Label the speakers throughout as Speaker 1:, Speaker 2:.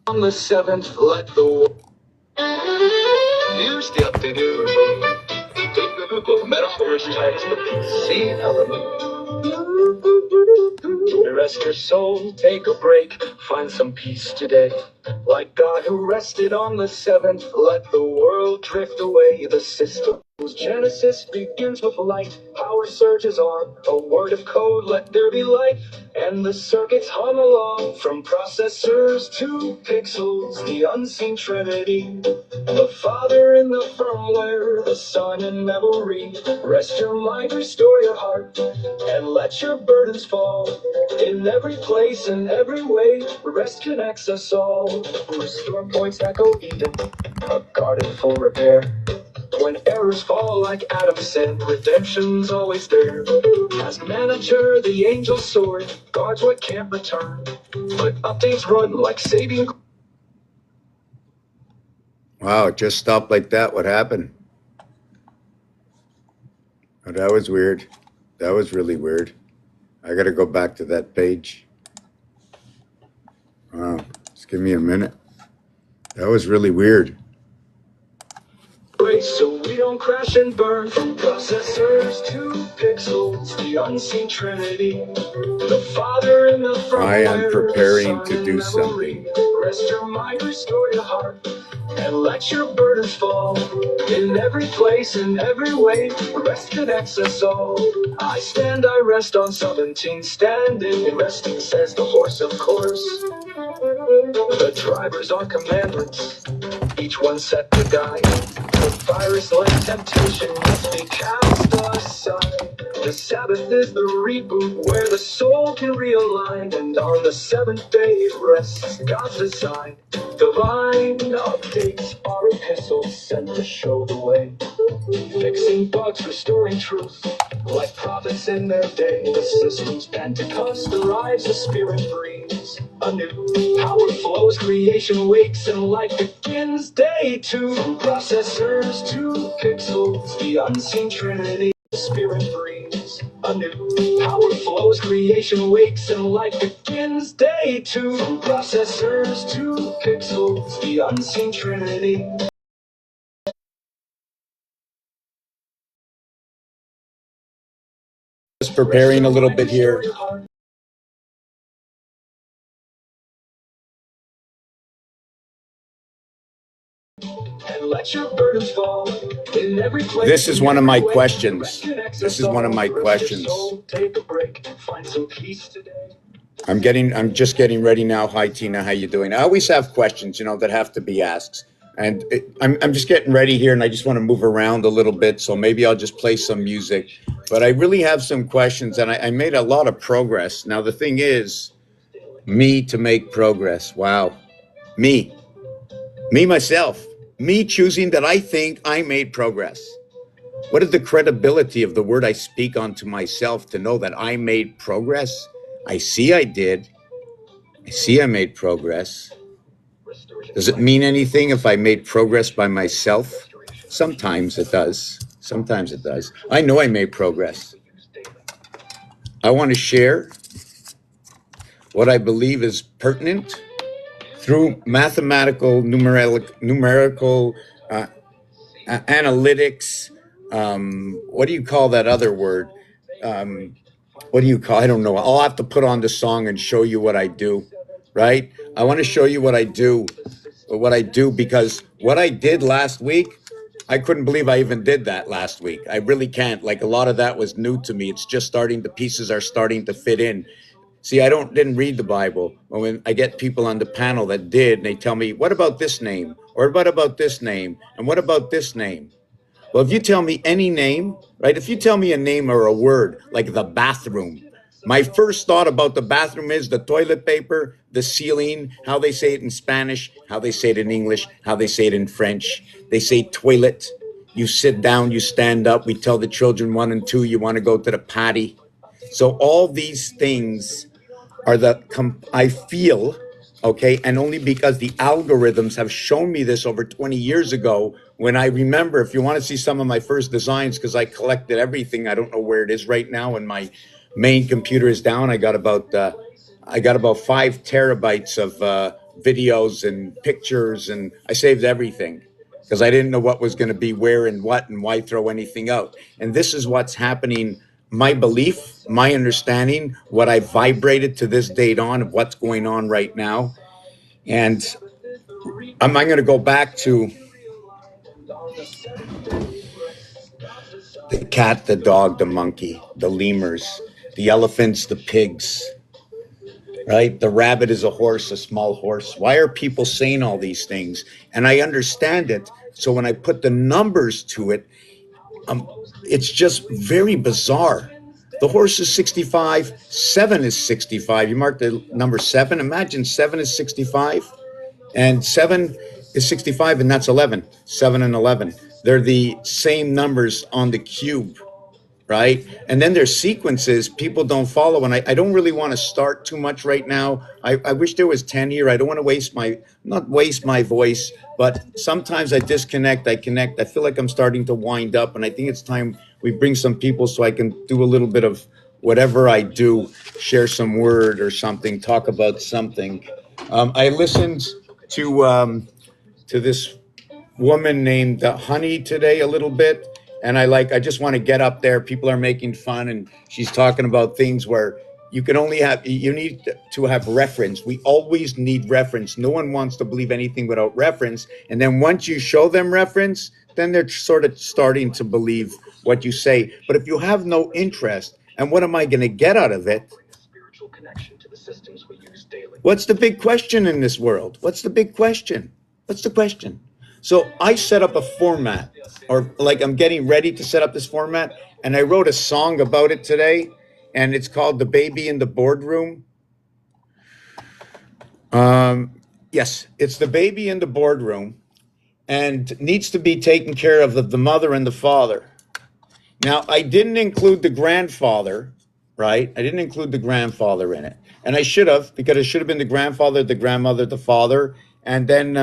Speaker 1: On the seventh, let the use the up to do. Take the Google metaphors times the PC element. Rest your soul, take a break, find some peace today. Like God who rested on the seventh, let the world drift away. The system's genesis begins with light. Power surges on a word of code, let there be light. And the circuits hum along from processors to pixels, the unseen trinity. The Father in the firmware, the Son in memory. Rest your mind, restore your heart, and let your burdens fall. In every place and every way, rest connects us all. Restore points echo Eden, a garden full repair. When errors fall like Adam's sin, redemption's always there. As manager, the angel's sword guards what can't return, but updates run like saving.
Speaker 2: Wow, it just stopped like that. What happened? Oh, that was weird. That was really weird. I got to go back to that page. Wow, just give me a minute. That was really weird.
Speaker 1: So we don't crash and burn. From processors to pixels, the unseen trinity. The Father in the firmware,
Speaker 2: I am preparing to do something.
Speaker 1: Rest your mind, restore your heart, and let your burdens fall. In every place, in every way, rest connects us all. I stand, I rest on 17, standing and resting, says the horse, of course. The drivers are commandments, each one set to guide. The virus-like temptation must be cast aside. The Sabbath is the reboot where the soul can realign, and on the seventh day it rests, God's design. Divine updates are epistles sent to show the way, fixing bugs, restoring truth, like prophets in their day. The system's Pentecost arrives, the Spirit breathes anew. Power flows, creation wakes, and life begins. Day two, from processors to pixels, the unseen trinity. The Spirit breathes anew. Power flows, creation wakes, and life begins. Day two, from processors to pixels, the unseen trinity.
Speaker 2: Just preparing a little bit here. This is one of my questions. This is one of my questions. I'm just getting ready now. Hi, Tina. How you doing? I always have questions, that have to be asked. And I'm just getting ready here, and I just want to move around a little bit. So maybe I'll just play some music. But I really have some questions, and I made a lot of progress. Now, the thing is, me to make progress. Wow. Me myself, me choosing that I think I made progress. What is the credibility of the word I speak onto myself to know that I made progress? I see I did. I see I made progress. Does it mean anything if I made progress by myself? Sometimes it does. Sometimes it does. I know I made progress. I want to share what I believe is pertinent through mathematical, numerical analytics. What do you call that other word? What do you call? I don't know. I'll have to put on the song and show you what I do, right? I want to show you what I do, because what I did last week, I couldn't believe I even did that last week. I really can't. Like, a lot of that was new to me. It's just the pieces are starting to fit in. See, I didn't read the Bible. When I get people on the panel that did, and they tell me, what about this name? Or what about this name? And what about this name? Well, if you tell me any name, right? If you tell me a name or a word, like the bathroom, my first thought about the bathroom is the toilet paper, the ceiling, how they say it in Spanish, how they say it in English, how they say it in French. They say toilet. You sit down, you stand up. We tell the children 1 and 2, you want to go to the potty. So all these things are I feel, okay, and only because the algorithms have shown me this over 20 years ago, when I remember, if you want to see some of my first designs, because I collected everything, I don't know where it is right now, and my main computer is down. I got about 5 terabytes of videos and pictures, and I saved everything because I didn't know what was going to be where and what and why throw anything out. And this is what's happening. My belief, my understanding, what I vibrated to this date on of what's going on right now. And I'm going to go back to the cat, the dog, the monkey, the lemurs, the elephants, the pigs, right? The rabbit is a horse, a small horse. Why are people saying all these things? And I understand it. So when I put the numbers to it, it's just very bizarre. The horse is 65, 7 is 65. You mark the number 7. Imagine 7 is 65 and 7 is 65, and that's 11. 7 and 11. They're the same numbers on the cube, right? And then there's sequences people don't follow. And I don't really want to start too much right now. I wish there was 10 here. I don't want to not waste my voice, but sometimes I disconnect, I connect. I feel like I'm starting to wind up, and I think it's time we bring some people so I can do a little bit of whatever I do, share some word or something, talk about something. I listened to this woman named Honey today a little bit, and I just want to get up there. People are making fun, and she's talking about things where you need to have reference. We always need reference. No one wants to believe anything without reference, and then once you show them reference, then they're sort of starting to believe what you say. But if you have no interest, and what am I going to get out of it? What's the big question in this world? What's the big question? What's the question? So I set up a format, or like I'm getting ready to set up this format, and I wrote a song about it today, and it's called "The Baby in the Boardroom." Yes, it's the baby in the boardroom, and needs to be taken care of the mother and the father. Now, I didn't include the grandfather, right? I didn't include the grandfather in it, and I should have, because it should have been the grandfather, the grandmother, the father, and then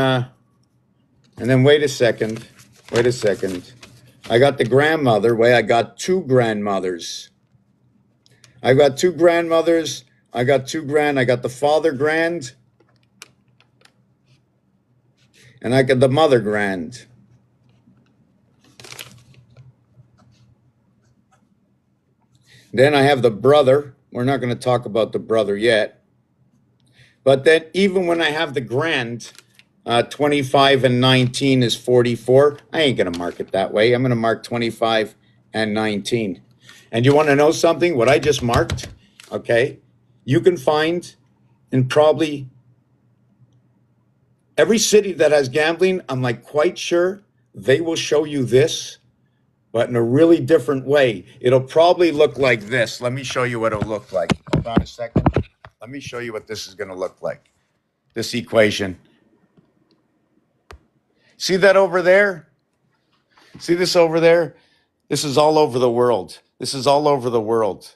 Speaker 2: wait a second. Wait a second. I got the grandmother. Wait, I got two grandmothers. I got two grandmothers. I got the father grand. And I got the mother grand. Then I have the brother. We're not going to talk about the brother yet. But then even when I have the grand, 25 and 19 is 44. I ain't going to mark it that way. I'm going to mark 25 and 19. And you want to know something? What I just marked, okay, you can find in probably every city that has gambling. I'm like quite sure they will show you this, but in a really different way. It'll probably look like this. Let me show you what it'll look like. Hold on a second. Let me show you what this is going to look like. This equation. See that over there? See this over there? This is all over the world. This is all over the world.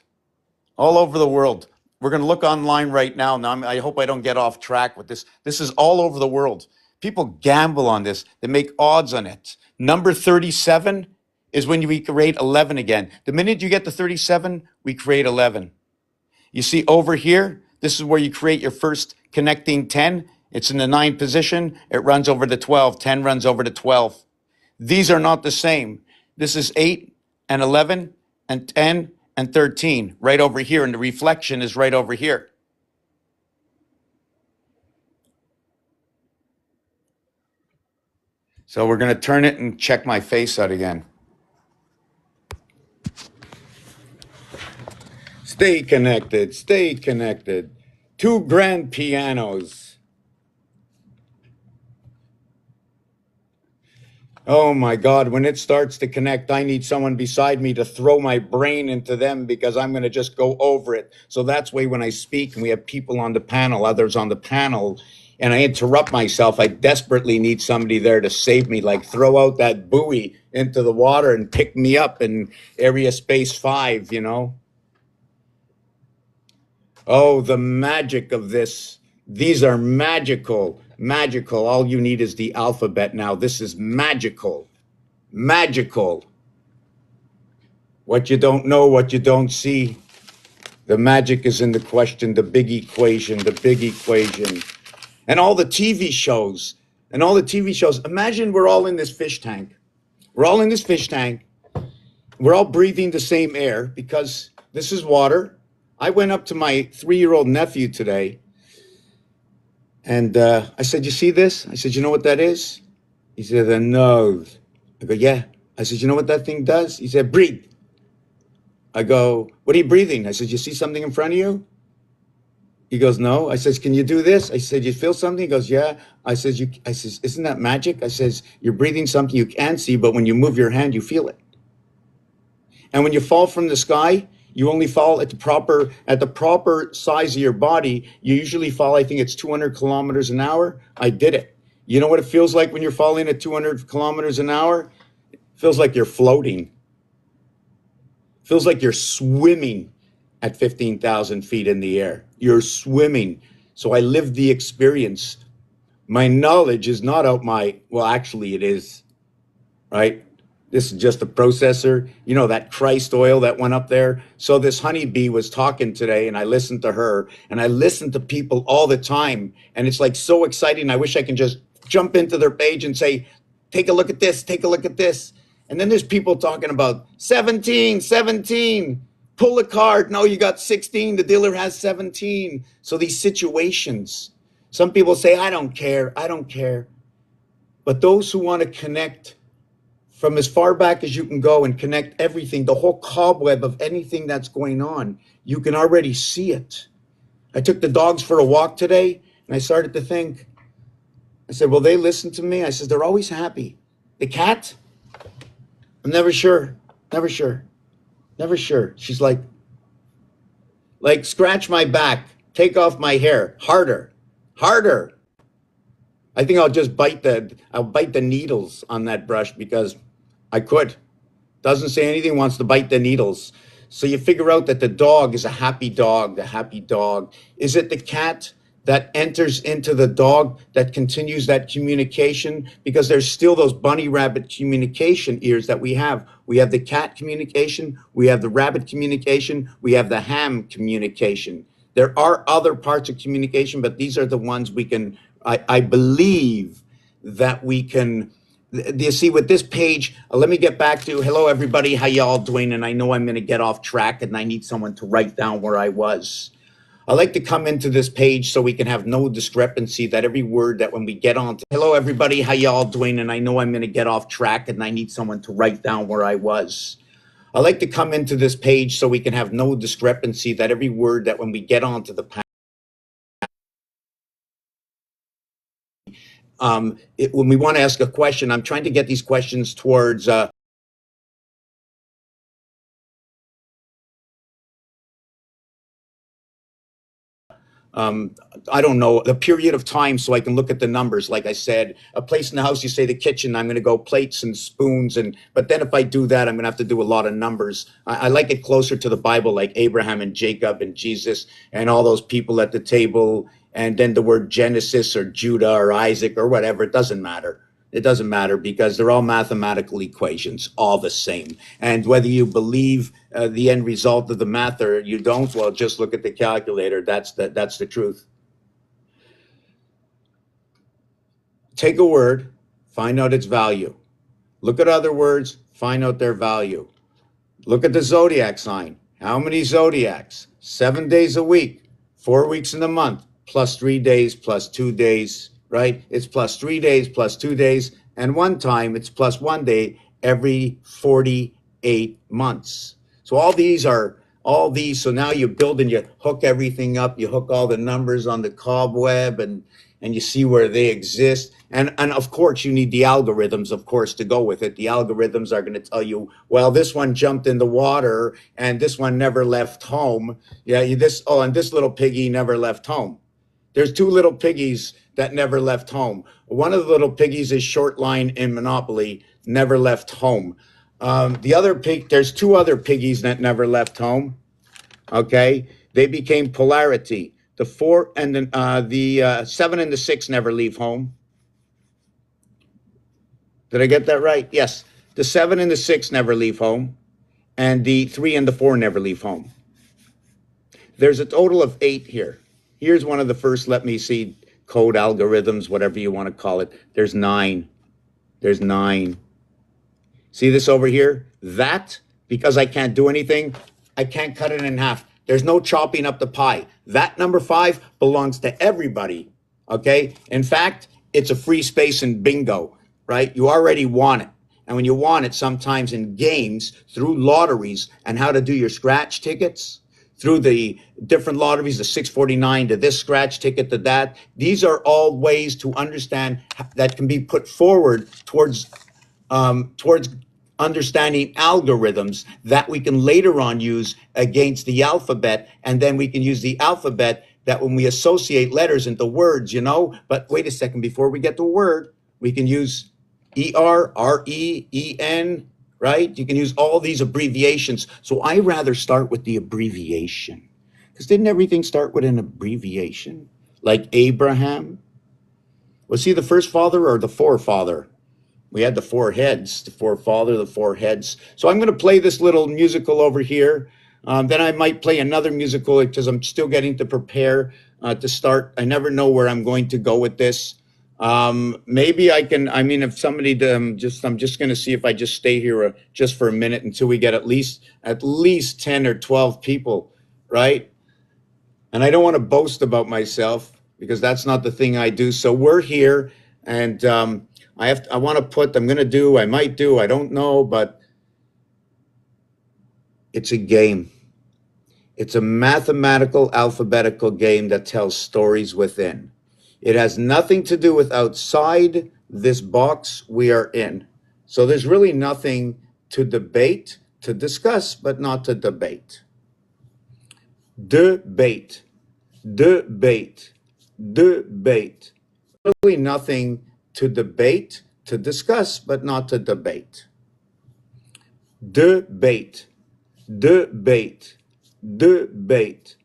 Speaker 2: All over the world. We're going to look online right now. Now, I hope I don't get off track with this. This is all over the world. People gamble on this. They make odds on it. Number 37 is when we create 11 again. The minute you get to 37, we create 11. You see over here, this is where you create your first connecting 10. It's in the 9 position. It runs over to 12. 10 runs over to 12. These are not the same. This is 8 and 11 and 10 and 13 right over here. And the reflection is right over here. So we're going to turn it and check my face out again. Stay connected. Stay connected. 2 grand pianos. Oh my God, when it starts to connect, I need someone beside me to throw my brain into them because I'm going to just go over it. So that's why when I speak and we have people on the panel, others on the panel, and I interrupt myself, I desperately need somebody there to save me, like throw out that buoy into the water and pick me up in area space 5, you know? Oh, the magic of this. These are magical, magical. All you need is the alphabet now. This is magical. Magical. What you don't know, what you don't see. The magic is in the question, the big equation, the big equation. and all the TV shows and all the TV shows. Imagine we're all in this fish tank. We're all in this fish tank. We're all breathing the same air because this is water. I went up to my 3-year-old nephew today and I said, "You see this?" I said, "You know what that is?" He said, "A nose." I go, "Yeah." I said, "You know what that thing does?" He said, "Breathe." I go, "What are you breathing?" I said, "You see something in front of you?" He goes, "No." I says, "Can you do this?" I said, "You feel something?" He goes, "Yeah." I says, "Isn't that magic?" I says, "You're breathing something you can't see, but when you move your hand, you feel it." And when you fall from the sky, you only fall at the proper size of your body. You usually fall, I think it's 200 kilometers an hour. I did it. You know what it feels like when you're falling at 200 kilometers an hour? It feels like you're floating. It feels like you're swimming at 15,000 feet in the air. You're swimming. So I lived the experience. My knowledge is not out my, well, actually it is, right? This is just a processor, you know, that Christ oil that went up there. So this honeybee was talking today and I listened to her and I listen to people all the time. And it's like so exciting. I wish I can just jump into their page and say, take a look at this, take a look at this. And then there's people talking about 17, 17, pull a card. No, you got 16. The dealer has 17. So these situations, some people say, I don't care. I don't care. But those who want to connect from as far back as you can go and connect everything, the whole cobweb of anything that's going on, you can already see it. I took the dogs for a walk today and I started to think, I said, will they listen to me? I said, they're always happy. The cat, I'm never sure, never sure, never sure. She's like, scratch my back, take off my hair, harder, harder. I think I'll bite the needles on that brush because I could. Doesn't say anything, wants to bite the needles. So you figure out that the dog is a happy dog, the happy dog. Is it the cat that enters into the dog that continues that communication? Because there's still those bunny rabbit communication ears that we have. We have the cat communication, we have the rabbit communication, we have the ham communication. There are other parts of communication, but these are the ones we can, I believe that we can. Do you see with this page, let me get back to, hello everybody, how y'all doing? And I know I'm going to get off track and I need someone to write down where I was. I like to come into this page so we can have no discrepancy, that every word that when we get on to, hello everybody, how y'all doing? And I know I'm going to get off track and I need someone to write down where I was. I like to come into this page so we can have no discrepancy, that every word that when we get onto the when we want to ask a question, I'm trying to get these questions towards um, I don't know, a period of time so I can look at the numbers. Like I said, a place in the house, you say the kitchen, I'm going to go plates and spoons. But then if I do that, I'm going to have to do a lot of numbers. I like it closer to the Bible, like Abraham and Jacob and Jesus and all those people at the table. And then the word Genesis or Judah or Isaac or whatever, it doesn't matter. It doesn't matter because they're all mathematical equations, all the same. And whether you believe the end result of the math or you don't, well, just look at the calculator. That's the truth. Take a word, find out its value. Look at other words, find out their value. Look at the zodiac sign. How many zodiacs? 7 days a week, 4 weeks in a month, plus 3 days, plus 2 days, right? It's plus 3 days, plus 2 days, and one time it's plus 1 day every 48 months. So all these. So now you build and you hook everything up. You hook all the numbers on the cobweb and you see where they exist. And of course, you need the algorithms, of course, to go with it. The algorithms are going to tell you, well, this one jumped in the water and this one never left home. Yeah, and this little piggy never left home. There's two little piggies that never left home. One of the little piggies is short line in Monopoly, never left home. There's two other piggies that never left home. Okay, they became polarity. The 4 and the 7 and the 6 never leave home. Did I get that right? Yes. The 7 and the 6 never leave home, and the 3 and the 4 never leave home. There's a total of 8 here. Here's one of the first, let me see, code algorithms, whatever you want to call it. There's 9. There's 9. See this over here? That, because I can't do anything, I can't cut it in half. There's no chopping up the pie. That number 5 belongs to everybody, okay? In fact, it's a free space in bingo, right? You already want it. And when you want it, sometimes in games, through lotteries and how to do your scratch tickets, through the different lotteries, the 649 to this scratch ticket to that, these are all ways to understand that can be put forward towards understanding algorithms that we can later on use against the alphabet. And then we can use the alphabet that when we associate letters into words, but wait a second, before we get to a word, we can use ER, RE, EN, right? You can use all these abbreviations. So I rather start with the abbreviation, because didn't everything start with an abbreviation? Like Abraham? Was he the first father or the forefather? We had the 4 heads, the forefather, the 4 heads. So I'm going to play this little musical over here. Then I might play another musical because I'm still getting to prepare to start. I never know where I'm going to go with this. Maybe I can, if somebody, I'm just going to see if I just stay here just for a minute until we get at least 10 or 12 people, right? And I don't want to boast about myself because that's not the thing I do. So we're here, and I want to put, I might do, I don't know, but it's a game. It's a mathematical, alphabetical game that tells stories within. It has nothing to do with outside this box we are in. So there's really nothing to debate, to discuss, but not to debate. Debate, debate, debate. Really nothing to debate, to discuss, but not to debate. Debate, debate, debate.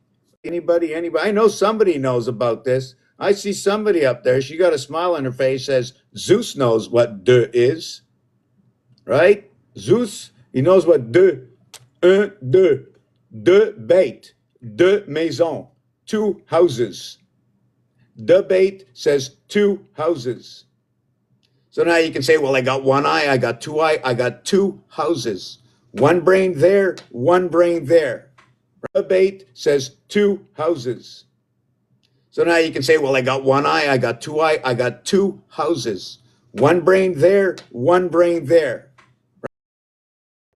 Speaker 2: Anybody? I know somebody knows about this. I see somebody up there. She got a smile on her face, says, Zeus knows what de is, right? Zeus, he knows what de, de, debate, de maison, 2 houses. Debate says 2 houses. So now you can say, well, I got 1 eye, I got 2 eye, I got 2 houses. 1 brain there, 1 brain there. Debate says 2 houses. So now you can say, well, I got 1 eye, I got 2 eye, I got 2 houses. 1 brain there, 1 brain there.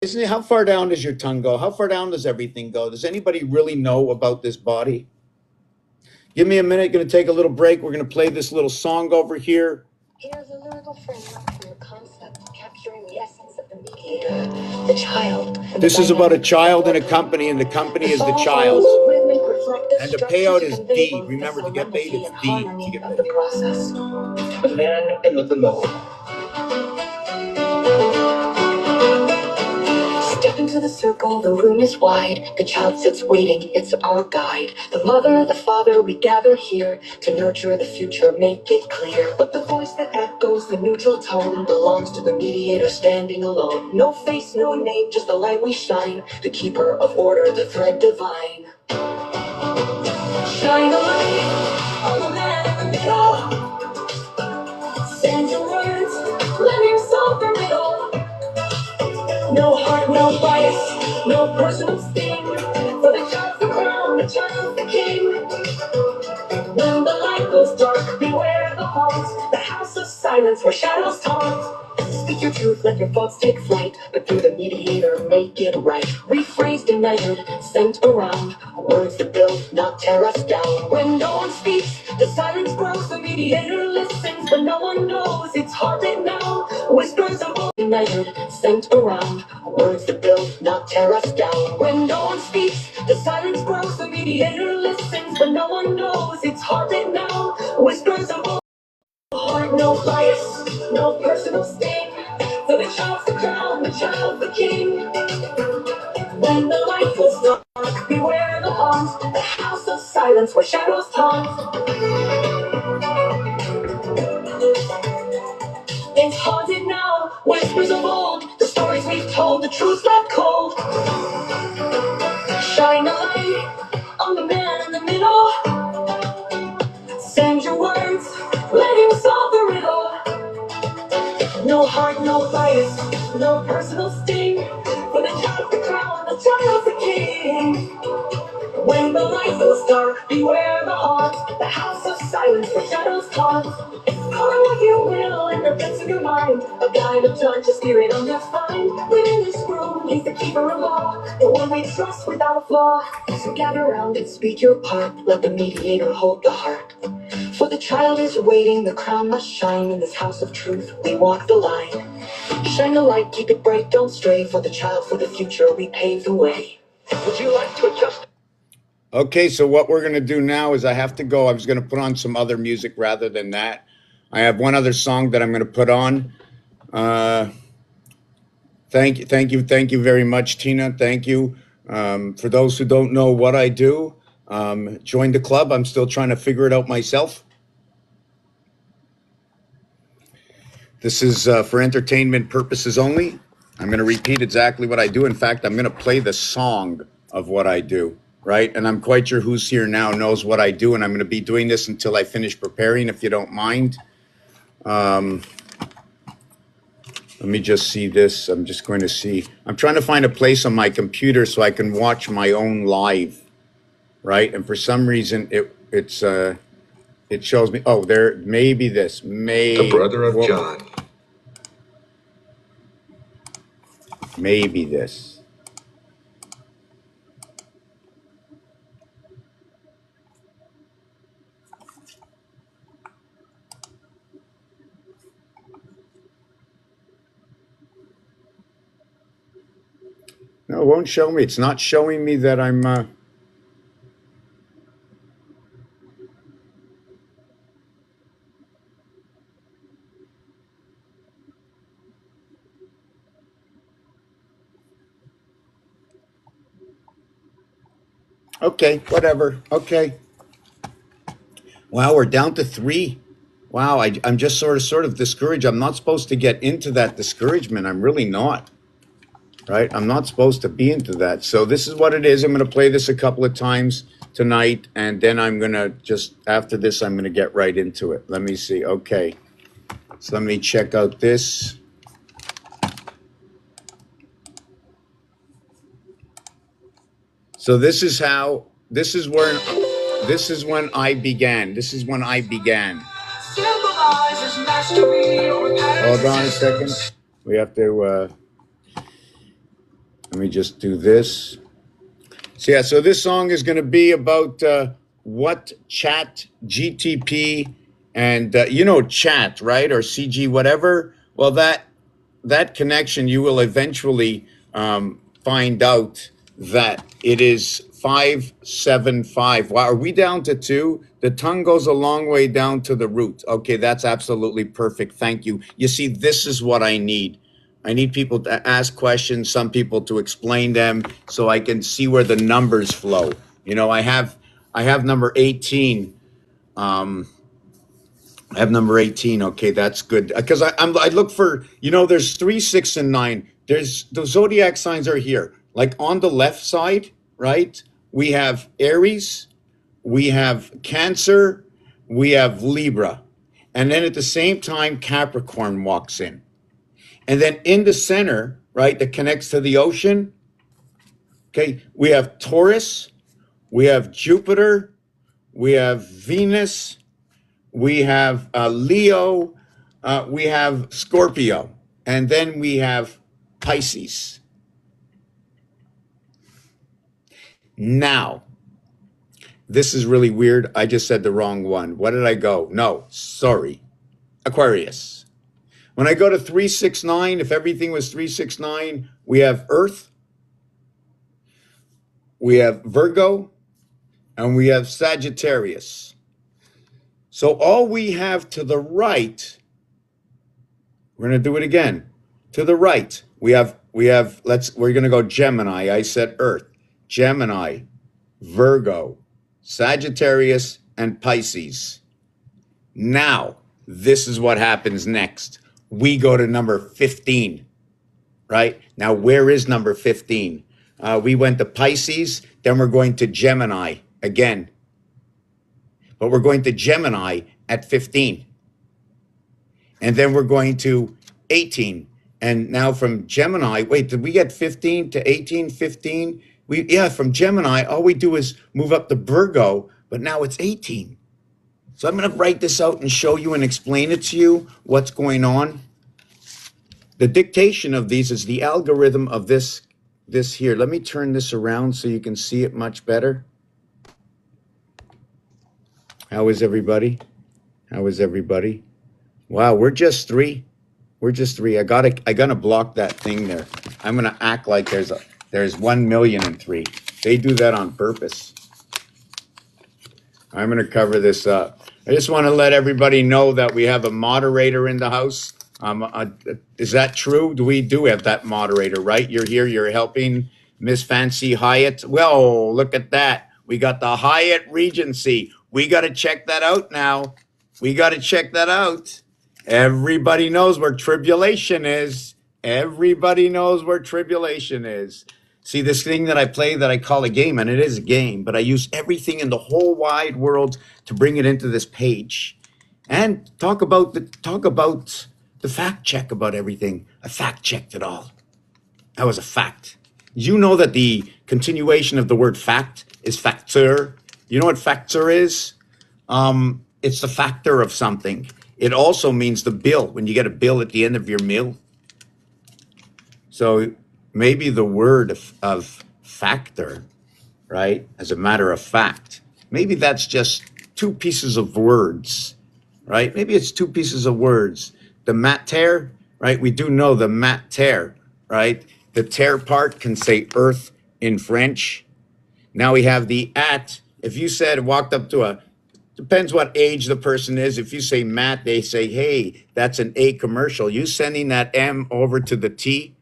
Speaker 2: Isn't it? How far down does your tongue go? How far down does everything go? Does anybody really know about this body? Give me a minute, going to take a little break. We're going to play this little song over here.
Speaker 1: Here's a lyrical framework for your concept, capturing the essence of the mediator, the child.
Speaker 2: This is about a child in a company, and the company is the child. And the payout is D. Remember, to get paid, it's D to get paid.
Speaker 1: The process. The man in the limo. Step into the circle, the room is wide. The child sits waiting, it's our guide. The mother, the father, we gather here to nurture the future, make it clear. But the voice that echoes the neutral tone belongs to the mediator standing alone. No face, no name, just the light we shine. The keeper of order, the thread divine. Shine a light on the man in the middle. Send your words, let him solve the riddle. No heart, no bias, no personal sting. For the child's the crown, the child's the king. When the light goes dark, beware the halt. The house of silence where shadows taunt. Speak your truth, let your thoughts take flight. But through the mediator, make it right. Rephrased and measured, sent around. Words that build, not tear us down. When no one speaks, the silence grows. The mediator listens, but no one knows. It's hard right now. Whispers of measured, sent around. Words that build, not tear us down. When no one speaks, the silence grows. The mediator listens, but no one knows. It's hard right now. Whispers of heart, no bias, no personal sting. For the child's the crown, the child's the king. When the light goes dark, beware the haunt. The house of silence where shadows taunt. It's haunted now, whispers of old. The stories we've told, the truth left cold. Shine a light on the man in the middle. Send your words, No heart, no bias, no personal sting. For the child's the crown, the child's the king. When the light goes dark, beware the haunt, the house of silence, the shadows taunt. Call it what you will in the depths of your mind. A guide, a judge, a spirit on your spine. Within this room, he's the keeper of all, the one we trust without a flaw. So gather round and speak your part. Let the mediator hold the heart. For the child is waiting, the crown must shine. In this house of truth, we walk the line. Shine the light, keep it bright, don't stray. For the child, for the future, we pave the way. Would you like to adjust? Okay, so what we're going to do now is I have to go. I was going to put on some other music rather than that. I have one other song that I'm going to put on. Thank you very much, Tina. Thank you. For those who don't know what I do, join the club. I'm still trying to figure it out myself. This is for entertainment purposes only. I'm going to repeat exactly what I do. In fact, I'm going to play the song of what I do, right? And I'm quite sure who's here now knows what I do, and I'm going to be doing this until I finish preparing, if you don't mind. Let me just see this. I'm just going to see. I'm trying to find a place on my computer so I can watch my own live, right? And for some reason, it shows me. Oh, there may be this.
Speaker 3: The brother of John.
Speaker 1: Maybe this. No, it won't show me. It's not showing me that I'm. Okay, whatever. Okay. Wow, we're down to 3. Wow, I'm just sort of discouraged. I'm not supposed to get into that discouragement. I'm really not. Right? I'm not supposed to be into that. So this is what it is. I'm going to play this a couple of times tonight, and then I'm going to just, after this, I'm going to get right into it. Let me see. Okay. So let me check out this. So this is when I began. This is when I began. Hold on a second. We have to, let me just do this. So yeah, so this song is going to be about what Chat GTP and chat, right, or CG whatever. Well, that connection, you will eventually find out that it is 575. Wow, are we down to 2? The tongue goes a long way down to the root. Okay, that's absolutely perfect. Thank you. You see, this is what I need. I need people to ask questions, some people to explain them, so I can see where the numbers flow. I have number 18. I have number 18. Okay, that's good. Because I look for, there's 3, 6, and 9. There's the zodiac signs are here. Like on the left side, right? We have Aries, we have Cancer, we have Libra. And then at the same time, Capricorn walks in. And then in the center, right, that connects to the ocean, okay, we have Taurus, we have Jupiter, we have Venus, we have Leo, we have Scorpio, and then we have Pisces. Now, this is really weird. I just said the wrong one. What did I go? No, sorry. Aquarius. When I go to 369, if everything was 369, we have Earth, we have Virgo, and we have Sagittarius. So all we have to the right, we're going to do it again. To the right, we're going to go Gemini. I said Earth, Gemini, Virgo, Sagittarius, and Pisces. Now, this is what happens next. We go to number 15, right? Now, where is number 15? We went to Pisces, then we're going to Gemini again. But we're going to Gemini at 15. And then we're going to
Speaker 2: 18. And now from Gemini, wait, did we get 15 to 18, 15? Yeah, from Gemini, all we do is move up to Virgo, but now it's 18. So I'm going to write this out and show you and explain it to you what's going on. The dictation of these is the algorithm of this here. Let me turn this around so you can see it much better. How is everybody? How is everybody? Wow, we're just three. We're just three. I gotta block that thing there. I'm gonna act like there's 1,000,003. They do that on purpose. I'm gonna cover this up. I just want to let everybody know that we have a moderator in the house. Is that true? We do have that moderator, right? You're here. You're helping Miss Fancy Hyatt. Well, look at that. We got the Hyatt Regency. We got to check that out now. We got to check that out. Everybody knows where tribulation is. Everybody knows where tribulation is. See, this thing that I play that I call a game, and it is a game, but I use everything in the whole wide world to bring it into this page and talk about the fact check about everything. I fact checked it all. That was a fact. Did you know that the continuation of the word fact is facteur? You know what facteur is? It's the factor of something. It also means the bill, when you get a bill at the end of your meal. So maybe the word of factor, right, as a matter of fact, maybe that's just two pieces of words, right? Maybe it's two pieces of words. The mater, right? We do know the mater, right? The ter part can say earth in French. Now we have the at. If you walked up to depends what age the person is. If you say mat, they say, hey, that's an A commercial. You sending that M over to the T?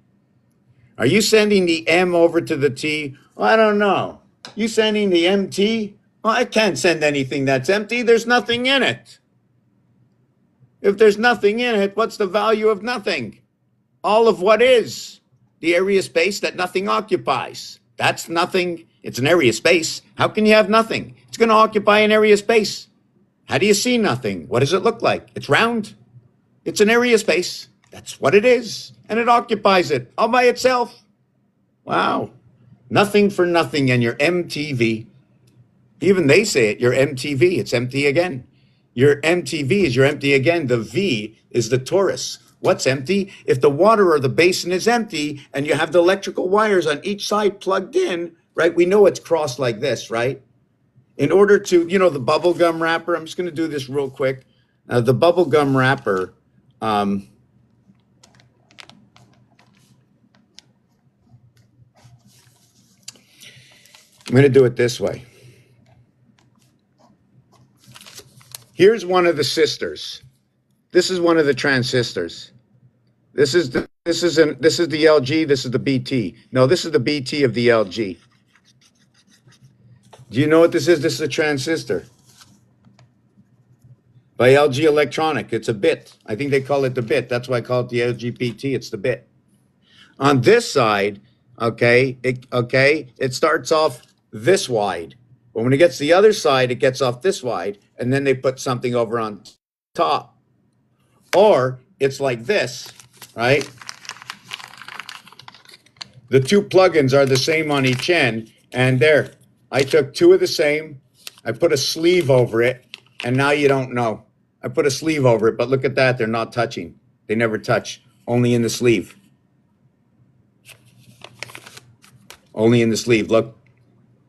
Speaker 2: Are you sending the M over to the T? Well, I don't know. You sending the MT? Well, I can't send anything that's empty. There's nothing in it. If there's nothing in it, what's the value of nothing? All of what is the area space that nothing occupies. That's nothing. It's an area space. How can you have nothing? It's going to occupy an area space. How do you see nothing? What does it look like? It's round. It's an area space. That's what it is. And it occupies it all by itself. Wow. Nothing for nothing and your MTV. Even they say it, your MTV, it's empty again. Your MTV is your empty again. The V is the torus. What's empty? If the water or the basin is empty and you have the electrical wires on each side plugged in, right? We know it's crossed like this, right? In order to, the bubble gum wrapper, I'm just going to do this real quick. The bubble gum wrapper, I'm going to do it this way. Here's one of the sisters. This is one of the transistors. This is the LG. This is the BT. No, this is the BT of the LG. Do you know what this is? This is a transistor by LG Electronic. It's a bit. I think they call it the bit. That's why I call it the LGBT. It's the bit. On this side, it starts off this wide. But when it gets to the other side, it gets off this wide, and then they put something over on top. Or it's like this, right? The two plugins are the same on each end, and there. I took two of the same, I put a sleeve over it, and now you don't know. I put a sleeve over it, but look at that, they're not touching. They never touch, only in the sleeve. Only in the sleeve, look,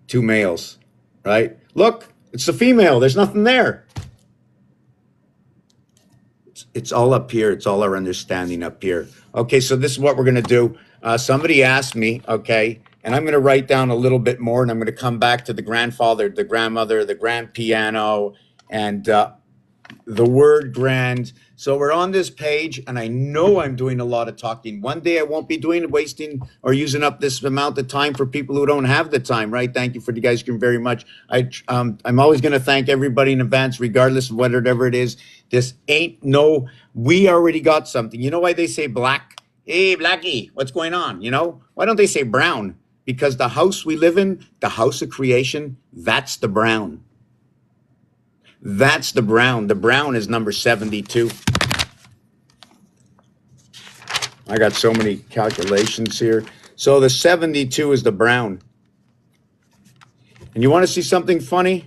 Speaker 2: two males, right? Look, it's the female, there's nothing there. It's all up here, it's all our understanding up here. Okay, so this is what we're gonna do. Somebody asked me, okay, and I'm going to write down a little bit more, and I'm going to come back to the grandfather, the grandmother, the grand piano, and the word grand. So we're on this page, and I know I'm doing a lot of talking. One day I won't be wasting or using up this amount of time for people who don't have the time, right? Thank you for the guys very much. I'm always going to thank everybody in advance, regardless of whatever it is. This ain't we already got something. You know why they say black? Hey, Blackie, what's going on? Why don't they say brown? Because the house we live in, the house of creation, that's the brown. That's the brown. The brown is number 72. I got so many calculations here. So the 72 is the brown. And you want to see something funny?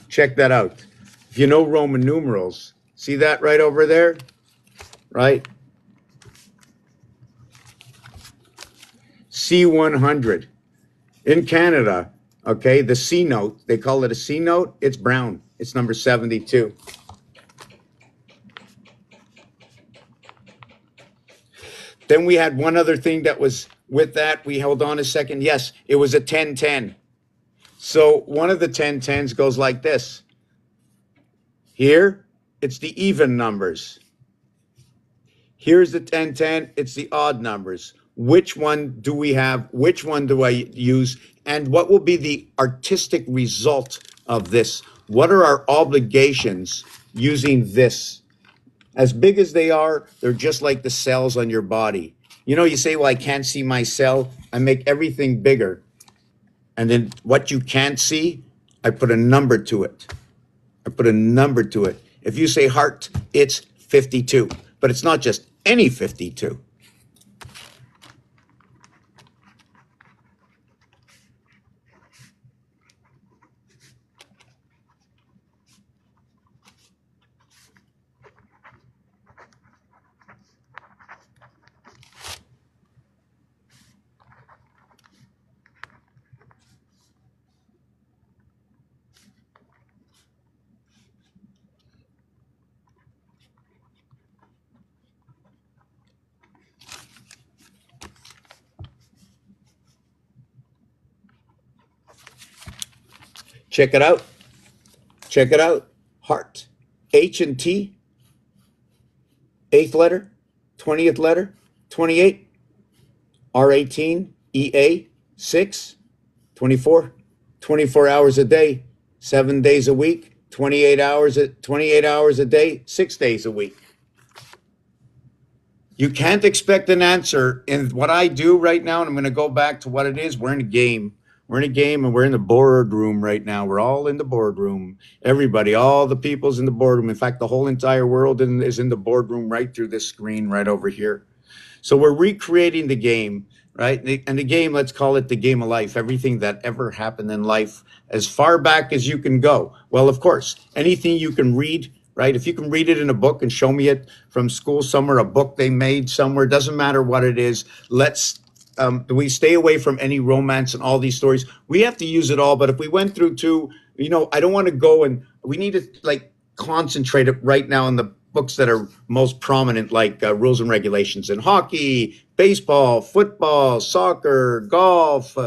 Speaker 2: Check that out. If you know Roman numerals, see that right over there? Right? C100. In Canada, okay, the C note, they call it a C note, it's brown. It's number 72. Then we had one other thing that was with that. We held on a second. Yes, it was a 1010. So one of the 1010s goes like this. Here, it's the even numbers. Here's the 1010, it's the odd numbers. Which one do we have? Which one do I use? And what will be the artistic result of this? What are our obligations using this? As big as they are, they're just like the cells on your body. You know, you say, well, I can't see my cell. I make everything bigger. And then what you can't see, I put a number to it. I put a number to it. If you say heart, it's 52. But it's not just any 52. Check it out. Check it out. Heart. H and T. 8th letter. 20th letter. 28. R18. EA. 6. 24. 24 hours a day. 7 days a week. 28 hours a day. 6 days a week. You can't expect an answer in what I do right now. And I'm going to go back to what it is. We're in a game. We're in a game and we're in the boardroom right now. We're all in the boardroom. Everybody, all the people's in the boardroom. In fact, the whole entire world is in the boardroom right through this screen right over here. So we're recreating the game, right? And the game, let's call it the game of life. Everything that ever happened in life as far back as you can go. Well, of course, anything you can read, right? If you can read it in a book and show me it from school somewhere, a book they made somewhere, doesn't matter what it is. We stay away from any romance and all these stories. We have to use it all. But if we went through I don't want to go and we need to like concentrate it right now on the books that are most prominent, like rules and regulations in hockey, baseball, football, soccer, golf,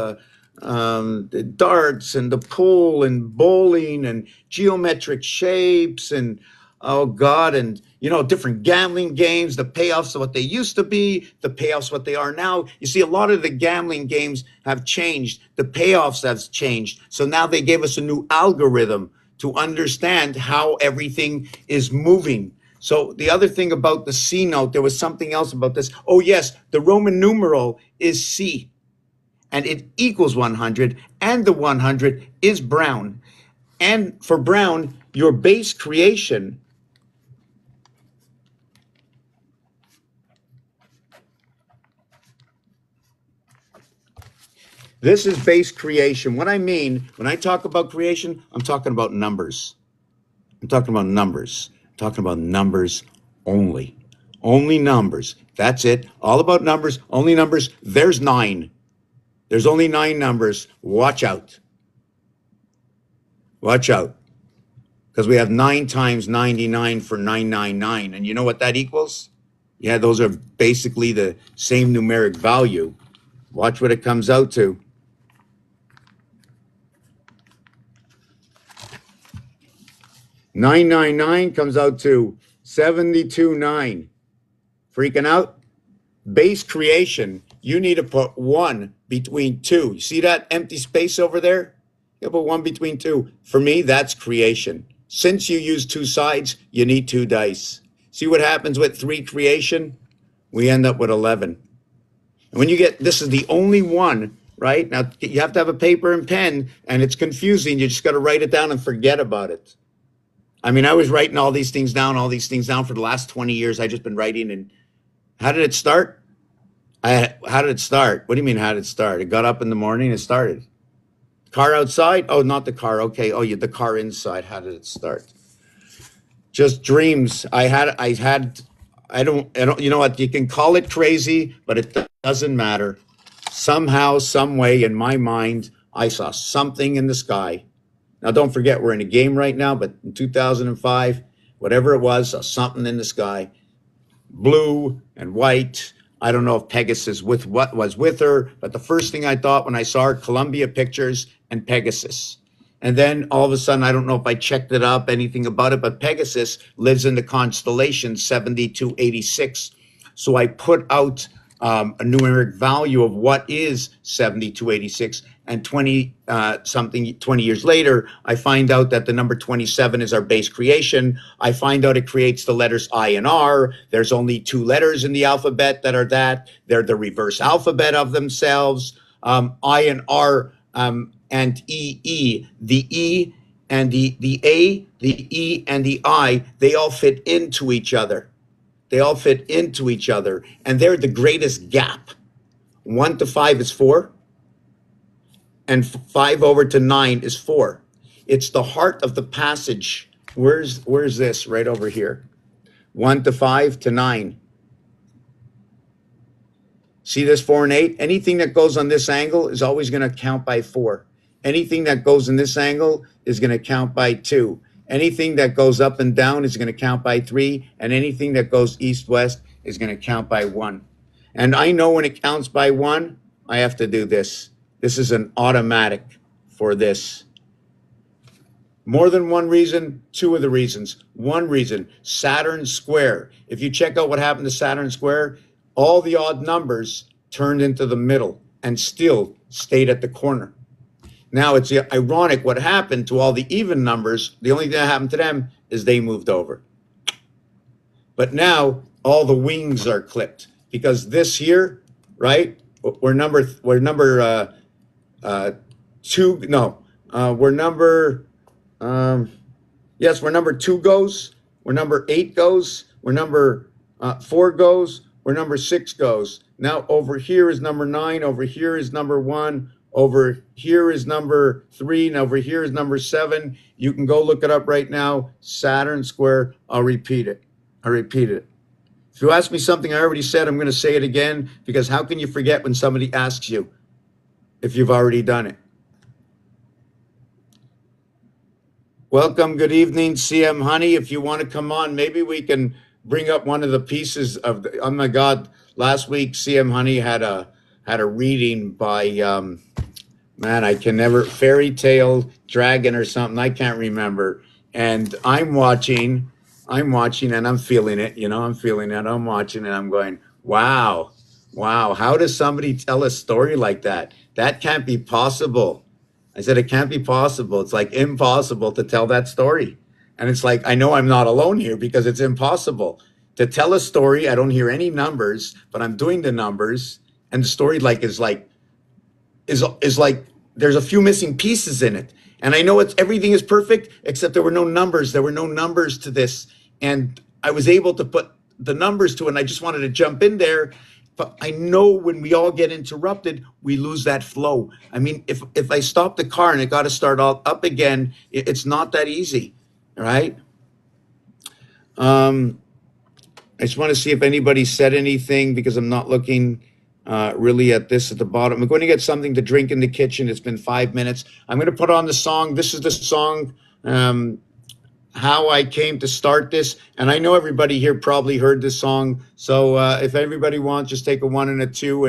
Speaker 2: darts and the pool and bowling and geometric shapes and oh God, and different gambling games, the payoffs of what they used to be, the payoffs what they are now. You see, a lot of the gambling games have changed. The payoffs have changed. So now they gave us a new algorithm to understand how everything is moving. So the other thing about the C note, there was something else about this. Oh yes, the Roman numeral is C. And it equals 100, and the 100 is brown. And for brown, your base creation this is base creation. What I mean when I talk about creation, I'm talking about numbers. I'm talking about numbers. I'm talking about numbers only. Only numbers. That's it. All about numbers, only numbers. There's 9. There's only 9 numbers. Watch out. Watch out. Because we have 9 times 99 for 999. And you know what that equals? Yeah, those are basically the same numeric value. Watch what it comes out to. 999 comes out to 72.9. Freaking out? Base creation, you need to put 1 between 2. You see that empty space over there? You put 1 between 2. For me, that's creation. Since you use 2 sides, you need 2 dice. See what happens with 3 creation? We end up with 11. And when you get, this is the only one, right? Now, you have to have a paper and pen, and it's confusing. You just got to write it down and forget about it. I mean, I was writing all these things down for the last 20 years. I've just been writing and How did it start? How did it start? What do you mean? How did it start? It got up in the morning. It started. Car outside? Oh, not the car. Okay. Oh, yeah, the car inside. How did it start? Just dreams. I don't, you know what? You can call it crazy, but it doesn't matter. Somehow, some way in my mind, I saw something in the sky. Now, don't forget, we're in a game right now, but in 2005, whatever it was, saw something in the sky, blue and white. I don't know if Pegasus with what was with her, but the first thing I thought when I saw her, Columbia Pictures and Pegasus. And then all of a sudden, I don't know if I checked it up, anything about it, but Pegasus lives in the constellation 7286. So I put out a numeric value of what is 7286. And 20 years later, I find out that the number 27 is our base creation. I find out it creates the letters I and R. There's only two letters in the alphabet that are that. They're the reverse alphabet of themselves. I and R and E. The E and the A, the E and the I, they all fit into each other. They all fit into each other. And they're the greatest gap. 1 to 5 is 4. And 5 over to 9 is 4. It's the heart of the passage. Where's this? Right over here. 1 to 5 to 9. See this 4 and 8? Anything that goes on this angle is always going to count by 4. Anything that goes in this angle is going to count by 2. Anything that goes up and down is going to count by 3. And anything that goes east-west is going to count by 1. And I know when it counts by 1, I have to do this. This is an automatic for this. More than one reason, 2 of the reasons. One reason, Saturn square. If you check out what happened to Saturn square, all the odd numbers turned into the middle and still stayed at the corner. Now, it's ironic what happened to all the even numbers. The only thing that happened to them is they moved over. But now all the wings are clipped because this here, right? We're number 2. No, we're number. Yes, we're number 2 goes. We're number 8 goes. We're number 4 goes. We're number 6 goes. Now over here is number 9. Over here is number 1. Over here is number 3. And over here is number 7. You can go look it up right now. Saturn square. I'll repeat it. If you ask me something I already said, I'm going to say it again, because how can you forget when somebody asks you if you've already done it? Welcome. Good evening, CM Honey. If you want to come on, maybe we can bring up one of the pieces of the, oh my God, last week CM Honey had a reading by man, I can never, Fairy Tale Dragon or something, I can't remember. And I'm watching and I'm feeling it, I'm feeling it. I'm watching and I'm going, wow, how does somebody tell a story like that? That can't be possible. I said, it can't be possible. It's like impossible to tell that story. And it's like, I know I'm not alone here because it's impossible to tell a story. I don't hear any numbers, but I'm doing the numbers. And the story is like there's a few missing pieces in it. And I know everything is perfect, except there were no numbers. There were no numbers to this. And I was able to put the numbers to it. And I just wanted to jump in there. But I know when we all get interrupted, we lose that flow. I mean, if I stop the car and it got to start all up again, it's not that easy, right? I just want to see if anybody said anything because I'm not looking really at this at the bottom. I'm going to get something to drink in the kitchen. It's been 5 minutes. I'm going to put on the song. This is the song, How I Came to Start This. And I know everybody here probably heard this song. So if everybody wants, just take a 1 and a 2.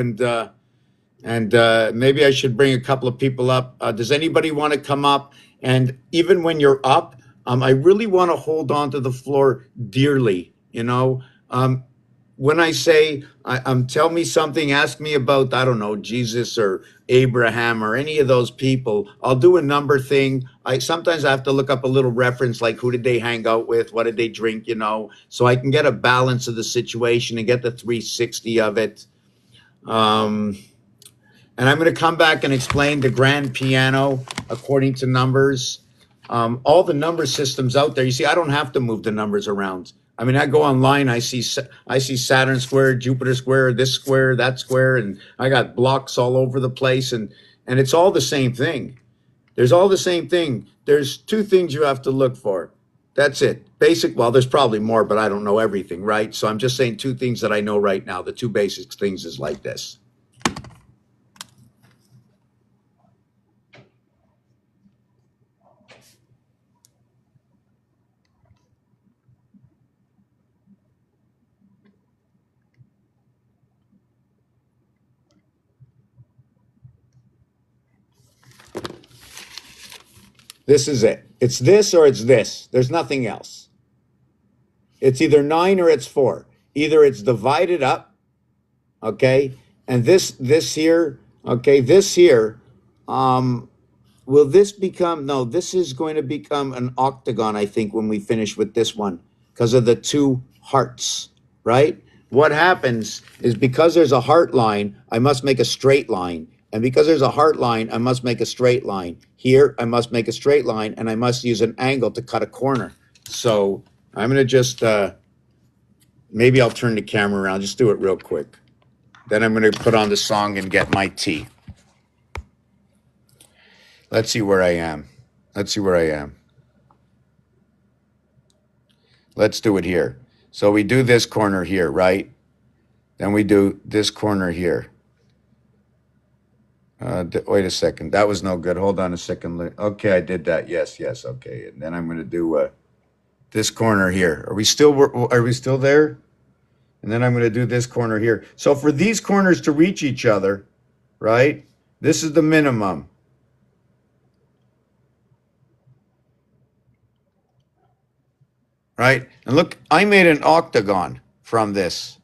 Speaker 2: And maybe I should bring a couple of people up. Does anybody want to come up? And even when you're up, I really want to hold on to the floor dearly, when I say, tell me something, ask me about, I don't know, Jesus or Abraham or any of those people, I'll do a number thing. Sometimes I have to look up a little reference, like who did they hang out with? What did they drink, so I can get a balance of the situation and get the 360 of it. And I'm going to come back and explain the grand piano according to numbers. All the number systems out there, you see, I don't have to move the numbers around. I mean, I go online, I see Saturn square, Jupiter square, this square, that square, and I got blocks all over the place, and it's all the same thing. There's all the same thing. There's two things you have to look for. That's it. Basic. Well, there's probably more, but I don't know everything, right? So I'm just saying two things that I know right now. The two basic things is like this. This is it. It's this or it's this. There's nothing else. It's either 9 or it's 4. Either it's divided up, okay? And this here, okay, this here, will this become, no, this is going to become an octagon, I think, when we finish with this one, because of the two hearts, right? What happens is because there's a heart line, I must make a straight line. And because there's a heart line, I must make a straight line. Here, I must make a straight line, and I must use an angle to cut a corner. So I'm going to just, maybe I'll turn the camera around, just do it real quick. Then I'm going to put on the song and get my tea. Let's see where I am. Let's see where I am. Let's do it here. So we do this corner here, right? Then we do this corner here. Wait a second. That was no good. Hold on a second. Okay, I did that. Yes, yes. Okay, and then I'm going to do this corner here. Are we still there? And then I'm going to do this corner here. So for these corners to reach each other, right? This is the minimum. Right? And look, I made an octagon from this.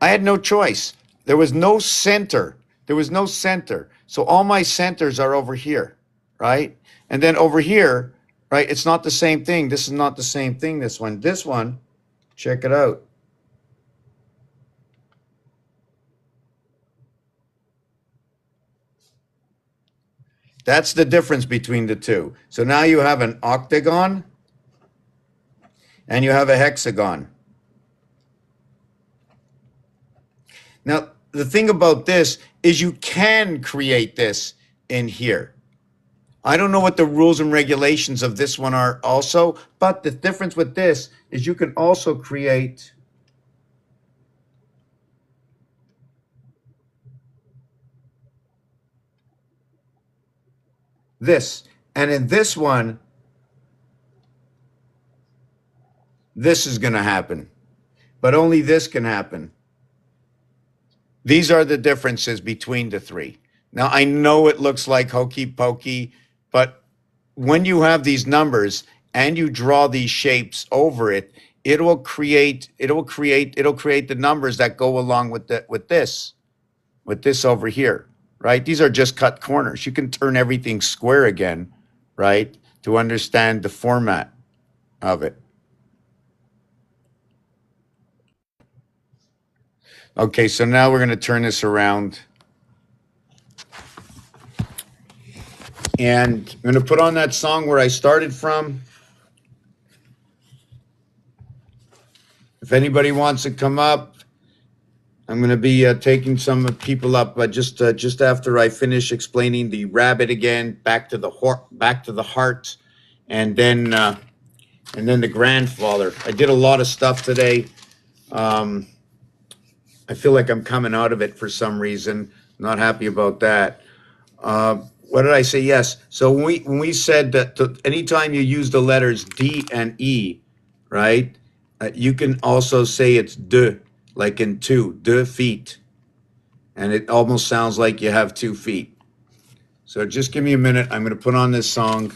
Speaker 2: I had no choice. There was no center. There was no center. So all my centers are over here, right? And then over here, right, it's not the same thing. This is not the same thing, this one. This one, check it out. That's the difference between the two. So now you have an octagon and you have a hexagon. Now, the thing about this is you can create this in here. I don't know what the rules and regulations of this one are also, but the difference with this is you can also create this. And in this one, this is going to happen, but only this can happen. These are the differences between the three. Now, I know it looks like hokey pokey, but when you have these numbers and you draw these shapes over it, it'll create the numbers that go along with this over here, right? These are just cut corners. You can turn everything square again, right, to understand the format of it. Okay, so now we're going to turn this around. And I'm going to put on that song where I started from. If anybody wants to come up, I'm going to be taking some people up just after I finish explaining the rabbit again, back to the heart, and then the grandfather. I did a lot of stuff today. I feel like I'm coming out of it for some reason. Not happy about that. What did I say? Yes. So when we said that anytime you use the letters D and E, right, you can also say it's de, like in two, 2 feet. And it almost sounds like you have 2 feet. So just give me a minute. I'm going to put on this song.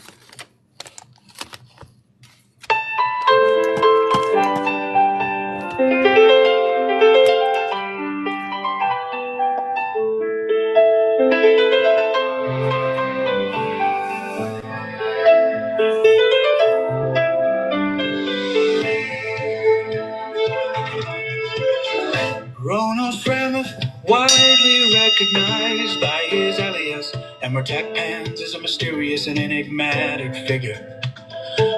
Speaker 2: Ronald Fremont, widely recognized by his alias, and Mertak Pans is a mysterious and enigmatic figure.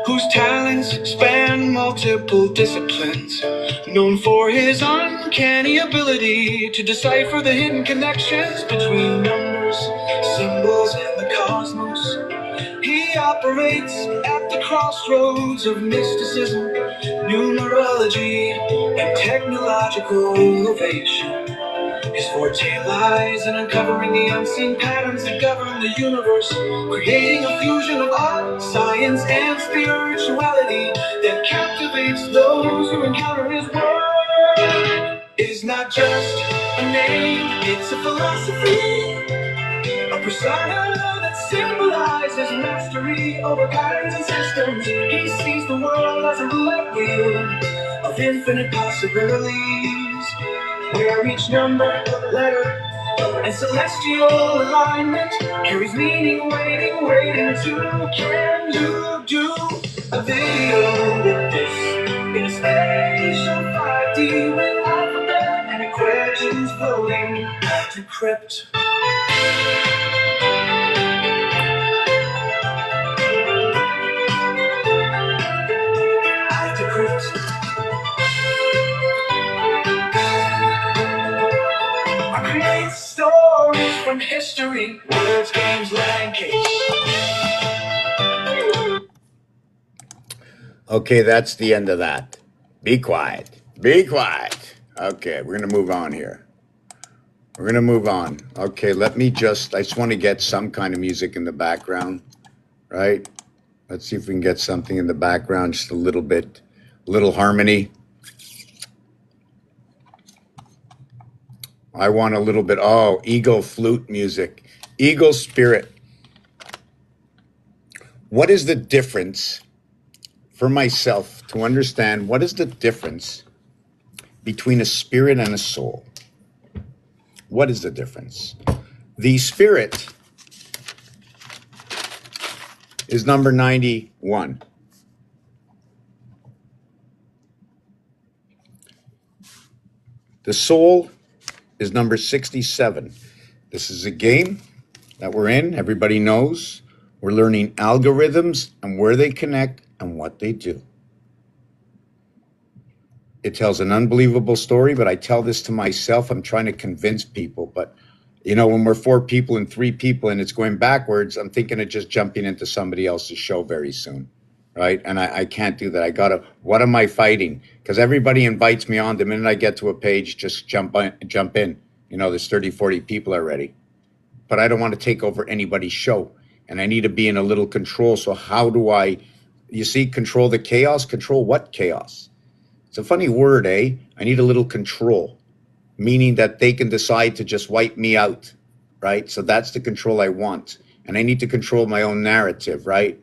Speaker 1: whose talents span multiple disciplines, known for his uncanny ability to decipher the hidden connections between numbers, symbols, and the cosmos. He operates at the crossroads of mysticism, numerology, and technological innovation. His forte lies in uncovering the unseen patterns that govern the universe, creating a fusion of art, science, and spirituality that captivates those who encounter his work. It is not just a name, it's a philosophy, a persona that symbolizes mastery over patterns and systems. He sees the world as a roulette wheel of infinite possibilities, where each number, letter, and celestial alignment carries meaning, waiting to. Can you do a video with this in a spatial 5D with alphabet and equations floating to crypt? After crypt. I create stories from history, words, games, language.
Speaker 2: Okay, that's the end of that. Be quiet. Be quiet. Okay, we're going to move on here. We're going to move on. Okay, I just want to get some kind of music in the background, right? Let's see if we can get something in the background, just a little bit, a little harmony. I want a little bit, eagle flute music, eagle spirit. What is the difference for myself to understand what is the difference between a spirit and a soul? What is the difference? The spirit is number 91. The soul is number 67. This is a game that we're in. Everybody knows. We're learning algorithms and where they connect and what they do. It tells an unbelievable story, but I tell this to myself. I'm trying to convince people. But, when we're 4 people and 3 people and it's going backwards, I'm thinking of just jumping into somebody else's show very soon, right? And I can't do that. What am I fighting? Because everybody invites me on. The minute I get to a page, just jump in. There's 30, 40 people already. But I don't want to take over anybody's show. And I need to be in a little control. So how do I, control the chaos? Control what chaos? It's a funny word, eh? I need a little control, meaning that they can decide to just wipe me out, right? So that's the control I want. And I need to control my own narrative, right?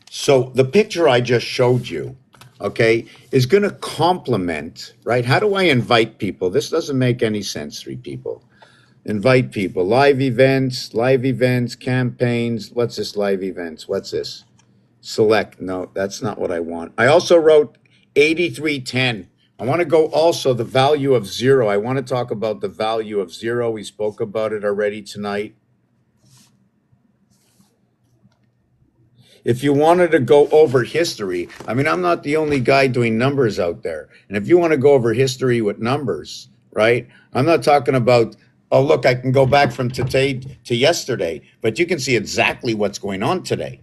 Speaker 2: So the picture I just showed you, okay, is going to complement, right? How do I invite people? This doesn't make any sense, 3 people. Invite people, live events, campaigns. What's this live events? What's this? Select. No, that's not what I want. I also wrote 8310. I want to go also the value of 0. I want to talk about the value of 0. We spoke about it already tonight. If you wanted to go over history, I'm not the only guy doing numbers out there. And if you want to go over history with numbers, right? I'm not talking about, oh, look, I can go back from today to yesterday, but you can see exactly what's going on today.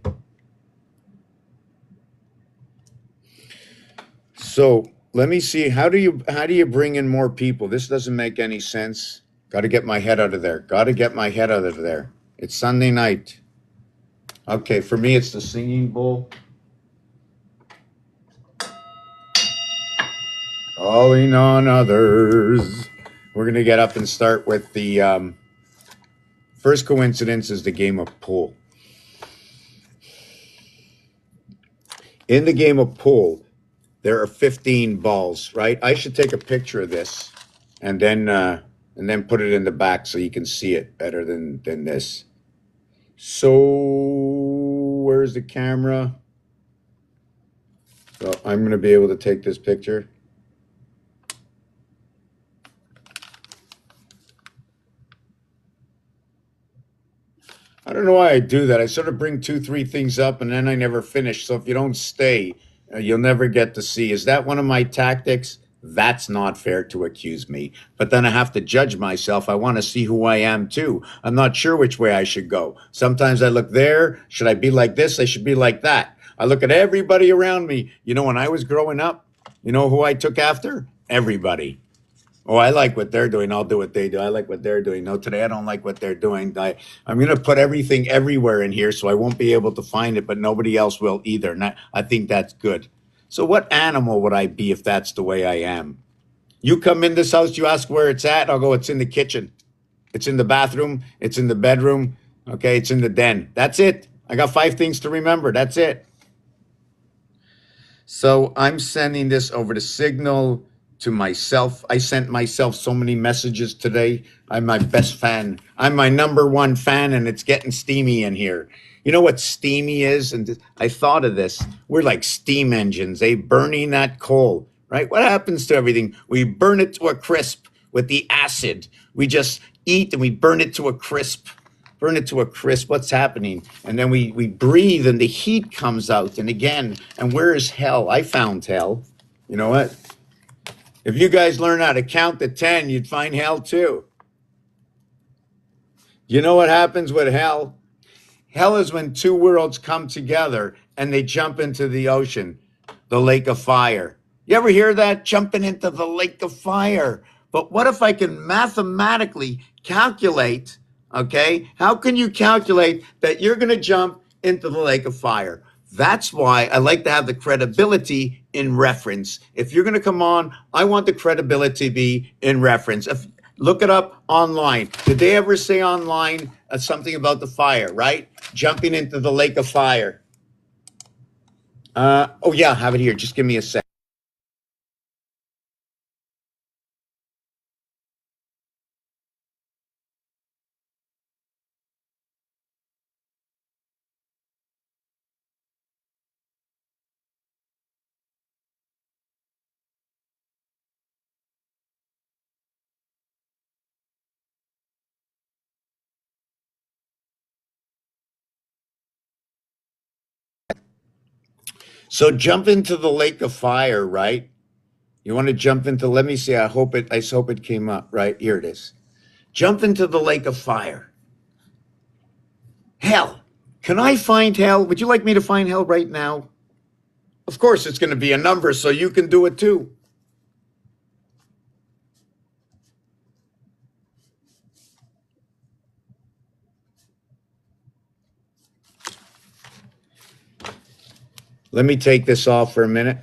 Speaker 2: So let me see. How do you bring in more people? This doesn't make any sense. Got to get my head out of there. It's Sunday night. Okay, for me, it's the singing bowl. Calling on others. We're going to get up and start with the first coincidence is the game of pool. In the game of pool, there are 15 balls, right? I should take a picture of this and then put it in the back so you can see it better than this. So where's the camera? So I'm going to be able to take this picture. I don't know why I do that. I sort of bring two, three things up and then I never finish. So if you don't stay, you'll never get to see. Is that one of my tactics? That's not fair to accuse me. But then I have to judge myself. I want to see who I am too. I'm not sure which way I should go. Sometimes I look there. Should I be like this? I should be like that. I look at everybody around me. You know, when I was growing up, you know who I took after? Everybody. Oh, I like what they're doing. I'll do what they do. I like what they're doing. No, today I don't like what they're doing. I'm going to put everything everywhere in here so I won't be able to find it, but nobody else will either. And I think that's good. So, what animal would I be if that's the way I am? You come in this house, you ask where it's at. I'll go, it's in the kitchen. It's in the bathroom. It's in the bedroom. Okay, it's in the den. That's it. I got 5 things to remember. That's it. So I'm sending this over to Signal to myself. I sent myself so many messages today. I'm my best fan. I'm my number one fan, and it's getting steamy in here. You know what steamy is? And I thought of this. We're like steam engines, burning that coal, right? What happens to everything? We burn it to a crisp with the acid. We just eat and we burn it to a crisp. Burn it to a crisp. What's happening? And then we breathe and the heat comes out. And again, and where is hell? I found hell. You know what? If you guys learn how to count to 10, you'd find hell too. You know what happens with hell? Hell is when two worlds come together and they jump into the ocean, the lake of fire. You ever hear that? Jumping into the lake of fire. But what if I can mathematically calculate, okay? How can you calculate that you're going to jump into the lake of fire? That's why I like to have the credibility in reference. If you're going to come on, I want the credibility to be in reference. Look it up online. Did they ever say online something about the fire, right? Jumping into the lake of fire. Oh, yeah, I have it here. Just give me a sec. So jump into the lake of fire, right? You want to jump into, let me see. I hope it came up, right? Here it is. Jump into the lake of fire. Hell. Can I find hell? Would you like me to find hell right now? Of course, it's going to be a number, so you can do it too. Let me take this off for a minute.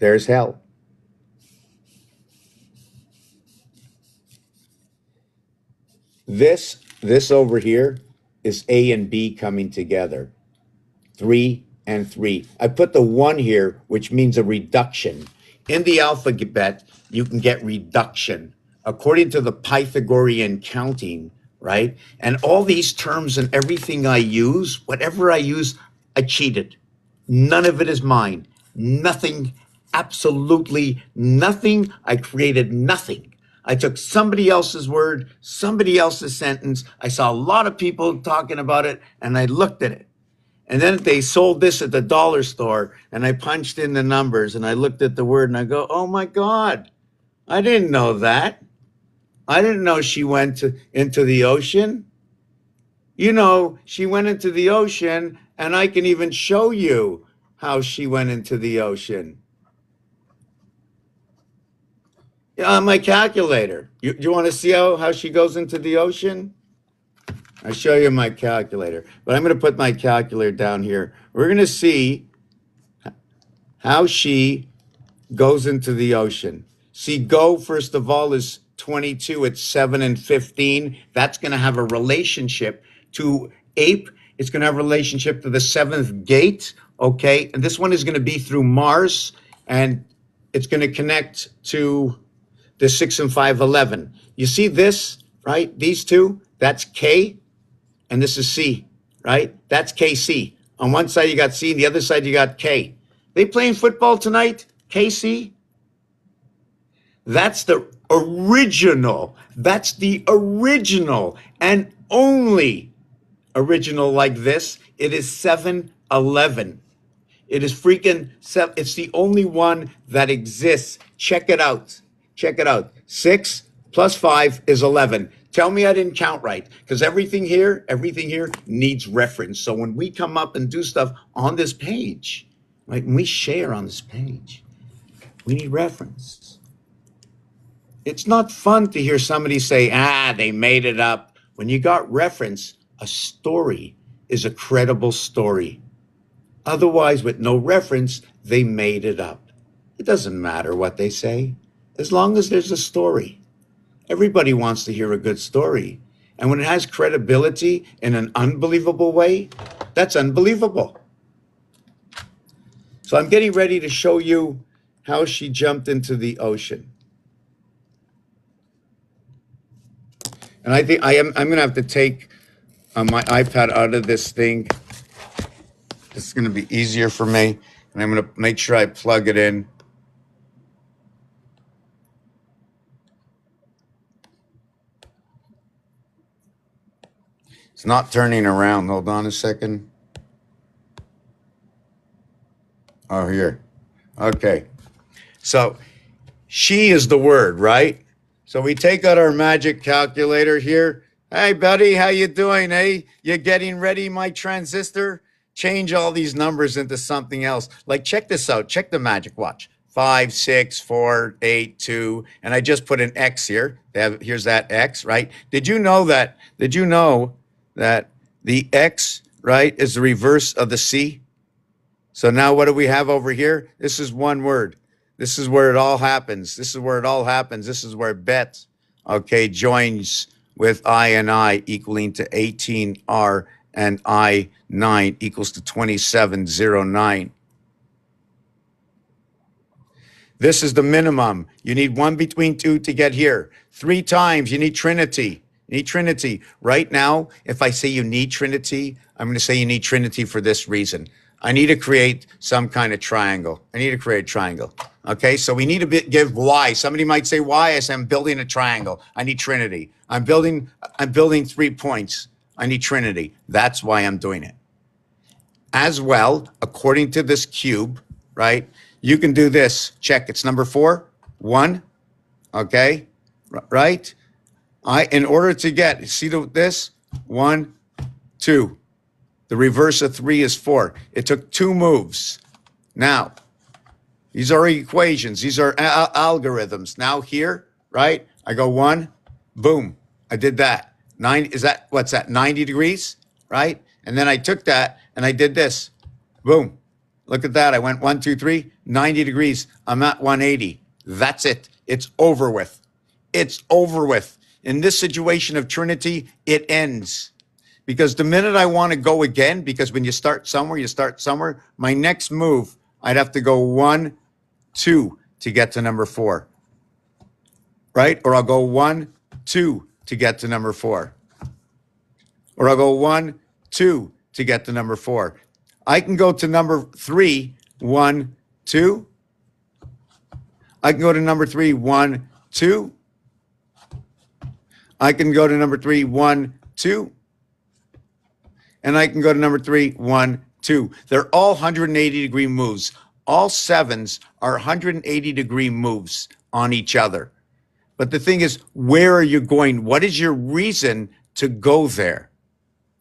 Speaker 2: There's hell. This over here is A and B coming together. 3 and 3. I put the 1 here, which means a reduction. In the alphabet, you can get reduction according to the Pythagorean counting, right? And all these terms and everything I use, whatever I use, I cheated. None of it is mine. Nothing, absolutely nothing. I created nothing. I took somebody else's word, somebody else's sentence. I saw a lot of people talking about it, and I looked at it. And then they sold this at the dollar store, and I punched in the numbers, and I looked at the word, and I go, oh my God, I didn't know that. I didn't know she went into the ocean. You know, she went into the ocean, and I can even show you how she went into the ocean. On my calculator. You want to see how she goes into the ocean? I'll show you my calculator. But I'm going to put my calculator down here. We're going to see how she goes into the ocean. See, go, first of all, is 22. It's 7 and 15. That's going to have a relationship to ape. It's going to have a relationship to the seventh gate. Okay. And this one is going to be through Mars, and it's going to connect to the 6 and 5, 11. You see this, right? These two, that's K, and this is C, right? That's KC. On one side, you got C, the other side, you got K. They playing football tonight, KC? That's the original. That's the original and only original like this. It is 7-Eleven. It is freaking, it's the only one that exists. Check it out. Check it out. 6 plus 5 is 11. Tell me I didn't count right, because everything here needs reference. So when we come up and do stuff on this page, right, when we share on this page, we need reference. It's not fun to hear somebody say, they made it up. When you got reference, a story is a credible story. Otherwise, with no reference, they made it up. It doesn't matter what they say, as long as there's a story. Everybody wants to hear a good story. And when it has credibility in an unbelievable way, that's unbelievable. So I'm getting ready to show you how she jumped into the ocean. And I think I'm going to have to take my iPad out of this thing. This is going to be easier for me. And I'm going to make sure I plug it in. It's not turning around. Hold on a second. Oh, here. Okay. So she is the word, right? So we take out our magic calculator here. Hey, buddy, how you doing, eh? You getting ready, my transistor? Change all these numbers into something else. Like, check this out. Check the magic. Watch. 5, 6, 4, 8, 2. And I just put an X here. Here's that X, right? Did you know that the X, right, is the reverse of the C? So now what do we have over here? This is one word. This is where it all happens. This is where it all happens. This is where bet, okay, joins with I and I equaling to 18R and I9 equals to 2709. This is the minimum. You need 1 between 2 to get here. 3 times, you need trinity. You need trinity. Right now, if I say you need trinity, I'm going to say you need trinity for this reason. I need to create some kind of triangle. I need to create a triangle. Okay, so we need to give why. Somebody might say why. I say I'm building a triangle. I need trinity. I'm building 3 points. I need trinity. That's why I'm doing it. As well, according to this cube, right, you can do this. Check, it's number 4, 1, okay, right? In order to get, see this, 1, 2. The reverse of 3 is 4. It took 2 moves. Now, these are equations. These are algorithms. Now here, right, I go 1, boom, I did that. 9, is that, what's that, 90 degrees, right? And then I took that and I did this, boom. Look at that. I went 1, 2, 3, 90 degrees. I'm at 180. That's it. It's over with. It's over with. In this situation of Trinity, it ends. Because the minute I want to go again, because when you start somewhere, you start somewhere, my next move, I'd have to go 1, 2 to get to number 4. Right? Or I'll go 1, 2 to get to number 4. Or I'll go 1, 2 to get to number 4. I can go to number 3, 1, 2. I can go to number 3, 1, 2. I can go to number 3, 1, 2. And I can go to number 3, 1, 2. They're all 180-degree moves. All 7s are 180-degree moves on each other. But the thing is, where are you going? What is your reason to go there?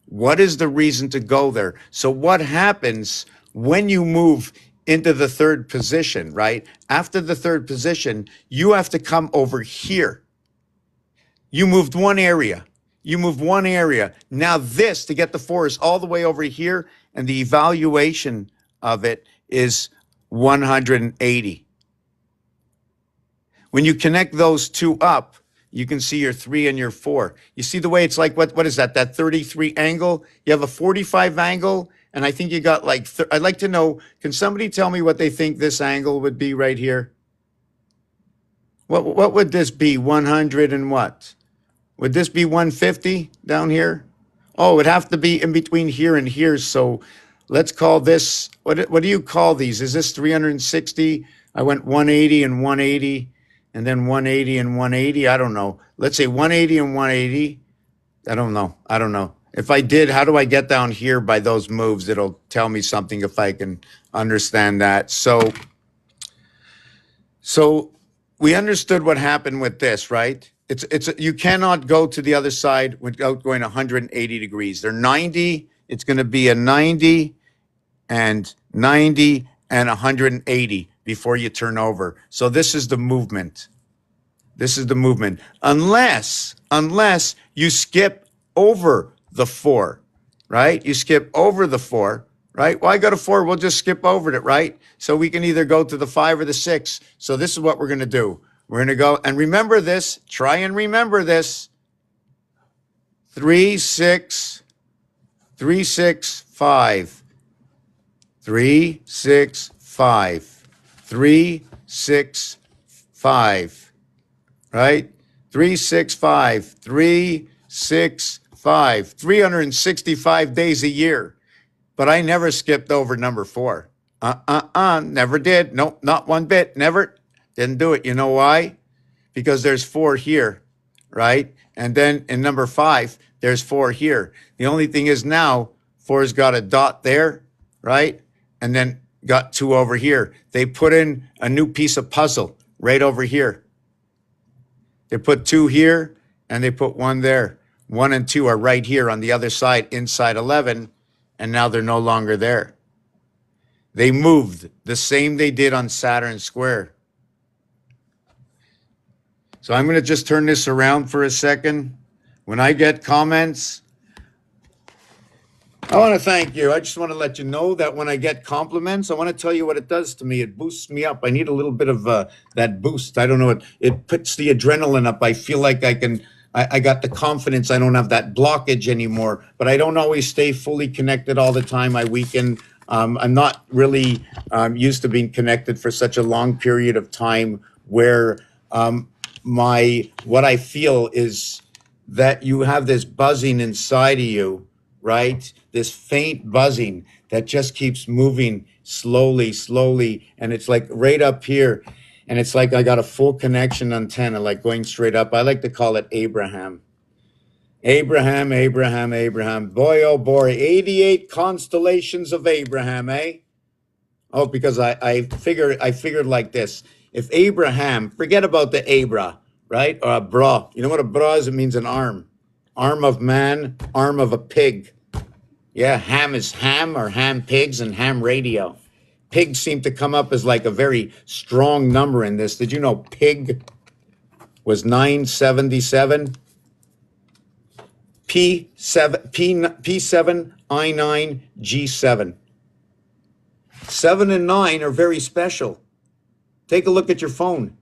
Speaker 2: What is the reason to go there? So what happens when you move into the 3rd position, right? After the 3rd position, you have to come over here. You moved one area. You moved one area. Now this, to get the 4, is all the way over here, and the evaluation of it is 180. When you connect those 2 up, you can see your 3 and your 4. You see the way it's like, what is that? That 33 angle? You have a 45 angle, and I think you got like, I'd like to know, can somebody tell me what they think this angle would be right here? What would this be? 100 and what? Would this be 150 down here? Oh, it'd have to be in between here and here. So let's call this, what do you call these? Is this 360? I went 180 and 180, and then 180 and 180. I don't know. Let's say 180 and 180. I don't know. If I did, how do I get down here by those moves? It'll tell me something if I can understand that. So we understood what happened with this, right? You cannot go to the other side without going 180 degrees. They're 90. It's going to be a 90 and 90 and 180 before you turn over. So this is the movement. This is the movement. Unless you skip over the 4, right? You skip over the 4, right? Well, I got a 4. We'll just skip over it, right? So we can either go to the 5 or the 6. So this is what we're going to do. We're going to go and remember this. Try and remember this. 3, 6, 3, 6, 5. 3, 6, 5. 3, 6, 5. Right? 3, 6, 5. 3, 6, 5. 365 days a year. But I never skipped over number 4. Never did. Nope, not one bit. Never. Didn't do it. You know why? Because there's 4 here, right? And then in number 5, there's 4 here. The only thing is now 4's got a dot there, right? And then got 2 over here. They put in a new piece of puzzle right over here. They put 2 here and they put 1 there. 1 and 2 are right here on the other side inside 11, and now they're no longer there. They moved the same they did on Saturn Square. So I'm going to just turn this around for a second. When I get comments, I want to thank you. I just want to let you know that when I get compliments, I want to tell you what it does to me. It boosts me up. I need a little bit of that boost. I don't know. It puts the adrenaline up. I feel like I got the confidence. I don't have that blockage anymore, but I don't always stay fully connected all the time. I weaken. I'm not really used to being connected for such a long period of time where what I feel is that you have this buzzing inside of you, right? This faint buzzing that just keeps moving slowly, slowly. And it's like right up here. And it's like I got a full connection antenna, like going straight up. I like to call it Abraham. Abraham, Abraham, Abraham. Boy, oh boy, 88 constellations of Abraham, eh? Oh, because I figured like this. If Abraham, forget about the Abra, right? Or a bra. You know what a bra is? It means an arm. Arm of man, arm of a pig. Yeah, ham is ham or ham pigs and ham radio. Pigs seem to come up as like a very strong number in this. Did you know pig was 977? P7, I9, G7. 7 and 9 are very special. Take a look at your phone.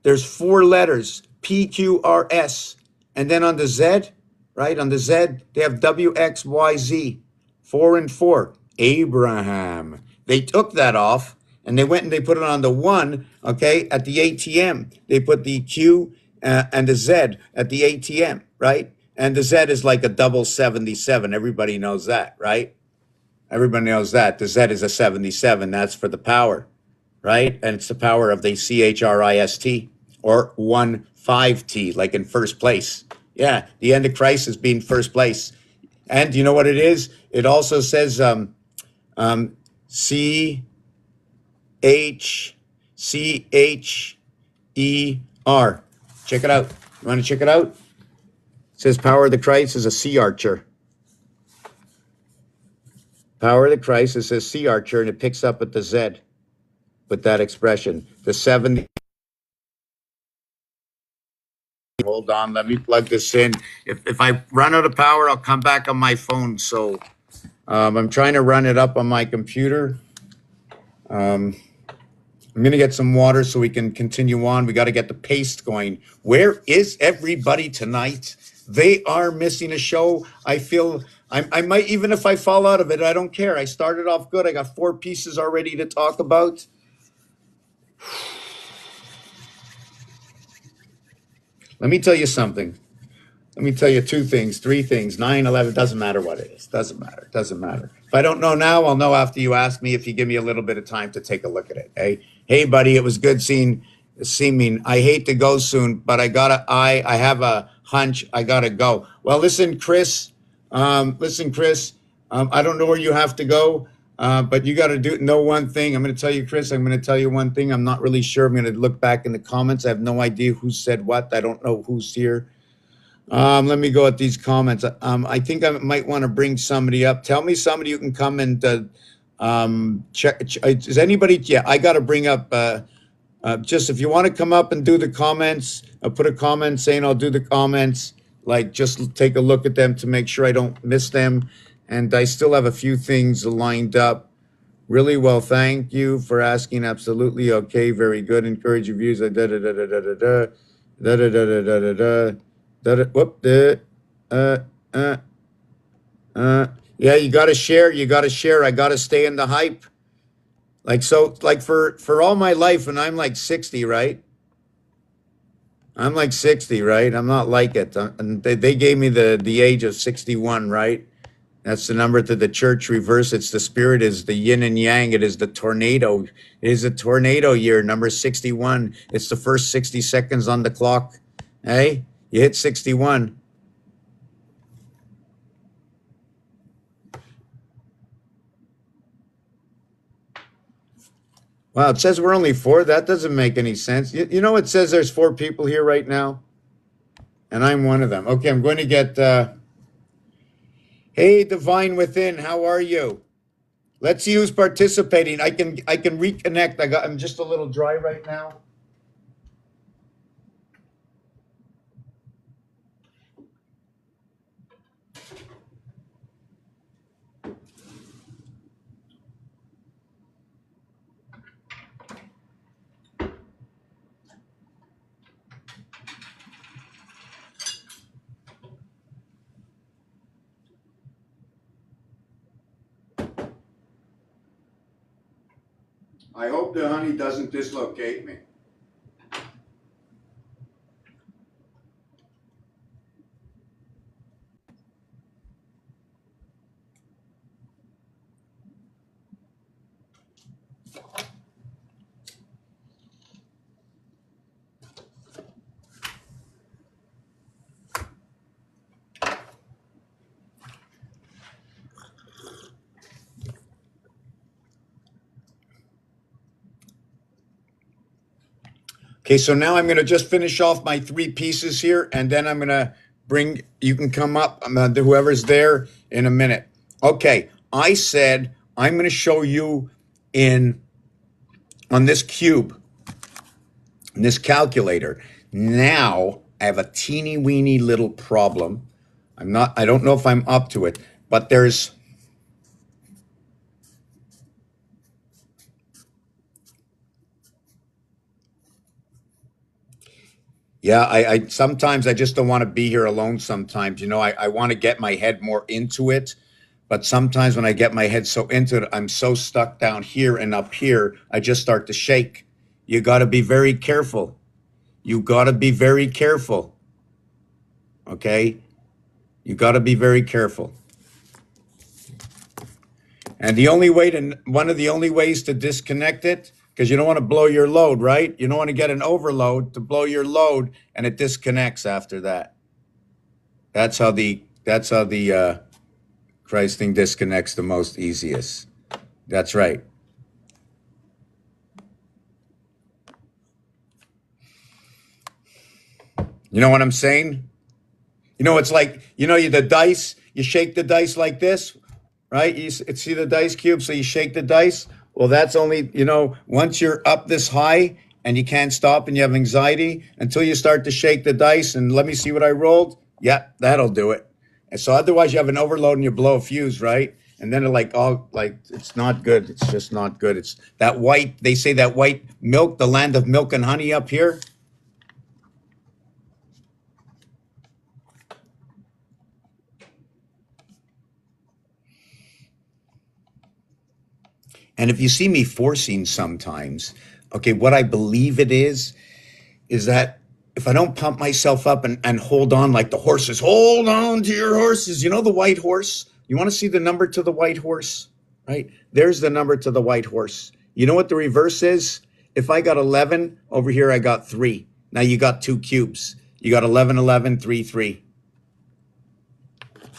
Speaker 2: There's 4 letters, P, Q, R, S. And then on the Z, right? On the Z, they have W, X, Y, Z. 4 and 4. Abraham. They took that off and they went and they put it on the 1, okay, at the ATM. They put the Q and the Z at the ATM, right? And the Z is like a double 77. Everybody knows that, right? Everybody knows that. The Z is a 77. That's for the power, right? And it's the power of the CHRIST or 1-5T, like in first place. Yeah, the Antichrist is being first place. And you know what it is? It also says CHER. Check it out. You want to check it out? It says power of the Christ is a sea archer. Power of the Christ, it says sea archer, and it picks up at the Z with that expression. The 70. Hold on, let me plug this in. If I run out of power, I'll come back on my phone. So I'm trying to run it up on my computer. I'm going to get some water so we can continue on. We got to get the paste going. Where is everybody tonight? They are missing a show. I feel I might, even if I fall out of it, I don't care. I started off good. I got 4 pieces already to talk about. Let me tell you something. Let me tell you 2 things, 3 things, 9, 11, doesn't matter what it is. Doesn't matter. Doesn't matter. If I don't know now, I'll know after you ask me, if you give me a little bit of time to take a look at it. Hey, buddy, it was good seeing me. I hate to go soon, but I have a hunch I gotta go. Well, listen, Chris, Listen, Chris, I don't know where you have to go, but you got to know one thing. I'm going to tell you, Chris, I'm going to tell you one thing. I'm not really sure. I'm going to look back in the comments. I have no idea who said what. I don't know who's here. Let me go at these comments. I think I might want to bring somebody up. Tell me somebody who can come and check. Is anybody? Yeah, I got to bring up. Just if you want to come up and do the comments, put a comment saying I'll do the comments. Like just take a look at them to make sure I don't miss them. And I still have a few things lined up. Really well, thank you for asking. Absolutely okay, very good. Encourage your views. Da da da da da da da da da da da da da da da. Whoop the uh uh yeah, you gotta share, you gotta share. I gotta stay in the hype. Like so, like for all my life, and I'm like 60, right? I'm like 60, right? I'm not like it. And they gave me the age of 61, right? That's the number to the church reverse. It's the spirit is the yin and yang. It is the tornado. It is a tornado year, number 61. It's the first 60 seconds on the clock. Hey, you hit 61. Wow, it says we're only four. That doesn't make any sense. You know, it says there's four people here right now, and I'm one of them. Okay, I'm going to get, hey, Divine Within, how are you? Let's see who's participating. I can reconnect. I'm just a little dry right now. I hope the honey doesn't dislocate me. Okay, so now I'm going to just finish off my three pieces here, and then I'm going to bring, you can come up, whoever's there in a minute. Okay, I said I'm going to show you on this cube, in this calculator. Now I have a teeny weeny little problem. I don't know if I'm up to it, but yeah, I sometimes I just don't want to be here alone sometimes. I want to get my head more into it. But sometimes when I get my head so into it, I'm so stuck down here and up here, I just start to shake. You got to be very careful. You got to be very careful. Okay? You got to be very careful. And one of the only ways to disconnect it, because you don't want to blow your load, right? You don't want to get an overload to blow your load and it disconnects after that. That's how the Christ thing disconnects the most easiest. That's right. You know what I'm saying? It's like, the dice, you shake the dice like this, right? You see the dice cube, so you shake the dice. Well, that's only, once you're up this high and you can't stop and you have anxiety until you start to shake the dice and let me see what I rolled. Yeah, that'll do it. And so otherwise you have an overload and you blow a fuse, right? And then it's not good. It's just not good. It's that white, they say that white milk, the land of milk and honey up here. And if you see me forcing sometimes, okay, what I believe it is that if I don't pump myself up and hold on like the horses, hold on to your horses. You know the white horse? You want to see the number to the white horse, right? There's the number to the white horse. You know what the reverse is? If I got 11, over here I got 3. Now you got two cubes. You got 11, 11, 3, 3.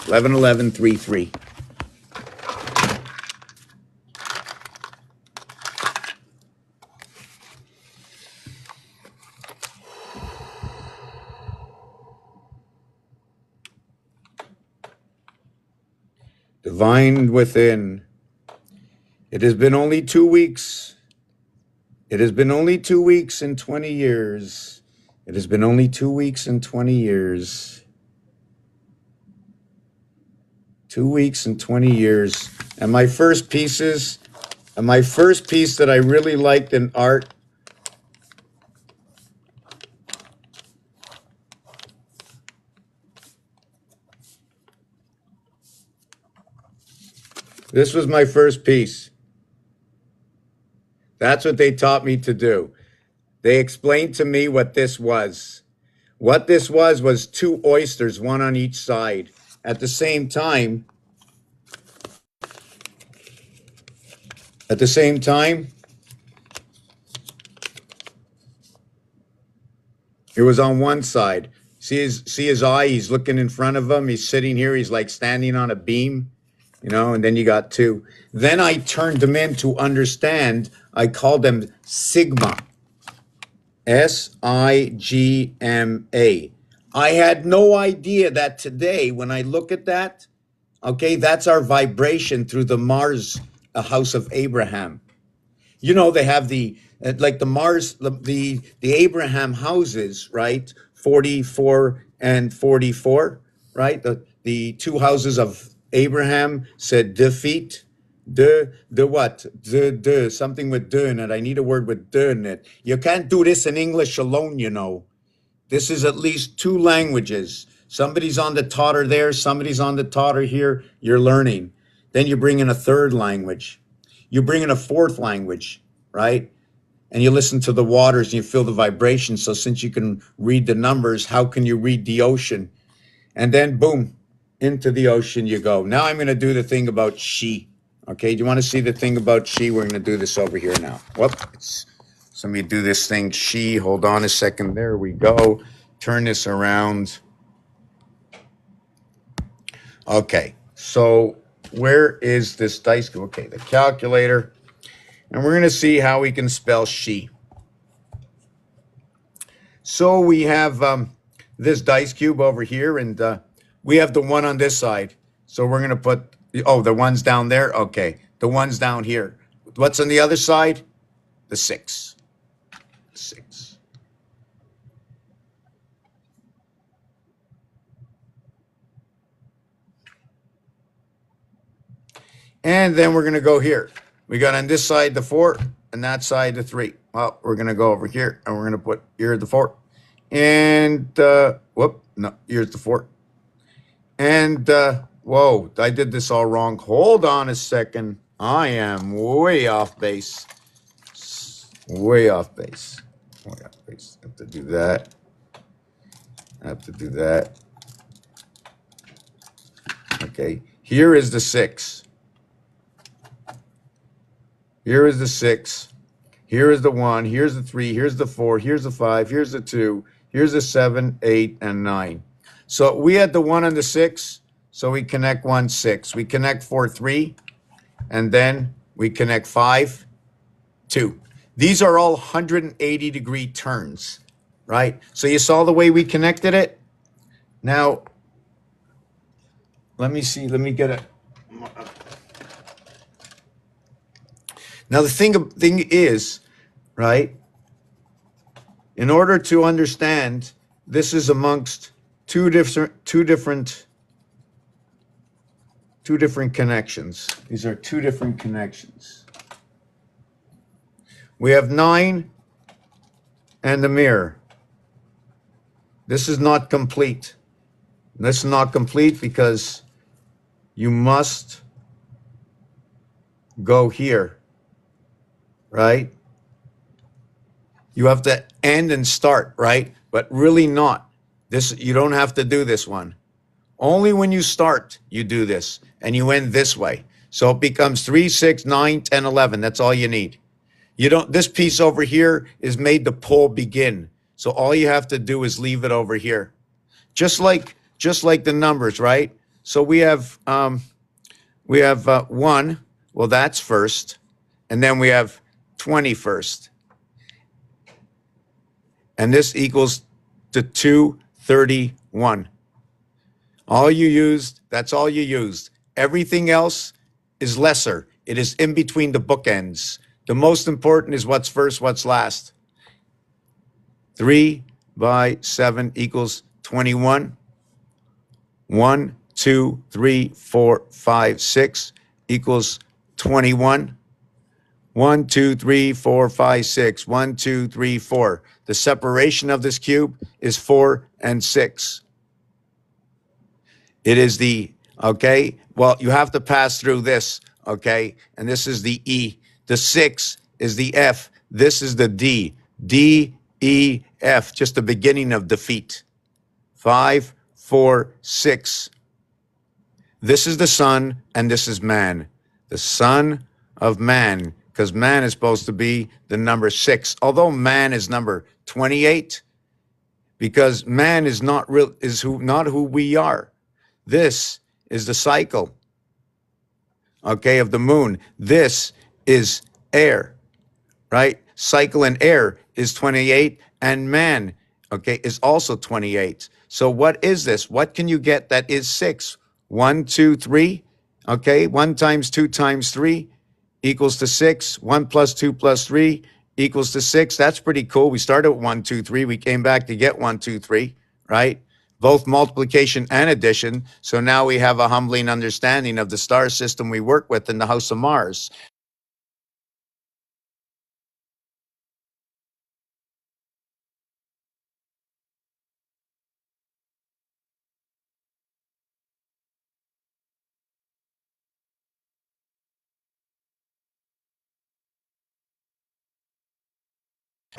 Speaker 2: 11, 11, 3, 3. Divine within. It has been only 2 weeks. It has been only 2 weeks and 20 years. It has been only 2 weeks and 20 years. 2 weeks and 20 years. And my first piece that I really liked in art, this was my first piece. That's what they taught me to do. They explained to me what this was. What this was 2 oysters, one on each side. At the same time, it was on one side. See his eye, he's looking in front of him. He's sitting here, he's like standing on a beam, and then you got 2. Then I turned them in to understand. I called them sigma. SIGMA. I had no idea that today, when I look at that, okay, that's our vibration through the Mars house of Abraham. They have the like the Mars, the Abraham houses, right? 44 and 44, right? The 2 houses of Abraham said defeat. De what? De something with de in it. I need a word with de in it. You can't do this in English alone, This is at least 2 languages. Somebody's on the totter there, somebody's on the totter here. You're learning. Then you bring in a 3rd language. You bring in a 4th language, right? And you listen to the waters and you feel the vibration. So since you can read the numbers, how can you read the ocean? And then boom, into the ocean you go. Now I'm going to do the thing about she. Okay, do you want to see the thing about she? We're going to do this over here now. Whoops. Somebody do this thing. She, hold on a second. There we go. Turn this around. Okay, so where is this dice? Okay, the calculator. And we're going to see how we can spell she. So we have this dice cube over here, and we have the 1 on this side. So we're going to put, the 1's down there. Okay, the 1's down here. What's on the other side? The 6. 6. And then we're going to go here. We got on this side the 4 and that side the 3. Well, we're going to go over here and we're going to put here the 4. And, here's the 4. And, whoa, I did this all wrong. Hold on a second. I am way off base. Way off base. Way off base. I have to do that. Okay, here is the 6. Here is the 6. Here is the 1. Here's the 3. Here's the 4. Here's the 5. Here's the 2. Here's the 7, 8, and 9. So we had the 1 and the 6. So we connect 1, 6. We connect 4, 3. And then we connect 5, 2. These are all 180-degree turns, right? So you saw the way we connected it? Now, let me see. Let me get it. Now, the thing is, right, in order to understand, this is amongst two different connections. These are 2 different connections. We have 9 and the mirror. This is not complete. This is not complete because you must go here, right? You have to end and start, right? But really not. You don't have to do this one. Only when you start, you do this, and you end this way. So it becomes 3, 6, 9, 10, 11. That's all you need. This piece over here is made to pull begin. So all you have to do is leave it over here. Just like the numbers, right? So we have 1. Well, that's first. And then we have 20 first. And this equals to 231. All you used, that's all you used. Everything else is lesser. It is in between the bookends. The most important is what's first, what's last. 3 by 7 equals 21. 1, 2, 3, 4, 5, 6 equals 21. 1, 2, 3, 4, 5, 6. 1, 2, 3, 4. The separation of this cube is 4 and 6. It is the, okay, well, you have to pass through this, okay? And this is the E. The 6 is the F. This is the D. D, E, F, just the beginning of defeat. 5, 4, 6. This is the Son, and this is man. The Son of Man, because man is supposed to be the number 6. Although man is number 28, because man is not real, not who we are. This is the cycle, okay, of the moon. This is air, right? Cycle and air is 28, and man, okay, is also 28. So what is this? What can you get that is 6? 1, 2, 3, okay? 1 times 2 times 3 equals to 6. 1 plus 2 plus 3 equals to 6. That's pretty cool. We started with 1, 2, 3. We came back to get 1, 2, 3, right? Both multiplication and addition. So now we have a humbling understanding of the star system we work with in the house of Mars.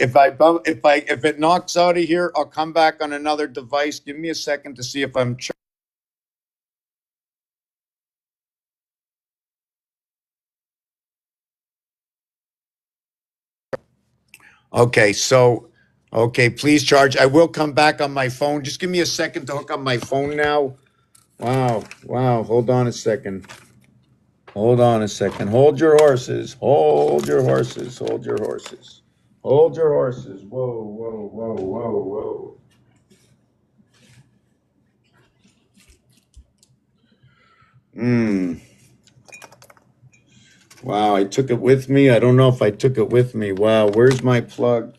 Speaker 2: If it knocks out of here, I'll come back on another device. Give me a second to see if I'm. Okay, so, okay, please charge. I will come back on my phone. Just give me a second to hook up my phone now. Wow, wow. Hold on a second. Hold on a second. Hold your horses. Hold your horses. Hold your horses. Hold your horses. Whoa, whoa, whoa, whoa, whoa. Wow, I took it with me. I don't know if I took it with me. Wow, where's my plug?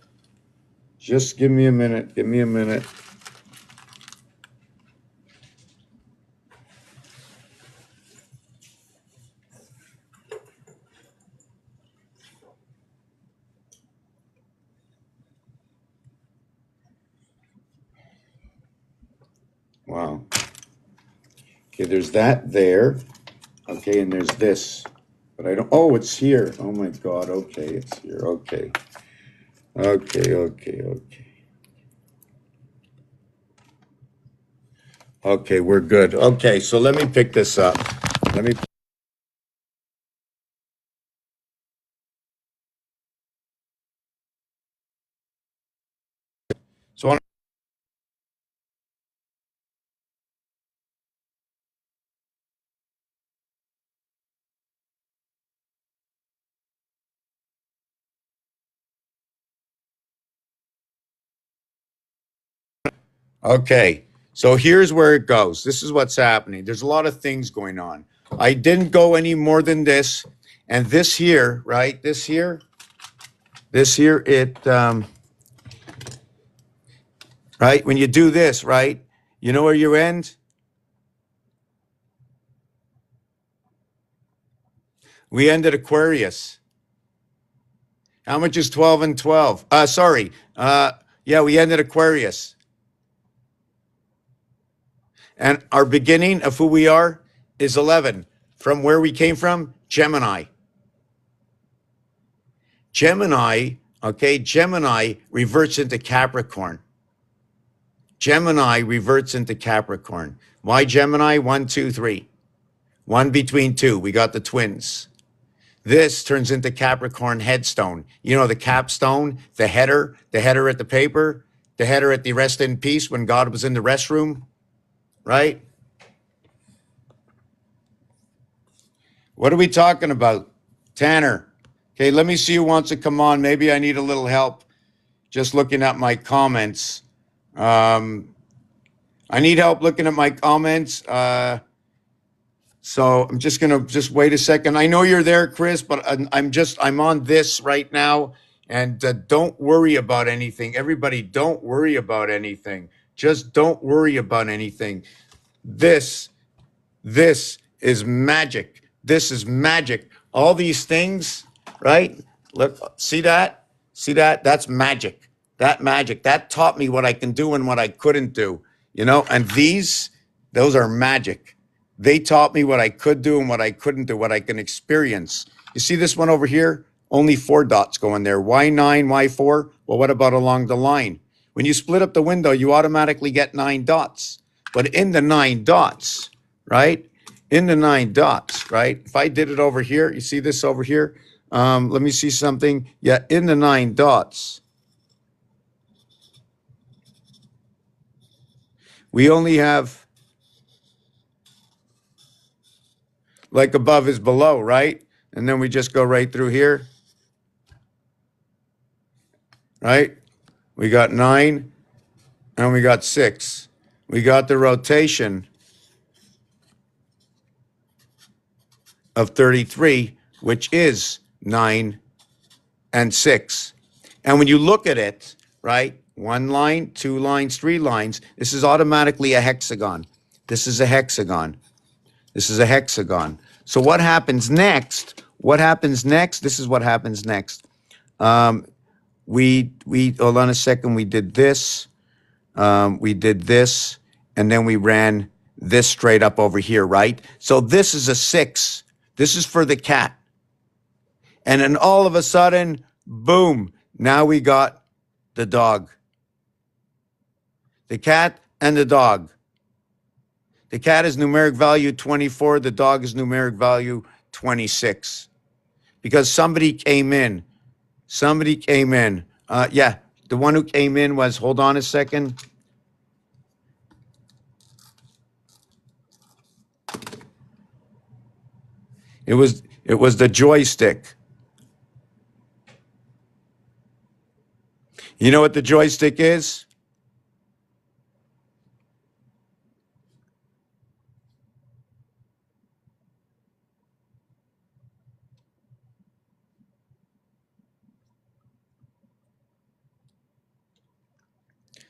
Speaker 2: Just give me a minute. Give me a minute. Wow. Okay, there's that there. Okay, and there's this. But I don't. Oh, it's here. Oh my God. Okay, it's here. Okay. Okay, okay, okay. Okay, we're good. Okay, so let me pick this up. Let me. So okay, so here's where it goes. This is what's happening. There's a lot of things going on. I didn't go any more than this, and this here, right? This here, it, right? When you do this, right? You know where you end? We end at Aquarius. How much is 12 and 12? Sorry. Yeah, we end at Aquarius. And our beginning of who we are is 11. From where we came from, Gemini. Gemini, okay, Gemini reverts into Capricorn. Gemini reverts into Capricorn. Why Gemini? 1, 2, 3. 1 between 2. We got the twins. This turns into Capricorn headstone. You know, the capstone, the header at the paper, the header at the rest in peace when God was in the restroom, right? What are we talking about? Tanner. Okay, let me see who wants to come on. Maybe I need a little help just looking at my comments. I need help looking at my comments. So I'm just gonna just wait a second. I know you're there, Chris, but I'm on this right now, and don't worry about anything. Everybody, don't worry about anything. Just don't worry about anything. This This is magic. This is magic. All these things, right? Look, see that? See that? That's magic. That magic. That taught me what I can do and what I couldn't do. And those are magic. They taught me what I could do and what I couldn't do, what I can experience. You see this one over here? Only 4 dots going there. Why 9? Why 4? Well, what about along the line? When you split up the window, you automatically get 9 dots. But in the 9 dots, right? In the 9 dots, right? If I did it over here, you see this over here? Let me see something. Yeah, in the 9 dots, we only have like above is below, right? And then we just go right through here, right? We got 9 and we got 6. We got the rotation of 33, which is 9 and 6. And when you look at it, right, 1 line, 2 lines, 3 lines, this is automatically a hexagon. This is a hexagon. This is a hexagon. So what happens next? What happens next? This is what happens next. We hold on a second. We did this. We did this, and then we ran this straight up over here, right? So this is a 6. This is for the cat. And then all of a sudden, boom, now we got the dog. The cat and the dog. The cat is numeric value 24. The dog is numeric value 26. Because somebody came in. Somebody came in. Yeah, the one who came in was, hold on a second. It was the joystick. You know what the joystick is?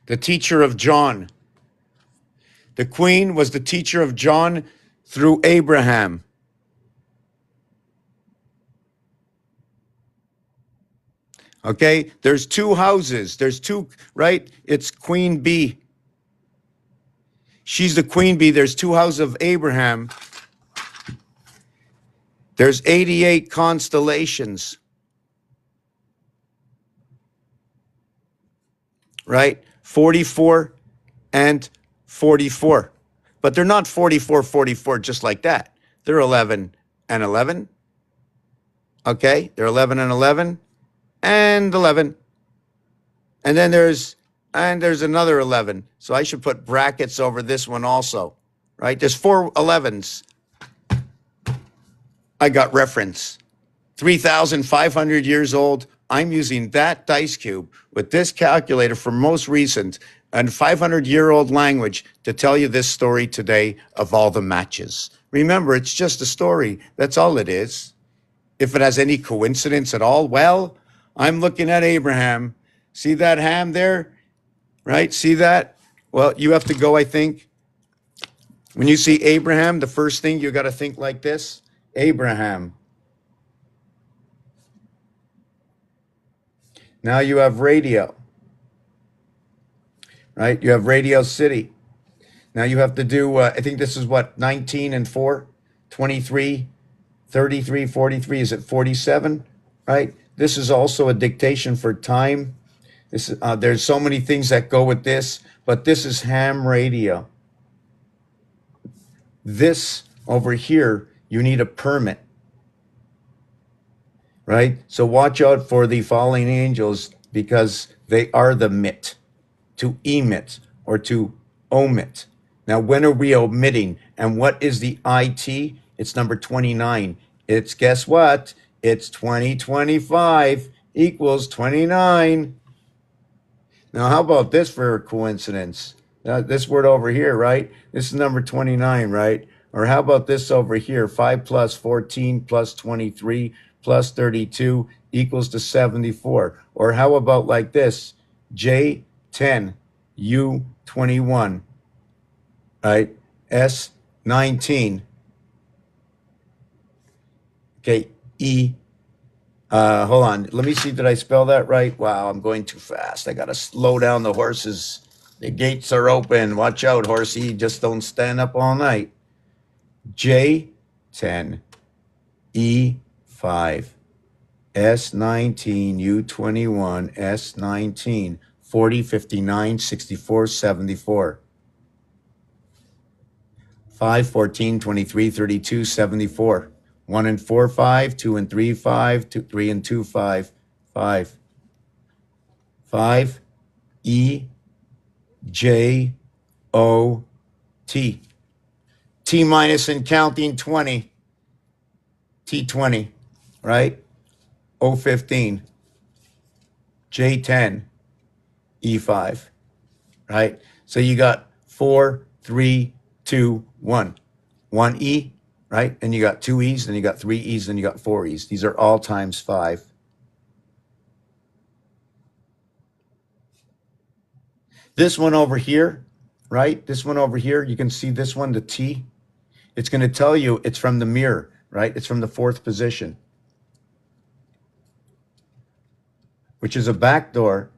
Speaker 2: The teacher of John. The queen was the teacher of John through Abraham. Okay, there's 2 houses. There's 2, right? It's Queen Bee. She's the queen bee. There's 2 houses of Abraham. There's 88 constellations, right? 44 and 44. But they're not 44, 44 just like that. They're 11 and 11. Okay, they're 11 and 11 and 11. And then there's another 11. So I should put brackets over this one also, right? There's 4 11s. I got reference. 3,500 years old. I'm using that dice cube with this calculator for most recent and 500-year-old language to tell you this story today of all the matches. Remember, it's just a story. That's all it is. If it has any coincidence at all, well, I'm looking at Abraham. See that ham there? Right? See that? Well, you have to go, I think. When you see Abraham, the first thing you got to think like this. Abraham. Now you have radio. Right? You have Radio City. Now you have to do, I think this is what, 19 and 4, 23, 33, 43. Is it 47? Right? This is also a dictation for time. There's so many things that go with this, but this is ham radio. This over here, you need a permit, right? So watch out for the fallen angels because they are the mit, to emit or to omit. Now, when are we omitting? And what is the IT? It's number 29. It's, guess what? It's 2025 equals 29. Now, how about this for a coincidence? Now, this word over here, right? This is number 29, right? Or how about this over here? 5 plus 14 plus 23 plus 32 equals to 74. Or how about like this? J10, U21, right? S19, okay, E. Hold on. Let me see. Did I spell that right? Wow, I'm going too fast. I got to slow down the horses. The gates are open. Watch out, horsey. Just don't stand up all night. J10, E5, S19, U21, S19, 40, 59, 64, 74. 5, 14, 23, 32, 74. 1 and 4, 5, 2 and 3, 5, 2, 3 and 2, 5, 5. 5, E, J, O, T. T minus and counting 20. T20, right? O15, J10, E5, right? So you got 4, 3, 2, 1. 1 E, right? And you got 2 E's, then you got 3 E's, then you got 4 E's. These are all times 5. This one over here, right? This one over here, you can see this one, the T. It's going to tell you it's from the mirror, right? It's from the 4th position, which is a backdoor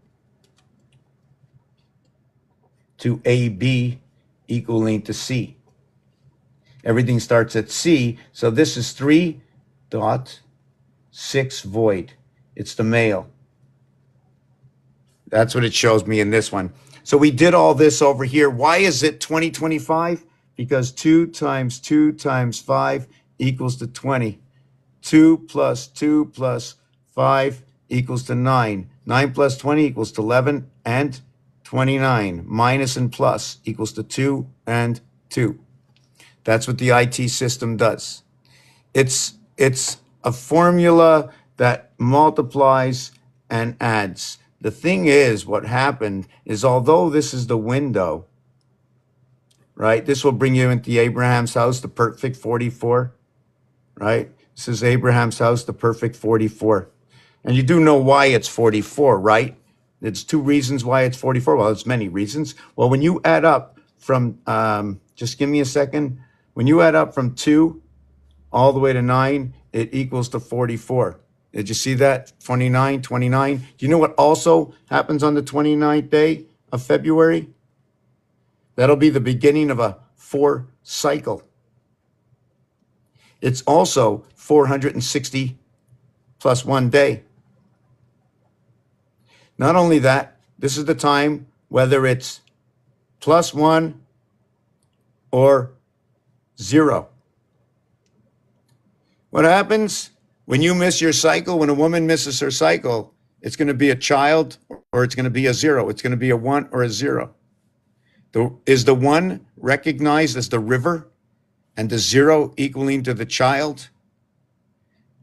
Speaker 2: to AB equaling to C. Everything starts at C. So this is 3.6 void. It's the male. That's what it shows me in this one. So we did all this over here. Why is it 2025? Because 2 times 2 times 5 equals to 20. 2 plus 2 plus 5 equals to 9. 9 plus 20 equals to 11 and 29. Minus and plus equals to 2 and 2. That's what the IT system does. It's a formula that multiplies and adds. The thing is, what happened is, although this is the window, right? This will bring you into Abraham's house, the perfect 44, right? This is Abraham's house, the perfect 44. And you do know why it's 44, right? It's 2 reasons why it's 44. Well, it's many reasons. Well, when you add up from, just give me a second. When you add up from 2 all the way to 9, it equals to 44. Did you see that? 29, 29. Do you know what also happens on the 29th day of February? That'll be the beginning of a 4 cycle. It's also 460 plus 1 day. Not only that, this is the time, whether it's plus 1 or 0. What happens when you miss your cycle? When a woman misses her cycle, it's going to be a child or it's going to be a 0. It's going to be a 1 or a 0. Is the 1 recognized as the river and the 0 equaling to the child?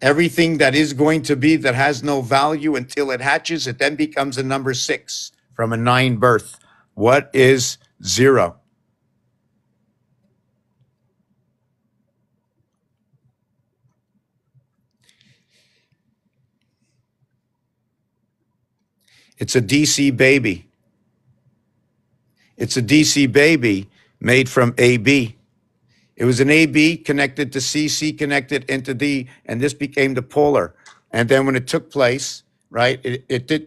Speaker 2: Everything that is going to be that has no value until it hatches, it then becomes a number 6 from a 9 birth. What is 0? It's a DC baby. It's a DC baby made from AB. It was an AB connected to C, C connected into D, and this became the polar. And then when it took place, right,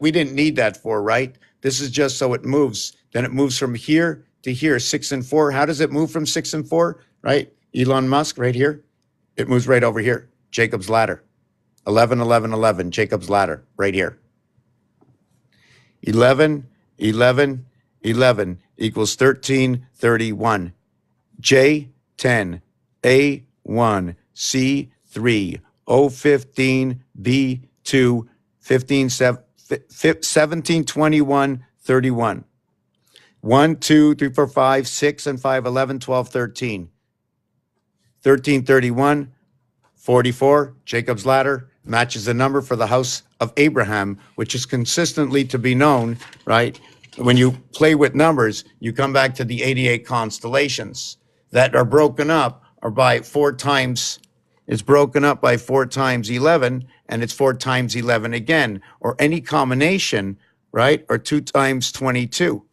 Speaker 2: we didn't need that for, right? This is just so it moves. Then it moves from here to here, 6 and 4. How does it move from 6 and 4, right? Elon Musk right here. It moves right over here, Jacob's ladder. 11, 11, 11, Jacob's ladder right here. 11, 11, 11 equals 13, 31. J10, A1, C3, O15, B2, 15, 17, 21, 31. 1, 2, 3, 4, 5, 6, and 5, 11, 12, 13. 13, 31, 44, Jacob's ladder, matches the number for the house of Abraham, which is consistently to be known, right? When you play with numbers, you come back to the 88 constellations that are broken up or by 4 times. It's broken up by 4 times 11, and it's 4 times 11 again, or any combination, right? Or 2 times 22.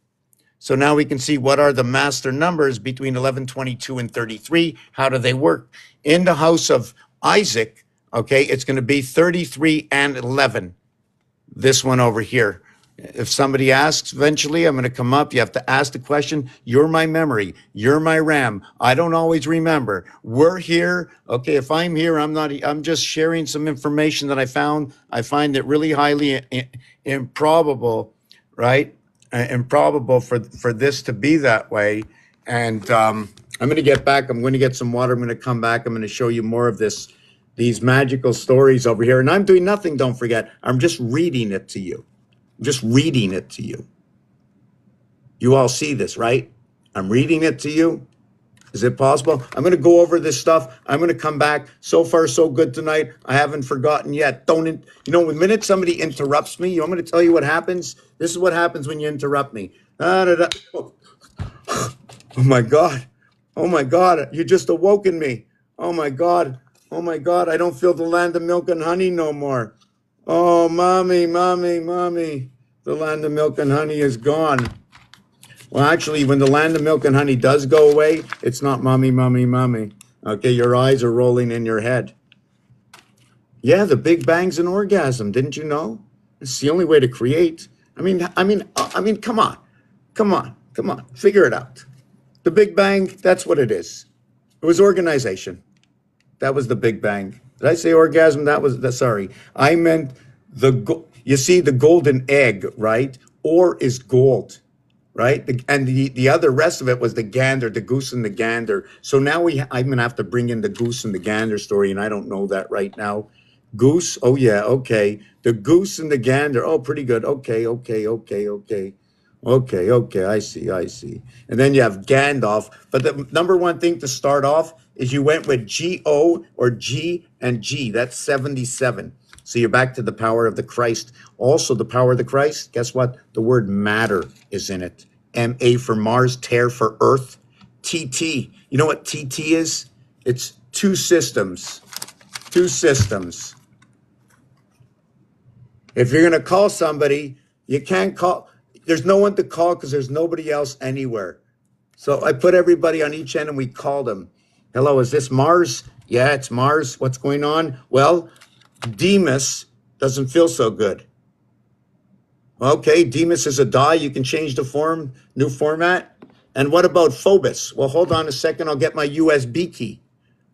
Speaker 2: So now we can see what are the master numbers between 11, 22, and 33. How do they work? In the house of Isaac, okay, it's going to be 33 and 11. This one over here. If somebody asks eventually, I'm going to come up. You have to ask the question. You're my memory. You're my RAM. I don't always remember. We're here. Okay, if I'm here, I'm just sharing some information that I found. I find it really highly improbable, right? Improbable for this to be that way. And I'm going to get back. I'm going to get some water. I'm going to come back. I'm going to show you more of these magical stories over here. And I'm doing nothing, don't forget. I'm just reading it to you. I'm just reading it to you. You all see this, right? I'm reading it to you. Is it possible? I'm going to go over this stuff. I'm going to come back. So far, so good tonight. I haven't forgotten yet. The minute somebody interrupts me, I'm going to tell you what happens. This is what happens when you interrupt me. Oh my God. Oh my God. You just awoken me. Oh my God. Oh my God. I don't feel the land of milk and honey no more. Oh, mommy, mommy, mommy. The land of milk and honey is gone. Well, actually, when the land of milk and honey does go away, it's not mommy, mommy, mommy. Okay, your eyes are rolling in your head. Yeah, the Big Bang's an orgasm. Didn't you know? It's the only way to create. I mean, come on. Come on. Come on. Figure it out. The Big Bang, that's what it is. It was organization. That was the Big Bang. Did I say orgasm? Sorry. I meant you see the golden egg, right? Ore is gold, right? The other rest of it was the gander, the goose and the gander. So now I'm going to have to bring in the goose and the gander story, and I don't know that right now. Goose? Oh, yeah, okay. The goose and the gander. Oh, pretty good. Okay. Okay, I see. And then you have Gandalf. But the number one thing to start off is you went with G-O or G and G. That's 77. So you're back to the power of the Christ. Also, the power of the Christ, guess what? The word matter is in it. M-A for Mars, Ter for Earth, T-T. You know what T-T is? It's two systems. Two systems. If you're going to call somebody, you can't call. There's no one to call because there's nobody else anywhere. So I put everybody on each end and we call them. Hello, is this Mars? Yeah, it's Mars. What's going on? Well, Demas doesn't feel so good. Okay, Demas is a die. You can change the form, new format. And what about Phobos? Well, hold on a second. I'll get my USB key.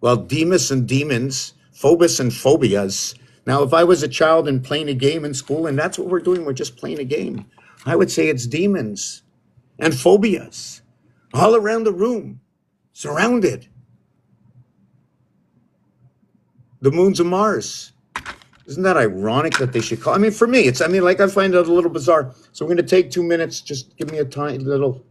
Speaker 2: Well, Demas and demons, Phobos and phobias. Now, if I was a child and playing a game in school, and that's what we're doing, we're just playing a game, I would say it's demons and phobias all around the room, surrounded. The moons of Mars. Isn't that ironic that they should call? I mean, for me, I find it a little bizarre. So we're going to take 2 minutes. Just give me a tiny little.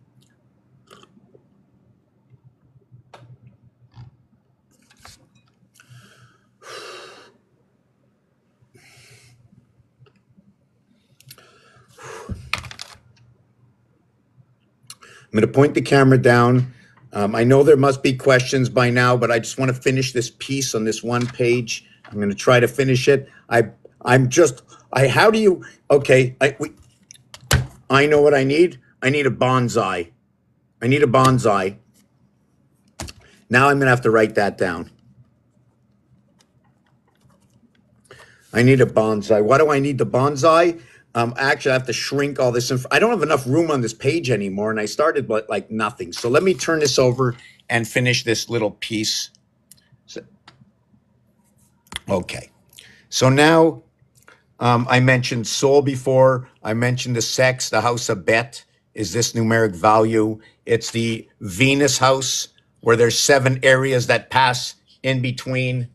Speaker 2: I'm going to point the camera down. I know there must be questions by now, but I just want to finish this piece on this one page. I'm going to try to finish it. How do you, okay, I know what I need. I need a bonsai. I need a bonsai. Now I'm going to have to write that down. I need a bonsai. Why do I need the bonsai? Actually, I have to shrink all this. I don't have enough room on this page anymore, and I started like nothing. So let me turn this over and finish this little piece. Okay. So now I mentioned soul before. I mentioned the sex. The house of Bet is this numeric value. It's the Venus house where there's 7 areas that pass in between.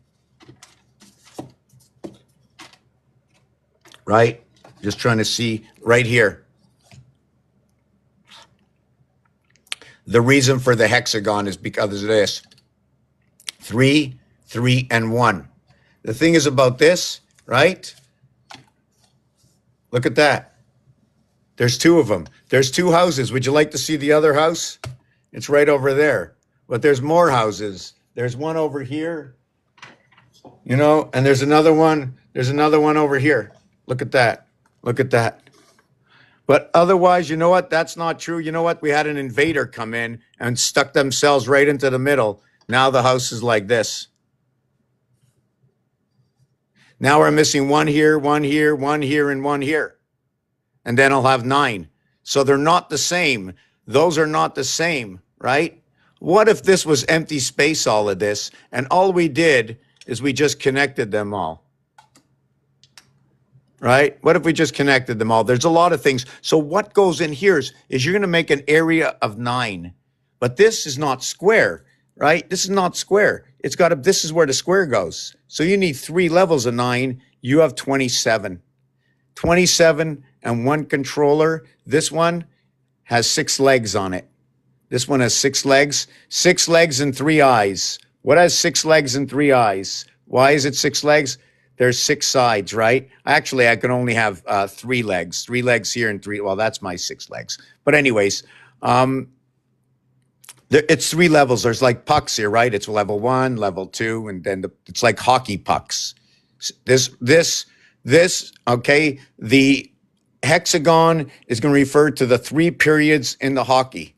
Speaker 2: Right? Just trying to see right here. The reason for the hexagon is because of this. 3, 3, and 1. The thing is about this, right? Look at that. There's two of them. There's two houses. Would you like to see the other house? It's right over there. But there's more houses. There's one over here, you know, and there's another one. There's another one over here. Look at that. Look at that. But otherwise, you know what? That's not true. You know what? We had an invader come in and stuck themselves right into the middle. Now the house is like this. Now we're missing one here, one here, one here, and one here. And then I'll have 9. So they're not the same. Those are not the same, right? What if this was empty space, all of this, and all we did is we just connected them all? Right? What if we just connected them all? There's a lot of things. So what goes in here is you're going to make an area of 9. But this is not square, right? This is not square. It's got to, this is where the square goes. So you need 3 levels of 9. You have 27. 27 and 1 controller. This one has 6 legs on it. This one has 6 legs. 6 legs and 3 eyes. What has 6 legs and 3 eyes? Why is it 6 legs? There's 6 sides, right? Actually, I can only have 3 legs. 3 legs here and 3. Well, that's my 6 legs. But anyways, it's 3 levels. There's like pucks here, right? It's level 1, level 2, and then it's like hockey pucks. This, okay, the hexagon is going to refer to the 3 periods in the hockey.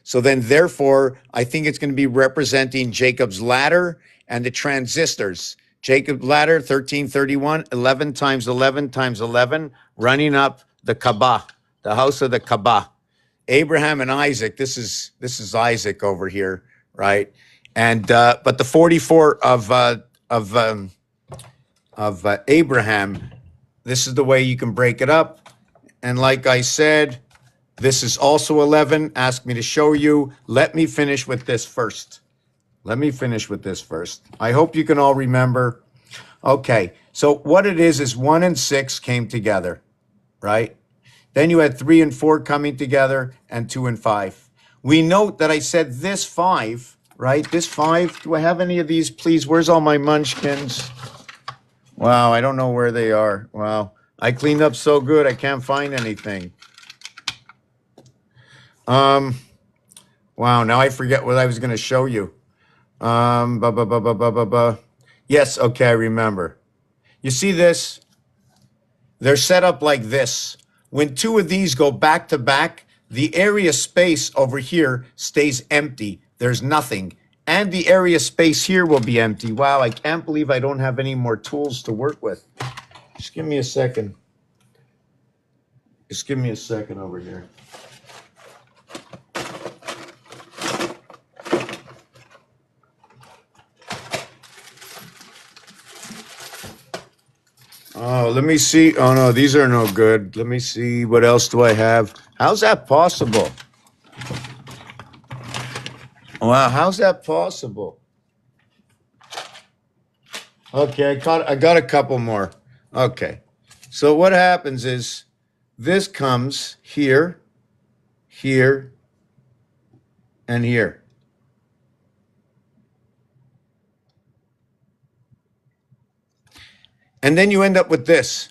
Speaker 2: So then, therefore, I think it's going to be representing Jacob's ladder and the transistors. Jacob's ladder, 1331, 11 times 11 times 11, running up the Kaaba, the house of the Kaaba. Abraham and Isaac, this is Isaac over here, right? And but the 44 of Abraham, this is the way you can break it up. And like I said, this is also 11. Ask me to show you. Let me finish with this first. Let me finish with this first. I hope you can all remember. Okay, so what it is 1 and 6 came together, right? Then you had 3 and 4 coming together and 2 and 5. We note that I said this 5, right? This 5, do I have any of these, please? Where's all my munchkins? Wow, I don't know where they are. Wow, I cleaned up so good, I can't find anything. Wow, now I forget what I was going to show you. Yes, okay, I remember. You see this? They're set up like this. When 2 of these go back to back, the area space over here stays empty. There's nothing. And the area space here will be empty. Wow, I can't believe I don't have any more tools to work with. Just give me a second. Just give me a second over here. Oh, let me see. Oh, no, these are no good. Let me see. What else do I have? How's that possible? Wow, how's that possible? Okay, I got a couple more. Okay. So what happens is this comes here, here, and here. And then you end up with this.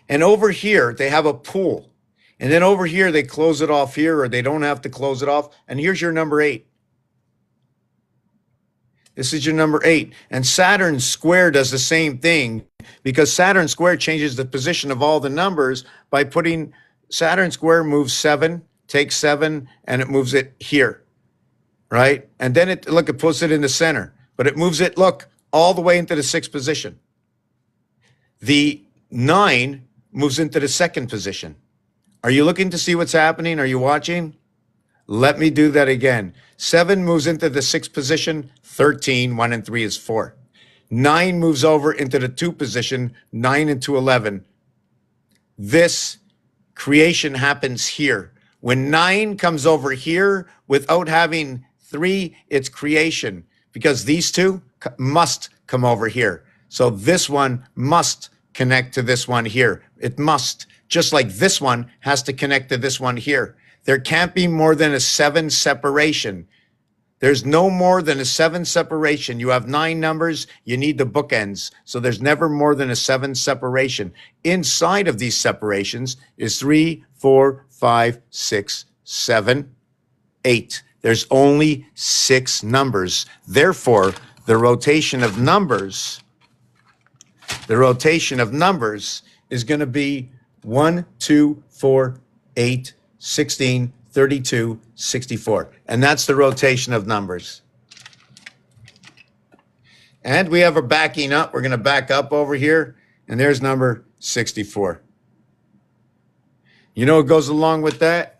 Speaker 2: And over here, they have a pool. And then over here, they close it off here, or they don't have to close it off. And here's your number 8. This is your number 8. And Saturn square does the same thing, because Saturn square changes the position of all the numbers by putting Saturn square moves 7, takes 7, and it moves it here, right? And then it puts it in the center, but it moves it, look, all the way into the 6th position. The 9 moves into the 2nd position. Are you looking to see what's happening? Are you watching? Let me do that again. 7 moves into the 6th position. 13, 1 and 3 is 4. 9 moves over into the 2 position. 9 and 2, 11. This creation happens here. When 9 comes over here without having 3, it's creation, because these 2 must come over here. So this one must connect to this one here. It must, just like this one has to connect to this one here. There can't be more than a 7 separation. There's no more than a 7 separation. You have 9 numbers, you need the bookends. So there's never more than a 7 separation. Inside of these separations is 3, 4, 5, 6, 7, 8. There's only 6 numbers. Therefore, the rotation of numbers is going to be 1, 2, 4, 8, 16, 32, 64. And that's the rotation of numbers. And we have a backing up. We're going to back up over here. And there's number 64. You know what goes along with that?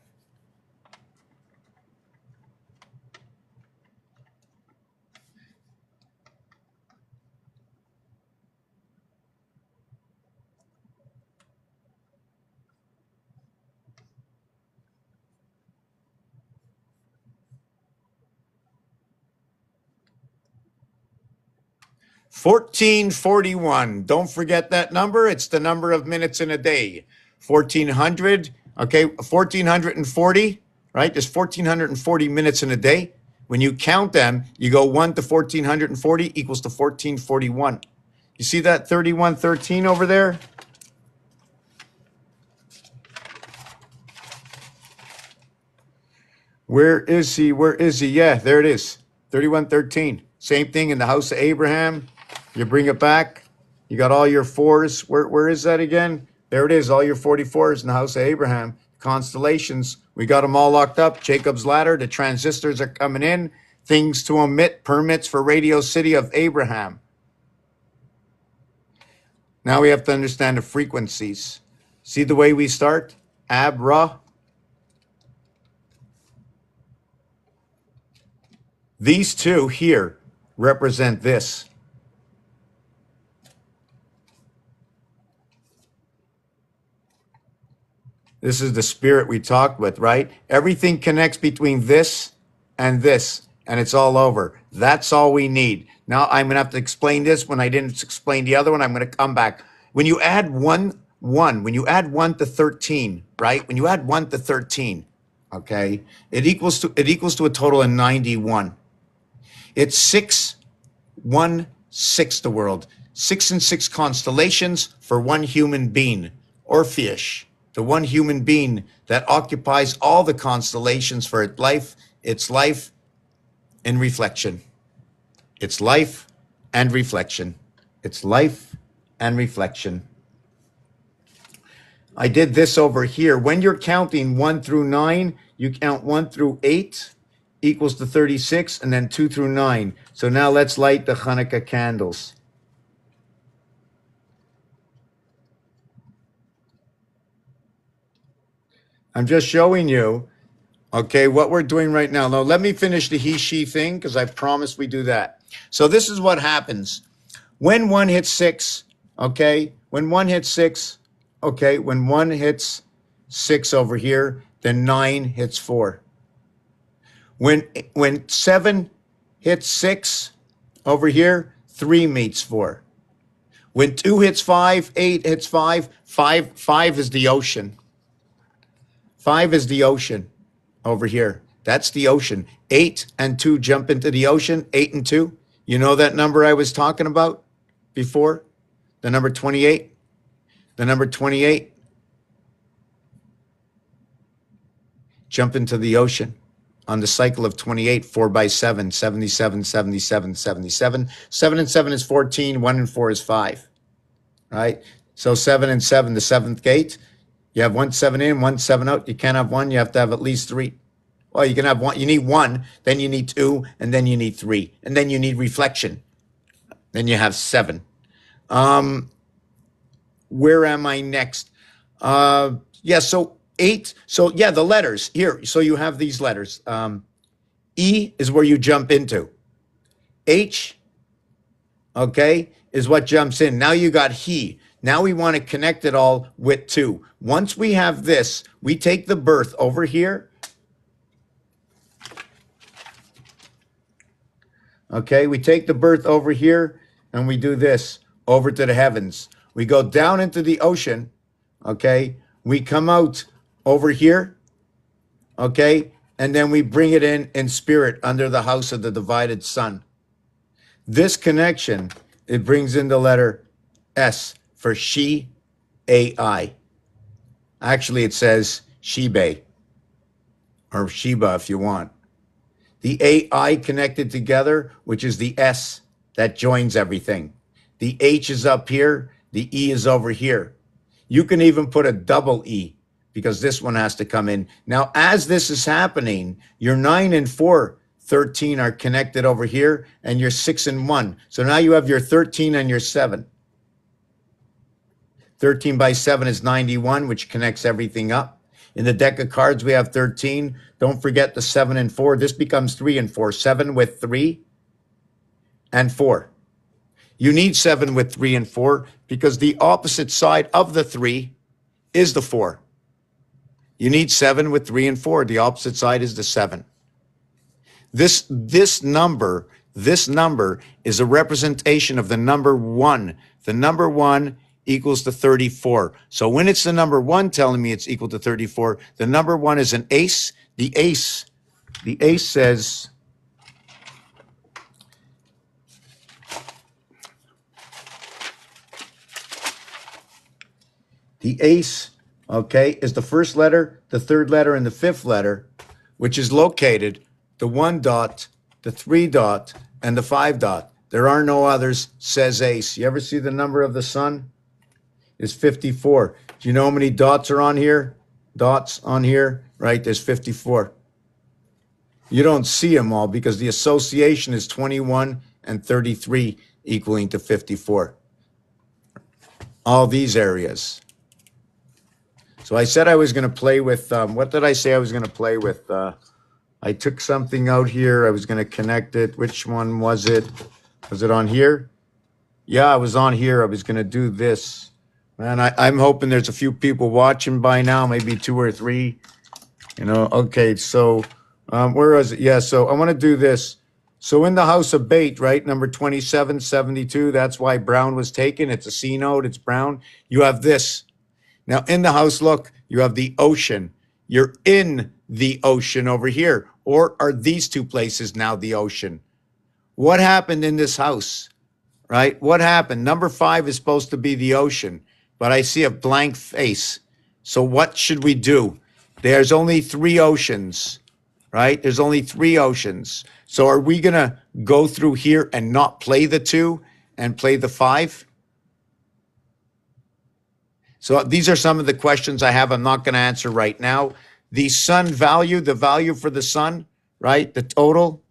Speaker 2: $14.41. Don't forget that number. It's the number of minutes in a day. 1400. Okay, 1440. Right? There's 1440 minutes in a day. When you count them, you go 1 to 1440 equals to 1441. You see that 3113 over there? Where is he? Where is he? Yeah, there it is. 3113. Same thing in the house of Abraham. You bring it back. You got all your 4s. Where is that again? There it is. All your 44s in the house of Abraham. Constellations. We got them all locked up. Jacob's ladder. The transistors are coming in. Things to omit. Permits for Radio City of Abraham. Now we have to understand the frequencies. See the way we start? Abra. These two here represent this. This is the spirit we talked with, right? Everything connects between this, and it's all over. That's all we need. Now I'm going to have to explain this when I didn't explain the other one. I'm going to come back. When you add one, when you add 1 to 13, right? When you add 1 to 13, okay, it equals to a total of 91. It's 616 the world. 6 and 6 constellations for one human being. Orpheus, the one human being that occupies all the constellations for its life and reflection. Its life and reflection. Its life and reflection. I did this over here. When you're counting 1 through 9, you count 1 through 8 equals to 36, and then 2 through 9. So now let's light the Hanukkah candles. I'm just showing you, okay, what we're doing right now. Now, let me finish the he, she thing, because I promised we do that. So this is what happens. When 1 hits 6, okay, when 1 hits 6, okay, when 1 hits 6 over here, then 9 hits 4. When 7 hits 6 over here, 3 meets 4. When 2 hits 5, 8 hits 5, 5 is the ocean. 5 is the ocean over here. That's the ocean. 8 and 2 jump into the ocean. 8 and 2. You know that number I was talking about before? The number 28? The number 28. Jump into the ocean. On the cycle of 28, 4 by 7, 77, 77, 77. 7 and 7 is 14, 1 and 4 is 5, right? So 7 and 7, the 7th gate, you have 1 7 in, 1 7 out. You can't have 1, you have to have at least 3. Well, you can have 1, you need 1, then you need 2, and then you need 3, and then you need reflection. Then you have 7. Where am I next? Yeah, so 8. So yeah, the letters here. So you have these letters. E is where you jump into. H, okay, is what jumps in. Now you got he. Now we want to connect it all with 2. Once we have this, we take the birth over here. Okay, we take the birth over here and we do this over to the heavens. We go down into the ocean. Okay, we come out over here, okay, and then we bring it in spirit under the house of the divided sun. This connection, it brings in the letter S for she, AI. Actually, it says Shebe or Sheba if you want. The AI connected together, which is the S that joins everything. The H is up here, the E is over here. You can even put a double E because this one has to come in. Now, as this is happening, your 9 and 4, 13 are connected over here, and your 6 and 1. So now you have your 13 and your 7. 13 by 7 is 91, which connects everything up. In the deck of cards, we have 13. Don't forget the 7 and 4. This becomes 3 and 4. 7 with 3 and 4. You need 7 with 3 and 4 because the opposite side of the 3 is the 4. You need 7 with 3 and 4. The opposite side is the 7. This number is a representation of the number 1. The number 1 equals to 34. So when it's the number 1 telling me it's equal to 34, the number 1 is an ace. The ace says the ace, okay, is the first letter, the third letter, and the fifth letter, which is located the 1 dot, the 3 dot, and the 5 dot. There are no others, says ace. You ever see the number of the sun? It's 54. Do you know how many dots are on here? Dots on here, right? There's 54. You don't see them all because the association is 21 and 33 equaling to 54. All these areas. So I said I was going to play with, what did I say I was going to play with? I took something out here. I was going to connect it. Which one was it? Was it on here? Yeah, I was on here. I was going to do this. Man, I'm hoping there's a few people watching by now, maybe 2 or 3. You know, okay, so where is it? Yeah, so I want to do this. So in the house of bait, right, number 2772, that's why brown was taken. It's a C note. It's brown. You have this. Now, in the house, look, you have the ocean. You're in the ocean over here. Or are these two places now the ocean? What happened in this house, right? What happened? Number 5 is supposed to be the ocean, but I see a blank face. So what should we do? There's only 3 oceans, right? There's only 3 oceans. So are we going to go through here and not play the 2 and play the 5? So these are some of the questions I have. I'm not going to answer right now. The sun value, the value for the sun, right? The total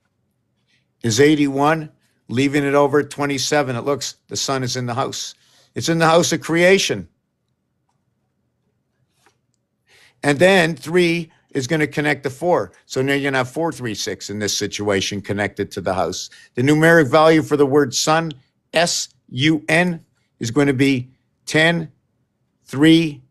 Speaker 2: is 81, leaving it over at 27. It looks the sun is in the house. It's in the house of creation. And then 3 is going to connect to 4. So now you're going to have 436 in this situation connected to the house. The numeric value for the word sun, S-U-N, is going to be 10, 3,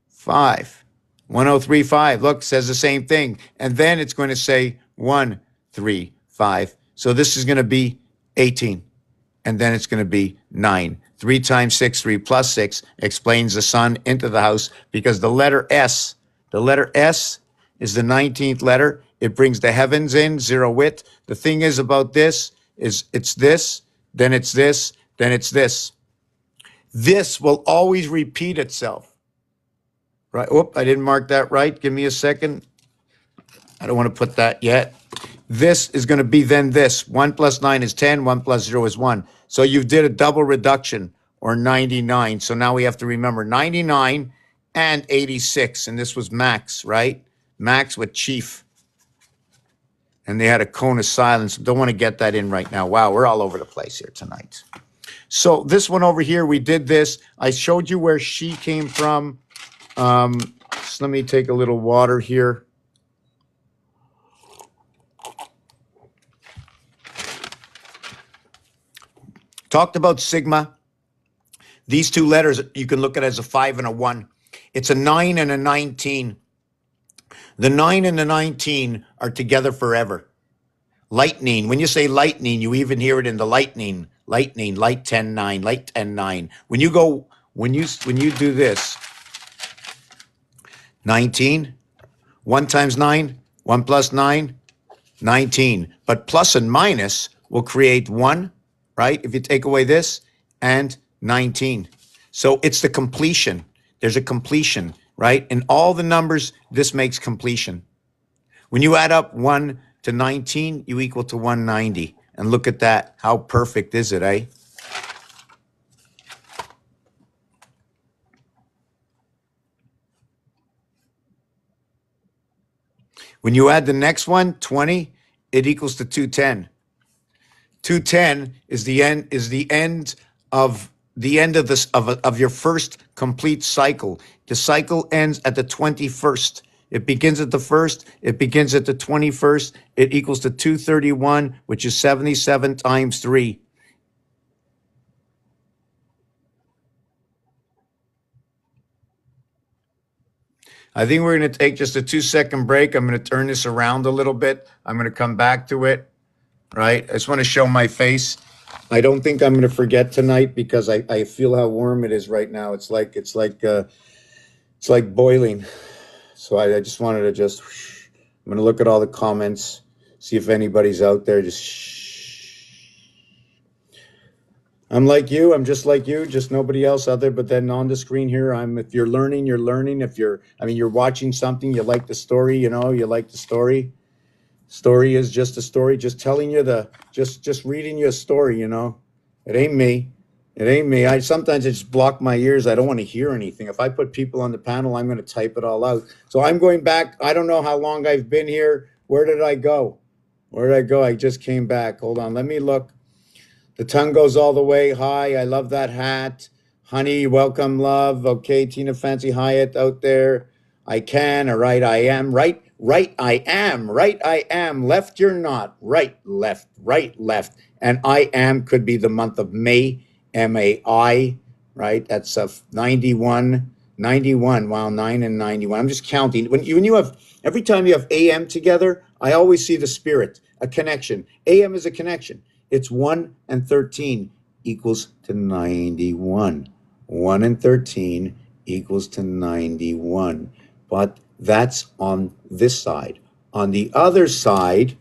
Speaker 2: 5. 1035. Look, says the same thing. And then it's going to say 1, 3, 5. So this is going to be 18. And then it's going to be 9. 3 times 6, 3 plus 6 explains the sun into the house because the letter S is the 19th letter. It brings the heavens in, 0 width. The thing is about this is it's this, then it's this, then it's this. This will always repeat itself, right? Whoop, I didn't mark that right. Give me a second. I don't want to put that yet. This is going to be then this. 1 plus 9 is 10. 1 plus 0 is 1. So you did a double reduction, or 99. So now we have to remember 99 and 86. And this was Max, right? Max with Chief. And they had a cone of silence. Don't want to get that in right now. Wow, we're all over the place here tonight. So this one over here, we did this. I showed you where she came from. Just let me take a little water here. Talked about sigma. These 2 letters, you can look at it as a 5 and a 1. It's a 9 and a 19. The 9 and the 19 are together forever. Lightning. When you say lightning, you even hear it in the lightning. Lightning, light 10, 9, light 10, 9. When you do this, 19, 1 times 9, 1 plus 9, 19. But plus and minus will create 1, right? If you take away this, and 19. So it's the completion. There's a completion, right? In all the numbers, this makes completion. When you add up 1 to 19, you equal to 190. And look at that. How perfect is it, eh? When you add the next one, 20, it equals to 210. 210 is the end of this of your first complete cycle. The cycle ends at the 21st. It begins at the first, it begins at the 21st. It equals to 231, which is 77 times 3. I think we're going to take just a 2-second break. I'm going to turn this around a little bit. I'm going to come back to it, right? I just want to show my face. I don't think I'm going to forget tonight because I feel how warm it is right now. It's like boiling. So I just wanted to I'm going to look at all the comments, see if anybody's out there. I'm like you. I'm just like you. Just nobody else other. But then on the screen here, if you're learning, you're learning. You're watching something, you like the story, you like the story. Story is just a story, just telling you just reading you a story, It ain't me. It ain't me. I sometimes just block my ears. I don't want to hear anything. If I put people on the panel, I'm going to type it all out. So I'm going back. I don't know how long I've been here. Where did I go? Where did I go? I just came back. Hold on. Let me look. The tongue goes all the way. Hi, I love that hat. Honey, welcome, love. Okay, Tina Fancy Hyatt out there. I can, all right, I am. Right, I am. Right, I am. Left, you're not. Right, left. And I am could be the month of May, MAI, right? That's 91. 91. Wow, 9 and 91. I'm just counting. When you have, every time you have AM together, I always see the spirit, a connection. AM is a connection. It's 1 and 13 equals to 91. 1 and 13 equals to 91. But that's on this side. On the other side,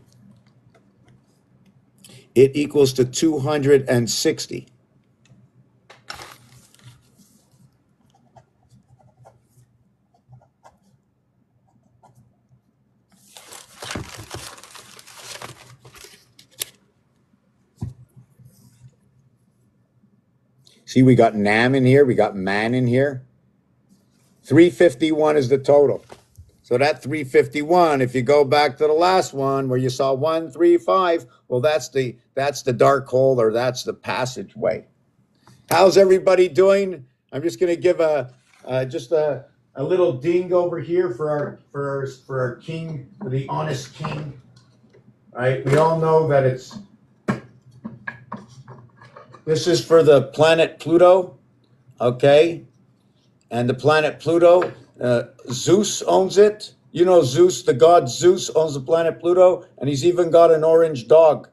Speaker 2: it equals to 260. See, we got NAM in here. We got MAN in here. 351 is the total. So that 351, if you go back to the last one where you saw 135, well, that's the dark hole, or that's the passageway. How's everybody doing? I'm just going to give a little ding over here for our king, for the honest king. All right, we all know that this is for the planet Pluto, okay? And the planet Pluto, Zeus owns it. Zeus, the god Zeus, owns the planet Pluto, and he's even got an orange dog.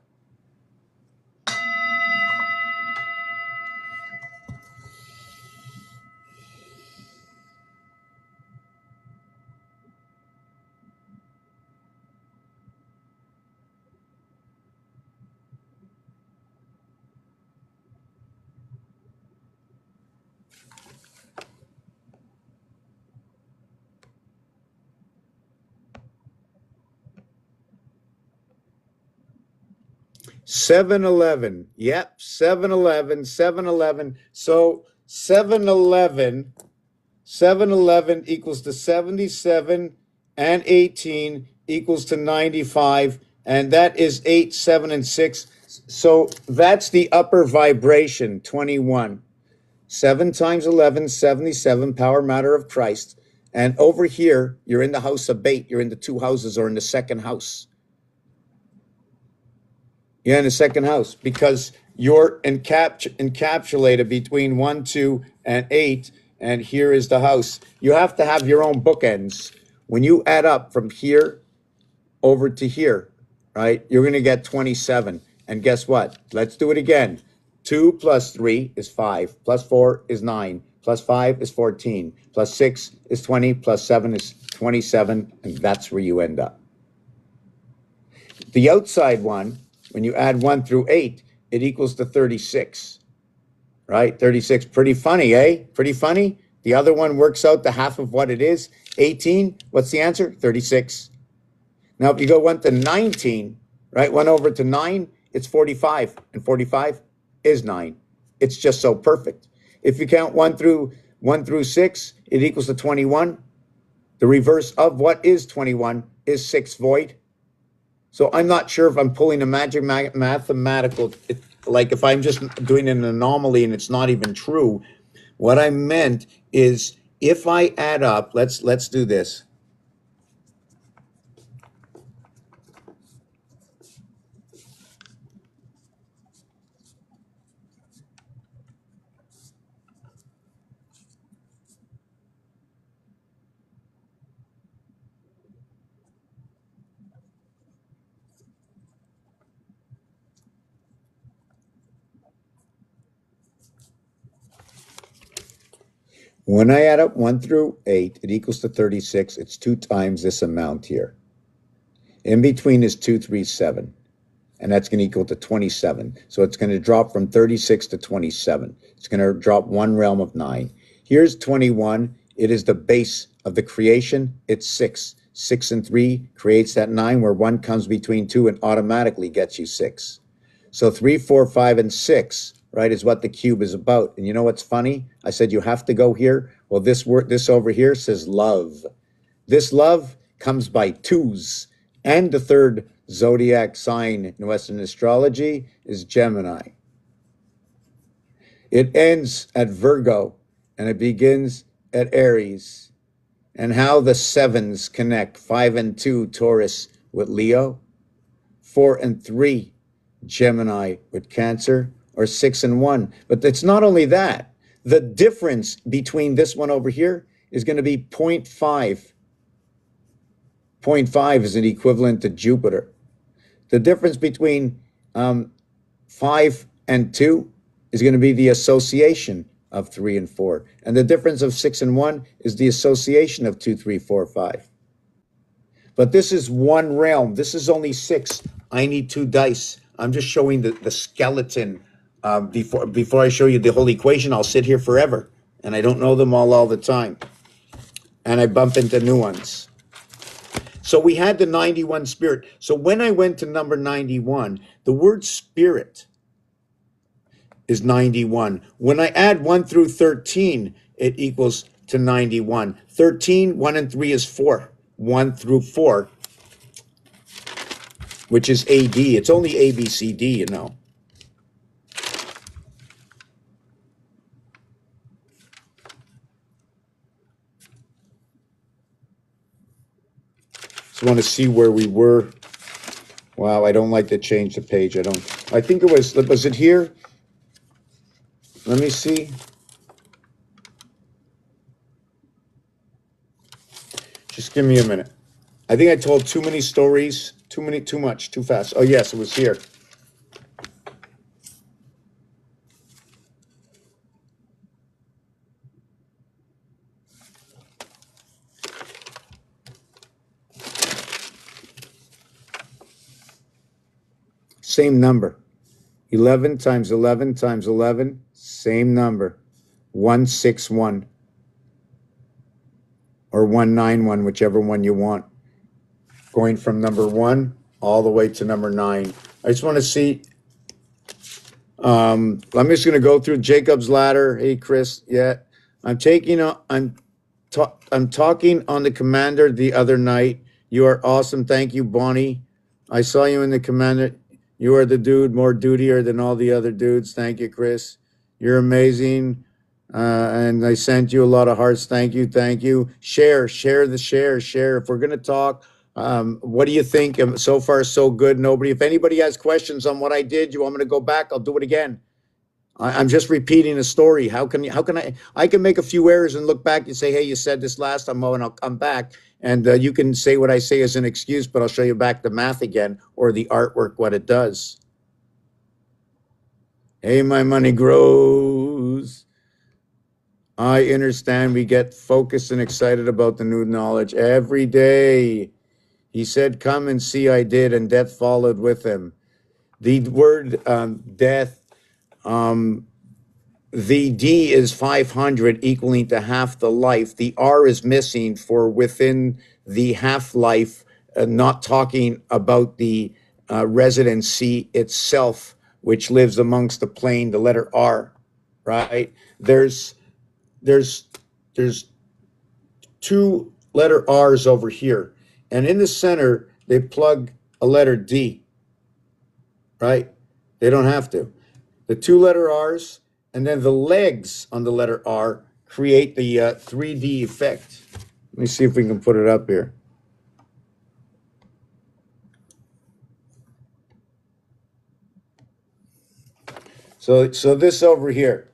Speaker 2: $7-Eleven. Yep, $7-Eleven. So $7-Eleven equals to 77 and 18 equals to 95. And that is 8, 7, and 6. So that's the upper vibration, 21. 7 times 11, 77, power matter of Christ. And over here, you're in the house of bait. You're in the 2 houses, or in the second house. Yeah, in the second house, because you're encapsulated between 1, 2, and 8, and here is the house. You have to have your own bookends. When you add up from here over to here, right, you're going to get 27. And guess what? Let's do it again. 2 plus 3 is 5, plus 4 is 9, plus 5 is 14, plus 6 is 20, plus 7 is 27, and that's where you end up. The outside one, when you add 1 through 8, it equals to 36, right? 36, pretty funny, eh? Pretty funny. The other one works out to half of what it is. 18, what's the answer? 36. Now, if you go 1 to 19, right, 1 over to 9, it's 45, and 45 is 9. It's just so perfect. If you count 1 through 6, it equals to 21. The reverse of what is 21 is 6 void. So I'm not sure if I'm pulling a magic mathematical, like if I'm just doing an anomaly and it's not even true. What I meant is if I add up, let's do this. When I add up 1 through 8, it equals to 36. It's 2 times this amount here. In between is 237, and that's going to equal to 27. So it's going to drop from 36 to 27. It's going to drop 1 realm of 9. Here's 21. It is the base of the creation. It's 6. 6 and 3 creates that 9, where 1 comes between 2 and automatically gets you 6. So 3, 4, 5, and 6, right, is what the cube is about. And you know what's funny? I said you have to go here. Well, this over here says love. This love comes by 2s. And the third zodiac sign in Western astrology is Gemini. It ends at Virgo and it begins at Aries. And how the 7s connect: 5 and 2, Taurus with Leo, 4 and 3, Gemini with Cancer, or 6 and 1. But it's not only that. The difference between this one over here is going to be 0.5. 0.5 is an equivalent to Jupiter. The difference between 5 and 2 is going to be the association of 3 and 4. And the difference of 6 and 1 is the association of 2, 3, 4, 5. But this is one realm. This is only 6. I need 2 dice. I'm just showing the skeleton. Before I show you the whole equation, I'll sit here forever. And I don't know them all the time. And I bump into new ones. So we had the 91 spirit. So when I went to number 91, the word spirit is 91. When I add 1 through 13, it equals to 91. 13, 1 and 3 is 4. 1 through 4, which is AD. It's only A, B, C, D, you know. Just want to see where we were. Wow, I don't like to change the page. I think it was it here? Let me see. Just give me a minute. I think I told too many stories, too much, too fast. Oh, yes, it was here. Same number. 11 times 11 times 11, same number. 161 or 191, whichever one you want. Going from number 1 all the way to number 9. I just want to see. I'm just going to go through Jacob's ladder. Hey, Chris. Yeah, I'm talking on the commander the other night. You are awesome. Thank you, Bonnie. I saw you in the commander. You are the dude, more dutier than all the other dudes. Thank you, Chris. You're amazing. And I sent you a lot of hearts. Thank you. Thank you. Share. If we're going to talk, what do you think? So far, so good. If anybody has questions on what I did, you want me to go back? I'll do it again. I'm just repeating a story. How can I can make a few errors and look back and say, hey, you said this last time, and I'll come back. And you can say what I say as an excuse, but I'll show you back the math again or the artwork, what it does. Hey, my money grows. I understand we get focused and excited about the new knowledge every day. He said, come and see, I did, and death followed with him. The word death, the D is 500, equaling to half the life. The R is missing for within the half life, not talking about the residency itself, which lives amongst the plane, the letter R, right? There's there's two letter R's over here. And in the center, they plug a letter D, right? They don't have to. The two letter R's and then the legs on the letter R create the 3D effect. Let me see if we can put it up here. So this over here,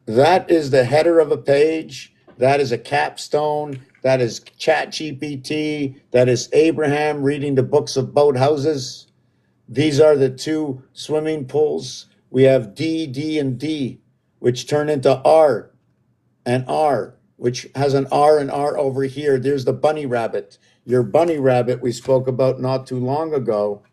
Speaker 2: that is the header of a page. That is a capstone. That is Chat GPT. That is Abraham reading the books of boathouses. These are the two swimming pools. We have D, D, and D, which turn into R and R, which has an R and R over here. There's the bunny rabbit. Your bunny rabbit we spoke about not too long ago.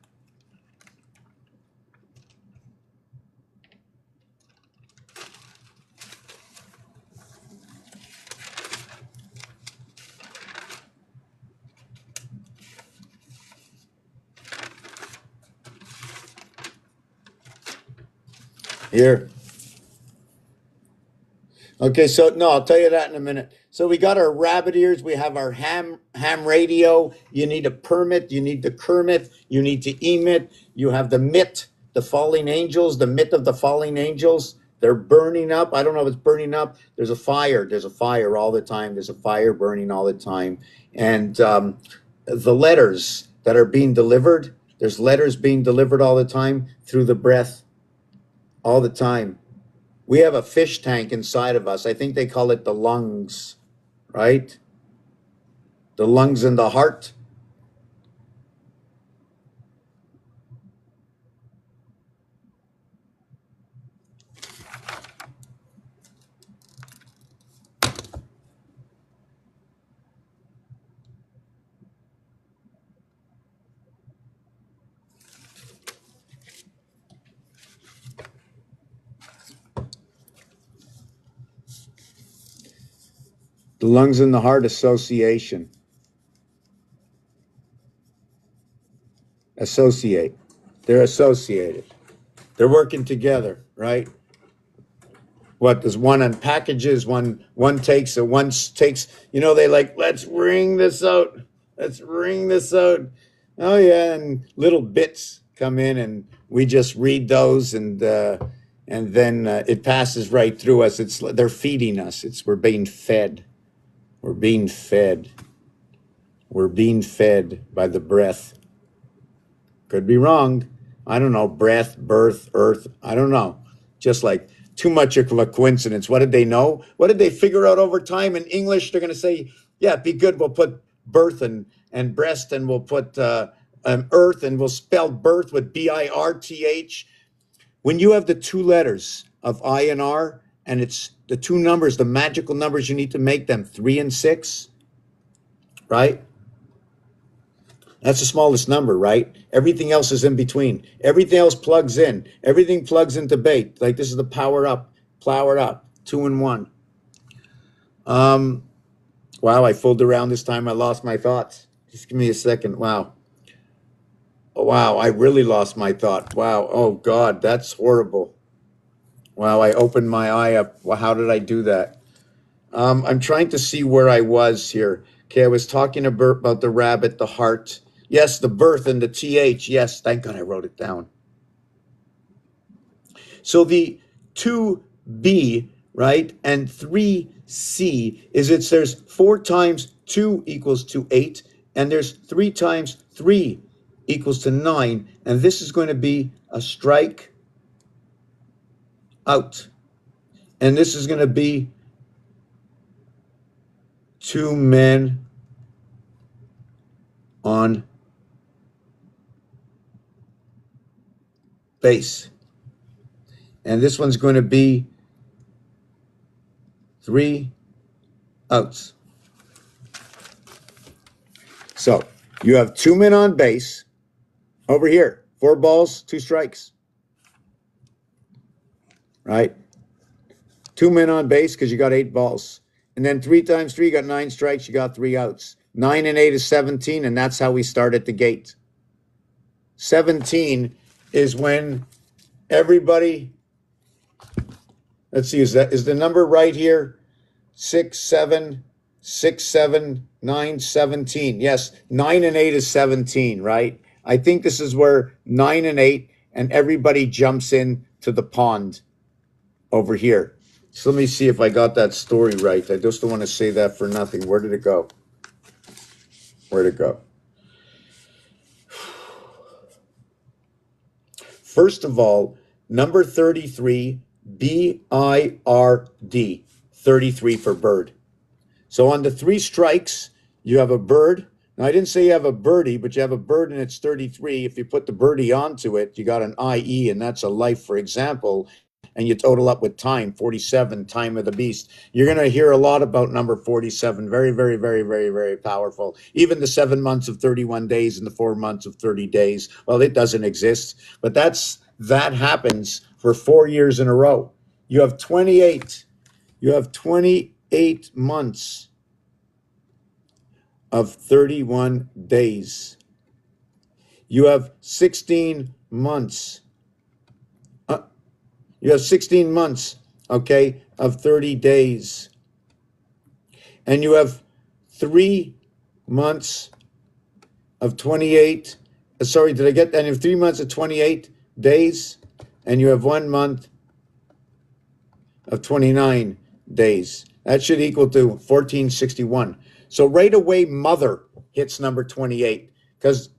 Speaker 2: Here. Okay, so no, I'll tell you that in a minute. So we got our rabbit ears, we have our ham radio. You need a permit, you need the Kermit, you need to emit, you have the mit, the falling angels, the myth of the falling angels. They're burning up. I don't know if it's burning up. There's a fire. There's a fire all the time. There's a fire burning all the time. And the letters that are being delivered, there's letters being delivered all the time through the breath, all the time. We have a fish tank inside of us. I think they call it the lungs, right? The lungs and the heart. The lungs and the heart association. Associate. They're associated. They're working together, right? What does one on packages, one takes a one takes, they like, let's ring this out. Let's ring this out. Oh yeah, and little bits come in and we just read those and then it passes right through us. They're feeding us. We're being fed. We're being fed. We're being fed by the breath. Could be wrong. I don't know. Breath, birth, earth. I don't know. Just like too much of a coincidence. What did they know? What did they figure out over time in English? They're going to say, yeah, be good. We'll put birth and breast and we'll put earth and we'll spell birth with BIRTH. When you have the two letters of I and R and it's the two numbers, the magical numbers, you need to make them 3 and 6, right? That's the smallest number, right? Everything else is in between. Everything else plugs in. Everything plugs into bait. Like this is the power up, 2 and 1. Wow, I fooled around this time. I lost my thoughts. Just give me a second. Wow. Oh, wow, I really lost my thought. Wow. Oh God, that's horrible. Wow, I opened my eye up. Well, how did I do that? I'm trying to see where I was here. Okay, I was talking about the rabbit, the heart. Yes, the birth and the TH. Yes, thank God I wrote it down. So the 2B, right, and 3C there's 4 times 2 equals to 8, and there's 3 times 3 equals to 9, and this is going to be a strike out. And this is going to be 2 men on base. And this one's going to be 3 outs. So you have 2 men on base over here. 4 balls, 2 strikes. Right? 2 men on base because you got 8 balls. And then 3 times 3, you got 9 strikes, you got 3 outs. 9 and 8 is 17, and that's how we start at the gate. 17 is when everybody, let's see, is the number right here? 6, 7, 6, 7, 9, 17. Yes, 9 and 8 is 17, right? I think this is where 9 and 8, and everybody jumps in to the pond over here. So let me see if I got that story right. I just don't want to say that for nothing. Where did it go? Where'd it go? First of all, number 33, B-I-R-D, 33 for bird. So on the 3 strikes, you have a bird. Now, I didn't say you have a birdie, but you have a bird and it's 33. If you put the birdie onto it, you got an IE, and that's a life, for example. And you total up with time, 47, time of the beast. You're going to hear a lot about number 47. Very, very, very, very, very powerful. Even the 7 months of 31 days and the 4 months of 30 days. Well, it doesn't exist, but that happens for 4 years in a row. You have 28. You have 28 months of 31 days. You have 16 months. You have 16 months, okay, of 30 days. And you have 3 months of 28. Sorry, did I get that? And you have 3 months of 28 days. And you have 1 month of 29 days. That should equal to 1461. So right away, mother hits number 28. Because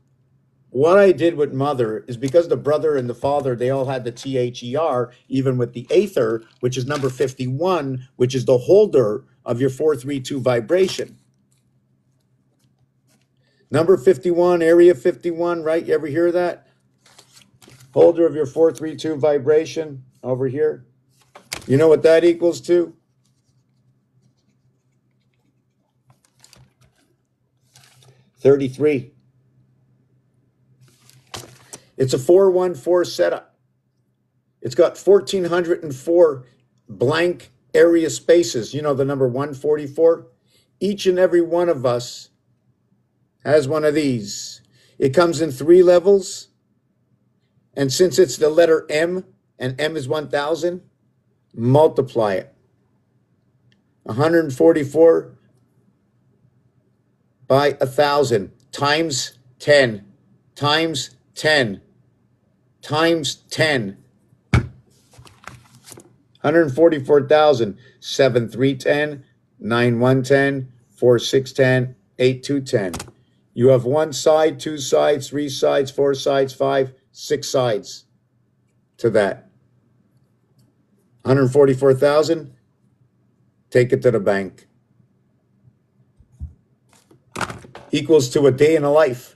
Speaker 2: what I did with mother is because the brother and the father, they all had the THER, even with the aether, which is number 51, which is the holder of your 432 vibration. Number 51, area 51, right? You ever hear that? Holder of your 432 vibration over here. You know what that equals to? $33. It's a 414 setup. It's got 1,404 blank area spaces. You know the number 144? Each and every one of us has one of these. It comes in 3 levels. And since it's the letter M, and M is 1,000, multiply it. 144 by 1,000 times 10 times 10 times 10. 144,000. 7 3 10, 9 1 10, 4 6 10, 8 2 10. You have 1 side, 2 sides, 3 sides, 4 sides, 5, 6 sides to that. 144,000. Take it to the bank. Equals to a day in a life.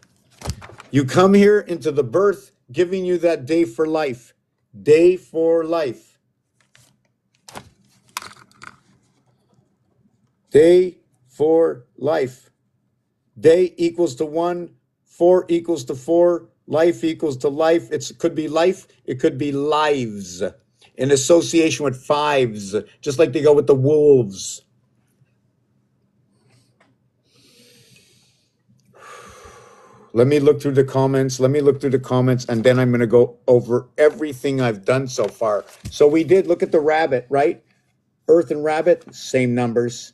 Speaker 2: You come here into the birth, giving you that day for life. Day for life. Day for life. Day equals to 1, 4 equals to 4, life equals to life. It could be life, it could be lives. In association with 5s, just like they go with the wolves. Let me look through the comments. And then I'm going to go over everything I've done so far. So we did look at the rabbit, right? Earth and rabbit, same numbers.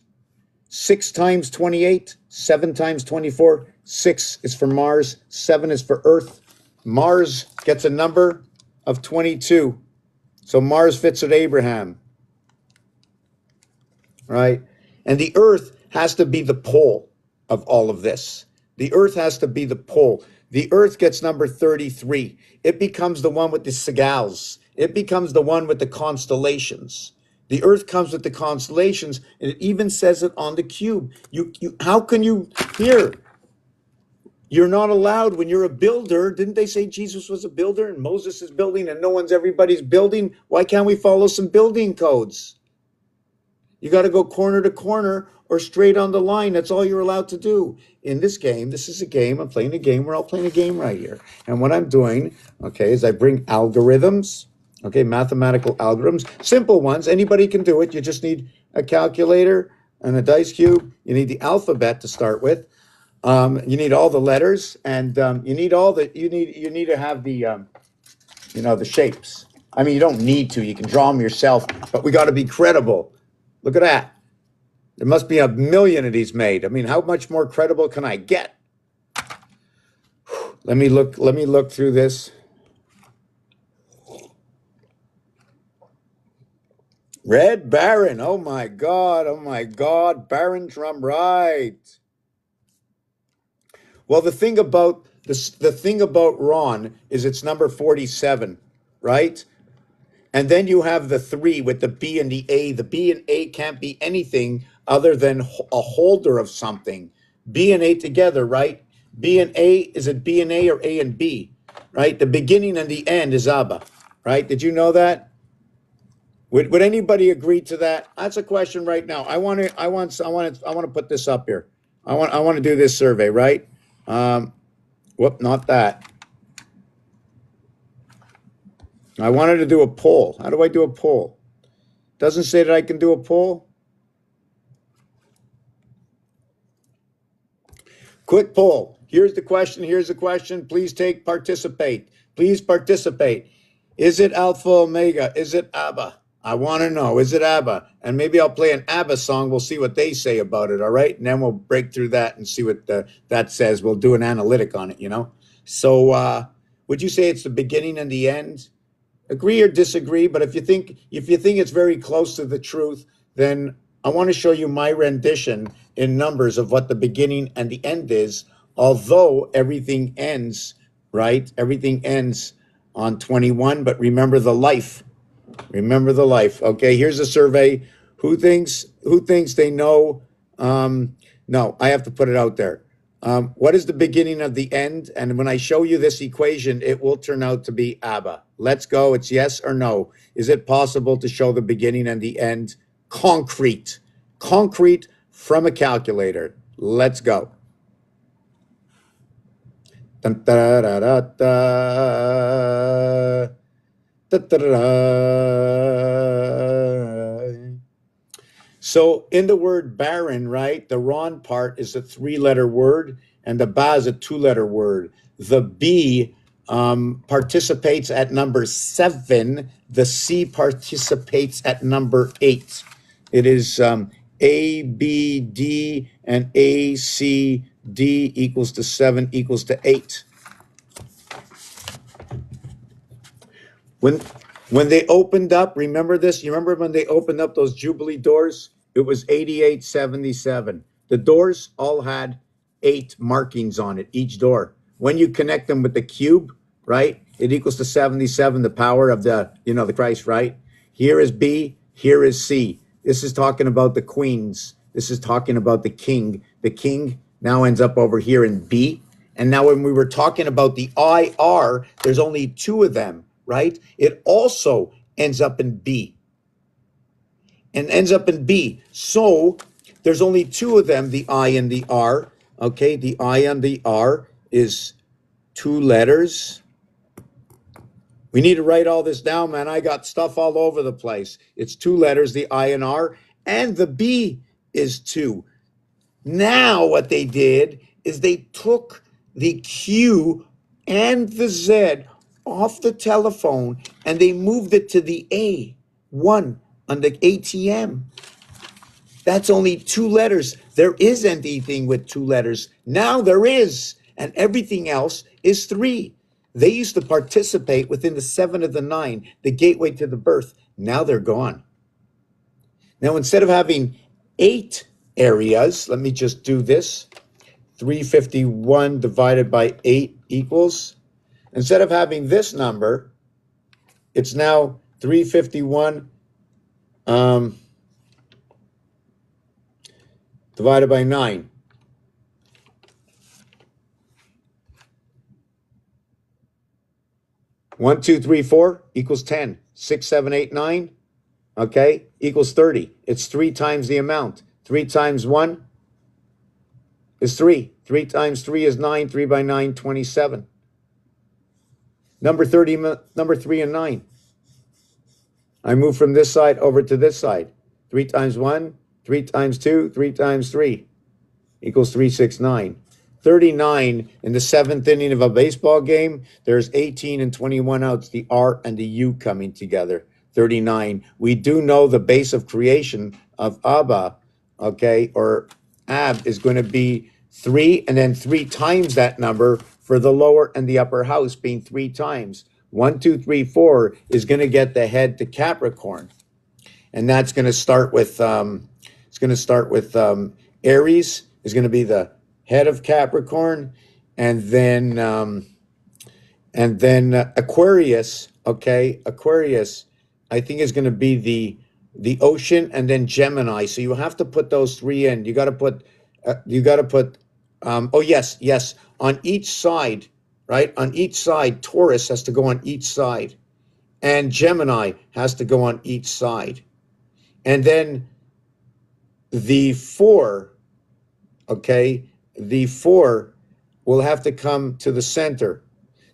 Speaker 2: 6 times 28, 7 times 24. 6 is for Mars, 7 is for Earth. Mars gets a number of 22. So Mars fits with Abraham, right? And the Earth has to be the pole of all of this. The Earth has to be the pole. The Earth gets number 33. It becomes the one with the Sagals. It becomes the one with the constellations. The Earth comes with the constellations, and it even says it on the cube. How can you here? You're not allowed when you're a builder. Didn't they say Jesus was a builder and Moses is building and everybody's building? Why can't we follow some building codes? You got to go corner to corner or straight on the line. That's all you're allowed to do. In this game, this is a game. I'm playing a game. We're all playing a game right here. And what I'm doing, okay, is I bring algorithms, okay, mathematical algorithms, simple ones. Anybody can do it. You just need a calculator and a dice cube. You need the alphabet to start with. You need all the letters, and you need all the you need to have the the shapes. I mean, you don't need to. You can draw them yourself, but we got to be credible. Look at that. There must be a million of these made. I mean, how much more credible can I get? Let me look through this. Red Baron. Oh my God. Oh my God. Baron Drum, right. Well, the thing about this, the thing about Ron is it's number 47, right? And then you have the 3 with the B and the A. The B and A can't be anything other than a holder of something. B and A together, right? B and A, is it B and A or A and B? Right? The beginning and the end is Abba, right? Did you know that? Would anybody agree to that? That's a question right now. I want to put this up here. I want to do this survey, right? Whoop, not that. I wanted to do a poll. How do I do a poll? Doesn't say that I can do a poll. Quick poll. Here's the question. Here's the question. Please participate. Please participate. Is it Alpha Omega? Is it ABBA? I want to know. Is it ABBA? And maybe I'll play an ABBA song. We'll see what they say about it. All right. And then we'll break through that and see what that says. We'll do an analytic on it, So would you say it's the beginning and the end? Agree or disagree, but if you think it's very close to the truth, then I want to show you my rendition in numbers of what the beginning and the end is, although everything ends, right? Everything ends on 21, but remember the life. Remember the life. Okay, here's a survey. Who thinks they know? No, I have to put it out there. What is the beginning of the end? And when I show you this equation, it will turn out to be ABBA. Let's go. It's yes or no. Is it possible to show the beginning and the end? Concrete. Concrete from a calculator. Let's go. Dun, da, da, da, da. Da, da, da, da. So in the word baron, right, the Ron part is a 3-letter word and the ba is a 2-letter word. The B participates at number 7. The C participates at number 8. It is A, B, D, and A, C, D equals to 7 equals to 8. When they opened up, remember this? You remember when they opened up those Jubilee doors? It was 8877. The doors all had 8 markings on it, each door. When you connect them with the cube, right, it equals to 77, the power of the Christ, right? Here is B, here is C. This is talking about the queens. This is talking about the king. The king now ends up over here in B. And now when we were talking about the IR, there's only 2 of them, right? It also ends up in B and ends up in B. So there's only 2 of them, the I and the R. Okay, the I and the R is 2 letters. We need to write all this down, man. I got stuff all over the place. It's 2 letters, the I and R, and the B is 2. Now what they did is they took the Q and the Z off the telephone and they moved it to the A1 on the ATM. That's only 2 letters. There isn't anything with 2 letters. Now there is, and everything else is 3. They used to participate within the 7 of the 9, the gateway to the birth. Now they're gone. Now instead of having 8 areas, let me just do this. 351 divided by 8 equals, instead of having this number, it's now 351 divided by 9. 1, 2, 3, 4 equals 10. 6, 7, 8, 9. okay, equals 30. It's 3 times the amount. 3 times 1 is 3. 3 times 3 is 9. 3 by 9, 27. Number 30, number 3 and 9. I move from this side over to this side. 3 times 1, 3 times 2, 3 times 3 equals 369. 39 in the seventh inning of a baseball game, there's 18 and 21 outs, the R and the U coming together. 39. We do know the base of creation of Abba, okay, or Ab is going to be 3, and then 3 times that number for the lower and the upper house being 3 times. 1, 2, 3, 4 is going to get the head to Capricorn. And that's going to start with, Aries is going to be the head of Capricorn, and then Aquarius. Okay, Aquarius, I think is going to be the ocean, and then Gemini. So you have to put those 3 in. You got to put. Oh yes, on each side, right? On each side, Taurus has to go on each side, and Gemini has to go on each side, and then the 4. Okay, the 4 will have to come to the center.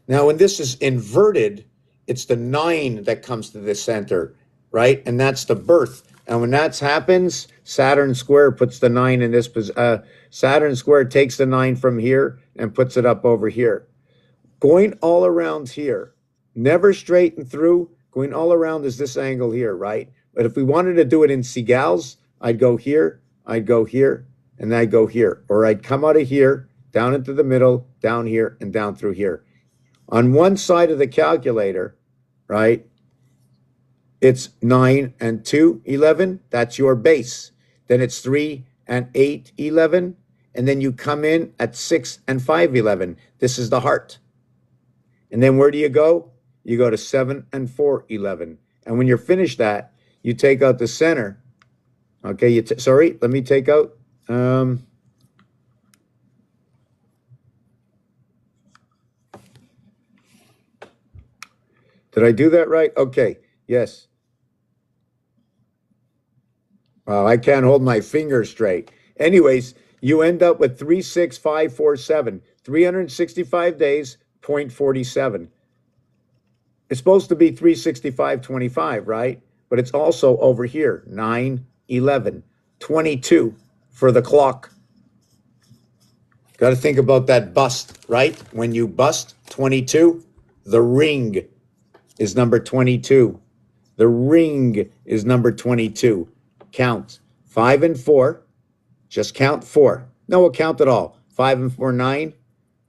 Speaker 2: Now, when this is inverted, it's the 9 that comes to the center, right? And that's the birth. And when that happens, Saturn square puts the 9 in this position. Saturn square takes the 9 from here and puts it up over here. Going all around here, never straight and through, going all around is this angle here, right? But if we wanted to do it in Seagulls, I'd go here, I'd go here, and I'd go here. Or I'd come out of here, down into the middle, down here, and down through here. On one side of the calculator, right, it's 9 and 2, 11. That's your base. Then it's 3 and 8, 11. And then you come in at 6 and 5, 11. This is the heart. And then where do you go? You go to 7 and 4, 11. And when you're finished that, you take out the center. Okay, sorry, let me take out. Did I do that right? Okay, yes. Wow, I can't hold my finger straight. Anyways, you end up with 36547, 365 days, 0.47. It's supposed to be 365.25, right? But it's also over here, 9, 11, 22 for the clock. Got to think about that bust, right? When you bust 22, the ring is number 22. The ring is number 22. Count 5 and 4. Just count 4. No, we'll count it all. 5 and 4, 9.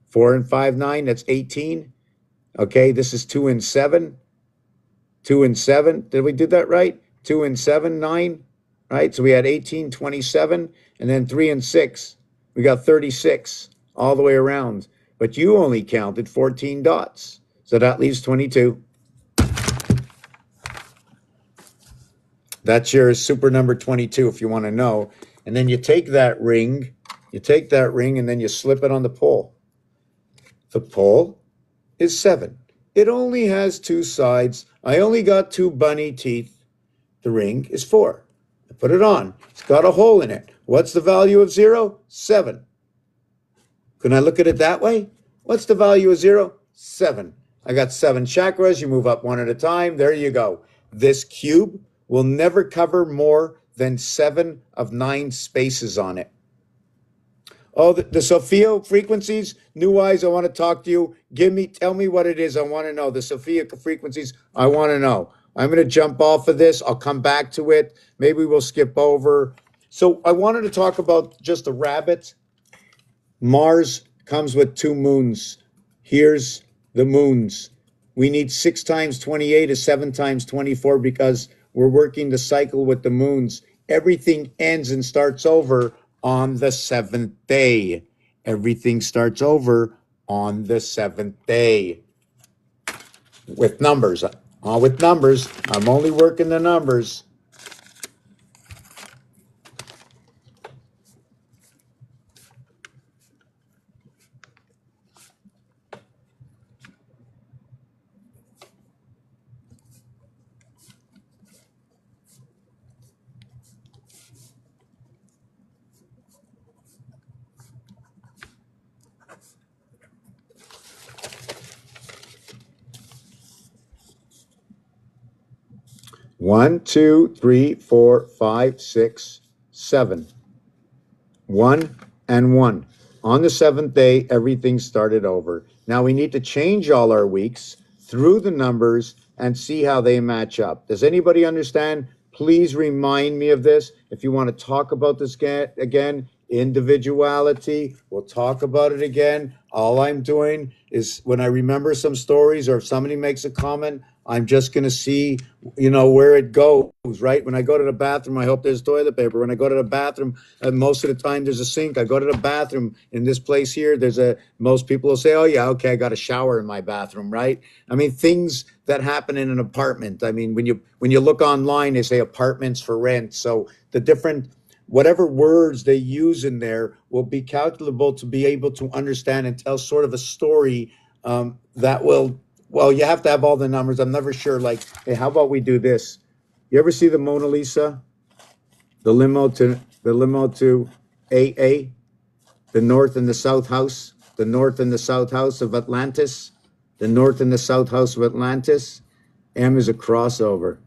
Speaker 2: 4 and 5, 9. That's 18. Okay, this is 2 and 7. 2 and 7. Did we do that right? 2 and 7, 9. Right? So we had 18, 27. And then 3 and 6. We got 36 all the way around. But you only counted 14 dots. So that leaves 22. That's your super number 22 if you want to know. And then you take that ring, and then you slip it on the pole. The pole is 7. It only has 2 sides. I only got 2 bunny teeth. The ring is 4. I put it on. It's got a hole in it. What's the value of 0? 7. Can I look at it that way? What's the value of 0? 7. I got 7 chakras. You move up one at a time. There you go. This cube will never cover more than 7 of 9 spaces on it. Oh, the Sophia frequencies, New Eyes, I want to talk to you. Tell me what it is. I want to know. The Sophia frequencies, I want to know. I'm going to jump off of this. I'll come back to it. Maybe we'll skip over. So I wanted to talk about just the rabbit. Mars comes with 2 moons. Here's the moons. We need 6 times 28 is 7 times 24 because we're working the cycle with the moons. Everything ends and starts over on the 7th day. Everything starts over on the 7th day. With numbers. With numbers. I'm only working the numbers. 1, 2, 3, 4, 5, 6, 7. 1 and 1. On the seventh day, everything started over. Now we need to change all our weeks through the numbers and see how they match up. Does anybody understand? Please remind me of this. If you want to talk about this again, individuality, we'll talk about it again. All I'm doing is when I remember some stories or if somebody makes a comment, I'm just going to see, where it goes, right? When I go to the bathroom, I hope there's toilet paper. When I go to the bathroom, most of the time there's a sink. I go to the bathroom in this place here. Most people will say, oh yeah, okay, I got a shower in my bathroom, right? I mean, things that happen in an apartment. I mean, when you look online, they say apartments for rent. So the different, whatever words they use in there will be calculable to be able to understand and tell sort of a story that will, well, you have to have all the numbers. I'm never sure. Like, hey, how about we do this? You ever see the Mona Lisa? The limo to AA, the North and the South House, the North and the South House of Atlantis, the North and the South House of Atlantis. M is a crossover.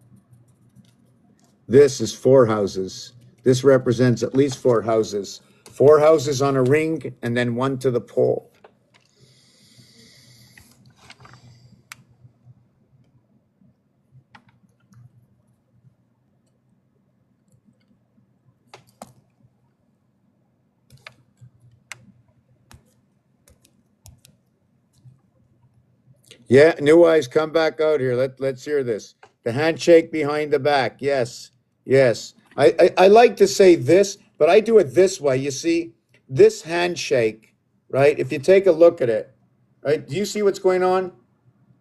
Speaker 2: This is 4 houses. This represents at least 4 houses. 4 houses on a ring and then 1 to the pole. Yeah, new eyes, come back out here. Let's hear this. The handshake behind the back. Yes, yes. I like to say this, but I do it this way. You see, this handshake, right? If you take a look at it, right? Do you see what's going on?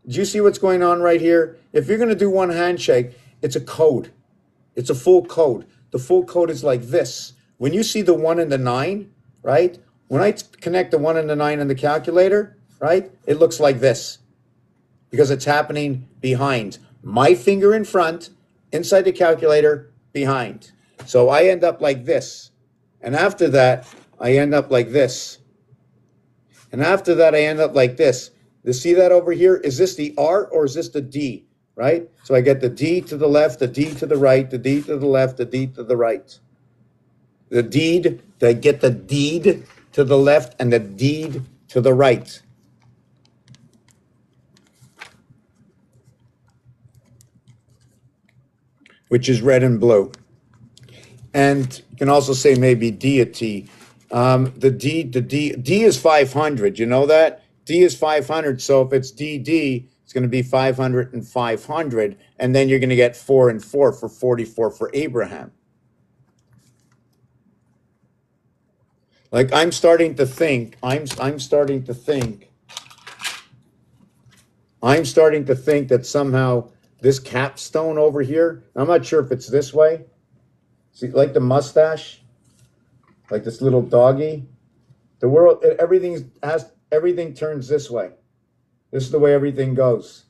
Speaker 2: Do you see what's going on right here? If you're going to do one handshake, it's a code. It's a full code. The full code is like this. When you see the 1 and the 9, right? When I connect the 1 and the 9 in the calculator, right? It looks like this because it's happening behind. My finger in front, inside the calculator, behind. So I end up like this. And after that, I end up like this. And after that, I end up like this. You see that over here? Is this the R or is this the D? Right? So I get the D to the left, the D to the right, the D to the left, the D to the right. The deed, I get the deed to the left and the deed to the right. Which is red and blue. And you can also say maybe deity. D is 500. You know that? D is 500. So if it's DD, it's going to be 500 and 500. And then you're going to get 4 and 4 for 44 for Abraham. Like I'm starting to think that somehow this capstone over here, I'm not sure if it's this way. See, like the mustache, like this little doggy. The world, everything turns this way. This is the way everything goes.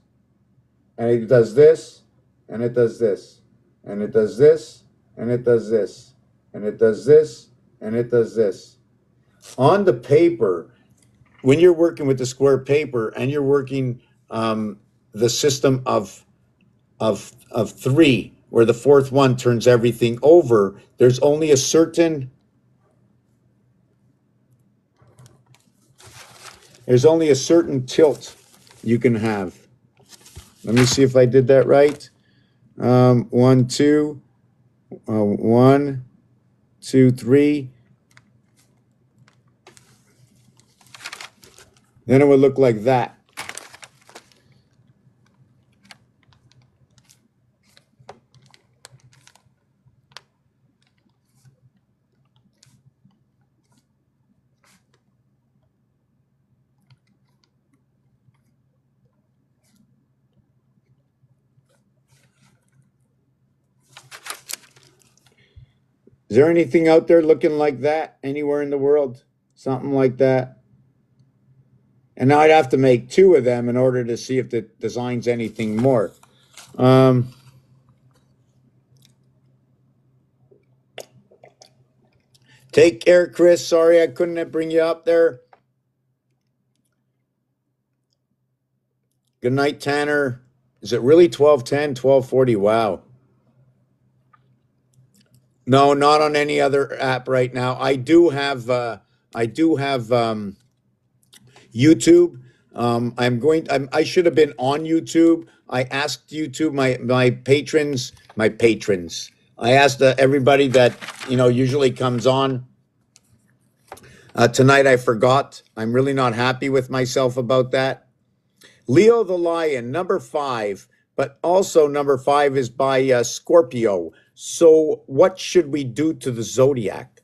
Speaker 2: And it does this, and it does this, and it does this, and it does this, and it does this, and it does this. On the paper, when you're working with the square paper and you're working the system of 3, where the fourth one turns everything over, there's only a certain tilt you can have. Let me see if I did that right. 1, 2, 1, 2, 3. Then it would look like that. Is there anything out there looking like that anywhere in the world? Something like that. And now I'd have to make 2 of them in order to see if it designs anything more. Take care, Chris. Sorry I couldn't bring you up there. Good night, Tanner. Is it really 12:10, 12:40? Wow. No, not on any other app right now. I do have YouTube. I should have been on YouTube. I asked YouTube, my patrons. I asked everybody that usually comes on. Tonight I forgot. I'm really not happy with myself about that. Leo the Lion, number 5, but also number 5 is by Scorpio. So, what should we do to the zodiac?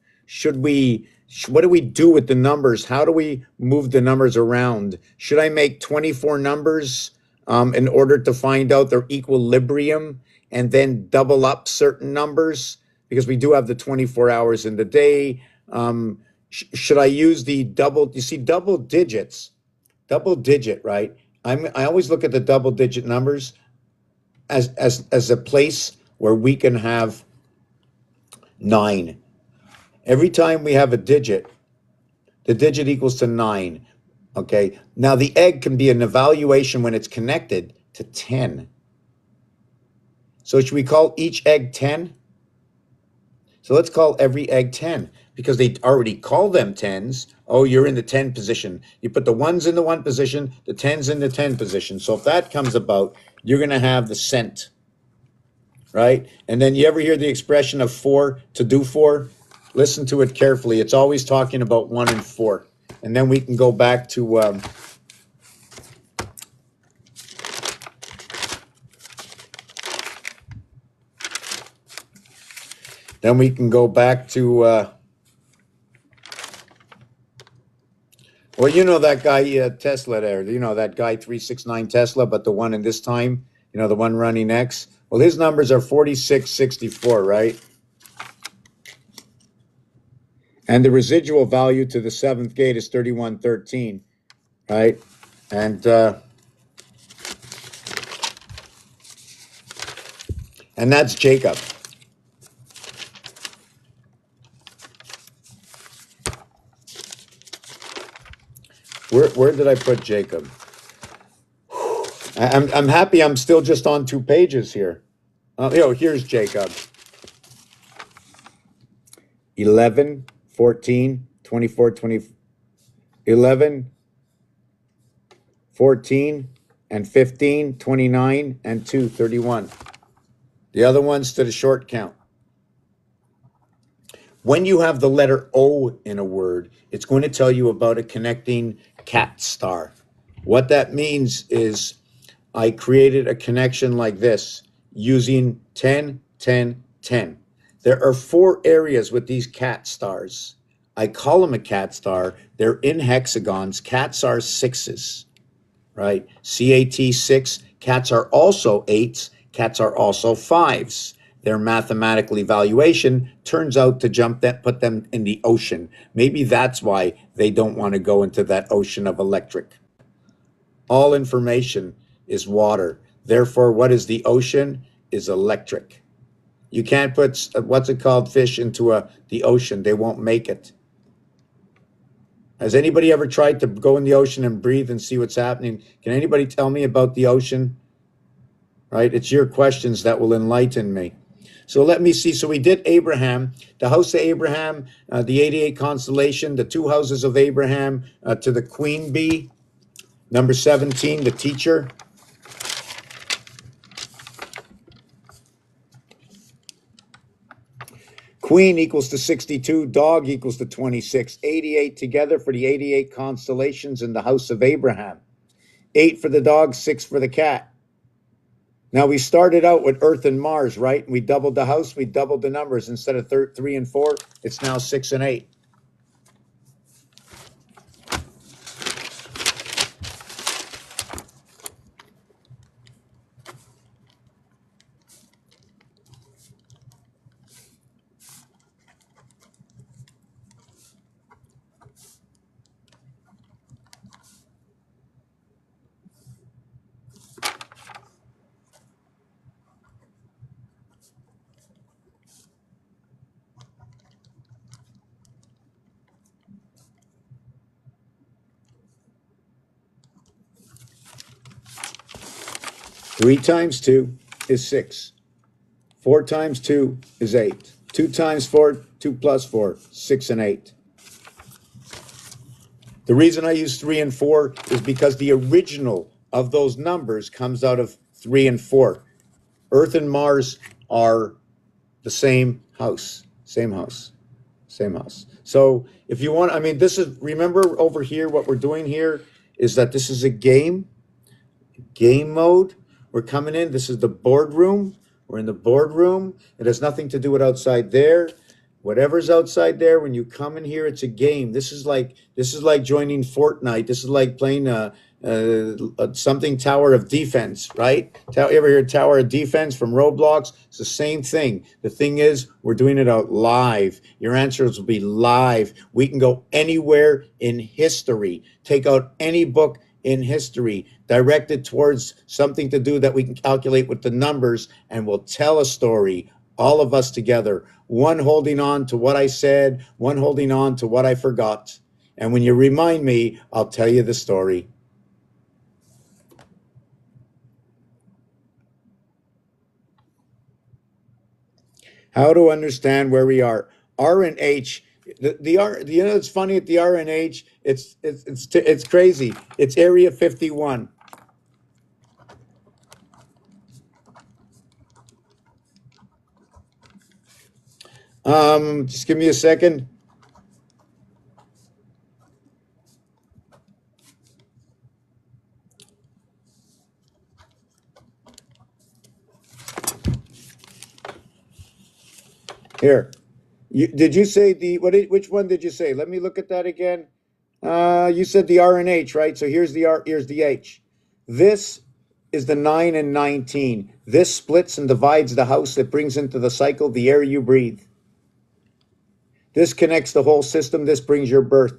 Speaker 2: What do we do with the numbers? How do we move the numbers around? Should I make 24 numbers in order to find out their equilibrium and then double up certain numbers? Because we do have the 24 hours in the day. Should I use the double? You see, double digit, right? I always look at the double digit numbers as a place where we can have 9. Every time we have a digit, the digit equals to 9. Okay. Now the egg can be an evaluation when it's connected to 10. So should we call each egg 10? So let's call every egg 10 because they already call them 10s. Oh, you're in the 10 position. You put the 1s in the 1 position, the 10s in the 10 position. So if that comes about, you're going to have the cent, right? And then you ever hear the expression of 4 to do 4? Listen to it carefully. It's always talking about 1 and 4. And then we can go back to well, you know that guy Tesla there. You know that guy 369 Tesla, but the one in this time, the one running X. Well, his numbers are 4664, right? And the residual value to the 7th gate is 3113, right? And that's Jacob. Where did I put Jacob? I'm happy I'm still just on 2 pages here. Here's Jacob. 11, 14, 24, 20, 11, 14, and 15, 29, and 2, 31. The other ones to the short count. When you have the letter O in a word, it's going to tell you about a connecting cat star. What that means is I created a connection like this using 10, 10, 10. There are 4 areas with these cat stars. I call them a cat star. They're in hexagons. Cats are 6s, right? CAT 6. Cats are also 8s. Cats are also 5s. Their mathematical evaluation turns out to put them in the ocean. Maybe that's why they don't want to go into that ocean of electric. All information is water. Therefore, what is the ocean is electric. You can't put what's it called fish into the ocean. They won't make it. Has anybody ever tried to go in the ocean and breathe and see what's happening? Can anybody tell me about the ocean? Right? It's your questions that will enlighten me. So let me see. So we did Abraham, the house of Abraham, the 88 constellation, the 2 houses of Abraham, to the queen bee. Number 17, the teacher. Queen equals to 62, dog equals to 26, 88 together for the 88 constellations in the house of Abraham. 8 for the dog, 6 for the cat. Now we started out with Earth and Mars, right? We doubled the house, we doubled the numbers. Instead of 3 and 4, it's now 6 and 8. Three times 2 is 6. 4 times 2 is 8. 2 times 4, 2 plus 4, 6 and 8. The reason I use 3 and 4 is because the original of those numbers comes out of 3 and 4. Earth and Mars are the same house, same house, same house. So if you want, I mean, this is, remember over here, what we're doing here is that this is a game mode. We're coming in. This is the boardroom. We're in the boardroom. It has nothing to do with outside there. Whatever's outside there, when you come in here, it's a game. This is like joining Fortnite. This is like playing something Tower of Defense, right? You ever hear Tower of Defense from Roblox? It's the same thing. The thing is, we're doing it out live. Your answers will be live. We can go anywhere in history. Take out any book in history, direct it towards something to do that we can calculate with the numbers, and we'll tell a story, all of us together. One holding on to what I said, one holding on to what I forgot. And when you remind me, I'll tell you the story. How to understand where we are. R and H. The R. You know, it's funny at the R and H. It's crazy. It's Area 51. Just give me a second. Here. Did you say which one did you say? Let me look at that again. You said the R and H, right? So here's the R, here's the H. This is the 9 and 19. This splits and divides the house that brings into the cycle the air you breathe. This connects the whole system. This brings your birth.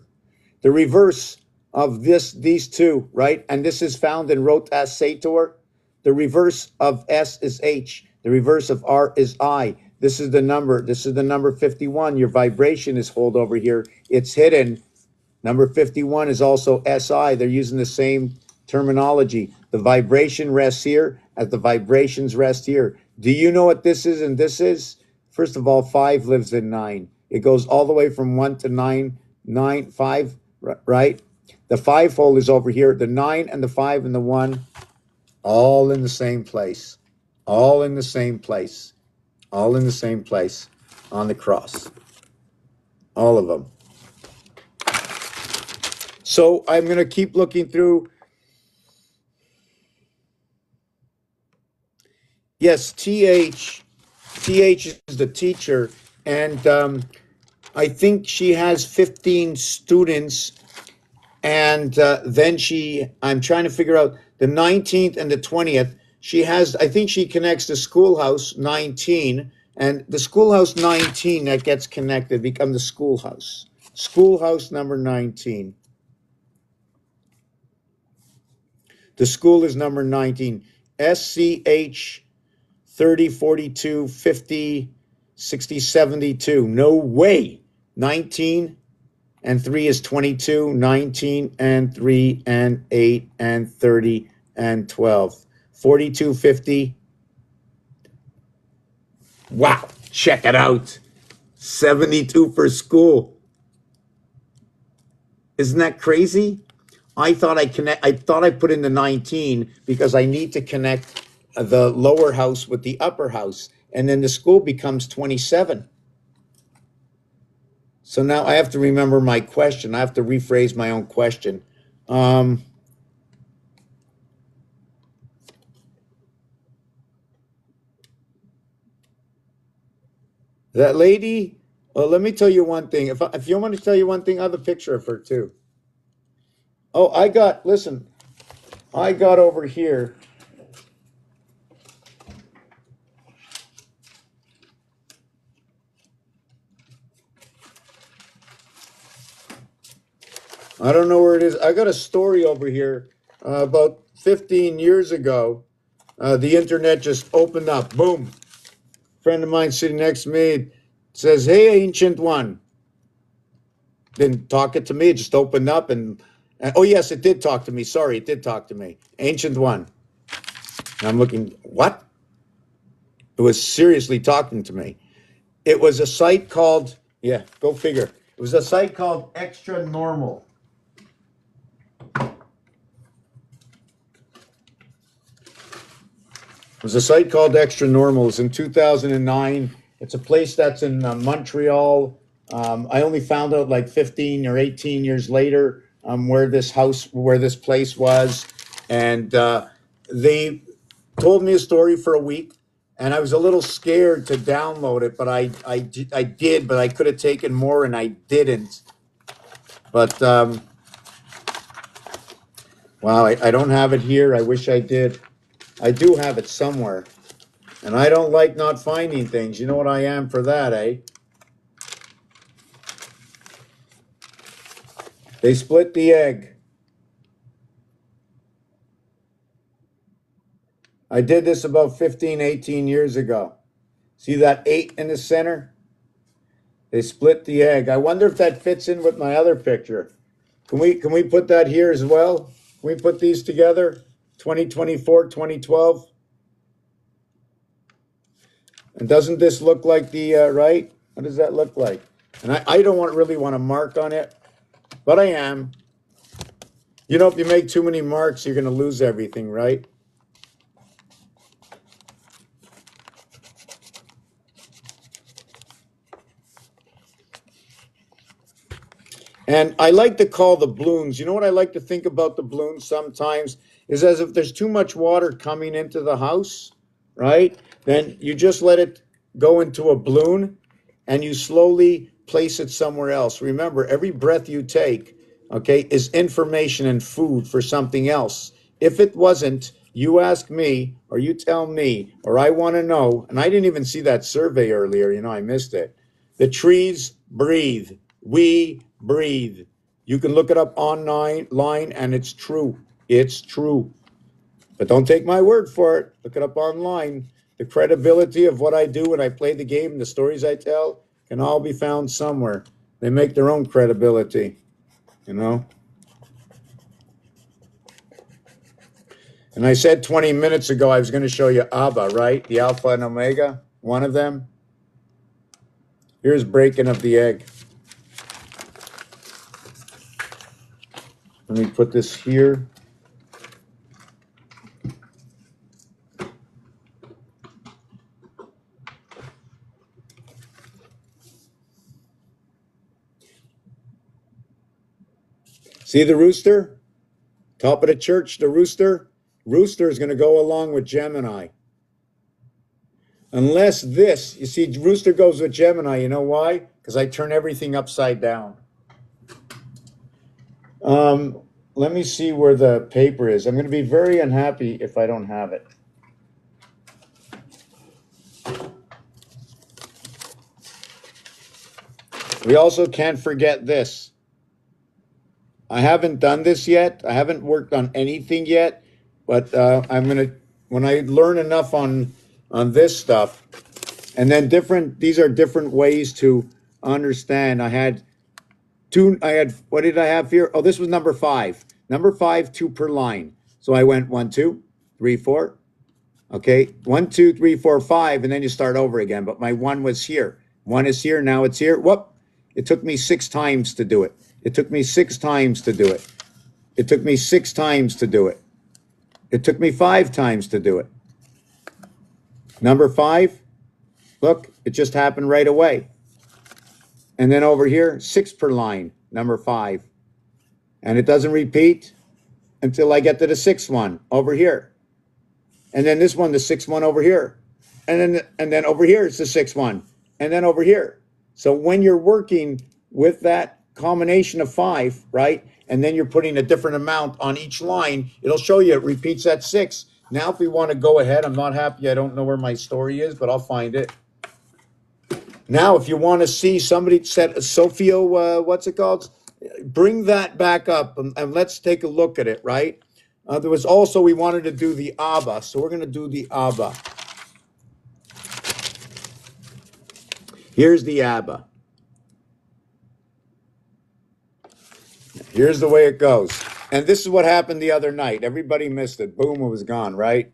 Speaker 2: The reverse of these two, right? And this is found in Rotas Sator. The reverse of S is H. The reverse of R is I. This is the number. This is the number 51. Your vibration is hold over here. It's hidden. Number 51 is also SI. They're using the same terminology. The vibration rests here as the vibrations rest here. Do you know what this is and this is? First of all, 5 lives in 9. It goes all the way from 1 to 9, 5, right? The 5-fold is over here. The 9 and the 5 and the 1, all in the same place. All in the same place. All in the same place on the cross. All of them. So I'm going to keep looking through. Yes, TH is the teacher, and I think she has 15 students, and then I'm trying to figure out the 19th and the 20th. She has, I think she connects the schoolhouse 19, and the schoolhouse 19 that gets connected become the schoolhouse. Schoolhouse number 19. The school is number 19. SCH 30, 42, 50, 60, 72. No way. 19 and 3 is 22. 19 and 3 and 8 and 30 and 12. 42, 50. Wow. Check it out. 72 for school. Isn't that crazy? I thought I put in the 19 because I need to connect the lower house with the upper house, and then the school becomes 27. So now I have to remember my question. I have to rephrase my own question. That lady, well, let me tell you one thing. If you want me to tell you one thing, I have a picture of her too. Oh, listen, I got over here. I don't know where it is. I got a story over here about 15 years ago. The internet just opened up. Boom. Friend of mine sitting next to me says, "Hey, ancient one." Didn't talk it to me. It just opened up and oh, yes, it did talk to me. Sorry, it did talk to me. Ancient one. And I'm looking, what? It was seriously talking to me. It was a site called, yeah, go figure. It was a site called Extra Normal. It was a site called Extra Normal. It was in 2009. It's a place that's in Montreal. I only found out like 15 or 18 years later where this place was. And they told me a story for a week. And I was a little scared to download it, but I did, but I could have taken more and I didn't. But wow, I don't have it here. I wish I did. I do have it somewhere. And I don't like not finding things. You know what I am for that, eh? They split the egg. I did this about 15, 18 years ago. See that 8 in the center? They split the egg. I wonder if that fits in with my other picture. Can we put that here as well? Can we put these together? 2024, 2012. And doesn't this look like the right? What does that look like? And I don't really want to mark on it, but I am. You know, if you make too many marks, you're going to lose everything, right? And I like to call the balloons. You know what I like to think about the balloons sometimes is as if there's too much water coming into the house, right? Then you just let it go into a balloon and you slowly place it somewhere else. Remember, every breath you take, okay, is information and food for something else. If it wasn't, you ask me or you tell me or I want to know, and I didn't even see that survey earlier, you know, I missed it. The trees breathe. We breathe. You can look it up online and it's true. It's true. But don't take my word for it. Look it up online. The credibility of what I do when I play the game and the stories I tell can all be found somewhere. They make their own credibility, you know? And I said 20 minutes ago I was going to show you ABBA, right? The Alpha and Omega, one of them. Here's breaking of the egg. Let me put this here. See the rooster? Top of the church, the rooster. Rooster is going to go along with Gemini. Unless this, you see, rooster goes with Gemini. You know why? Because I turn everything upside down. Let me see where the paper is. I'm going to be very unhappy if I don't have it. We also can't forget this. I haven't done this yet. I haven't worked on anything yet, but I'm going to, when I learn enough on this stuff, and then these are different ways to understand. What did I have here? Oh, this was number 5. Number 5, 2 per line. So I went 1, 2, 3, 4. Okay, 1, 2, 3, 4, 5, and then you start over again. But my 1 was here. 1 is here, now it's here. Whoop! It took me 6 times to do it. It took me 6 times to do it. It took me 6 times to do it. It took me 5 times to do it. Number 5, look, it just happened right away. And then over here, 6 per line, number 5. And it doesn't repeat until I get to the 6th one over here. And then this one, the 6th one over here. And then over here, it's the 6th one. And then over here. So when you're working with that combination of 5, right? And then you're putting a different amount on each line, it'll show you it repeats at 6. Now, if we want to go ahead, I'm not happy. I don't know where my story is, but I'll find it. Now, if you want to see, somebody said, Sophia, what's it called? Bring that back up and let's take a look at it, right? There was also, we wanted to do the ABBA. So we're going to do the ABBA. Here's the ABBA. Here's the way it goes. And this is what happened the other night. Everybody missed it. Boom, it was gone, right?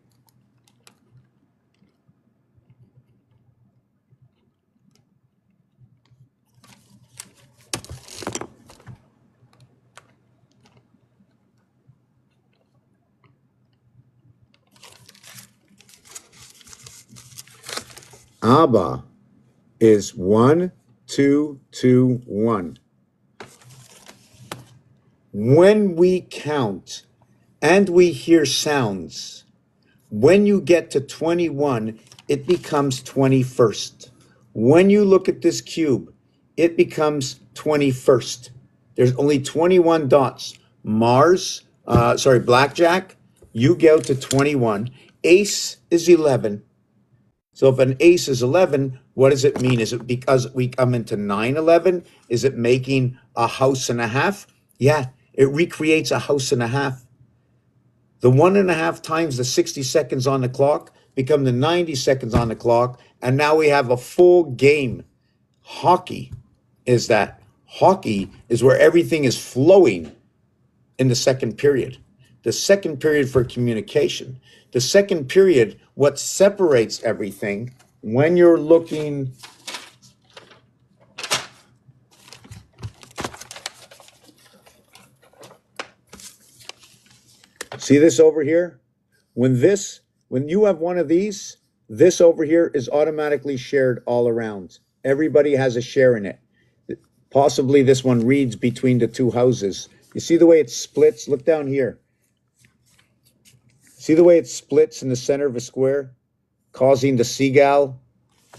Speaker 2: Abba is 1, 2, 2, 1. When we count and we hear sounds, when you get to 21, it becomes 21st. When you look at this cube, it becomes 21st. There's only 21 dots. Blackjack, you go to 21. Ace is 11. So if an ace is 11, what does it mean? Is it because we come into 9/11? Is it making a house and a half? Yeah, it recreates a house and a half. The 1.5 times the 60 seconds on the clock become the 90 seconds on the clock, and now we have a full game. Hockey is that. Hockey is where everything is flowing in the second period. The second period for communication. The second period, what separates everything when you're looking. See this over here? When you have one of these, this over here is automatically shared all around. Everybody has a share in it. Possibly this one reads between the two houses. You see the way it splits? Look down here. See the way it splits in the center of a square, causing the seagull,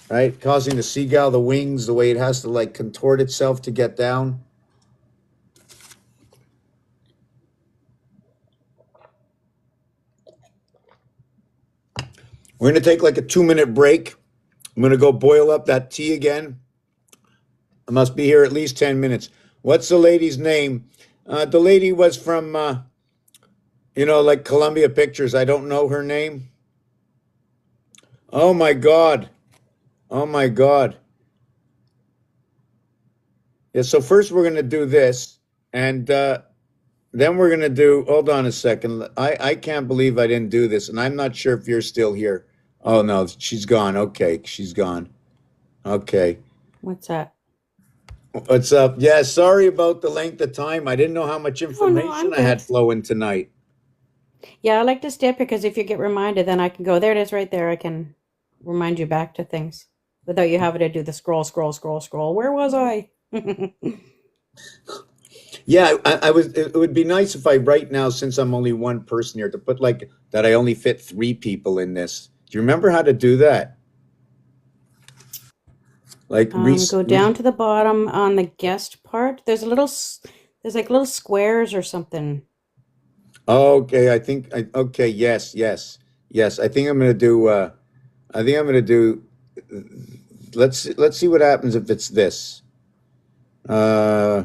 Speaker 2: right? Causing the seagull, the wings, the way it has to like contort itself to get down. We're going to take like a 2-minute break. I'm going to go boil up that tea again. I must be here at least 10 minutes. What's the lady's name? The lady was from, like Columbia Pictures. I don't know her name. Oh my God. Oh my God. Yeah, so first we're going to do this. And then we're going to do, hold on a second. I can't believe I didn't do this. And I'm not sure if you're still here. Oh, no, she's gone. Okay, she's gone. Okay.
Speaker 4: What's that?
Speaker 2: What's up? Yeah, sorry about the length of time. I didn't know how much
Speaker 4: Oh, no,
Speaker 2: information
Speaker 4: I'm
Speaker 2: I had
Speaker 4: good.
Speaker 2: flowing tonight.
Speaker 4: Yeah, I like to stay up here because if you get reminded, then I can go, there it is right there. I can remind you back to things without you having to do the scroll, scroll, scroll, scroll. Where was I?
Speaker 2: Yeah, I was. It would be nice if I right now, since I'm only one person here, to put like that. I only fit 3 people in this. Do you remember how to do that? Like
Speaker 4: Go down to the bottom on the guest part. There's like little squares or something.
Speaker 2: Okay, okay, yes, yes, yes. I think I'm gonna do. I think I'm gonna do. Let's see what happens if it's this. Uh,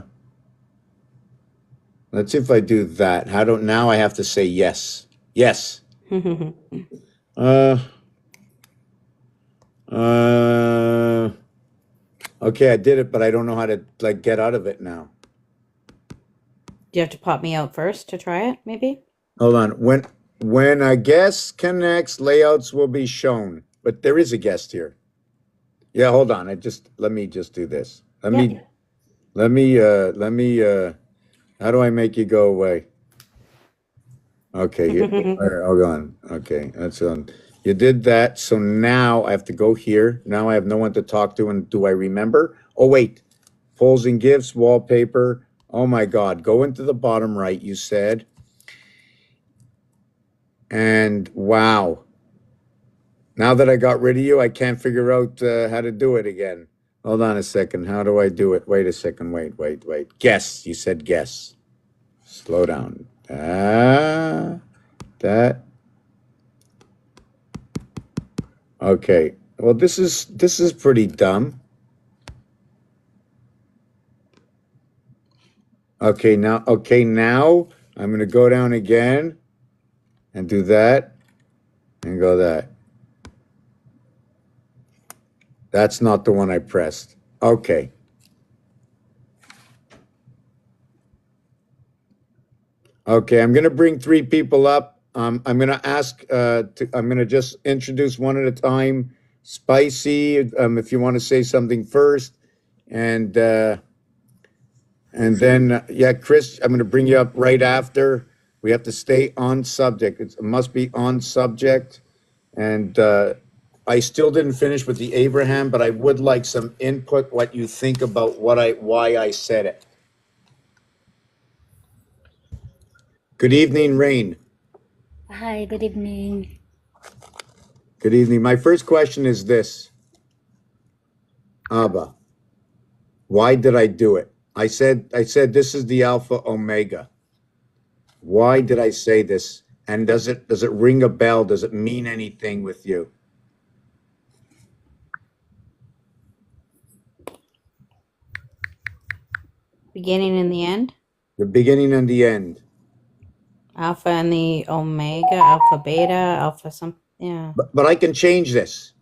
Speaker 2: let's see if I do that. How do now I have to say yes, yes. Uh, uh. Okay, I did it, but I don't know how to like get out of it now.
Speaker 4: Do you have to pop me out first to try it, maybe?
Speaker 2: Hold on. When a guest connects, layouts will be shown. But there is a guest here. Yeah, hold on. Let me just do this.
Speaker 4: Yep.
Speaker 2: Let me how do I make you go away? Okay, here. All right, hold on. Okay, that's on. You did that, so now I have to go here. Now I have no one to talk to, and do I remember? Oh wait, polls and gifts, wallpaper. Oh my God, go into the bottom right, you said. And wow, now that I got rid of you, I can't figure out how to do it again. Hold on a second. How do I do it? Wait a second. Wait. Guess. You said guess. Slow down. That. Okay. Well, this is pretty dumb. Okay, now I'm gonna go down again and do that and go that. That's not the one I pressed. Okay. Okay, I'm gonna bring 3 people up. I'm gonna I'm gonna just introduce one at a time. Spicy, if you want to say something first, and then yeah, Chris, I'm gonna bring you up right after. We have to stay on subject. It must be on subject, and I still didn't finish with the Abraham, but I would like some input, what you think about why I said it. Good evening, Rain.
Speaker 5: Hi, good evening.
Speaker 2: Good evening. My first question is this. Abba, why did I do it? I said this is the Alpha Omega. Why did I say this? And does it ring a bell? Does it mean anything with you?
Speaker 4: Beginning and the end.
Speaker 2: The beginning and the end.
Speaker 4: Alpha and the omega, alpha, beta, alpha, some, yeah.
Speaker 2: But I can change this.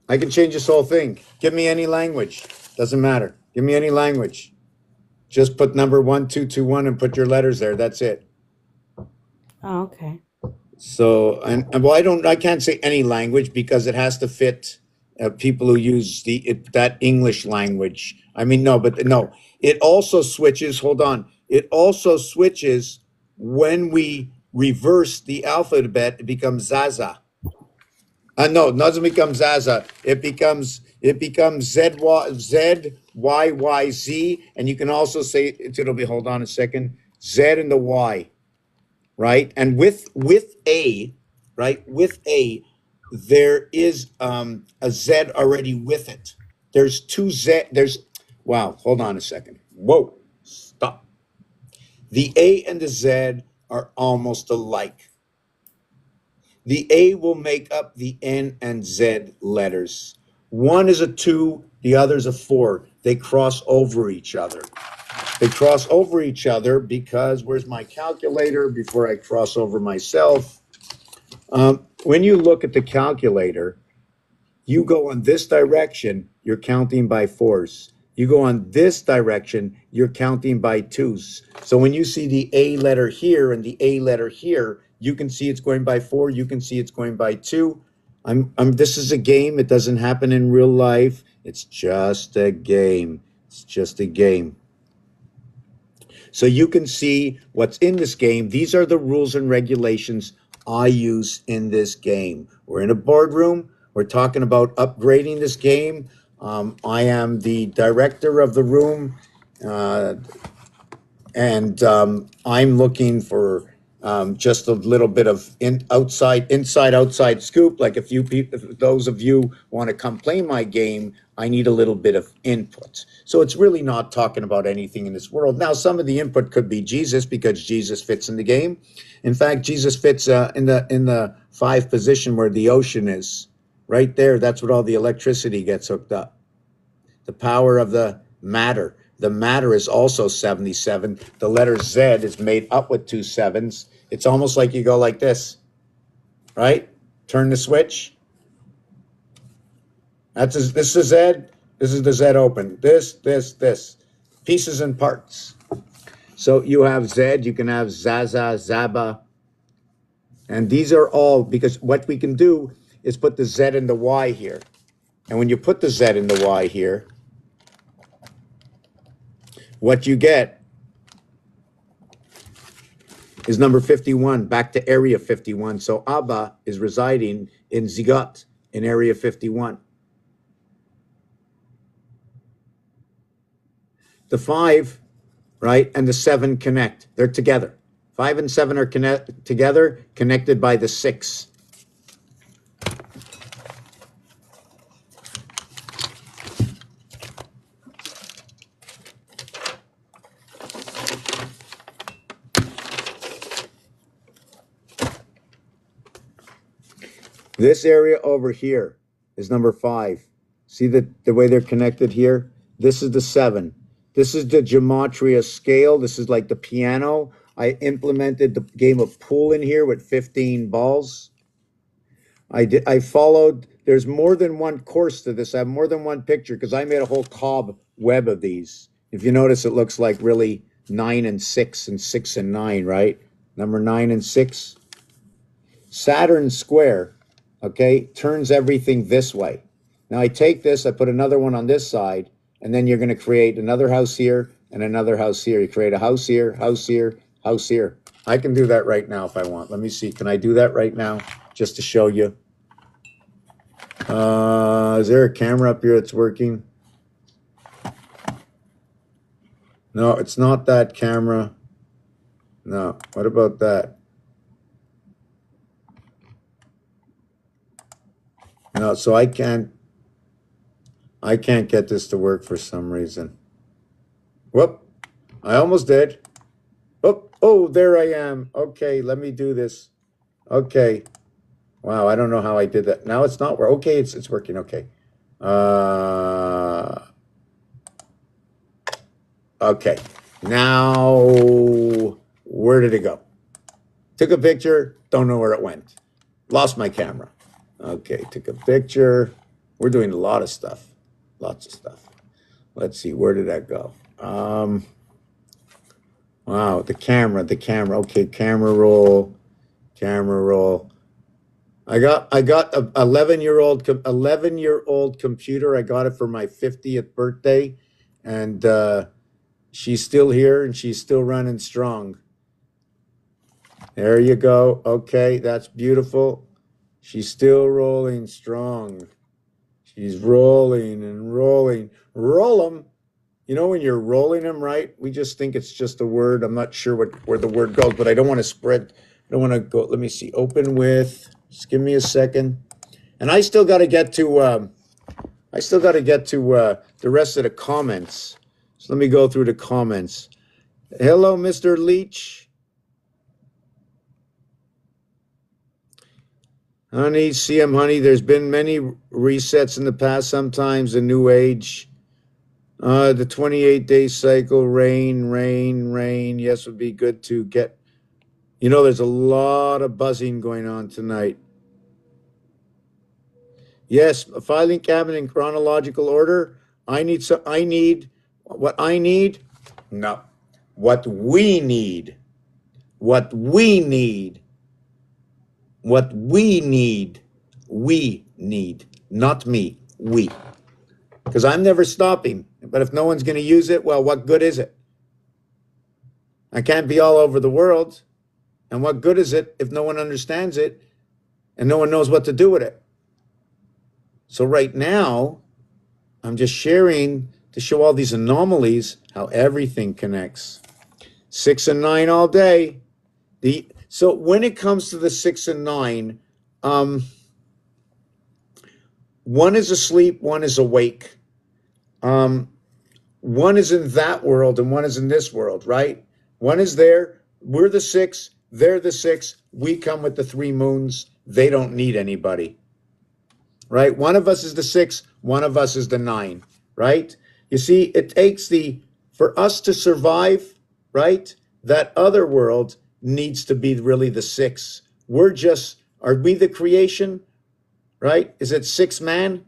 Speaker 2: I can change this whole thing. Give me any language. Doesn't matter. Give me any language. Just put number 1221 and put your letters there. That's it.
Speaker 4: Oh, okay.
Speaker 2: So, and well, I can't say any language because it has to fit people who use that English language. I mean, no, but no, it also switches. Hold on. It also switches when we reverse the alphabet. It becomes Zaza. No, it doesn't become Zaza. It becomes Z Y Y Z, and you can also say it'll be. Hold on a second. Z and the Y, right? And with a, right, with a, there is a Z already with it. There's two Z. Wow. Hold on a second. Whoa. Stop. The A and the Z are almost alike. The A will make up the N and Z letters. One is a 2, the other's a 4. They cross over each other. They cross over each other because, where's my calculator before I cross over myself? When you look at the calculator, you go on this direction, you're counting by 4s. You go on this direction, you're counting by 2s. So when you see the A letter here and the A letter here, you can see it's going by 4, you can see it's going by 2. This is a game. It doesn't happen in real life. It's just a game. It's just a game. So you can see what's in this game. These are the rules and regulations I use in this game. We're in a boardroom. We're talking about upgrading this game. I am the director of the room, and I'm looking for just a little bit of inside scoop. Like if those of you want to come play my game, I need a little bit of input. So it's really not talking about anything in this world. Now, some of the input could be Jesus because Jesus fits in the game. In fact, Jesus fits in the 5 position where the ocean is. Right there, that's what all the electricity gets hooked up. The power of the matter. The matter is also 77. The letter Z is made up with 2 7s. It's almost like you go like this, right? Turn the switch. This is Z. This is the Z open. This. Pieces and parts. So you have Z, you can have Zaza, Zaba. And these are all, because what we can do is put the Z and the Y here. And when you put the Z and the Y here, what you get is number 51, back to area 51. So Abba is residing in Zigot in area 51. The 5, right, and the 7 connect. They're together. 5 and 7 are together, connected by the 6. This area over here is number 5. See the way they're connected here? This is the 7. This is the gematria scale. This is like the piano. I implemented the game of pool in here with 15 balls. I followed, there's more than one course to this. I have more than one picture because I made a whole cob web of these. If you notice, it looks like really 9 and 6 and 6 and 9, right? Number 9 and 6. Saturn square, okay, turns everything this way. Now I take this, I put another one on this side, and then you're going to create another house here and another house here. You create a house here, house here, house here. I can do that right now if I want. Let me see. Can I do that right now just to show you? Is there a camera up here that's working? No, it's not that camera. No. What about that? No, so I can't get this to work for some reason. Whoop. I almost did. Oh, there I am. Okay, let me do this. Okay. Wow, I don't know how I did that. Now it's not working. Okay, it's working. Okay. Okay. Now, where did it go? Took a picture. Don't know where it went. Lost my camera. Okay, took a picture. We're doing a lot of stuff. Lots of stuff. Let's see, where did that go? Wow, the camera. Okay, camera roll. I got a 11-year-old computer. I got it for my 50th birthday, and she's still here and she's still running strong. There you go. Okay, that's beautiful. She's still rolling strong. She's rolling and rolling. Roll them. You know, when you're rolling them, right? We just think it's just a word. I'm not sure where the word goes, but I don't want to spread. I don't want to go. Let me see. Open with. Just give me a second. And I still got to get to. The rest of the comments. So let me go through the comments. Hello, Mr. Leach. Honey, CM Honey, there's been many resets in the past, sometimes the new age. The 28-day cycle, rain. Yes, would be good to get. You know, there's a lot of buzzing going on tonight. Yes, a filing cabinet in chronological order. I need what I need. No, what we need. What we need. What we need. We need, not me. We. Because I'm never stopping. But if no one's going to use it, well, what good is it? I can't be all over the world. And what good is it if no one understands it and no one knows what to do with it? So right now, I'm just sharing to show all these anomalies, how everything connects. 6 and 9 all day. So when it comes to the 6 and 9, one is asleep, one is awake. One is in that world and one is in this world, right? One is there. We're the 6. They're the 6. We come with the 3 moons. They don't need anybody, right? One of us is the 6. One of us is the 9, right? You see, it takes for us to survive, right? That other world needs to be really the 6. Are we the creation, right? Is it 6 man?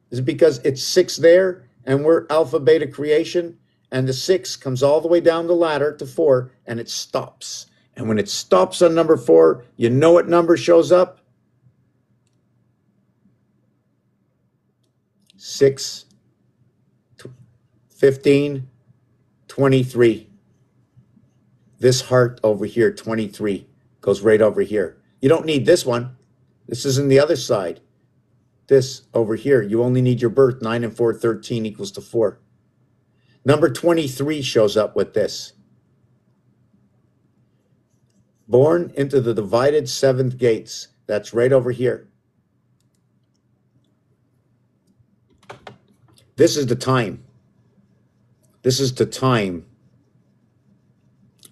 Speaker 2: Is it because it's 6 there and we're alpha beta creation, and the 6 comes all the way down the ladder to 4 and it stops. And when it stops on number 4, you know what number shows up? 6, 15, 23. This heart over here, 23, goes right over here. You don't need this one. This is in the other side. This over here, you only need your birth. 9 and 4, 13 equals to 4. Number 23 shows up with this. Born into the divided 7th gates. That's right over here. This is the time. This is the time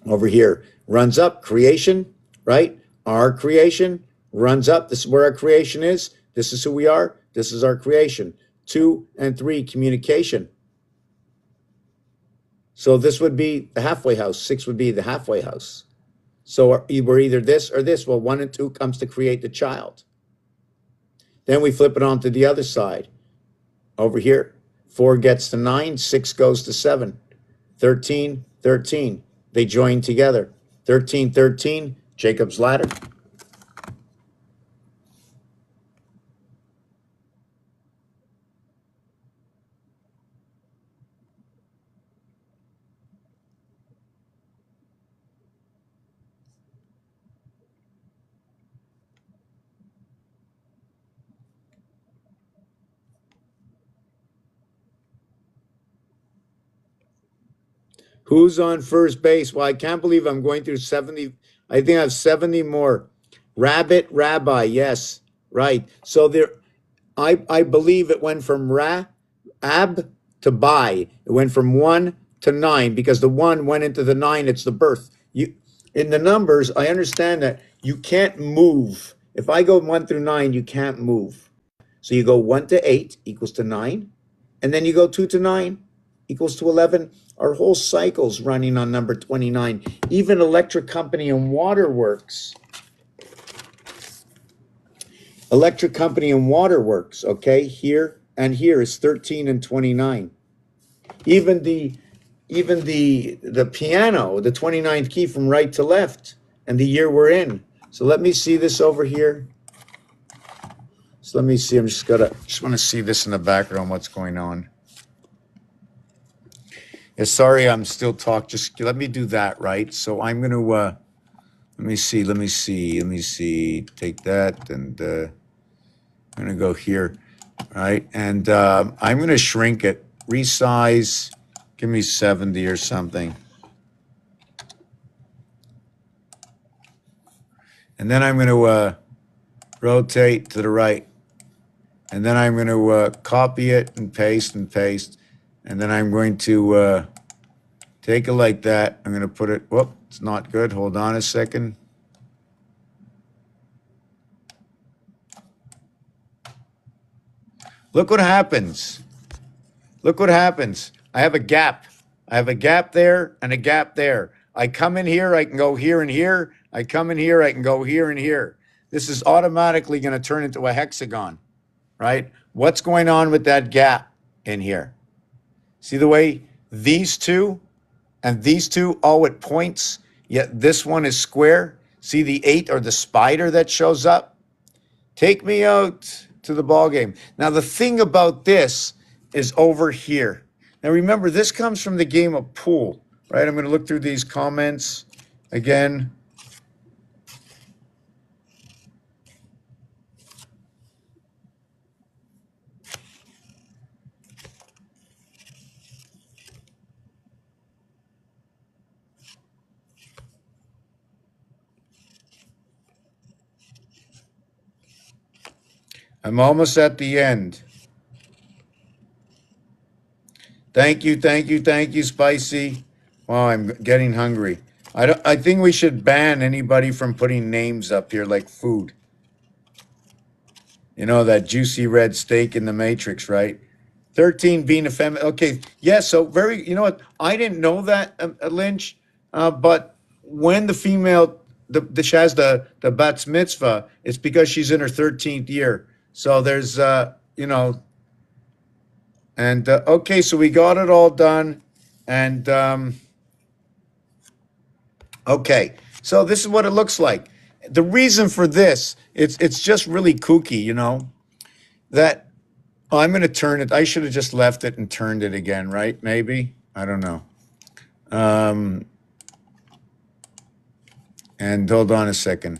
Speaker 2: over here. Runs up, creation, right? Our creation runs up. This is where our creation is. This is who we are. This is our creation. 2 and 3, communication. So this would be the halfway house. 6 would be the halfway house. So we're either this or this. Well, 1 and 2 comes to create the child. Then we flip it on to the other side. Over here, 4 gets to 9, 6 goes to 7. 13, 13. They join together. 13, 13, Jacob's ladder. Who's on first base? Well, I can't believe I'm going through 70. I think I have 70 more. Rabbit, rabbi. Yes, right. So there, I believe it went from ab to by. It went from 1 to 9 because the 1 went into the 9. It's the birth. You in the numbers. I understand that you can't move. If I go 1 through 9, you can't move. So you go 1 to 8 equals to 9, and then you go 2 to 9 equals to 11. Our whole cycle's running on number 29. Even electric company and waterworks. Electric company and waterworks, okay, here and here is 13 and 29. Even the piano, the 29th key from right to left, and the year we're in. So let me see this over here. So let me see. Just want to see this in the background. What's going on? Yeah, sorry, I'm still talking. Just let me do that, right? So I'm gonna let me see. Take that, and I'm gonna go here, right? And I'm gonna shrink it, resize. Give me 70 or something. And then I'm going to rotate to the right. And then I'm going to copy it and paste. And then I'm going to take it like that. I'm going to put it, whoop, it's not good. Hold on a second. Look what happens. Look what happens. I have a gap. I have a gap there and a gap there. I come in here, I can go here and here. I come in here, I can go here and here. This is automatically going to turn into a hexagon, right? What's going on with that gap in here? See the way these two and these two all at points, yet this one is square? See the 8 or the spider that shows up? Take me out to the ball game. Now, the thing about this is over here. Now, remember, this comes from the game of pool, right? I'm going to look through these comments again. I'm almost at the end. Thank you, Spicy. Wow, I'm getting hungry. I think we should ban anybody from putting names up here like food. You know, that juicy red steak in the Matrix, right? 13 being a feminine. Okay, yeah, so you know what? I didn't know that, Lynch, but when the female, she has the bat mitzvah, it's because she's in her 13th year. So there's, you know, and okay, so we got it all done. And okay, so this is what it looks like. The reason for this, it's just really kooky, you know, that I'm going to turn it. I should have just left it and turned it again, right? Maybe. I don't know. And hold on a second.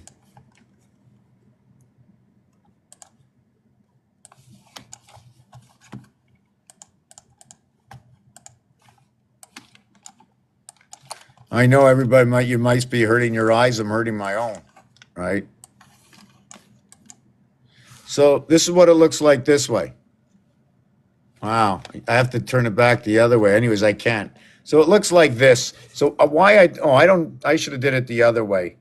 Speaker 2: I know everybody you might be hurting your eyes. I'm hurting my own, right? So this is what it looks like this way. Wow, I have to turn it back the other way. Anyways, I can't. So it looks like this. So I should have did it the other way.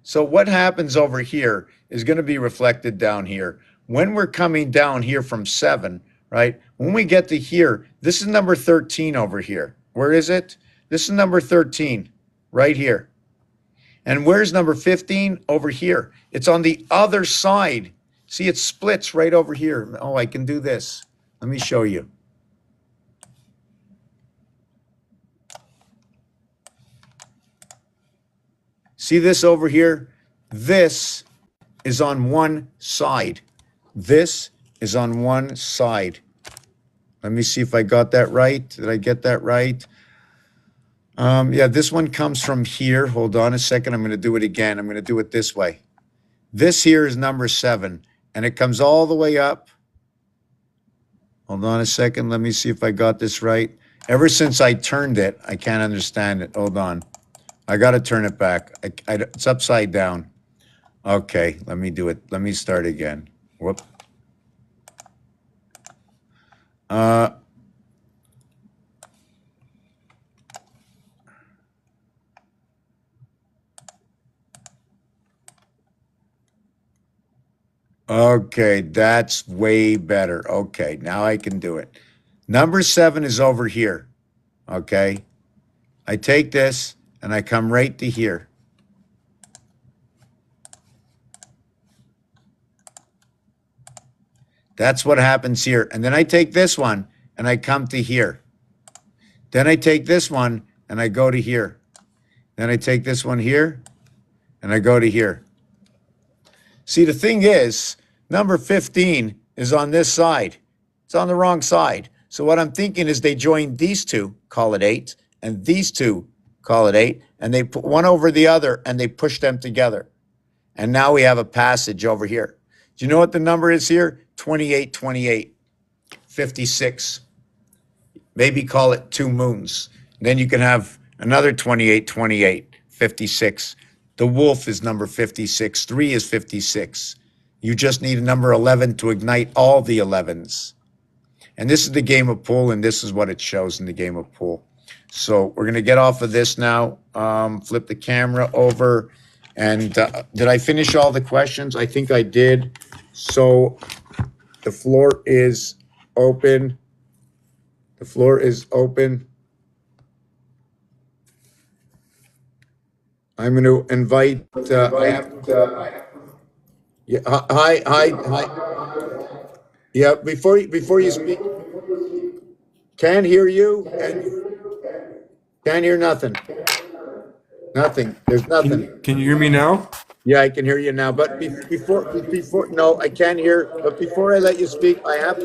Speaker 2: So what happens over here is going to be reflected down here. When we're coming down here from 7, right? When we get to here, this is number 13 over here. Where is it? This is number 13 right here. And where's number 15? Over here. It's on the other side. See, it splits right over here. Oh, I can do this. Let me show you. See this over here? This is on one side. This is on one side. Let me see if I got that right. Did I get that right? Yeah, this one comes from here. Hold on a second. I'm going to do it again. I'm going to do it this way. This here is number 7, and it comes all the way up. Hold on a second. Let me see if I got this right. Ever since I turned it, I can't understand it. Hold on. I got to turn it back. It's upside down. Okay, let me do it. Let me start again. Whoop. Okay, that's way better. Okay, now I can do it. Number 7 is over here. Okay. I take this and I come right to here. That's what happens here. And then I take this one and I come to here. Then I take this one and I go to here. Then I take this one here and I go to here. See, the thing is, number 15 is on this side. It's on the wrong side. So what I'm thinking is they join these two, call it 8, and these two, call it 8, and they put one over the other and they push them together. And now we have a passage over here. Do you know what the number is here? 28, 28, 56. Maybe call it 2 moons. Then you can have another 28, 28, 56. The wolf is number 56. 3 is 56. You just need a number 11 to ignite all the 11s. And this is the game of pool, and this is what it shows in the game of pool. So we're going to get off of this now. Flip the camera over. And did I finish all the questions? I think I did. So the floor is open. The floor is open. I'm going to invite. Yeah, hi. Yeah, before you speak, can't hear you, and can't hear nothing. Nothing. There's nothing.
Speaker 6: Can you hear me now?
Speaker 2: Yeah, I can hear you now. But before, no, I can't hear. But before I let you speak, I have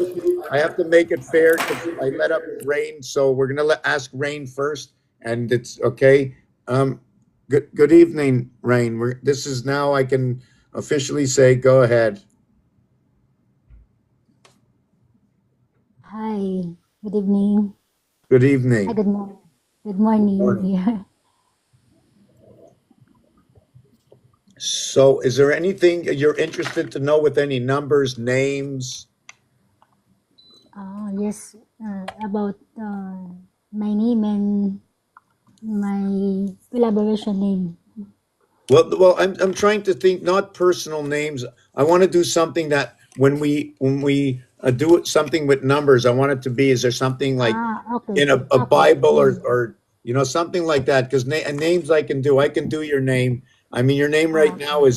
Speaker 2: to make it fair because I let up Rain. So we're gonna ask Rain first, and it's okay. Good evening, Rain. This is now I can officially say go ahead.
Speaker 5: Hi, good evening.
Speaker 2: Good
Speaker 5: Hi,
Speaker 2: evening.
Speaker 5: good morning. Good morning.
Speaker 2: Morning.
Speaker 5: Yeah.
Speaker 2: So, is there anything you're interested to know with any numbers, names?
Speaker 5: Yes, about my name and my collaboration name.
Speaker 2: Well, I'm trying to think not personal names. I want to do something that when we do it something with numbers, I want it to be. Is there something like
Speaker 5: Okay.
Speaker 2: in a
Speaker 5: Okay.
Speaker 2: Bible
Speaker 5: Yeah.
Speaker 2: or something like that? Because names I can do. I can do your name. I mean, your name right now
Speaker 5: Okay.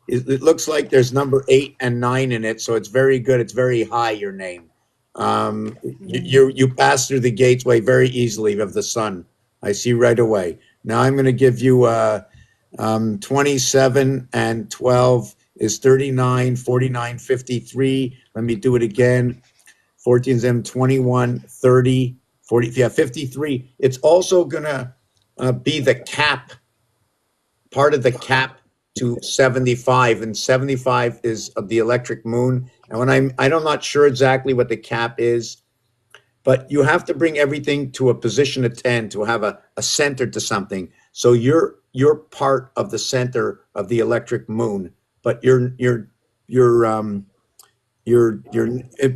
Speaker 2: is it looks like there's number 8 and 9 in it, so it's very good. It's very high. Your name. You pass through the gateway very easily of the sun. I see right away. Now I'm going to give you 27 and 12 is 39, 49, 53. Let me do it again. 14 is M 21, 30, 40. Yeah, 53. It's also going to be the cap, part of the cap to 75. And 75 is of the electric moon. And when I'm not sure exactly what the cap is, but you have to bring everything to a position of 10 to have a center to something. So you're part of the center of the electric moon, but you're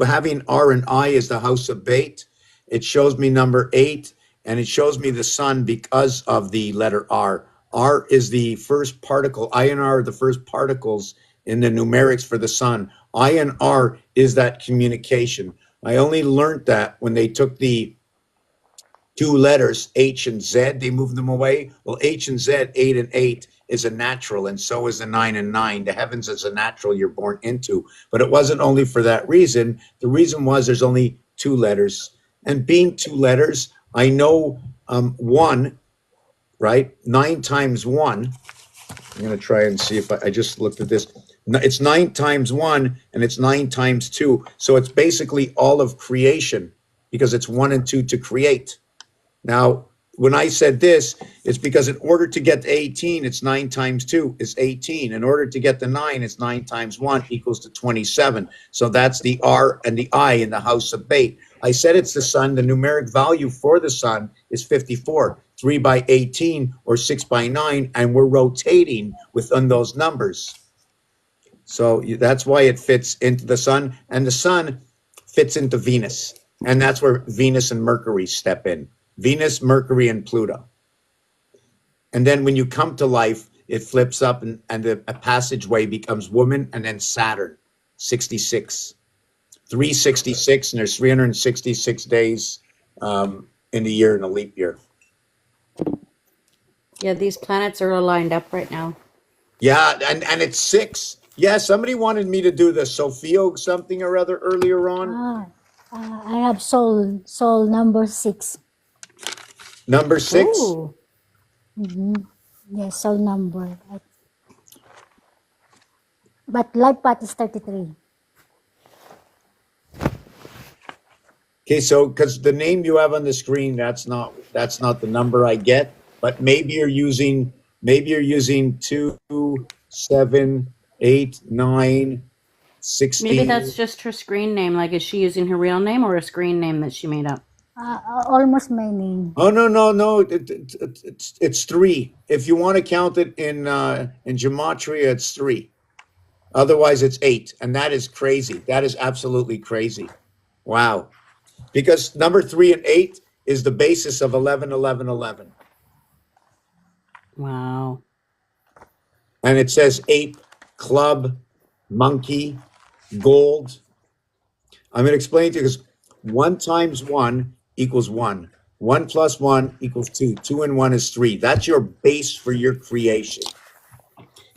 Speaker 2: having R and I as the house of bait. It shows me number 8, and it shows me the sun because of the letter R. R is the first particle. I and R are the first particles in the numerics for the sun. I and R is that communication. I only learned that when they took the 2 letters, H and Z, they moved them away. Well, H and Z, 8 and 8, is a natural, and so is the 9 and 9. The heavens is a natural you're born into. But it wasn't only for that reason. The reason was there's only 2 letters. And being 2 letters, I know 1, right? 9 times 1. I'm going to try and see if I just looked at this. It's 9 times 1, and it's 9 times 2. So it's basically all of creation because it's 1 and 2 to create. Now, when I said this, it's because in order to get to 18, it's 9 times 2 is 18. In order to get to 9, it's 9 times 1 equals to 27. So that's the R and the I in the house of bait. I said it's the sun. The numeric value for the sun is 54, 3 by 18 or 6 by 9, and we're rotating within those numbers. So that's why it fits into the sun, and the sun fits into Venus. And that's where Venus and Mercury step in. Venus, Mercury, and Pluto. And then when you come to life, it flips up and a passageway becomes woman and then Saturn, 66. 366, and there's 366 days in the year in a leap year.
Speaker 4: Yeah, these planets are aligned up right now.
Speaker 2: Yeah, and it's 6. Yeah, somebody wanted me to do the Sophia something or other earlier on.
Speaker 5: I have soul number 6.
Speaker 2: Number 6.
Speaker 4: Ooh.
Speaker 5: Yes, soul number. But life path is 33.
Speaker 2: Okay, so because the name you have on the screen, that's not the number I get, but maybe you're using 2, 7, 8, 9, 16.
Speaker 4: Maybe that's just her screen name. Like, is she using her real name or a screen name that she made up?
Speaker 5: Almost my name.
Speaker 2: Oh no! It's 3. If you want to count it in gematria, it's 3. Otherwise, it's 8, and that is crazy. That is absolutely crazy. Wow, because number 3 and 8 is the basis of 11, 11, 11.
Speaker 4: Wow.
Speaker 2: And it says ape, club, monkey, gold. I'm going to explain to you because 1 times 1 equals 1. 1 plus 1 equals 2. 2 and 1 is 3. That's your base for your creation.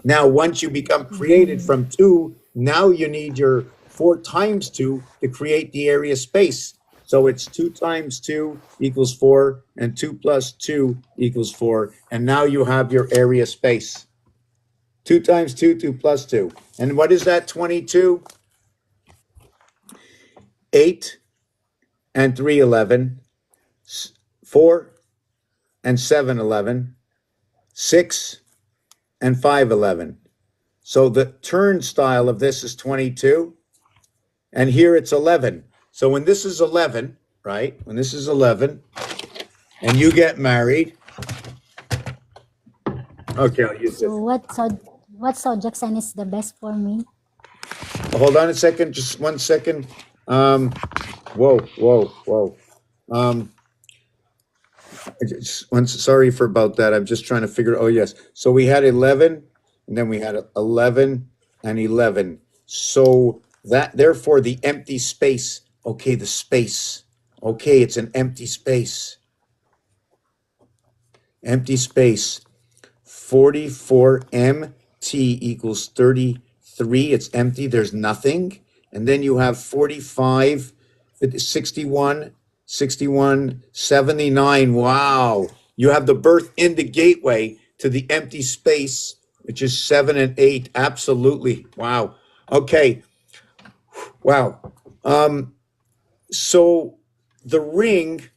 Speaker 2: Now, once you become created from 2, now you need your 4 times 2 to create the area space. So it's 2 times 2 equals 4, and 2 plus 2 equals 4. And now you have your area space. 2 times 2, 2 plus 2. And what is that, 22? 8 and 3, 11. 4 and 7, 11. 6 and 5, 11. So the turnstile of this is 22. And here it's 11. So when this is 11, right? When this is 11, and you get married. Okay, I'll use
Speaker 5: So what zodiac sign is the best for me?
Speaker 2: Hold on a second, just 1 second. Whoa. Sorry for about that. I'm just trying to figure. Oh yes. So we had 11, and then we had 11 and 11. So that therefore the empty space. Okay, the space. Okay, it's an empty space. Empty space. 44 MT equals 33. It's empty. There's nothing. And then you have 45, 61, 61, 79. Wow. You have the birth in the gateway to the empty space, which is 7 and 8. Absolutely. Wow. Okay. Wow. So the ring,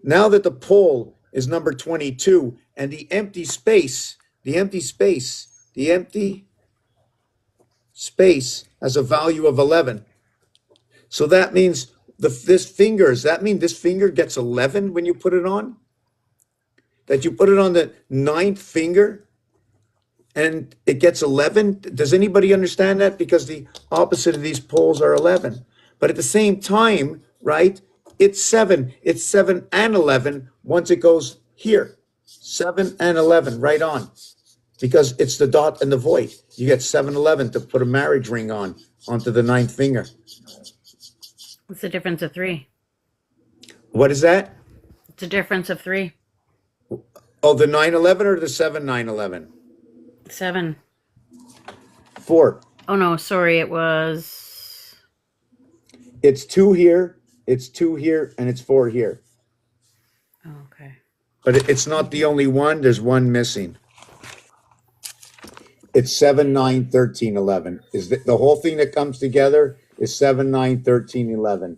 Speaker 2: now that the pole is number 22 and the empty space has a value of 11. So that means this finger gets 11 when you put it on? That you put it on the 9th finger and it gets 11? Does anybody understand that? Because the opposite of these poles are 11. But at the same time, right, it's 7. It's 7 and 11 once it goes here. 7 and 11 right on. Because it's the dot and the void. You get 7-11 to put a marriage ring onto the 9th finger.
Speaker 4: What's the difference of 3?
Speaker 2: What is that?
Speaker 4: It's a difference of 3.
Speaker 2: Oh, the 9-11 or the 7-9-11?
Speaker 4: 7.
Speaker 2: 4.
Speaker 4: Oh no, sorry, it was.
Speaker 2: It's 2 here, it's 2 here, and it's 4 here.
Speaker 4: Oh, okay.
Speaker 2: But it's not the only one. There's one missing. It's 7, 9, 13, 11. Is the whole thing that comes together is 7, 9, 13, 11.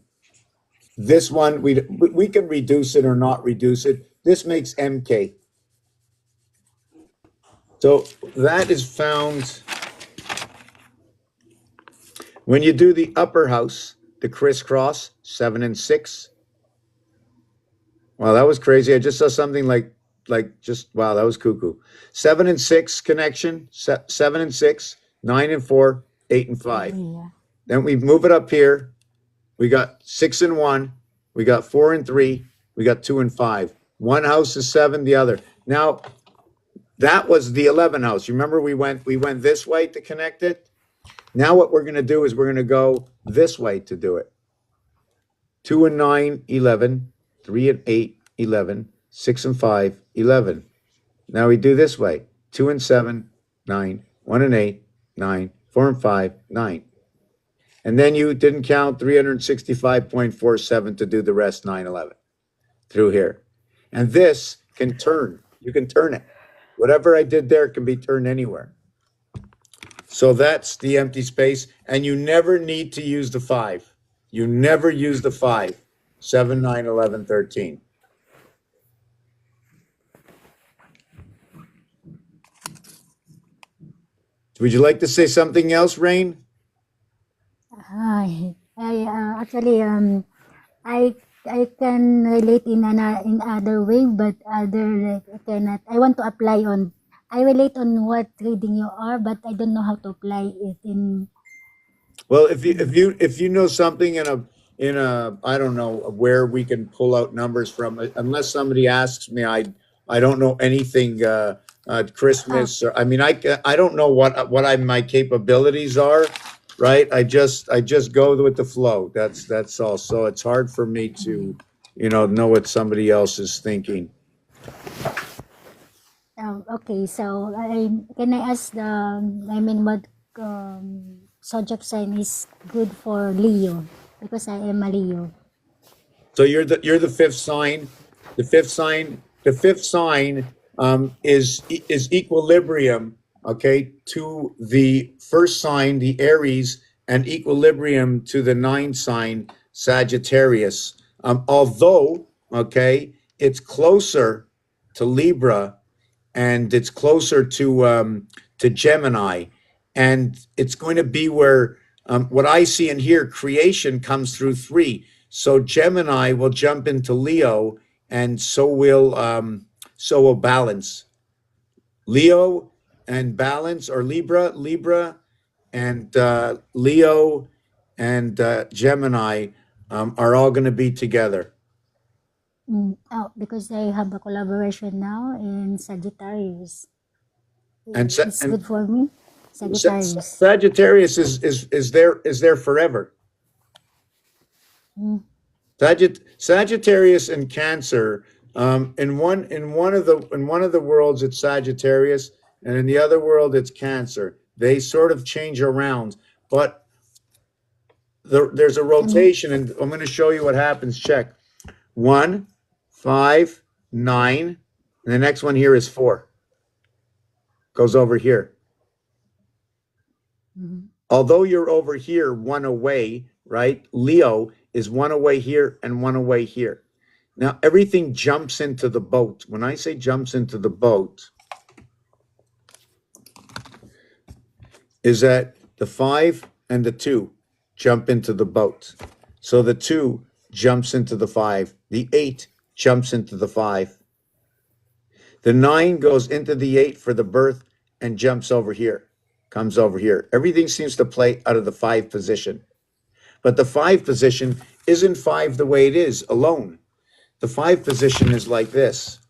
Speaker 2: This one, we can reduce it or not reduce it. This makes MK. So that is found when you do the upper house. the crisscross, 7 and 6. Wow, that was crazy. I just saw something like just wow, that was cuckoo. 7 and 6 connection, 7 and 6, 9 and 4, 8 and 5.
Speaker 5: Yeah.
Speaker 2: Then we move it up here. We got 6 and 1, we got 4 and 3, we got 2 and 5. One house is 7, the other. Now, that was the 11 house. You remember we went this way to connect it? Now what we're going to do is we're going to go this way to do it. 2 and 9, 11. 3 and 8, 11. 6 and 5, 11. Now we do this way. 2 and 7, 9. 1 and 8, 9. 4 and 5, 9. And then you didn't count 365.47 to do the rest, 9, 11 through here. And this can turn. You can turn it. Whatever I did there can be turned anywhere. So that's the empty space. And you never need to use the 5. You never use the 5. 7, 9, 11, 13. Would you like to say something else, Rain?
Speaker 5: Actually, I can relate in other way, but other I cannot. I want to apply on. I relate on what reading you are, but I don't know how to apply it in.
Speaker 2: Well, if you know something in a I don't know where we can pull out numbers from, unless somebody asks me, I don't know anything. Christmas, or I mean, I don't know what my capabilities are, right? I just go with the flow. That's all. So it's hard for me to, know what somebody else is thinking.
Speaker 5: Okay, so can I ask I mean, what zodiac sign is good for Leo? Because I am a Leo.
Speaker 2: So you're the fifth sign. The fifth sign is equilibrium, okay, to the first sign, the Aries, and equilibrium to the ninth sign, Sagittarius. Although, okay, it's closer to Libra and it's closer to Gemini, and it's going to be where what I see and hear, creation comes through 3. So Gemini will jump into Leo, and so will balance. Leo and balance, or Libra and Leo and Gemini are all going to be together.
Speaker 5: Because I have a collaboration now in Sagittarius.
Speaker 2: And
Speaker 5: It's good for me. Sagittarius.
Speaker 2: Sagittarius is there forever. Sagittarius and Cancer. In one of the worlds it's Sagittarius, and in the other world it's Cancer. They sort of change around, but there's a rotation, and I'm going to show you what happens. Check 1, 5, 9, and the next one here is 4. Goes over here. Although you're over here, one away, right? Leo is one away here and one away here. Now, everything jumps into the boat. When I say jumps into the boat, is that the 5 and the 2 jump into the boat. So the 2 jumps into the 5. The 8 jumps into the 5. The 9 goes into the 8 for the birth and jumps over here, comes over here. Everything seems to play out of the 5 position. But the 5 position isn't 5 the way it is alone. The 5 position is like this.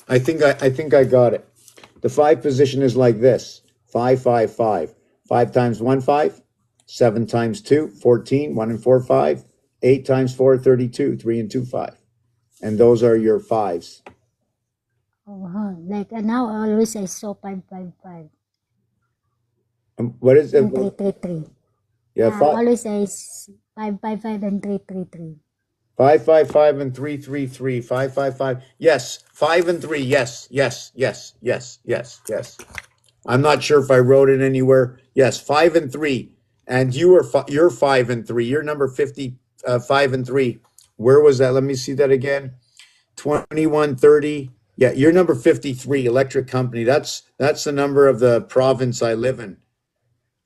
Speaker 2: I think I got it. The 5 position is like this. 5, 5, 5. 5 times 1, 5. 7 times 2, 14. 1 and 4, 5. 8 times 4, 32. 3 and 2, 5. And those are your 5s.
Speaker 5: Like now always I saw 555.
Speaker 2: What is it?
Speaker 5: And 333.
Speaker 2: Yeah,
Speaker 5: always I 555 and 333.
Speaker 2: 555 and 333. 555. Yes. 5 and 3. Yes. Yes. Yes. Yes. Yes. Yes. I'm not sure if I wrote it anywhere. Yes, 5-3, and you're 5-3. You're number 50, 5-3. Where was that? Let me see that again. 2130. Yeah, you're number 53. Electric company. That's the number of the province I live in.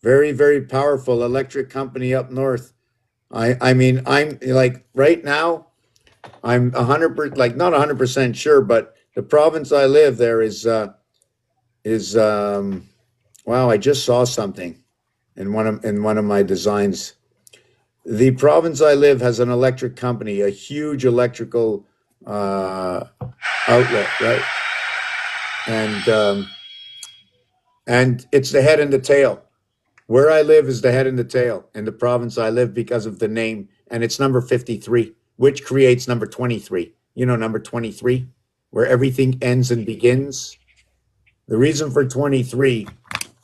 Speaker 2: Very, very powerful electric company up north. I mean, I'm like right now. I'm 100%, like not 100% sure, but the province I live there is wow. I just saw something in one of my designs. The province I live has an electric company, a huge electrical uh, outlet, right? And and it's the head and the tail. Where I live is the head and the tail in the province I live because of the name, and it's number 53, which creates number 23. You know, number 23, where everything ends and begins. The reason for 23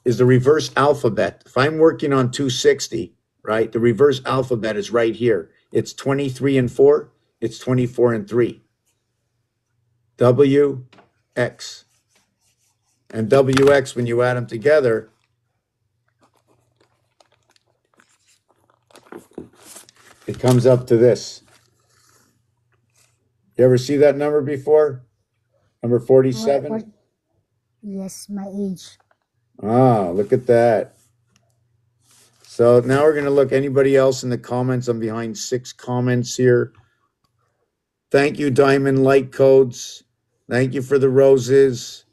Speaker 2: is the reverse alphabet. If I'm working on 260, right, the reverse alphabet is right here. It's 23 and 4, it's 24 and 3. W, X. And WX, when you add them together, it comes up to this. You ever see that number before? Number
Speaker 5: What?
Speaker 2: 47?
Speaker 5: Yes, my age.
Speaker 2: Ah, look at that. So now we're going to look. Anybody else in the comments? I'm behind 6 comments here. Thank you, Diamond Light Codes. Thank you for the roses.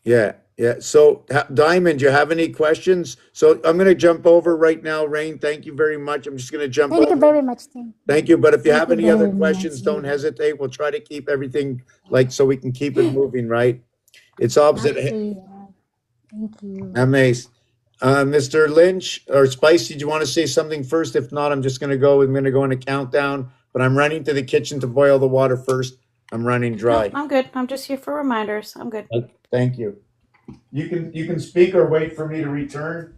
Speaker 2: Yeah, yeah. So, Diamond, you have any questions? So I'm going to jump over right now, Rain. Thank you very much. I'm just going to jump
Speaker 5: Thank you
Speaker 2: over.
Speaker 5: very much.
Speaker 2: Thank you. But if you
Speaker 5: Thank
Speaker 2: have
Speaker 5: you
Speaker 2: any other
Speaker 5: very much.
Speaker 2: questions, don't hesitate. We'll try to keep everything like so we can keep it moving, right? It's opposite.
Speaker 5: Okay. Thank you.
Speaker 2: Amazing. Mr. Lynch or Spicy, do you want to say something first? If not, I'm just going to go. I'm going to go in a countdown, but I'm running to the kitchen to boil the water first. I'm running
Speaker 4: No,
Speaker 2: dry.
Speaker 4: I'm good. I'm just here for reminders. I'm good.
Speaker 2: Thank you. You can speak or wait for me to return.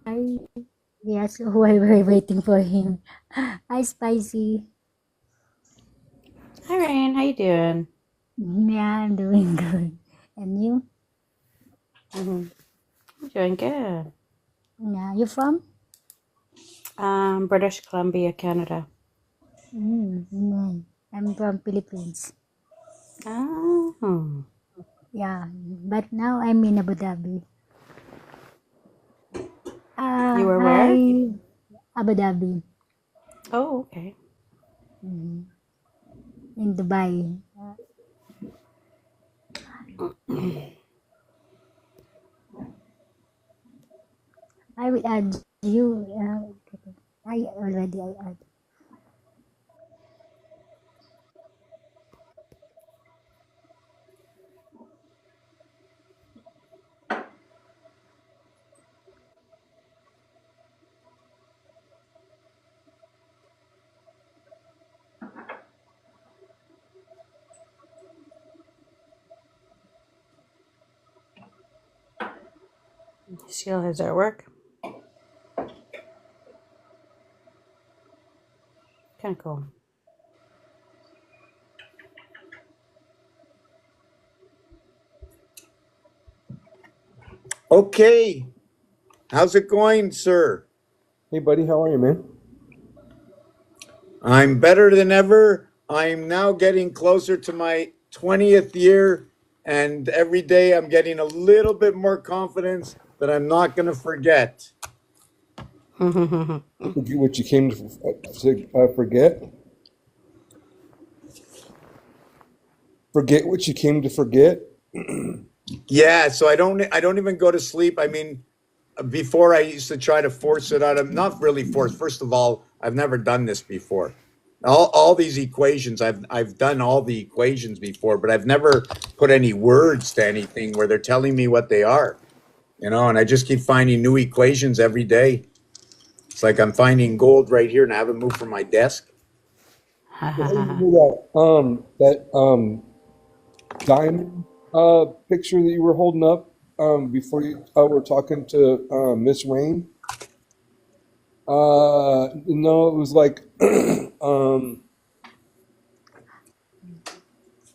Speaker 5: I yes, while we're waiting for him. Hi, Spicy.
Speaker 4: Hi, Rain. How you doing?
Speaker 5: Yeah, I'm doing good. And you?
Speaker 4: I'm doing good.
Speaker 5: Yeah, you from?
Speaker 4: British Columbia, Canada.
Speaker 5: No, I'm from Philippines.
Speaker 4: Oh,
Speaker 5: Yeah, but now I'm in Abu Dhabi.
Speaker 4: you were where?
Speaker 5: Abu Dhabi,
Speaker 4: Oh, okay.
Speaker 5: in Dubai. I will add you. I add.
Speaker 4: Sheila is at work. Kind of cool.
Speaker 2: Okay. How's it going, sir?
Speaker 3: Hey, buddy, how are you, man?
Speaker 2: I'm better than ever. I'm now getting closer to my 20th year, and every day I'm getting a little bit more confidence that I'm not going to forget.
Speaker 3: Forget what you came to forget. Forget what you came to forget.
Speaker 2: Yeah, so I don't even go to sleep. I mean, before I used to try to force it out of not really force. First of all, I've never done this before. All these equations, I've done all the equations before, but I've never put any words to anything where they're telling me what they are. And I just keep finding new equations every day. It's like I'm finding gold right here and I haven't moved from my desk.
Speaker 3: So how do you do that diamond picture that you were holding up before you were talking to Miss Rain? No, it was like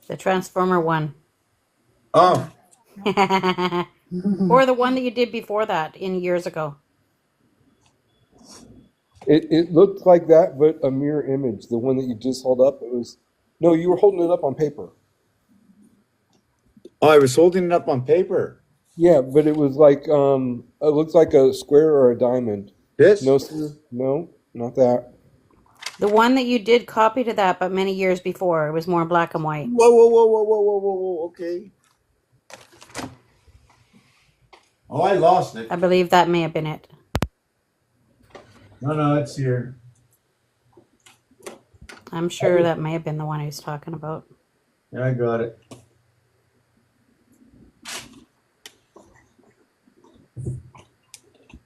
Speaker 4: The Transformer one.
Speaker 2: Oh,
Speaker 4: Or the one that you did before that in years ago.
Speaker 3: It looked like that, but a mirror image. The one that you just held up, it was no, you were holding it up on paper.
Speaker 2: I was holding it up on paper.
Speaker 3: Yeah, but it was like it looked like a square or a diamond.
Speaker 2: This?
Speaker 3: No, sir. No, not that.
Speaker 4: The one that you did copy to that, but many years before. It was more black and white.
Speaker 2: Whoa, whoa, whoa, whoa, whoa, whoa, whoa, whoa. Okay. Oh, I lost it.
Speaker 4: I believe that may have been it.
Speaker 2: No, it's here.
Speaker 4: I'm sure that may have been the one he was talking about.
Speaker 2: Yeah, I got it.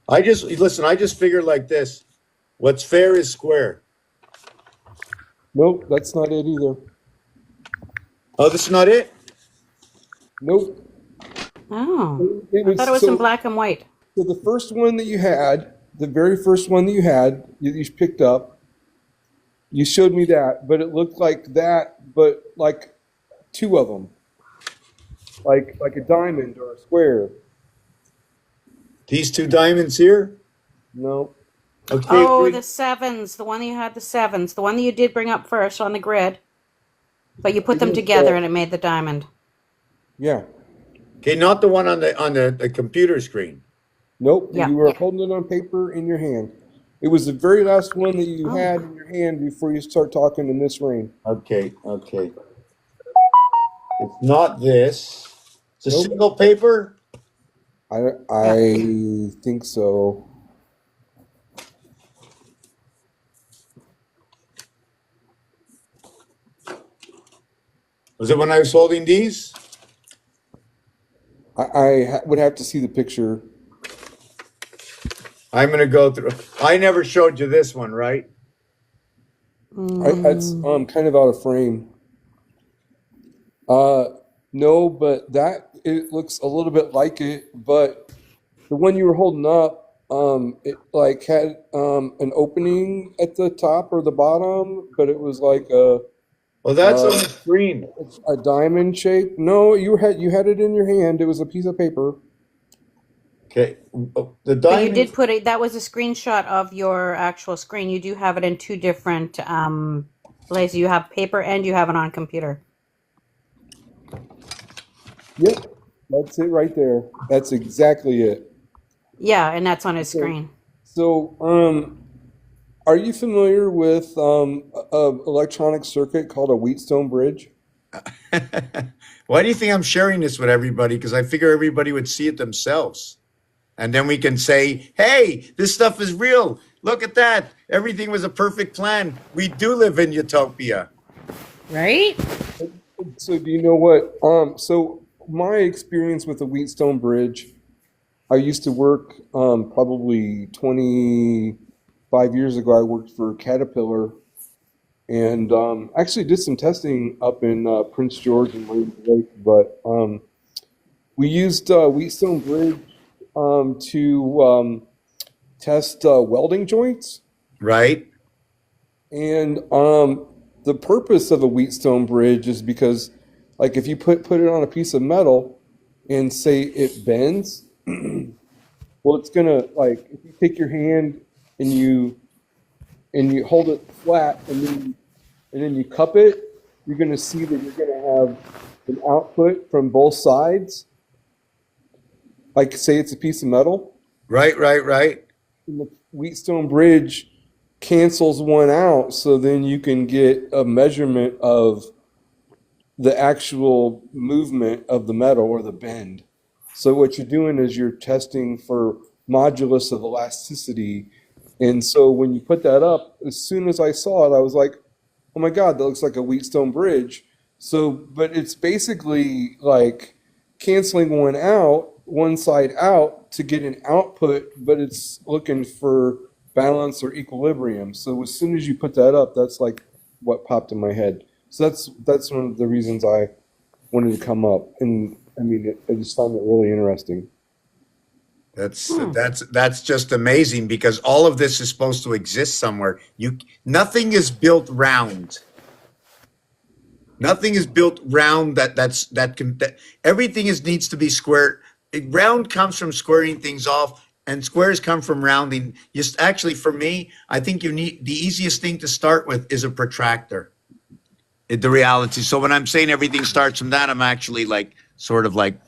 Speaker 2: I just figured like this. What's fair is square.
Speaker 3: Nope, that's not it either.
Speaker 2: Oh, this is not it?
Speaker 3: Nope.
Speaker 4: Oh.
Speaker 3: It
Speaker 4: I thought it was in black and white.
Speaker 3: So the first one that you had, the very first one that you had, you picked up, you showed me that, but it looked like that, but like two of them, like a diamond or a square.
Speaker 2: These two diamonds here?
Speaker 3: No,
Speaker 2: Okay.
Speaker 4: Oh, the sevens. The one that you had the sevens. The one that you did bring up first on the grid. But you put them together and it made the diamond.
Speaker 3: yeah,
Speaker 2: Okay, not the one on the computer screen.
Speaker 3: nope.
Speaker 4: Yeah.
Speaker 3: You were holding it on paper in your hand. It was the very last one that you
Speaker 4: Oh.
Speaker 3: had in your hand before you start talking in this rain.
Speaker 2: Okay. It's not this. It's a
Speaker 3: Nope.
Speaker 2: single paper?
Speaker 3: I think so.
Speaker 2: Was it when I was holding these?
Speaker 3: I would have to see the picture.
Speaker 2: I'm going to go through. I never showed you this one, right?
Speaker 3: It's kind of out of frame. No, but that it looks a little bit like it. But the one you were holding up, it like had an opening at the top or the bottom, but it was like
Speaker 2: Well, that's on the screen.
Speaker 3: a diamond shape. No, you had it in your hand. It was a piece of paper.
Speaker 2: Okay. The
Speaker 4: But you
Speaker 2: diamond.
Speaker 4: did put it, that was a screenshot of your actual screen. You do have it in two different places. You have paper and you have it on computer.
Speaker 3: Yep, that's it right there. That's exactly it.
Speaker 4: Yeah, and that's on his screen.
Speaker 3: So, are you familiar with a electronic circuit called a Wheatstone bridge?
Speaker 2: Why do you think I'm sharing this with everybody? Because I figure everybody would see it themselves. And then we can say, hey, this stuff is real. Look at that. Everything was a perfect plan. We do live in utopia.
Speaker 4: Right?
Speaker 3: So do you know what? So my experience with the Wheatstone Bridge, I used to work probably 25 years ago. I worked for Caterpillar and actually did some testing up in Prince George and Williams Lake. But we used Wheatstone Bridge to test welding joints.
Speaker 2: Right?
Speaker 3: And the purpose of a Wheatstone bridge is because, like, if you put it on a piece of metal and say it bends, well, it's gonna, like, if you take your hand and you hold it flat and then you cup it, you're gonna see that you're gonna have an output from both sides. Like, say it's a piece of metal,
Speaker 2: Right.
Speaker 3: and the Wheatstone bridge cancels one out, so then you can get a measurement of the actual movement of the metal or the bend. So what you're doing is you're testing for modulus of elasticity. And so when you put that up, as soon as I saw it, I was like, oh my God, that looks like a Wheatstone bridge. So, but it's basically like canceling one side out to get an output, but it's looking for balance or equilibrium. So as soon as you put that up, that's like what popped in my head. So that's one of the reasons I wanted to come up. And I mean, I just found it really interesting.
Speaker 2: That's just amazing because all of this is supposed to exist somewhere. Nothing is built round. Nothing is built round everything needs to be square. Round comes from squaring things off, and squares come from rounding. Just actually, for me, I think you need the easiest thing to start with is a protractor. The reality. So when I'm saying everything starts from that, I'm actually like sort of like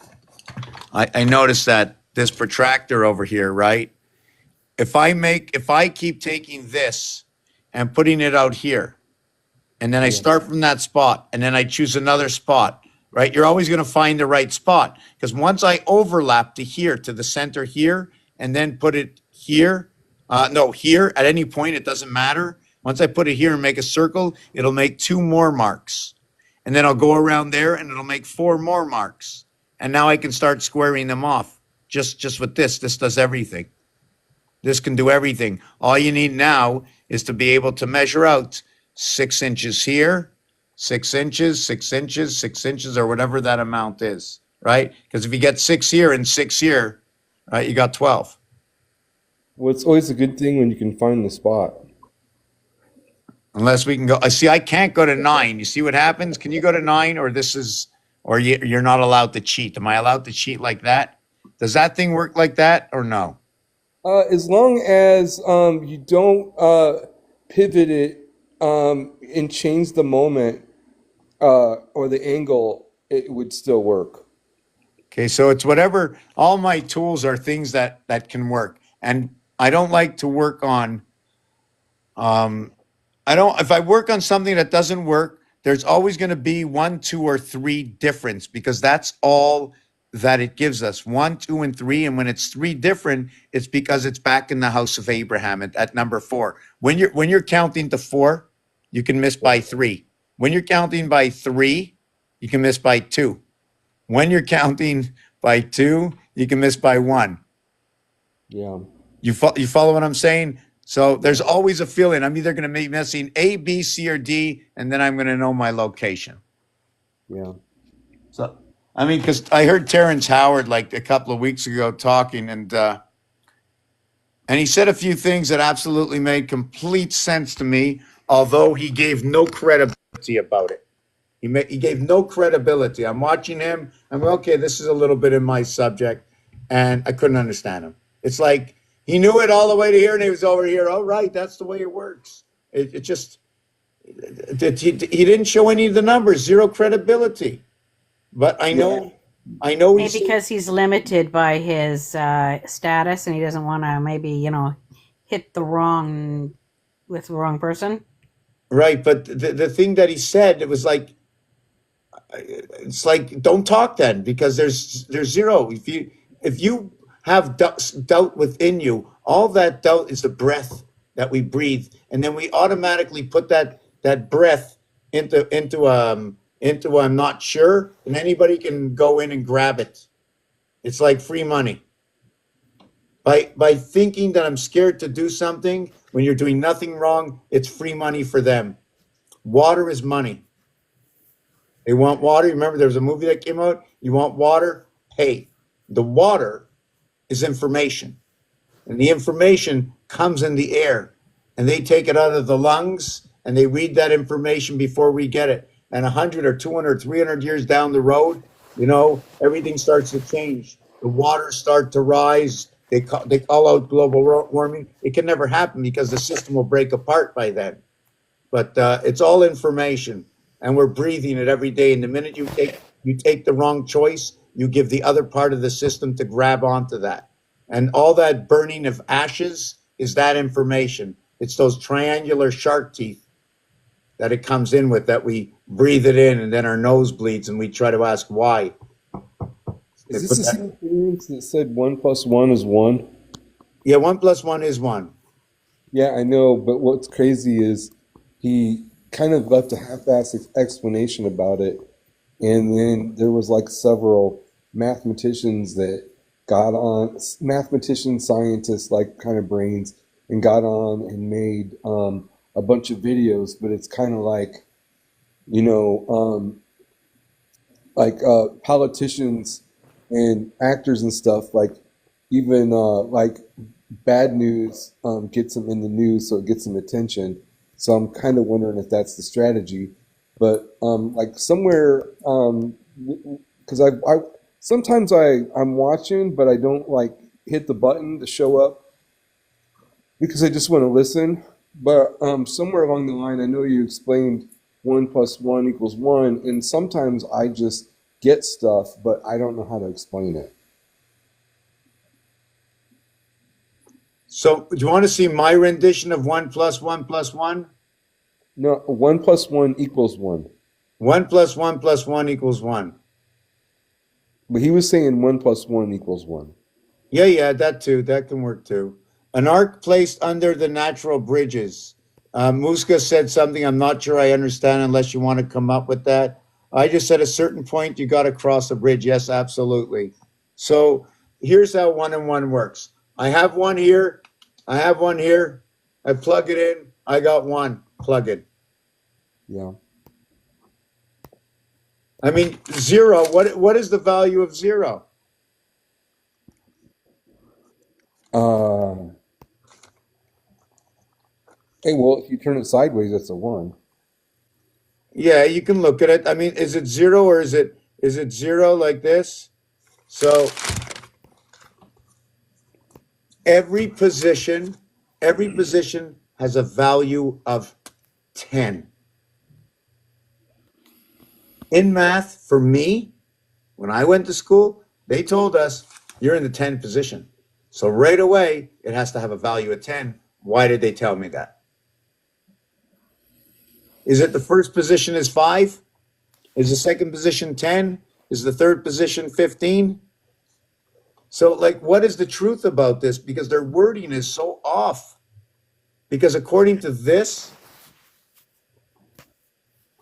Speaker 2: I noticed that this protractor over here, right? If I keep taking this and putting it out here, and then I
Speaker 3: Yeah.
Speaker 2: start from that spot, and then I choose another spot, right? You're always going to find the right spot, because once I overlap to here, to the center here, and then put it here, no, here at any point, it doesn't matter. Once I put it here and make a circle, it'll make 2 more marks. And then I'll go around there and it'll make 4 more marks. And now I can start squaring them off just with this. This does everything. This can do everything. All you need now is to be able to measure out 6 inches here, 6 inches, 6 inches, 6 inches, or whatever that amount is, right? Because if you get 6 here and 6 here, right, you got 12.
Speaker 3: Well, it's always a good thing when you can find the spot.
Speaker 2: Unless we can go, I see, I can't go to 9. You see what happens? Can you go to 9, or you're not allowed to cheat? Am I allowed to cheat like that? Does that thing work like that or no?
Speaker 3: As long as you don't pivot it and change the moment or the angle, it would still work.
Speaker 2: Okay, so it's whatever. All my tools are things that can work, and I don't like to work on. I don't. If I work on something that doesn't work, there's always going to be 1, 2, or 3 difference, because that's all that it gives us: 1, 2, and 3. And when it's 3 different, it's because it's back in the house of Abraham at number 4. When you're counting to 4, you can miss by 3. When you're counting by 3, you can miss by 2. When you're counting by 2, you can miss by 1.
Speaker 3: Yeah.
Speaker 2: You follow what I'm saying? So there's always a feeling. I'm either going to be missing A, B, C, or D, and then I'm going to know my location.
Speaker 3: Yeah.
Speaker 2: So, I mean, because I heard Terrence Howard like a couple of weeks ago talking, and he said a few things that absolutely made complete sense to me, although he gave no credibility about it. He gave no credibility. I'm watching him. I'm like, okay, this is a little bit in my subject, and I couldn't understand him. It's like he knew it all the way to here, and he was over here. Oh, right, that's the way it works. It just he didn't show any of the numbers, zero credibility. But I
Speaker 3: Yeah.
Speaker 2: know
Speaker 4: Maybe because he's limited by his status and he doesn't want to maybe, hit with the wrong person.
Speaker 2: right. But the thing that he said, it was like, it's like, don't talk then, because there's zero. If you have doubt within you, all that doubt is the breath that we breathe, and then we automatically put that breath into I'm not sure, and anybody can go in and grab it. It's like free money. By thinking that I'm scared to do something when you're doing nothing wrong, it's free money for them. Water is money. They want water. Remember, there was a movie that came out. You want water? Pay. The water is information, and the information comes in the air, and they take it out of the lungs, and they read that information before we get it. And 100 or 200, 300 years down the road, everything starts to change. The waters start to rise. They call out global warming. It can never happen because the system will break apart by then. But it's all information, and we're breathing it every day. And the minute you take the wrong choice, you give the other part of the system to grab onto that. And all that burning of ashes is that information. It's those triangular shark teeth that it comes in with, that we breathe it in, and then our nose bleeds, and we try to ask why.
Speaker 3: Is this the same experience that said 1 + 1 is 1?
Speaker 2: Yeah, 1 + 1 is 1.
Speaker 3: Yeah, I know, but what's crazy is he kind of left a half-assed explanation about it, and then there was like several mathematicians that got on, mathematicians, scientists, like kind of brains, and got on and made a bunch of videos, but it's kind of like, you know, politicians and actors and stuff, like even like bad news gets them in the news, so it gets them attention. So I'm kind of wondering if that's the strategy. but like somewhere, because I sometimes I'm watching, but I don't like hit the button to show up because I just want to listen. But somewhere along the line, I know you explained 1 + 1 = 1, and sometimes I just get stuff, but I don't know how to explain it.
Speaker 2: So do you want to see my rendition of 1 + 1 + 1?
Speaker 3: No, 1 + 1 = 1.
Speaker 2: 1 + 1 + 1 = 1.
Speaker 3: But he was saying 1 + 1 = 1.
Speaker 2: Yeah, that too. That can work too. An arc placed under the natural bridges. Muska said something I'm not sure I understand unless you want to come up with that. I just said a certain point you got to cross a bridge. Yes, absolutely. So here's how 1 and 1 works. I have one here. I have one here. I plug it in. I got one. Plug it.
Speaker 3: Yeah.
Speaker 2: I mean, zero. What is the value of zero?
Speaker 3: Uh, hey, well, if you turn it sideways, that's a 1.
Speaker 2: Yeah, you can look at it. I mean, is it zero or is it zero like this? So every position, every position has a value of 10. In math, for me, when I went to school, they told us you're in the 10 position. So right away, it has to have a value of 10. Why did they tell me that? Is it the first position is 5? Is the second position 10? Is the third position 15? So, like, what is the truth about this? Because their wording is so off. Because according to this,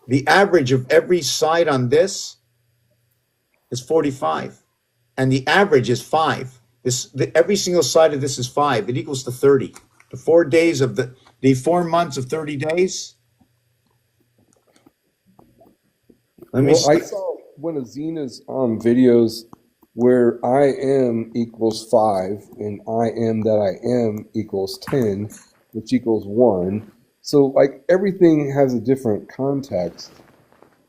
Speaker 2: the average of every side on this is 45, and the average is 5. Every single side of this is 5. It equals to 30. The 4 days of the 4 months of 30 days. Let me
Speaker 3: Well,
Speaker 2: see.
Speaker 3: I saw one of Zena's videos where I am equals 5 and I am that I am equals 10, which equals 1. So, like, everything has a different context.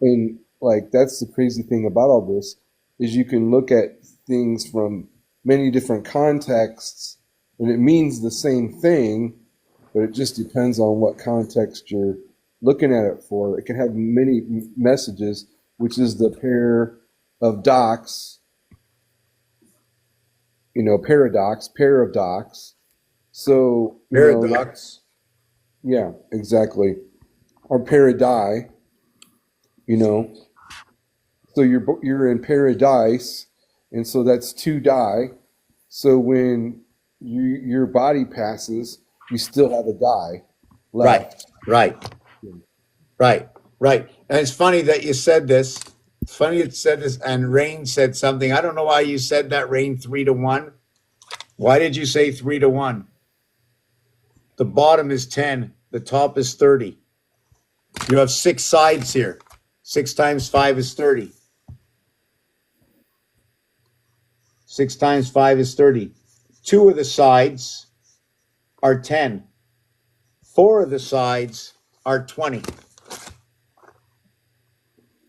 Speaker 3: And, like, that's the crazy thing about all this is you can look at things from many different contexts and it means the same thing, but it just depends on what context you're looking at it for. It can have many messages, which is the pair of docs, pair of docs. So,
Speaker 2: Paradox.
Speaker 3: yeah, exactly. Or paradise, you know. So you're in paradise, and so that's 2 die. So when your body passes, you still have a die
Speaker 2: Right,
Speaker 3: left.
Speaker 2: right, right, right. And it's funny that you said this. It's funny you said this, and Rain said something. I don't know why you said that, Rain, 3 to 1. Why did you say 3 to 1? The bottom is 10, the top is 30. You have 6 sides here. 6 times 5 is 30. 6 times 5 is 30. 2 of the sides are 10. 4 of the sides are 20.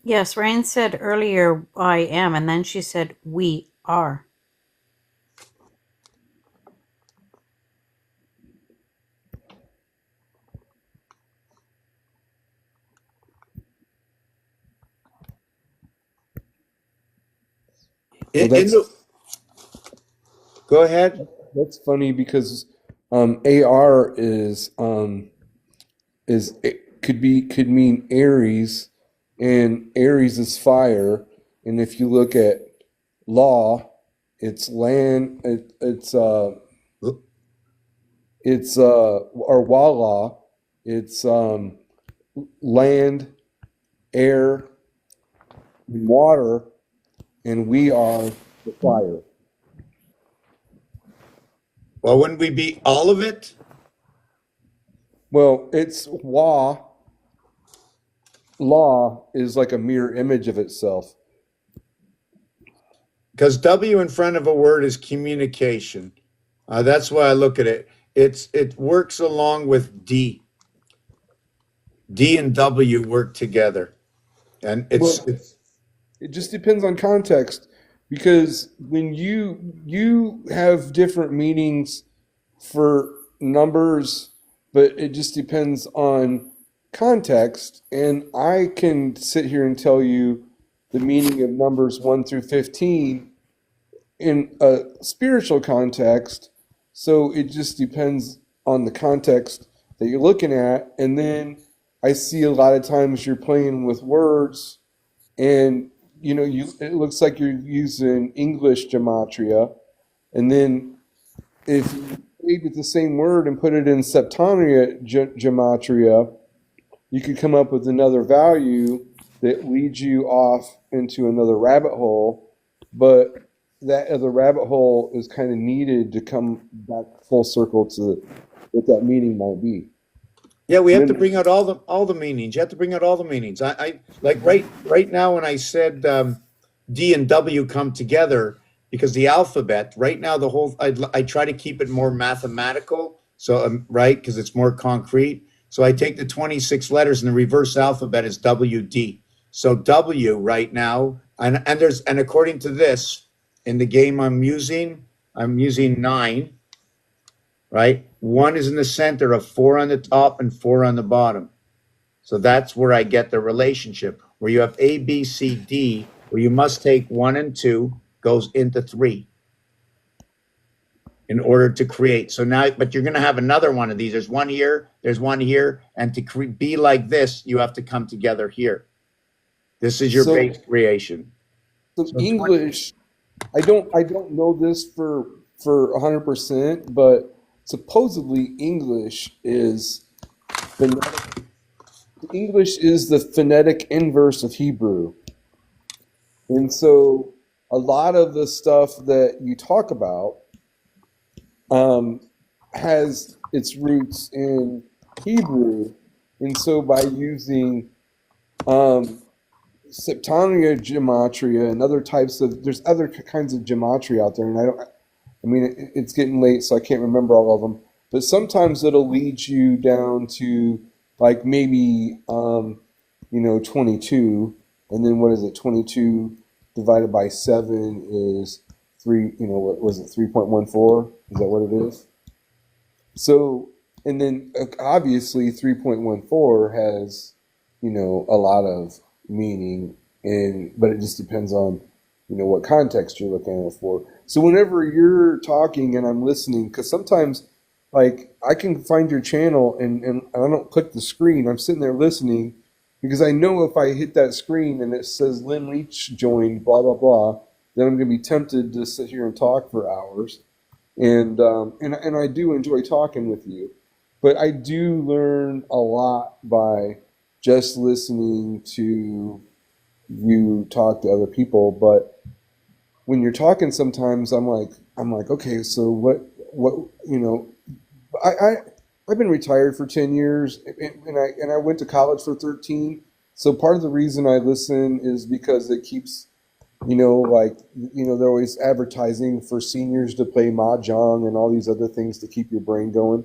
Speaker 4: Yes, Rain said earlier, I am, and then she said, we are.
Speaker 3: Well,
Speaker 2: In the, go ahead.
Speaker 3: that's funny because AR is it could mean Aries, and Aries is fire. And if you look at law, it's land. It's or Walla. It's land, air, and water, and we are the fire.
Speaker 2: Well, wouldn't we be all of it?
Speaker 3: Well, it's law is like a mirror image of itself.
Speaker 2: Because W in front of a word is communication. That's why I look at it. It works along with D. D and W work together. And
Speaker 3: Well,
Speaker 2: it's
Speaker 3: it just depends on context because when you have different meanings for numbers, but it just depends on context. And I can sit here and tell you the meaning of numbers 1 through 15 in a spiritual context. So it just depends on the context that you're looking at. And then I see a lot of times you're playing with words and you it looks like you're using English gematria. And then if you take the same word and put it in Septania gematria, you could come up with another value that leads you off into another rabbit hole. But that other rabbit hole is kind of needed to come back full circle to what that meaning might be.
Speaker 2: Yeah, we
Speaker 3: And
Speaker 2: have to
Speaker 3: then,
Speaker 2: bring out all the meanings. You have to bring out all the meanings. I like right now when I said D and W come together because the alphabet right now the whole I try to keep it more mathematical. So right because it's more concrete. So I take the 26 letters and the reverse alphabet is WD. So W right now and there's and according to this in the game I'm using nine, right? One is in the center of four on the top and four on the bottom. So that's where I get the relationship where you have A, B, C, D, where you must take one and two goes into three in order to create. So now, but you're going to have another one of these. There's one here, and to be like this, you have to come together here. This is your
Speaker 3: so
Speaker 2: base creation.
Speaker 3: so
Speaker 2: So 20,
Speaker 3: English, I don't know this for 100%, but supposedly phonetic, English is the phonetic inverse of Hebrew. And so a lot of the stuff that you talk about um, has its roots in Hebrew. And so by using um, septania gematria and other types of, there's other kinds of gematria out there. And I mean, it's getting late, so I can't remember all of them. But sometimes it'll lead you down to like maybe, 22. And then what is it? 22 divided by 7 is 3, what was it? 3.14? Is that what it is? So, and then obviously 3.14 has, a lot of meaning, but it just depends on, what context you're looking at it for. So whenever you're talking and I'm listening, because sometimes, like, I can find your channel and I don't click the screen. I'm sitting there listening because I know if I hit that screen and it says Lynn Leach joined, blah, blah, blah, then I'm going to be tempted to sit here and talk for hours. And I do enjoy talking with you, but I do learn a lot by just listening to you talk to other people. But when you're talking, sometimes I'm like, okay, so what, I, I I've been retired for 10 years, and I went to college for 13. So part of the reason I listen is because it keeps, like, they're always advertising for seniors to play mahjong and all these other things to keep your brain going.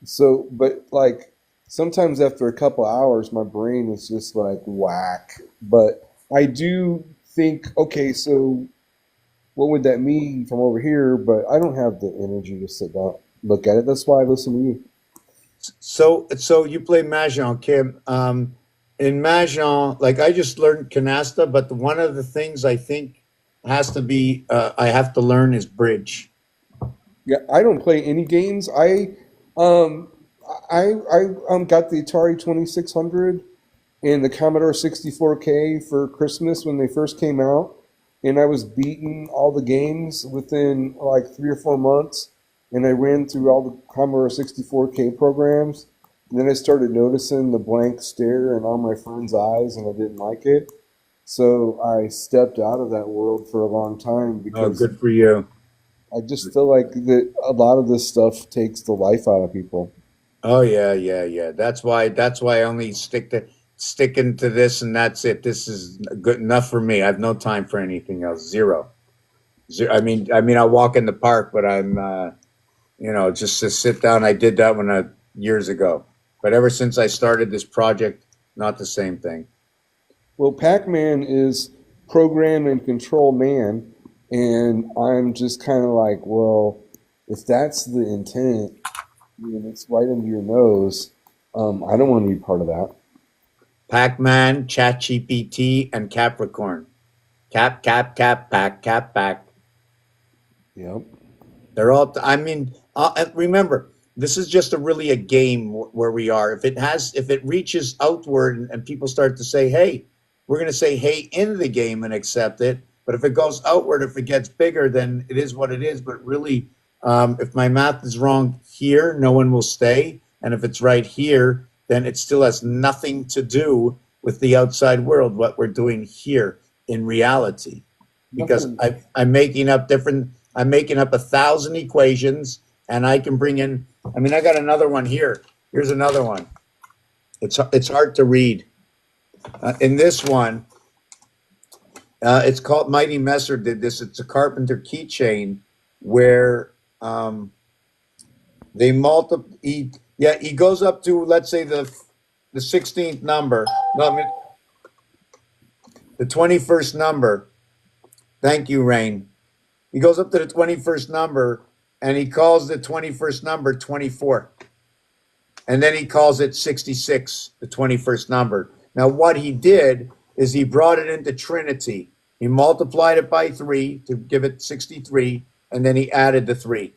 Speaker 3: So, but like sometimes after a couple hours, my brain is just like whack. But I do think, okay, so what would that mean from over here? But I don't have the energy to sit down, look at it. That's why I listen to you.
Speaker 2: so you play mahjong, Kim. In mahjong, like I just learned canasta, but one of the things I think has to be I have to learn is bridge.
Speaker 3: Yeah, I don't play any games. Um, I got the Atari 2600 and the Commodore 64K for Christmas when they first came out, and I was beating all the games within like 3 or 4 months, and I ran through all the Commodore 64K programs. And then I started noticing the blank stare in all my friends' eyes, and I didn't like it. So I stepped out of that world for a long time
Speaker 2: Oh,
Speaker 3: because
Speaker 2: good for you.
Speaker 3: I just feel like that a lot of this stuff takes the life out of people.
Speaker 2: Oh yeah, yeah, yeah. That's why I only sticking to this and that's it. This is good enough for me. I have no time for anything else. Zero. Zero. I mean, I walk in the park, but I'm just to sit down. I did that when years ago, but ever since I started this project, not the same thing.
Speaker 3: Well, Pac-Man is program and control man, and I'm just kind of like, well, if that's the intent, and it's right under your nose, I don't want to be part of that.
Speaker 2: Pac-Man, ChatGPT, and Capricorn. Cap, pack.
Speaker 3: Yep.
Speaker 2: They're all. I mean, remember, this is just really a game where we are. If it reaches outward and people start to say, "Hey," we're going to say, "Hey," in the game and accept it. But if it goes outward, if it gets bigger, then it is what it is. But really, if my math is wrong here, no one will stay. And if it's right here, then it still has nothing to do with the outside world. What we're doing here in reality, because
Speaker 3: Nothing.
Speaker 2: I'm making up different. I'm making up 1,000 equations, and I can bring in. I mean, I got another one here. Here's another one. It's hard to read. In this one, it's called Mighty Messer did this. It's a carpenter keychain where they multiply. He goes up to, let's say, the 16th number. No, I mean the 21st number. Thank you, Rain. He goes up to the 21st number and he calls the 21st number 24. And then he calls it 66, the 21st number. Now, what he did is he brought it into Trinity. He multiplied it by 3 to give it 63, and then he added the 3,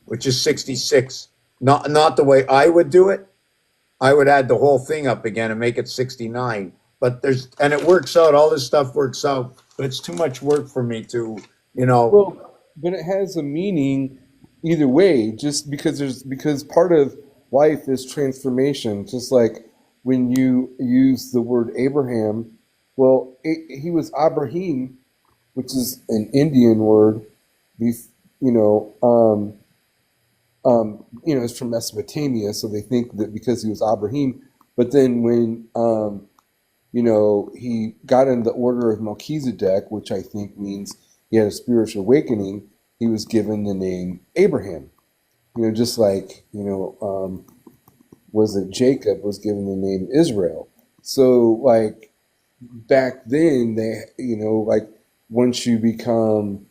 Speaker 2: which is 66. Not the way I would do it. I would add the whole thing up again and make it 69. But it works out. All this stuff works out. But it's too much work for me to, you know.
Speaker 3: Well, but it has a meaning either way, just because part of life is transformation. Just like when you use the word Abraham, well, he was Abraham, which is an Indian word. You know, it's from Mesopotamia, so they think that because he was Abraham. But then when he got in the order of Melchizedek, which I think means he had a spiritual awakening, he was given the name Abraham. Just like, was it Jacob was given the name Israel. So, like, back then, like, once you become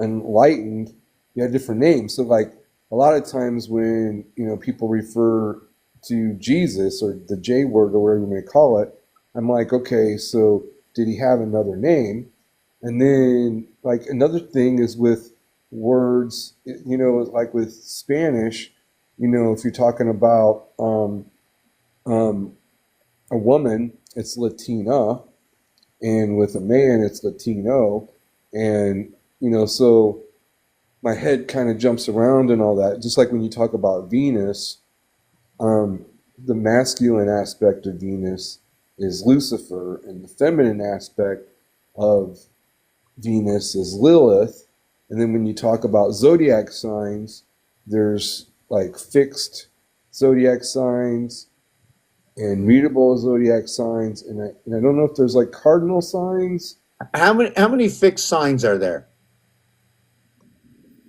Speaker 3: enlightened, you have different names. So, like, a lot of times when, people refer to Jesus or the J word or whatever you may call it, I'm like, okay, so did he have another name? And then, like, another thing is with words, like with Spanish, if you're talking about a woman, it's Latina, and with a man, it's Latino. And, so my head kind of jumps around and all that. Just like when you talk about Venus, the masculine aspect of Venus is Lucifer, and the feminine aspect of Venus is Lilith. And then when you talk about zodiac signs, there's like fixed zodiac signs and mutable zodiac signs, and I don't know if there's like cardinal signs.
Speaker 2: How many fixed signs are there?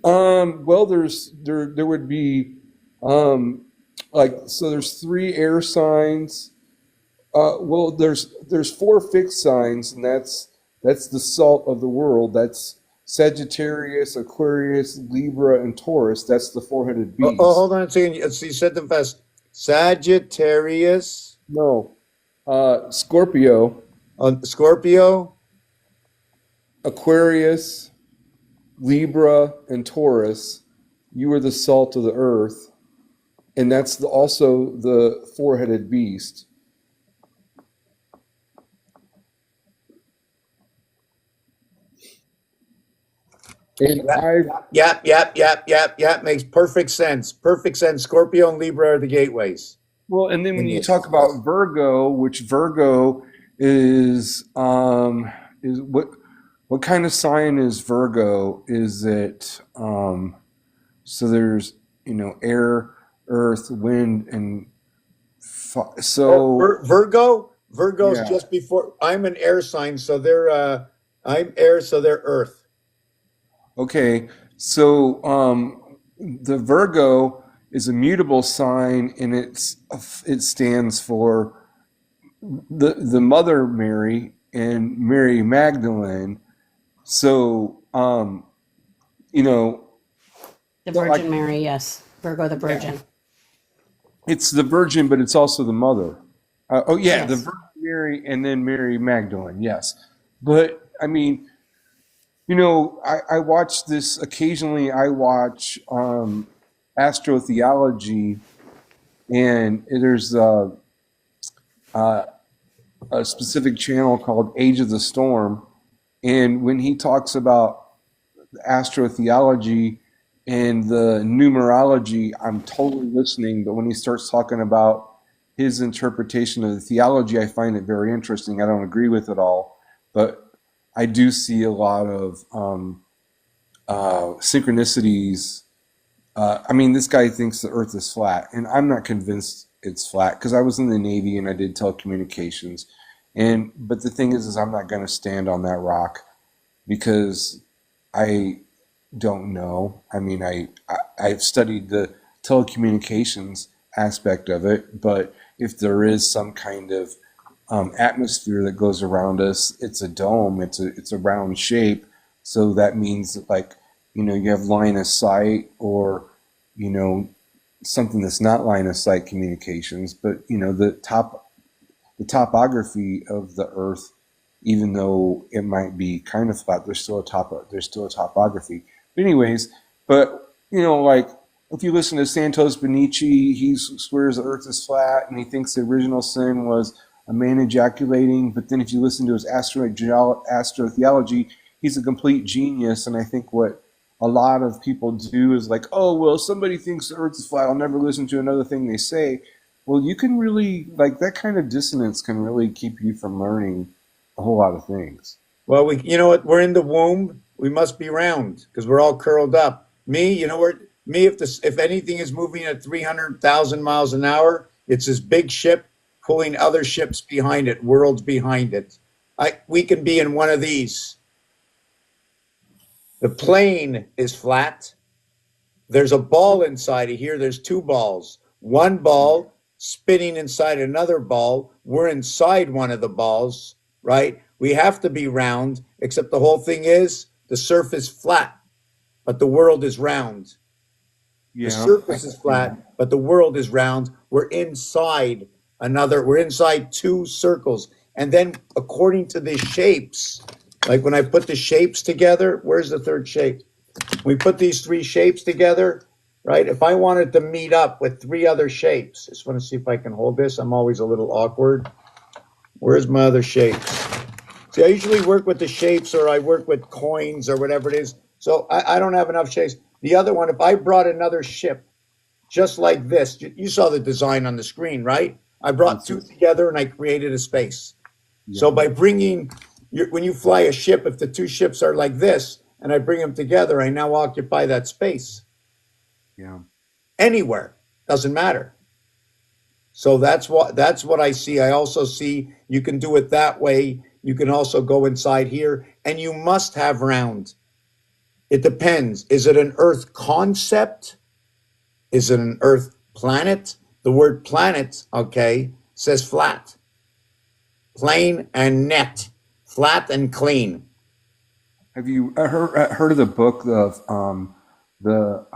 Speaker 3: Well, there would be so there's 3 air signs. Well, there's 4 fixed signs, and that's the salt of the world. That's Sagittarius, Aquarius, Libra, and Taurus. That's the 4-headed beast.
Speaker 2: Hold on a second. You said them fast. Sagittarius.
Speaker 3: No, Scorpio,
Speaker 2: Scorpio.
Speaker 3: Aquarius, Libra, and Taurus. You are the salt of the earth, and that's also the 4-headed beast. And
Speaker 2: Yep. Makes perfect sense. Perfect sense. Scorpio and Libra are the gateways.
Speaker 3: Well, and then when you talk about Virgo, which Virgo is what kind of sign is Virgo? Is it so there's air, earth, wind, and so
Speaker 2: Virgo's
Speaker 3: yeah.
Speaker 2: just before. I'm an air sign, so they're I'm air, so they're earth.
Speaker 3: Okay, so the Virgo is a mutable sign, and it stands for the mother Mary and Mary Magdalene. So you know,
Speaker 4: The
Speaker 3: like,
Speaker 4: Virgin Mary, yes. Virgo the
Speaker 3: yeah,
Speaker 4: Virgin.
Speaker 3: it's the Virgin, but it's also the mother. Oh yeah, the
Speaker 4: Yes.
Speaker 3: Virgin Mary and then Mary Magdalene. Yes, but I mean, I watch this occasionally. I watch astrotheology, and there's uh, a specific channel called Age of the Storm, and when he talks about astrotheology and the numerology, I'm totally listening. But when he starts talking about his interpretation of the theology, I find it very interesting. I don't agree with it all, but I do see a lot of synchronicities. I mean, this guy thinks the Earth is flat, and I'm not convinced it's flat because I was in the Navy and I did telecommunications. And but the thing is I'm not going to stand on that rock because I don't know. I mean, I've studied the telecommunications aspect of it, but if there is some kind of atmosphere that goes around us, it's a dome. It's a round shape, so that means that, like, you have line of sight, or you know something that's not line of sight communications. But the topography of the Earth, even though it might be kind of flat, there's still a topography. But anyways, like, if you listen to Santos Benici, he swears the Earth is flat, and he thinks the original sin was a man ejaculating. But then if you listen to his astrotheology, he's a complete genius. And I think what a lot of people do is like, oh well, somebody thinks the Earth is flat, I'll never listen to another thing they say. Well, you can really, like, that kind of dissonance can really keep you from learning a whole lot of things.
Speaker 2: Well, you know what? We're in the womb. We must be round because we're all curled up. Me, me. If anything is moving at 300,000 miles an hour, it's this big ship pulling other ships behind it, worlds behind it. We can be in one of these. The plane is flat. There's a ball inside of here. There's two balls. One ball spinning inside another ball. We're inside one of the balls, right? We have to be round, except the whole thing is the surface flat, but the world is round. The
Speaker 3: Yeah, I
Speaker 2: surface
Speaker 3: can
Speaker 2: is
Speaker 3: see that.
Speaker 2: flat, but the world is round. We're inside two circles. And then according to the shapes, like when I put the shapes together, where's the third shape? We put these three shapes together, right? If I wanted to meet up with three other shapes, just want to see if I can hold this. I'm always a little awkward. Where's my other shapes? See, I usually work with the shapes, or I work with coins or whatever it is. So I don't have enough shapes. The other one, if I brought another ship just like this, you saw the design on the screen, right? I brought
Speaker 3: It's
Speaker 2: two together and I created a space. So
Speaker 3: Yeah,
Speaker 2: by when you fly a ship, if the two ships are like this and I bring them together, I now occupy that space
Speaker 3: yeah.
Speaker 2: anywhere. Doesn't matter. So that's what I see. I also see you can do it that way. You can also go inside here, and you must have round. It depends. Is it an Earth concept? Is it an Earth planet? The word planet, okay, says flat, plain and net, flat and clean.
Speaker 3: Have you heard of the book of the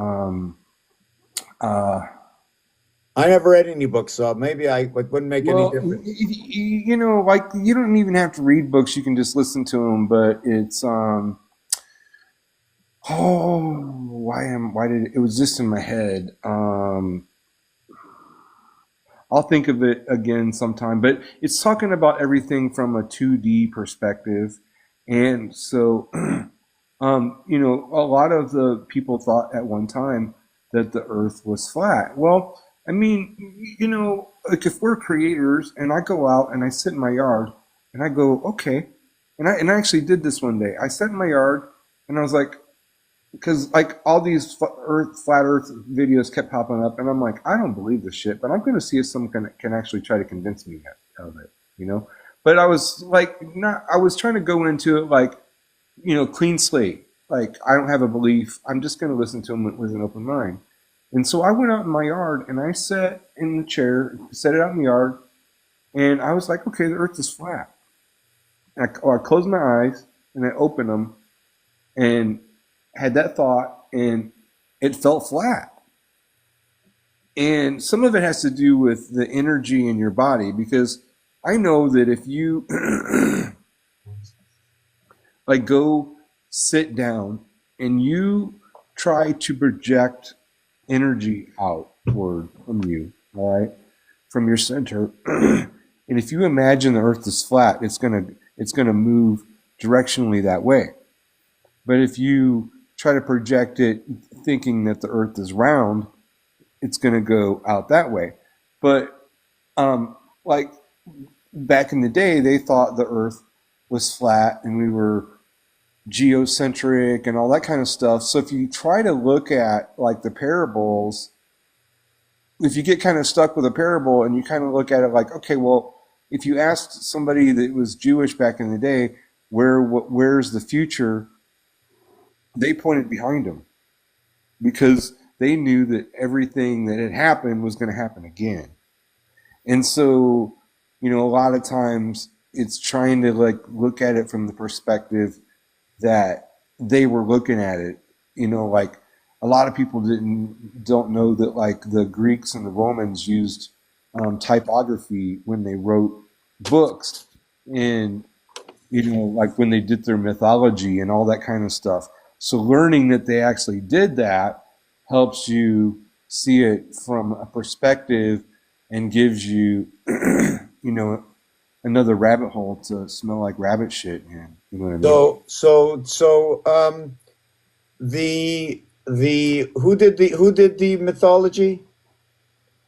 Speaker 3: uh
Speaker 2: I never read any books, so maybe it wouldn't make any
Speaker 3: well,
Speaker 2: difference.
Speaker 3: like, you don't even have to read books, you can just listen to them. But it's oh, why did it was just in my head. I'll think of it again sometime. But it's talking about everything from a 2D perspective. And so, a lot of the people thought at one time that the Earth was flat. Well, I mean, like, if we're creators, and I go out and I sit in my yard and I go, okay, and I actually did this one day. I sat in my yard and I was like, because, like, all these flat Earth videos kept popping up, and I'm like, I don't believe this shit, but I'm going to see if someone can actually try to convince me of it. But I was like, not. I was trying to go into it like, clean slate. Like, I don't have a belief. I'm just going to listen to them with an open mind. And so I went out in my yard and I sat in the chair, set it out in the yard, And I was like, okay, the Earth is flat. And I closed my eyes and I opened them and had that thought, and it felt flat. And some of it has to do with the energy in your body, because I know that if you like go sit down and you try to project energy outward from you, all right, from your center, and if you imagine the Earth is flat, it's gonna move directionally that way. But if you try to project it thinking that the Earth is round, it's going to go out that way. But like back in the day, they thought the Earth was flat and we were geocentric and all that kind of stuff. So if you try to look at like the parables, if you get kind of stuck with a parable and you kind of look at it like, okay, well, if you asked somebody that was Jewish back in the day, where's the future? They pointed behind them because they knew that everything that had happened was going to happen again. And so, a lot of times it's trying to like look at it from the perspective that they were looking at it. Like a lot of people don't know that like the Greeks and the Romans used typography when they wrote books, and like when they did their mythology and all that kind of stuff. So learning that they actually did that helps you see it from a perspective and gives you, another rabbit hole to smell like rabbit shit, man. You know what I mean?
Speaker 2: So the who did the mythology?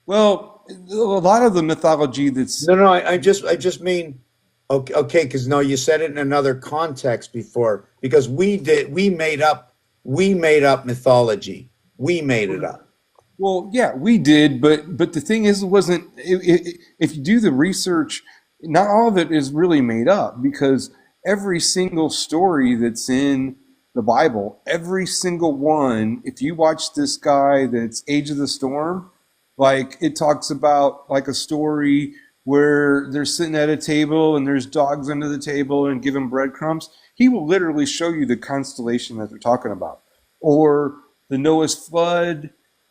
Speaker 3: Well, a lot of the mythology that's
Speaker 2: No, I just mean, okay, because no, you said it in another context before, because we made up mythology. We made it up.
Speaker 3: well, yeah, we did, but the thing is, it wasn't. If you do the research, not all of it is really made up, because every single story that's in the Bible, every single one, if you watch this guy that's Age of the Storm, like it talks about like a story where they're sitting at a table and there's dogs under the table and give them breadcrumbs. He will literally show you the constellation that they're talking about, or the Noah's flood.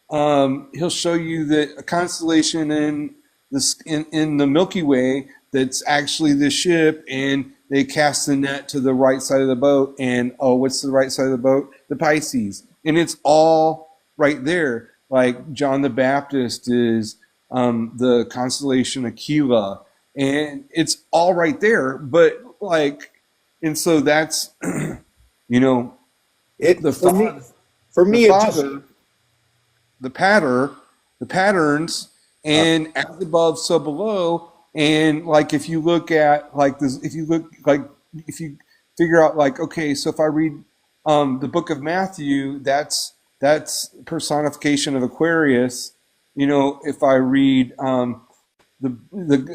Speaker 3: He'll show you that a constellation in the Milky Way that's actually the ship, and they cast the net to the right side of the boat, and oh, what's the right side of the boat? The Pisces, and it's all right there. Like John the Baptist is the constellation Aquila, and it's all right there. But like, and so that's you know
Speaker 2: It
Speaker 3: the
Speaker 2: for me,
Speaker 3: father,
Speaker 2: for
Speaker 3: the
Speaker 2: me, it just
Speaker 3: father the patterns,
Speaker 2: uh,
Speaker 3: and as above, so below. And like if you look at like this, if you figure out like, okay, so if I read the book of Matthew, that's personification of Aquarius. If I read the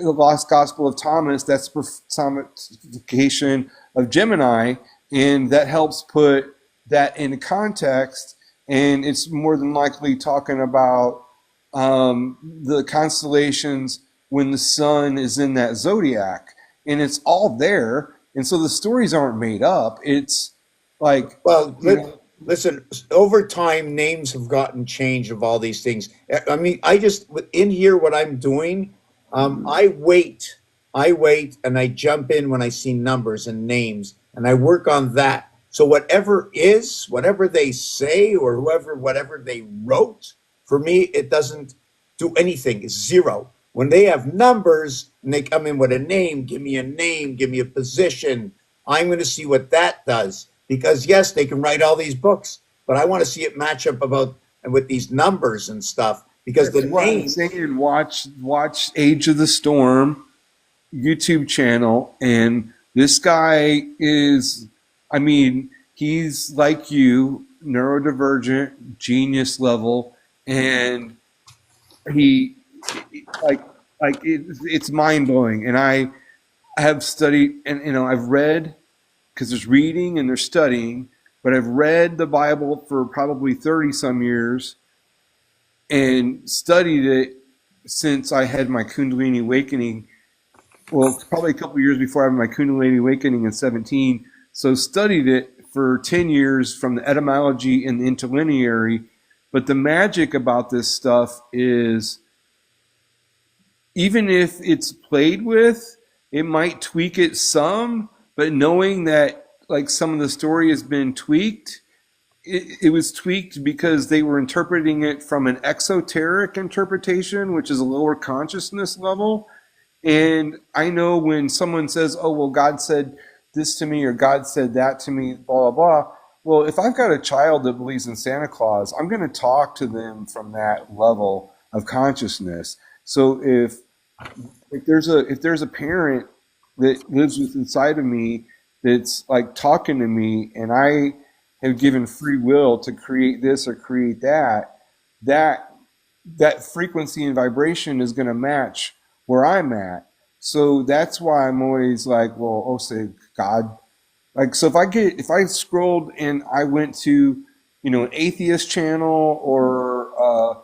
Speaker 3: Lost Gospel of Thomas, that's personification of Gemini, and that helps put that into context. And it's more than likely talking about the constellations when the sun is in that zodiac, and it's all there. And so the stories aren't made up. It's like,
Speaker 2: well,
Speaker 3: you know,
Speaker 2: listen. Over time, names have gotten changed of all these things. I mean, I just in here what I'm doing. I wait, and I jump in when I see numbers and names, and I work on that. So whatever they say, or whatever they wrote, for me, it doesn't do anything. It's zero. When they have numbers and they come in with a name, give me a position, I'm going to see what that does. Because yes, they can write all these books, but I want to see it match up about with these numbers and stuff. Because the
Speaker 3: that's why I'm
Speaker 2: names,
Speaker 3: saying watch Age of the Storm YouTube channel, and this guy is, I mean, he's like you, neurodivergent, genius level, and he like it's mind blowing. And I have studied, and I've read, because there's reading and there's studying, but I've read the Bible for probably 30 some years and studied it since I had my Kundalini awakening. well, probably a couple years before I had my Kundalini awakening in 17. So studied it for 10 years from the etymology and the interlineary. But the magic about this stuff is even if it's played with, it might tweak it some, but knowing that like some of the story has been tweaked, it was tweaked because they were interpreting it from an exoteric interpretation, which is a lower consciousness level. And I know when someone says, oh, well, God said this to me or God said that to me, blah, blah, blah. Well, if I've got a child that believes in Santa Claus, I'm going to talk to them from that level of consciousness. So if there's a parent that lives inside of me that's like talking to me and I have given free will to create this or create that, that that frequency and vibration is going to match where I'm at. So that's why I'm always like, well, oh, say God. Like, so if I scrolled and I went to, an atheist channel or a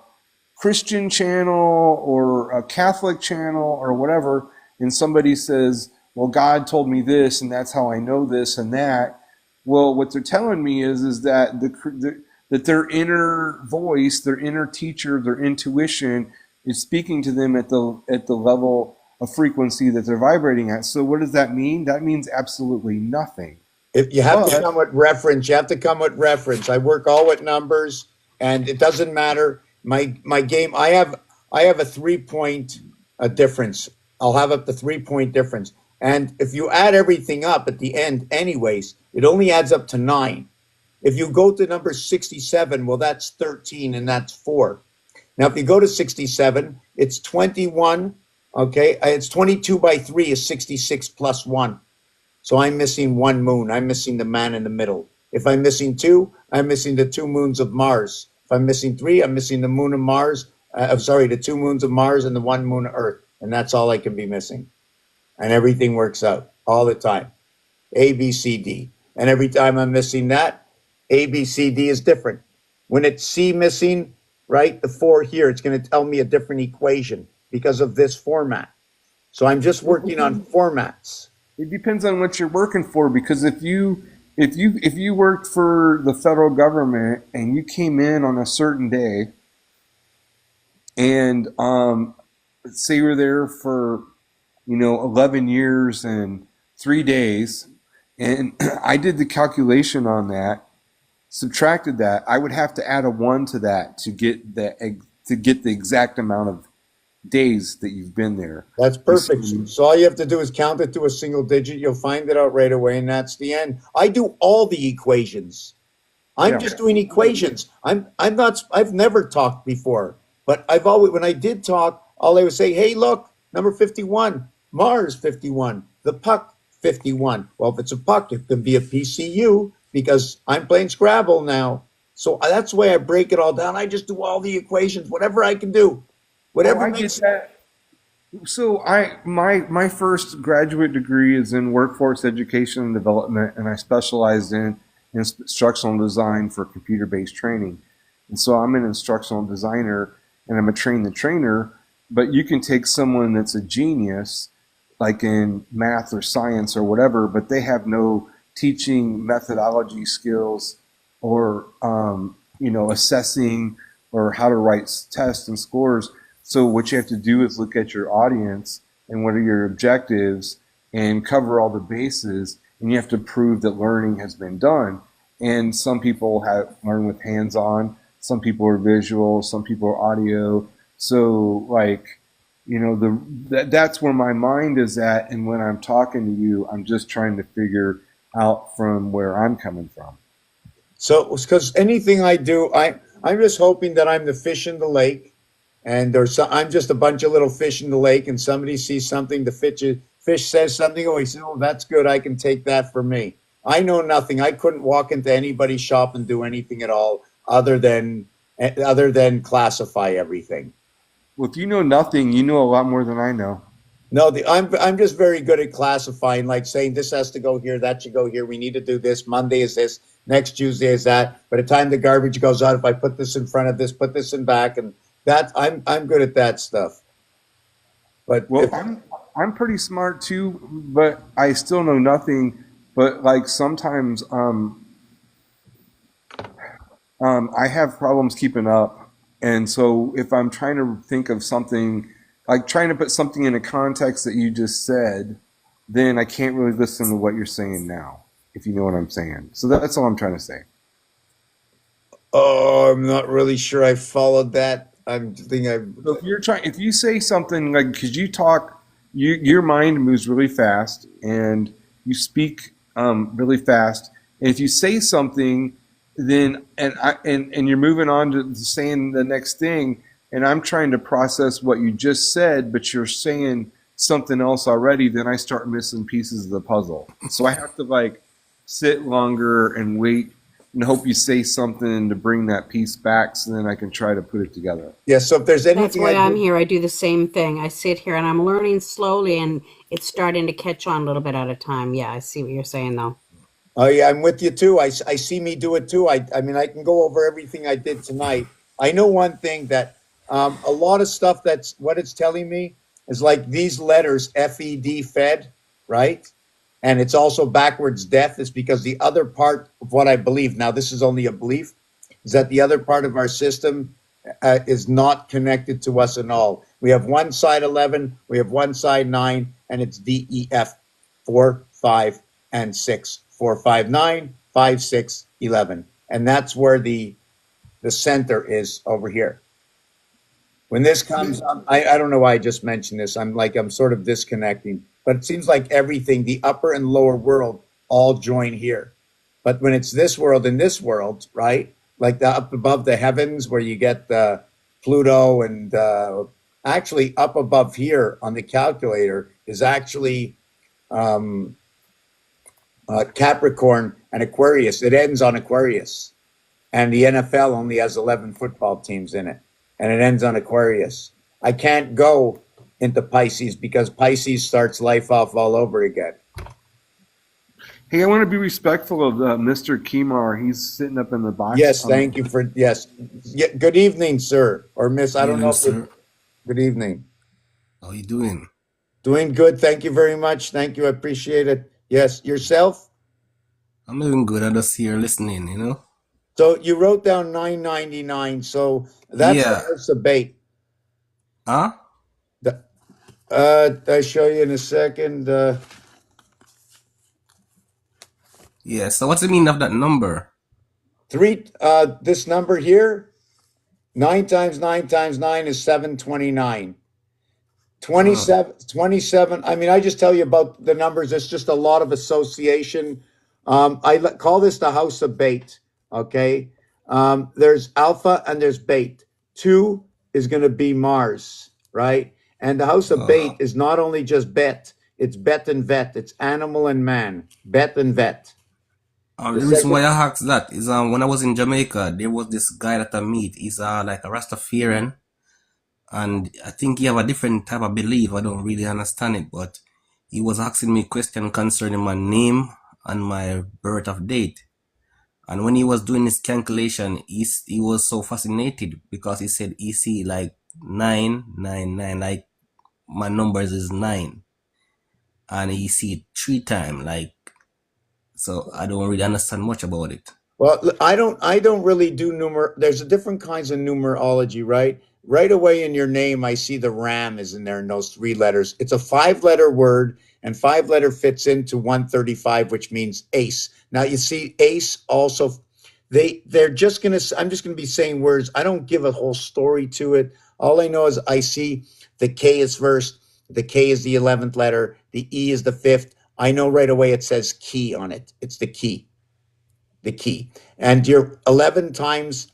Speaker 3: Christian channel or a Catholic channel or whatever, and somebody says, well, God told me this and that's how I know this and that. Well, what they're telling me is that that their inner voice, their inner teacher, their intuition is speaking to them at the level of frequency that they're vibrating at. So what does that mean? That means absolutely nothing.
Speaker 2: If you have to
Speaker 3: But
Speaker 2: come with reference, you have to come with reference. I work all with numbers, and it doesn't matter. My game, I have a 3 point difference. I'll have up to 3 point difference. And if you add everything up at the end, anyways, it only adds up to 9. If you go to number 67, well, that's 13 and that's 4. Now, if you go to 67, it's 21. Okay, it's 22 by 3 is 66 plus 1. So I'm missing one moon. I'm missing the man in the middle. If I'm missing 2, I'm missing the 2 moons of Mars. If I'm missing 3, I'm missing the moon of Mars. I'm sorry, the 2 moons of Mars and the 1 moon of Earth. And that's all I can be missing. And everything works out all the time. A, B, C, D. And every time I'm missing that, A, B, C, D is different. When it's C missing, right, the 4 here, it's going to tell me a different equation because of this format. So I'm just working on formats.
Speaker 3: it depends on what you're working for, because if you worked for the federal government and you came in on a certain day and say you were there for 11 years and 3 days, and I did the calculation on that, subtracted that, I would have to add a 1 to that to get the exact amount of days that you've been there.
Speaker 2: That's perfect. So all you have to do is count it to a single digit. You'll find it out right away, and that's the end. I do all the equations. I'm just doing equations. I've never talked before, but I've always, when I did talk, all I would say, hey, look, number 51, Mars 51, the puck 51. Well, if it's a puck, it can be a PCU because I'm playing Scrabble now. So that's the way I break it all down. I just do all the equations, whatever I can do. Whatever
Speaker 3: I get that. So my first graduate degree is in workforce education and development, and I specialized in instructional design for computer-based training. And so I'm an instructional designer, and I'm a trainer. But you can take someone that's a genius, like in math or science or whatever, but they have no teaching methodology skills or assessing or how to write tests and scores. So what you have to do is look at your audience and what are your objectives and cover all the bases, and you have to prove that learning has been done. And some people have learned with hands-on, some people are visual, some people are audio. So that's where my mind is at, and when I'm talking to you, I'm just trying to figure out from where I'm coming from.
Speaker 2: So, because anything I do, I'm just hoping that I'm the fish in the lake, and I'm just a bunch of little fish in the lake, and somebody sees something, the fish says something, oh, he says, oh, that's good, I can take that for me. I know nothing. I couldn't walk into anybody's shop and do anything at all other than classify everything.
Speaker 3: Well, if you know nothing, you know a lot more than I know.
Speaker 2: No, I'm just very good at classifying, like saying this has to go here, that should go here. We need to do this. Monday is this. Next Tuesday is that. By the time the garbage goes out, if I put this in front of this, put this in back, and that I'm good at that stuff. But
Speaker 3: Well, I'm pretty smart too, but I still know nothing. But like sometimes, I have problems keeping up, and so if I'm trying to think of something, like trying to put something in a context that you just said, then I can't really listen to what you're saying now. If you know what I'm saying. So that's all I'm trying to say.
Speaker 2: Oh, I'm not really sure I followed that. I'm thinking
Speaker 3: So if you say something like, because you talk, your mind moves really fast and you speak really fast. And if you say something, then and you're moving on to saying the next thing, and I'm trying to process what you just said, but you're saying something else already, then I start missing pieces of the puzzle. So I have to like sit longer and wait and hope you say something to bring that piece back, so then I can try to put it together.
Speaker 2: yeah. So if there's
Speaker 4: That's
Speaker 2: anything I
Speaker 4: why I'm
Speaker 2: did,
Speaker 4: here. I do the same thing. I sit here and I'm learning slowly and it's starting to catch on a little bit at a time. Yeah, I see what you're saying though.
Speaker 2: oh yeah, I'm with you too. I see me do it too. I mean, I can go over everything I did tonight. I know one thing that a lot of stuff that's what it's telling me is like these letters FED fed, right? And it's also backwards death is because the other part of what I believe, now this is only a belief, is that the other part of our system is not connected to us at all. We have one side 11, we have one side 9, and it's DEF 4, 5, and 6. 4, 5, 9, 5, 6, 11. And that's where the center is over here. When this comes up, I don't know why I just mentioned this. I'm sort of disconnecting, but it seems like everything, the upper and lower world, all join here. But when it's this world and this world, right? Like the up above the heavens where you get Pluto and actually up above here on the calculator is actually um, Capricorn and Aquarius. It ends on Aquarius. And the NFL only has 11 football teams in it, and it ends on Aquarius. I can't go into Pisces because Pisces starts life off all over again.
Speaker 3: Hey, I want to be respectful of Mr. Kimar. He's sitting up in the box.
Speaker 2: Yes, thank you for yes. Yeah, good evening, sir or miss. I don't
Speaker 6: Evening,
Speaker 2: know if it,
Speaker 6: sir.
Speaker 2: good evening.
Speaker 6: How you doing?
Speaker 2: Doing good. Thank you very much. Thank you. I appreciate it. Yes, yourself.
Speaker 6: I'm doing good. I'm just here listening,
Speaker 2: So you wrote down 999. So that's the
Speaker 6: Yeah.
Speaker 2: house of bait.
Speaker 6: Huh?
Speaker 2: The, I'll show you in a second.
Speaker 6: Yeah. So what's the meaning of that number?
Speaker 2: This number here, 9 times 9 times 9 is 729.
Speaker 6: Uh,
Speaker 2: 27. I mean, I just tell you about the numbers. It's just a lot of association. Call this the house of bait. Okay. There's alpha and there's bait. Two is going to be Mars, right? And the house of
Speaker 6: uh,
Speaker 2: bait is not only just bet, it's bet and vet. It's animal and man, bet and vet. The
Speaker 6: the reason
Speaker 2: second,
Speaker 6: why I asked that is when I was in Jamaica, there was this guy that I meet. He's like a Rastafarian, and I think he have a different type of belief. I don't really understand it, but he was asking me question concerning my name and my birth of date. And when he was doing his calculation, he was so fascinated because he said he see like 999, like my numbers is 9, and he see it 3 times, like, so I don't really understand much about it.
Speaker 2: well, I don't really do there's a different kinds of numerology, right? Right away in your name, I see the RAM is in there in those 3 letters. It's a 5 letter word, and 5 letter fits into 135, which means ace. Now you see ace also they're just gonna I'm just gonna be saying words. I don't give a whole story to it. All I know is I see the K is first, the K is the 11th letter, the E is the fifth. I know right away it says key on it. It's the key. And your 11 times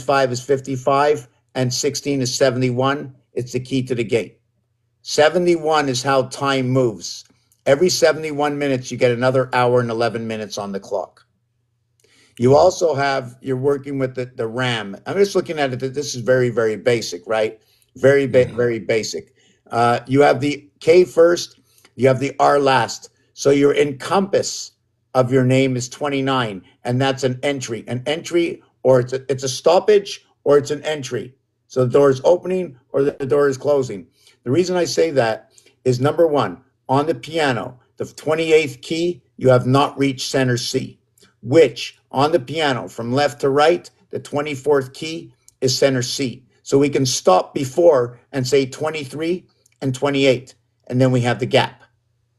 Speaker 2: 5 is 55 and 16 is 71. It's the key to the gate. 71 is how time moves. Every 71 minutes you get another hour and 11 minutes on the clock. You also have, you're working with the RAM. I'm just looking at it that this is very, very basic, right?
Speaker 6: Yeah.
Speaker 2: Very basic. You have the K first, you have the R last. So your encompass of your name is 29, and that's an entry. An entry, or it's a stoppage, or it's an entry. So the door is opening or the door is closing. The reason I say that is number one, on the piano, the 28th key, you have not reached center C, which on the piano from left to right, the 24th key is center C. So we can stop before and say 23 and 28, and then we have the gap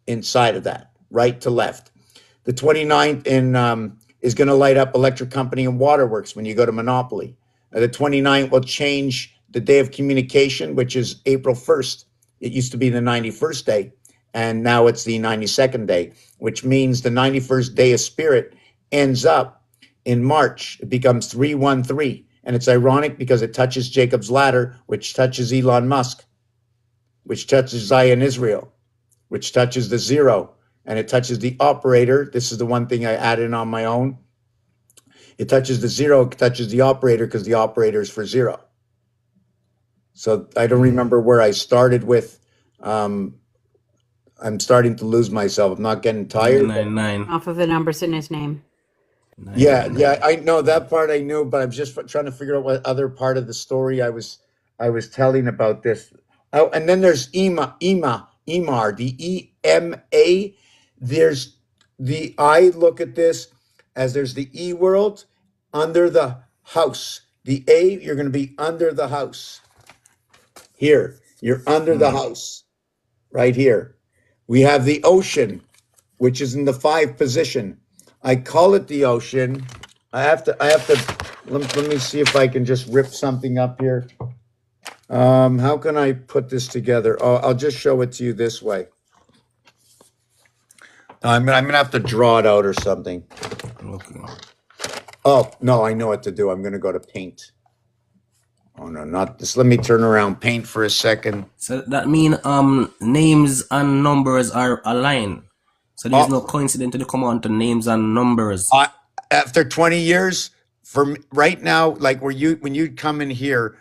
Speaker 2: inside of that, right to left. The 29th is going to light up Electric Company and Waterworks when you go to Monopoly. The 29th will change the day of communication, which is April 1st. It used to be the 91st day, and now it's the 92nd day, which means the 91st day of Spirit ends up in March. It becomes 313. And it's ironic because it touches Jacob's Ladder, which touches Elon Musk, which touches Zion Israel, which touches the zero, and it touches the operator. This is the one thing I added in on my own. It touches the zero, it touches the operator because the operator is for zero. So I don't remember where I started with. I'm starting to lose myself. I'm not getting tired.
Speaker 6: 999.
Speaker 4: Off of the numbers in his name.
Speaker 2: Yeah, I know that part I knew, but I'm just trying to figure out what other part of the story I was telling about this. Oh, and then there's EMAR, the EMA. There's the I look at this as there's the E world under the house. The A, you're going to be under the house. Here, you're under the house, right here. We have the ocean, which is in the 5 position. I call it the ocean. I have to, let me see if I can just rip something up here. How can I put this together? Oh, I'll just show it to you this way. I'm gonna have to draw it out or something.
Speaker 6: Okay.
Speaker 2: Oh, no, I know what to do. I'm gonna go to paint. Oh no, not this. Let me turn around, paint for a second.
Speaker 6: So that mean names and numbers are aligned. So there's no coincidence to the command to names and numbers.
Speaker 2: After 20 years, right now, like when you come in here,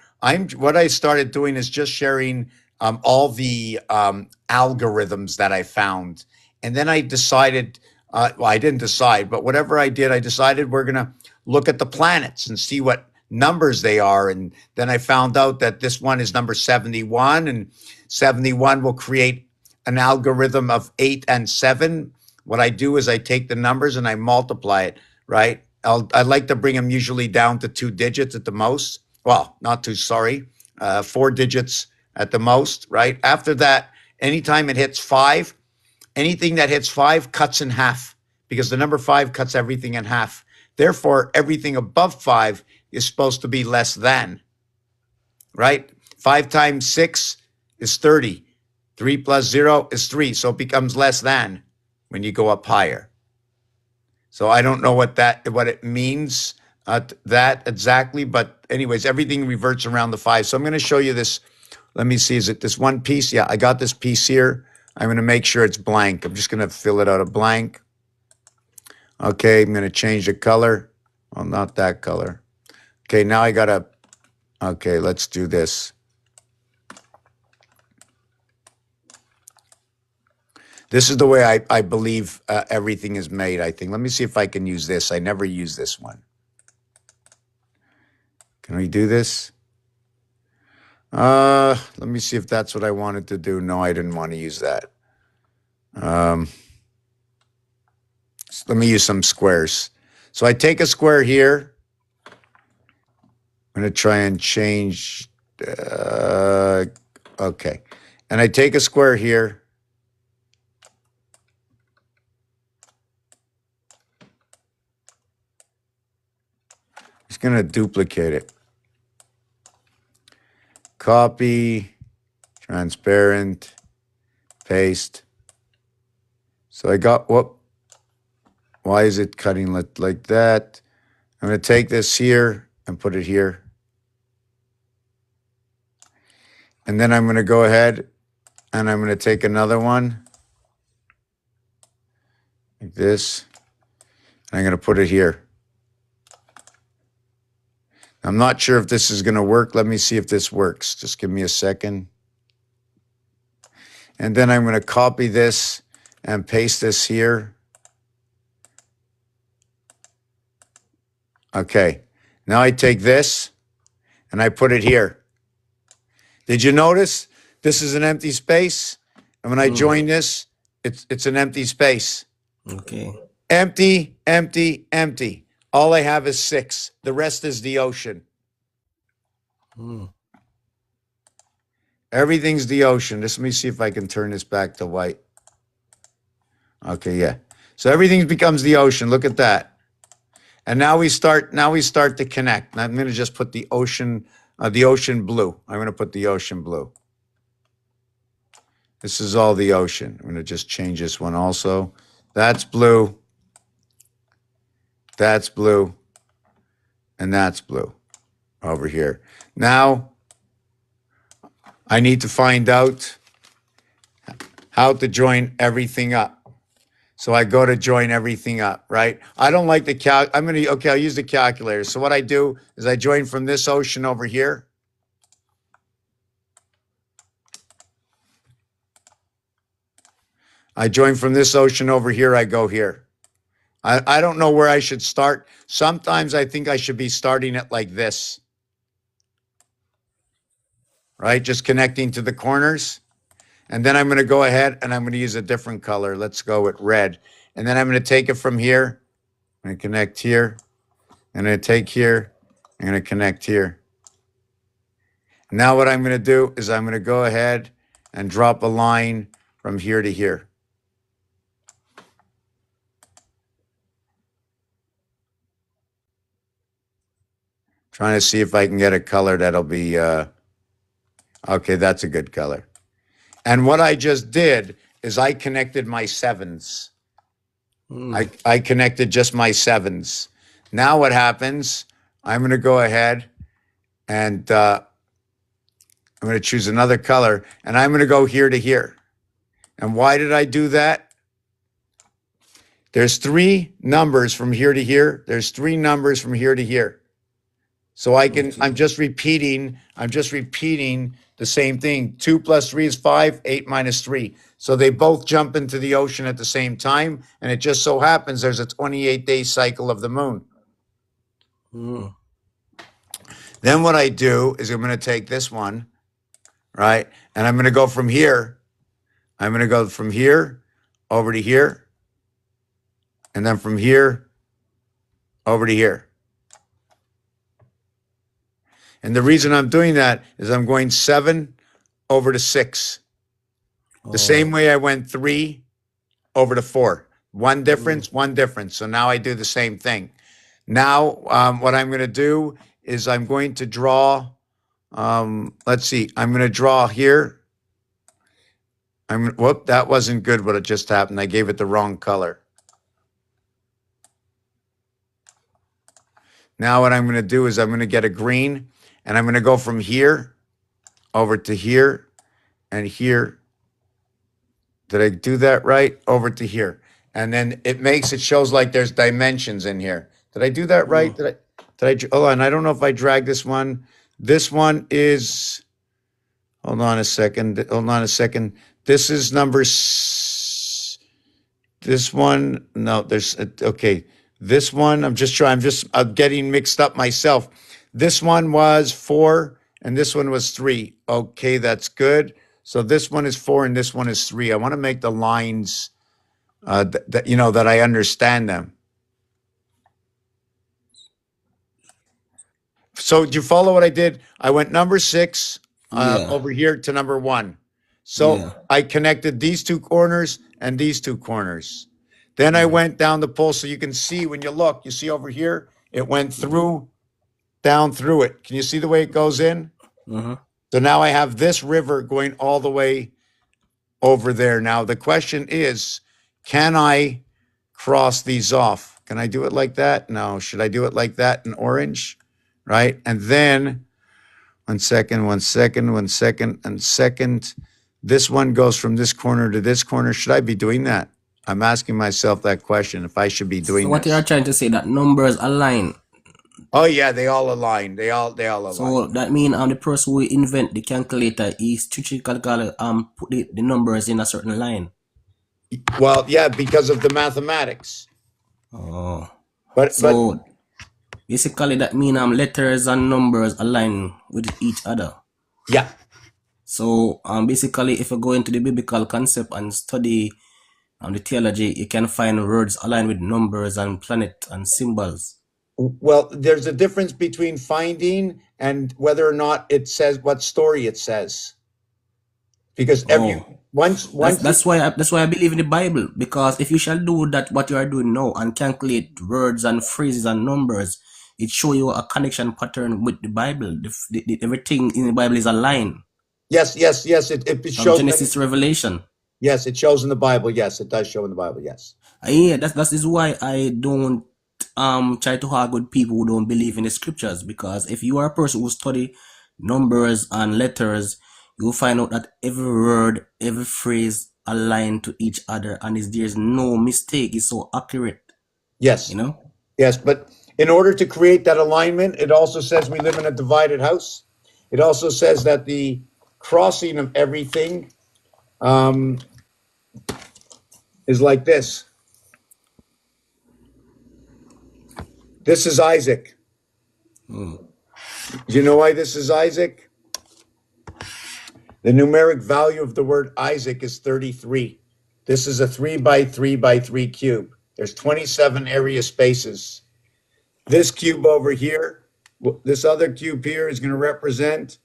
Speaker 2: what I started doing is just sharing all the algorithms that I found, and then I decided. Well, I didn't decide, but whatever I did, I decided we're gonna look at the planets and see what numbers they are, and then I found out that this one is number 71, and 71 will create an algorithm of 8 and 7. What I do is I take the numbers and I multiply it, right? I like to bring them usually down to 2 digits at the most. Well, not two, sorry, 4 digits at the most, right? After that, anytime it hits 5, anything that hits 5 cuts in half because the number 5 cuts everything in half. Therefore, everything above 5 is supposed to be less than, right? 5 times 6 is 30. 3 plus 0 is 3. So it becomes less than when you go up higher. So I don't know what it means, that exactly. But anyways, everything reverts around the 5. So I'm going to show you this. Let me see. Is it this one piece? Yeah, I got this piece here. I'm going to make sure it's blank. I'm just going to fill it out of blank. Okay, I'm going to change the color. Well, not that color. Okay, now I got to, okay, let's do this. This is the way I believe everything is made, I think. Let me see if I can use this. I never use this one. Can we do this? Let me see if that's what I wanted to do. No, I didn't want to use that. So let me use some squares. So I take a square here. I'm going to try and change. Okay. And I take a square here. Just going to duplicate it. Copy, transparent, paste. So I got, whoop. Why is it cutting like that? I'm going to take this here and put it here. And then I'm going to go ahead and I'm going to take another one like this. And I'm going to put it here. I'm not sure if this is going to work. Let me see if this works. Just give me a second. And then I'm going to copy this and paste this here. Okay. Now I take this and I put it here. Did you notice this is an empty space? And when I join this, it's an empty space.
Speaker 6: Okay.
Speaker 2: Empty, empty, empty. All I have is 6. The rest is the ocean. Everything's the ocean. Let me see if I can turn this back to white. Okay, yeah. So everything becomes the ocean. Look at that. And now we start to connect. And I'm going to just put the ocean blue. I'm going to put the ocean blue. This is all the ocean. I'm going to just change this one also. That's blue. That's blue. And that's blue over here. Now, I need to find out how to join everything up. So I go to join everything up, right? I don't like the I'll use the calculator. So what I do is I join from this ocean over here. I join from this ocean over here, I go here. I don't know where I should start. Sometimes I think I should be starting it like this, right? Just connecting to the corners. And then I'm going to go ahead and I'm going to use a different color. Let's go with red. And then I'm going to take it from here. I'm going to connect here. I'm going to take here. I'm going to connect here. Now what I'm going to do is I'm going to go ahead and drop a line from here to here. Trying to see if I can get a color that'll be, okay, that's a good color. And what I just did is I connected my 7s. I connected just my 7s. Now what happens, I'm going to go ahead and I'm going to choose another color, and I'm going to go here to here. And why did I do that? There's 3 numbers from here to here. There's 3 numbers from here to here. So I'm just repeating the same thing. 2 plus 3 is 5, 8 minus 3. So they both jump into the ocean at the same time. And it just so happens there's a 28-day cycle of the moon. Then what I do is I'm going to take this one, right? And I'm going to go from here. I'm going to go from here over to here. And then from here over to here. And the reason I'm doing that is I'm going 7 over to 6. The same way I went 3 over to 4. One difference, one difference. So now I do the same thing. Now, what I'm going to do is I'm going to draw, let's see, I'm going to draw here. Whoop, that wasn't good what it just happened. I gave it the wrong color. Now what I'm going to do is I'm going to get a green, and I'm going to go from here over to here and here. Did I do that right? Over to here. And then it shows like there's dimensions in here. Did I do that right? Hold on, I don't know if I dragged this one. This one is, hold on a second. This is this one, no, okay. This one, I'm getting mixed up myself. This one was 4 and this one was 3. Okay, that's good. So this one is 4 and this one is 3. I want to make the lines that I understand them. So did you follow what I did? I went number 6 over here to number 1. So I connected these 2 corners and these 2 corners. Then I went down the pole, so you can see when you look, you see over here, it went down through it. Can you see the way it goes in? So now I have this river going all the way over there. Now the question is, can I cross these off? Can I do it like that? No. Should I do it like that in orange? Right? And then, one second. This one goes from this corner to this corner. Should I be doing that? I'm asking myself that question, if I should be doing
Speaker 6: So what
Speaker 2: this.
Speaker 6: you're trying to say, that numbers align.
Speaker 2: Oh yeah, they all align. They all align.
Speaker 6: So that means the person who invent the calculator is strategically put the numbers in a certain line.
Speaker 2: Well, yeah, because of the mathematics. But
Speaker 6: basically that means letters and numbers align with each other.
Speaker 2: Yeah.
Speaker 6: So basically, if you go into the biblical concept and study the theology, you can find words aligned with numbers and planet and symbols.
Speaker 2: Well, there's a difference between finding and whether or not it says what story it says. Because every
Speaker 6: Oh,
Speaker 2: once you
Speaker 6: that's why I believe in the Bible, because if you shall do that what you are doing now and calculate words and phrases and numbers, it show you a connection pattern with the Bible. Everything in the Bible is aligned
Speaker 2: yes, it
Speaker 6: from
Speaker 2: shows
Speaker 6: Genesis to Revelation.
Speaker 2: yes, it shows in the Bible. Yes, it does show in the Bible. Yes.
Speaker 6: Yeah, that is why I don't try to argue with people who don't believe in the scriptures, because if you are a person who study numbers and letters, you'll find out that every word, every phrase align to each other, and there's no mistake. It's so accurate,
Speaker 2: Yes.
Speaker 6: you know.
Speaker 2: Yes, but in order to create that alignment, it also says we live in a divided house. It also says that the crossing of everything um, is like this. This is Isaac.
Speaker 6: Mm.
Speaker 2: Do you know why this is Isaac? The numeric value of the word Isaac is 33. This is a 3 by 3 by 3 cube. There's 27 area spaces. This cube over here, this other cube here is going to represent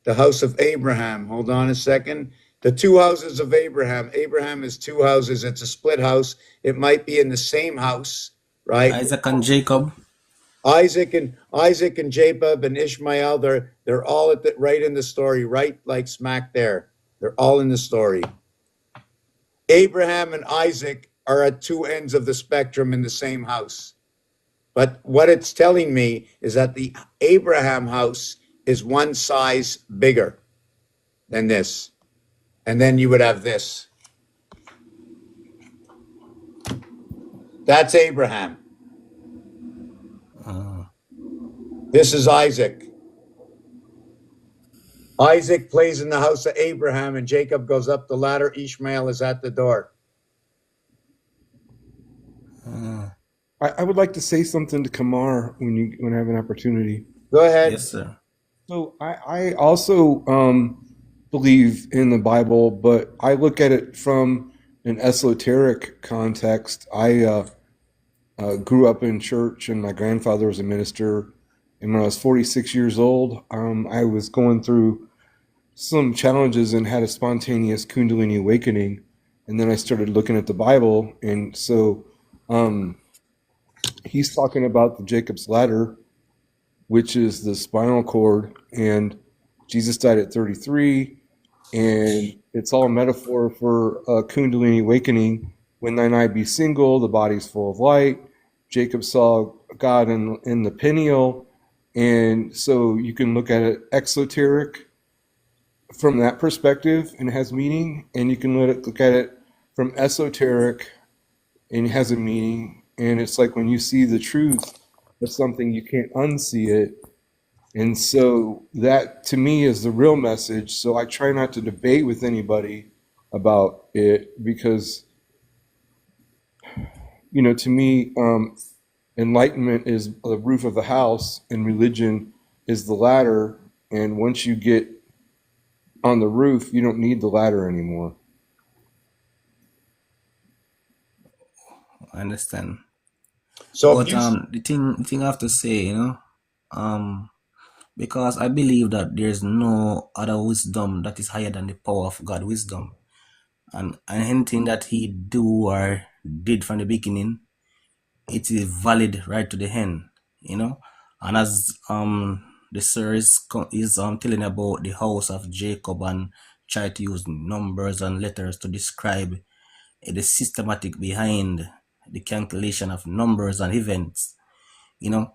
Speaker 2: the house of Abraham. Hold on a second. The two houses of Abraham. Abraham is two houses. It's a split house. It might be in the same house, right?
Speaker 6: Isaac and Jacob.
Speaker 2: Isaac and Jacob and Ishmael, they're all at the, right in the story, right like smack there. They're all in the story. Abraham and Isaac are at two ends of the spectrum in the same house. But what it's telling me is that the Abraham house is one size bigger than this. And then you would have this. That's Abraham. This is Isaac. Isaac plays in the house of Abraham, and Jacob goes up the ladder. Ishmael is at the door.
Speaker 3: I would like to say something to Kamar when I have an opportunity.
Speaker 2: Go ahead.
Speaker 6: Yes, sir.
Speaker 3: So I also believe in the Bible, but I look at it from an esoteric context. I grew up in church, and my grandfather was a minister. And when I was 46 years old, I was going through some challenges and had a spontaneous Kundalini awakening. And then I started looking at the Bible, and so he's talking about the Jacob's ladder, which is the spinal cord, and Jesus died at 33, and it's all a metaphor for Kundalini awakening. When thine eye be single, the body's full of light. Jacob saw God in the pineal, and so you can look at it exoteric from that perspective, and it has meaning, and you can look at it from esoteric, and it has a meaning. And it's like when you see the truth of something, you can't unsee it. And so that to me is the real message. So I try not to debate with anybody about it because, to me, enlightenment is the roof of the house and religion is the ladder. And once you get on the roof, you don't need the ladder anymore.
Speaker 6: I understand.
Speaker 2: So
Speaker 6: But
Speaker 2: if you
Speaker 6: the thing I have to say, because I believe that there's no other wisdom that is higher than the power of God wisdom. And anything that he do or did from the beginning, it is valid right to the end, And as the sir is telling about the house of Jacob and try to use numbers and letters to describe the systematic behind the calculation of numbers and events, you know,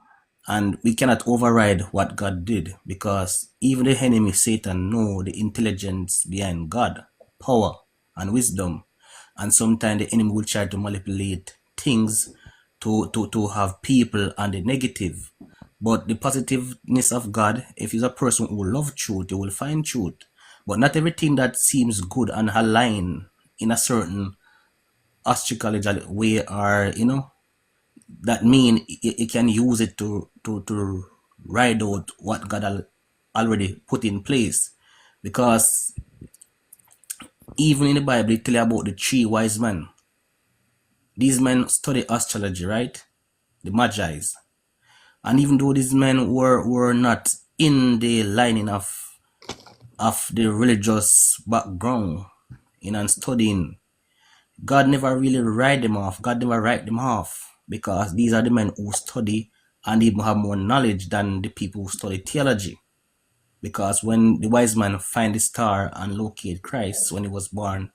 Speaker 6: and we cannot override what God did, because even the enemy Satan know the intelligence behind God, power and wisdom, and sometimes the enemy will try to manipulate things to have people on the negative. But the positiveness of God, if he's a person who loves truth, he will find truth. But not everything that seems good and aligned in a certain astrological way, or that mean it can use it to ride out what God already put in place. Because even in the Bible, it tell you about the three wise men. These men study astrology, right? The Magi's. And even though these men were not in the lining of the religious background, and studying, God never really write them off. God never write them off, because these are the men who study and even have more knowledge than the people who study theology. Because when the wise man find the star and locate Christ when he was born,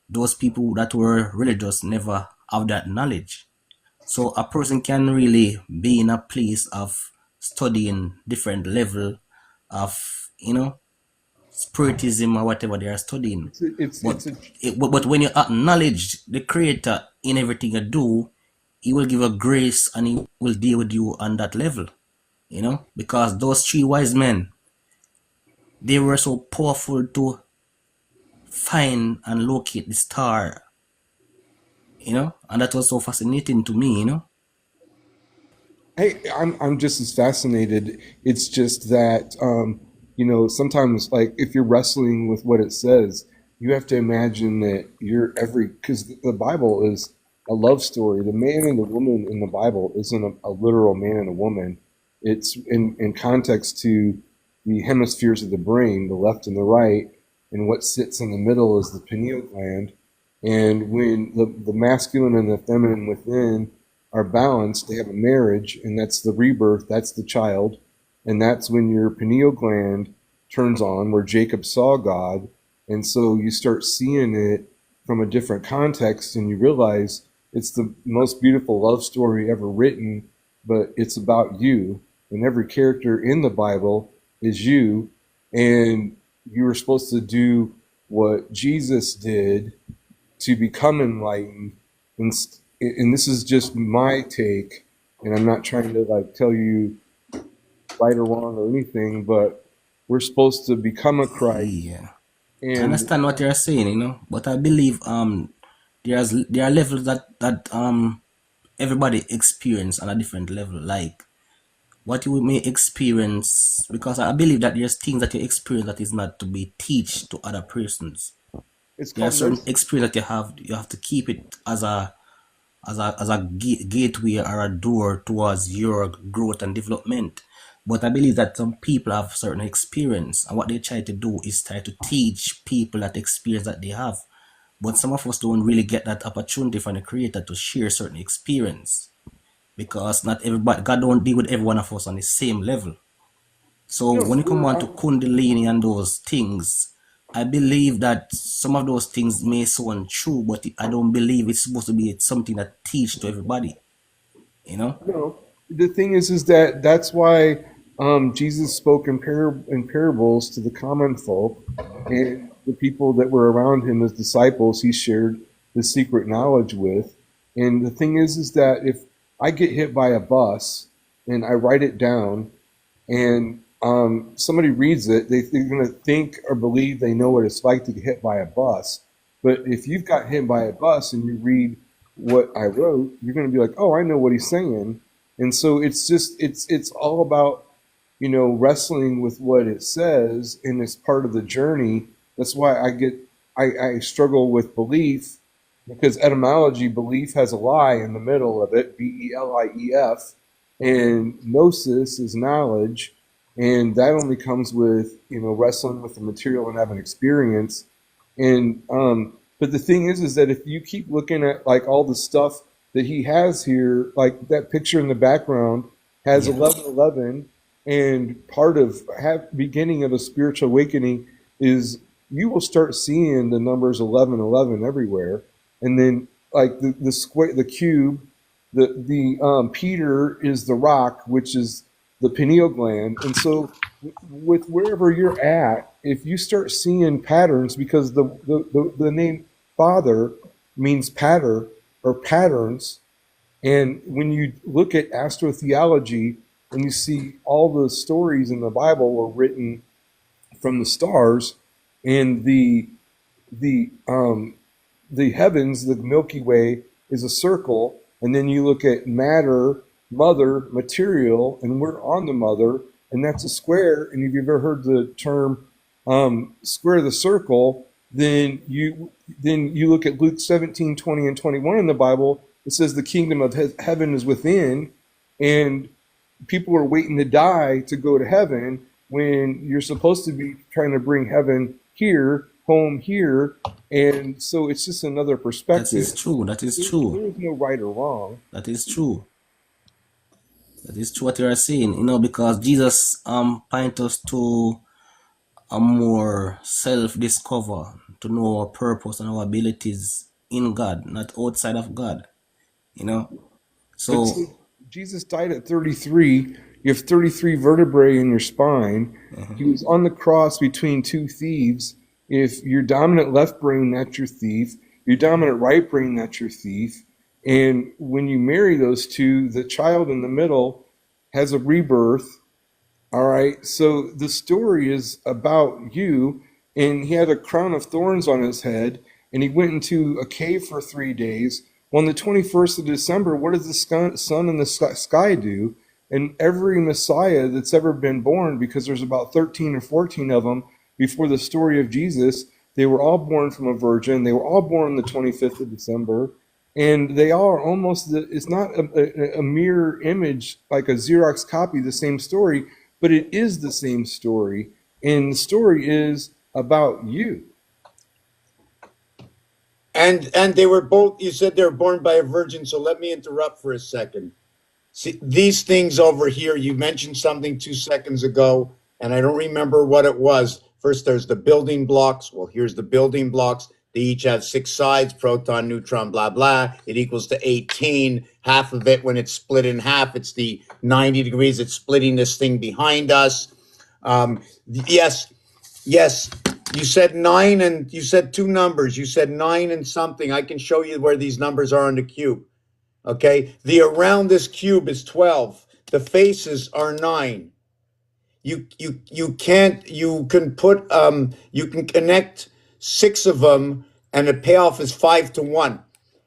Speaker 6: those people that were religious never have that knowledge. So a person can really be in a place of studying different level of, spiritism or whatever they are studying. But
Speaker 3: It's a
Speaker 6: but when you acknowledge the Creator in everything you do, He will give a grace and He will deal with you on that level. Because those three wise men, they were so powerful to find and locate the star. And that was so fascinating to me.
Speaker 3: Hey, I'm just as fascinated. It's just that sometimes like if you're wrestling with what it says, you have to imagine that because the Bible is a love story. The man and the woman in the Bible isn't a literal man and a woman. It's in context to the hemispheres of the brain, the left and the right, and what sits in the middle is the pineal gland. And when the masculine and the feminine within are balanced, they have a marriage, and that's the rebirth, that's the child. And that's when your pineal gland turns on, where Jacob saw God. And so you start seeing it from a different context, and you realize it's the most beautiful love story ever written, but it's about you. And every character in the Bible is you. And you were supposed to do what Jesus did to become enlightened. And this is just my take, and I'm not trying to like tell you right or wrong or anything, but we're supposed to become a Christ.
Speaker 6: Yeah. I
Speaker 3: And
Speaker 6: understand what you're saying, but I believe there are levels that everybody experience on a different level. Like what you may experience, because I believe that there's things that you experience that is not to be teach to other persons.
Speaker 3: it's
Speaker 6: There are
Speaker 3: called
Speaker 6: certain
Speaker 3: mercy.
Speaker 6: experience that you have to keep it as a gateway or a door towards your growth and development. But I believe that some people have certain experience, and what they try to do is try to teach people that experience that they have. But some of us don't really get that opportunity from the Creator to share certain experience, because not everybody, God don't deal with every one of us on the same level. So
Speaker 3: No,
Speaker 6: when you come on to Kundalini and those things, I believe that some of those things may sound true, but I don't believe it's supposed to be something that teach to everybody. You know?
Speaker 3: no. The thing is that that's why Jesus spoke in parables to the common folk, and the people that were around him as disciples. He shared the secret knowledge with. And the thing is that if I get hit by a bus and I write it down, and somebody reads it, they're going to think or believe they know what it's like to get hit by a bus. But if you've got hit by a bus and you read what I wrote, you're going to be like, oh, I know what he's saying. And so it's all about wrestling with what it says, and it's part of the journey. That's why I struggle with belief, because etymology, belief has a lie in the middle of it, Belief, and gnosis is knowledge, and that only comes with wrestling with the material and having experience. And but the thing is that if you keep looking at like all the stuff that he has here, like that picture in the background has
Speaker 6: Yeah.
Speaker 3: 1111, and part of beginning of a spiritual awakening is you will start seeing the numbers 1111 everywhere. And then like the square, the cube, the Peter is the rock, which is the pineal gland. And so with wherever you're at, if you start seeing patterns, because the name Father means patter or patterns, and when you look at astrotheology and you see all the stories in the Bible were written from the stars, and the the heavens, the Milky Way, is a circle, and then you look at matter, mother, material, and we're on the mother, and that's a square. And if you've ever heard the term square the circle, then you look at Luke 17, 20, and 21 in the Bible. It says the kingdom of heaven is within, and people are waiting to die to go to heaven when you're supposed to be trying to bring heaven here, home here. And so it's just another
Speaker 6: That
Speaker 3: perspective.
Speaker 6: is true. That is
Speaker 3: There
Speaker 6: true.
Speaker 3: is no right or wrong.
Speaker 6: That is true. That is true what you are saying. Because Jesus point us to a more self-discover, to know our purpose and our abilities in God, not outside of God.
Speaker 3: But
Speaker 6: So
Speaker 3: so Jesus died at 33. You have 33 vertebrae in your spine. He was on the cross between two thieves. If your dominant left brain, that's your thief. Your dominant right brain, that's your thief. And when you marry those two, the child in the middle has a rebirth. All right. So the story is about you. And he had a crown of thorns on his head, and he went into a cave for 3 days. Well, on the 21st of December, what does the sun and the sky do? And every Messiah that's ever been born, because there's about 13 or 14 of them before the story of Jesus, they were all born from a virgin. They were all born on the 25th of December. And they all are almost, it's not a mirror image, like a Xerox copy of the same story, but it is the same story. And the story is about you.
Speaker 2: And they were both, you said they were born by a virgin, so let me interrupt for a second. See, these things over here, you mentioned something 2 seconds ago, and I don't remember what it was. First, there's the building blocks. Well, here's the building blocks. They each have 6 sides, proton, neutron, blah, blah. It equals to 18. Half of it, when it's split in half, it's the 90 degrees. It's splitting this thing behind us. Yes, yes. You said 9, and you said 2 numbers. You said 9 and something. I can show you where these numbers are on the cube. Okay, the around this cube is 12. The faces are 9. You can't, you can put you can connect 6 of them, and the payoff is 5-1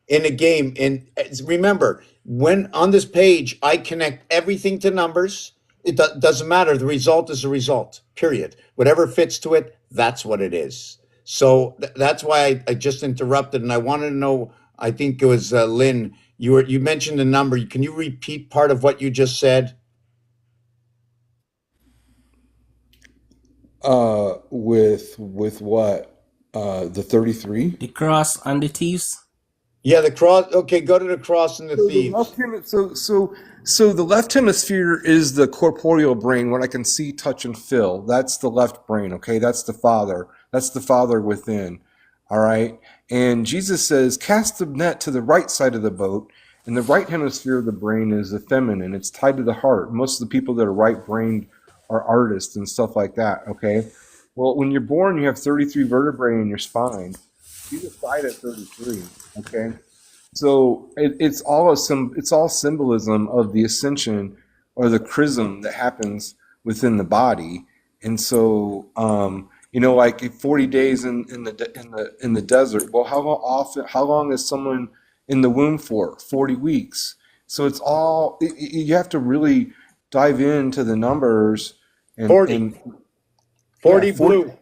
Speaker 2: in a game. And remember, when on this page I connect everything to numbers, it doesn't matter. The result is a result. Period. Whatever fits to it, that's what it is. So that's why I just interrupted, and I wanted to know. I think it was Lynn. You mentioned a number. Can you repeat part of what you just said?
Speaker 3: With what? The 33?
Speaker 6: the cross and the thieves.
Speaker 2: Yeah, the cross. Okay, go to the cross and the
Speaker 3: So the
Speaker 2: thieves.
Speaker 3: so the left hemisphere is the corporeal brain, what I can see, touch, and feel. That's the left brain, okay? That's the Father. That's the Father within. All right. And Jesus says, cast the net to the right side of the boat. And the right hemisphere of the brain is the feminine. It's tied to the heart. Most of the people that are right brained are artists and stuff like that. Okay. Well, when you're born, you have 33 vertebrae in your spine. Jesus died at 33. Okay. So it's all it's all symbolism of the ascension or the chrism that happens within the body. And so, like 40 days in the desert. Well, how long is someone in the womb for? 40 weeks. So it's all you have to really dive into the numbers
Speaker 2: 40.
Speaker 3: and
Speaker 2: 40
Speaker 3: 40.
Speaker 2: blue.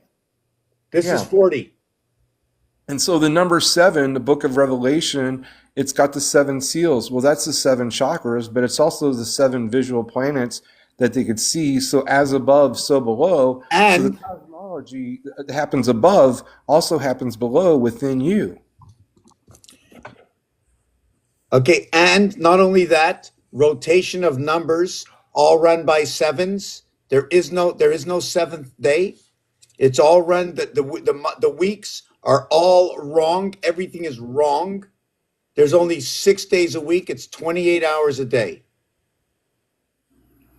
Speaker 2: This is
Speaker 3: Yeah.
Speaker 2: 40.
Speaker 3: And so the number 7, the book of Revelation, it's got the 7 seals. Well, that's the 7 chakras, but it's also the 7 visual planets that they could see. So as above, so below. So the
Speaker 2: And
Speaker 3: cosmology that happens above also happens below within you.
Speaker 2: okay, and not only that, rotation of numbers, all run by 7s. There is no seventh day. It's all run. The weeks are all wrong. Everything is wrong. There's only 6 days a week. It's 28 hours a day.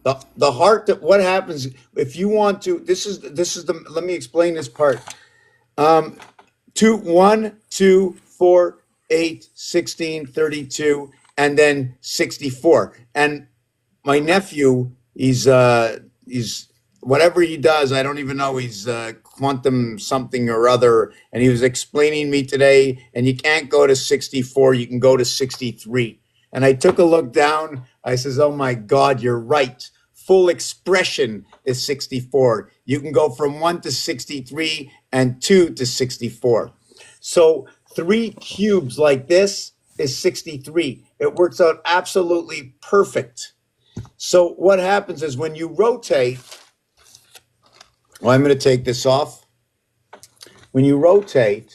Speaker 2: The heart. That what happens if you want to? This is the. Let me explain this part. 1, 2, 4, 8, 16, 32, and then 64. And my nephew, he's whatever he does, I don't even know. He's quantum something or other, and he was explaining me today. And you can't go to 64; you can go to 63. And I took a look down. I says, "Oh my God, you're right. full expression is 64. You can go from 1 to 63 and 2 to 64. So 3 cubes like this is 63. It works out absolutely perfect. So what happens is when you rotate, well, I'm going to take this off. When you rotate,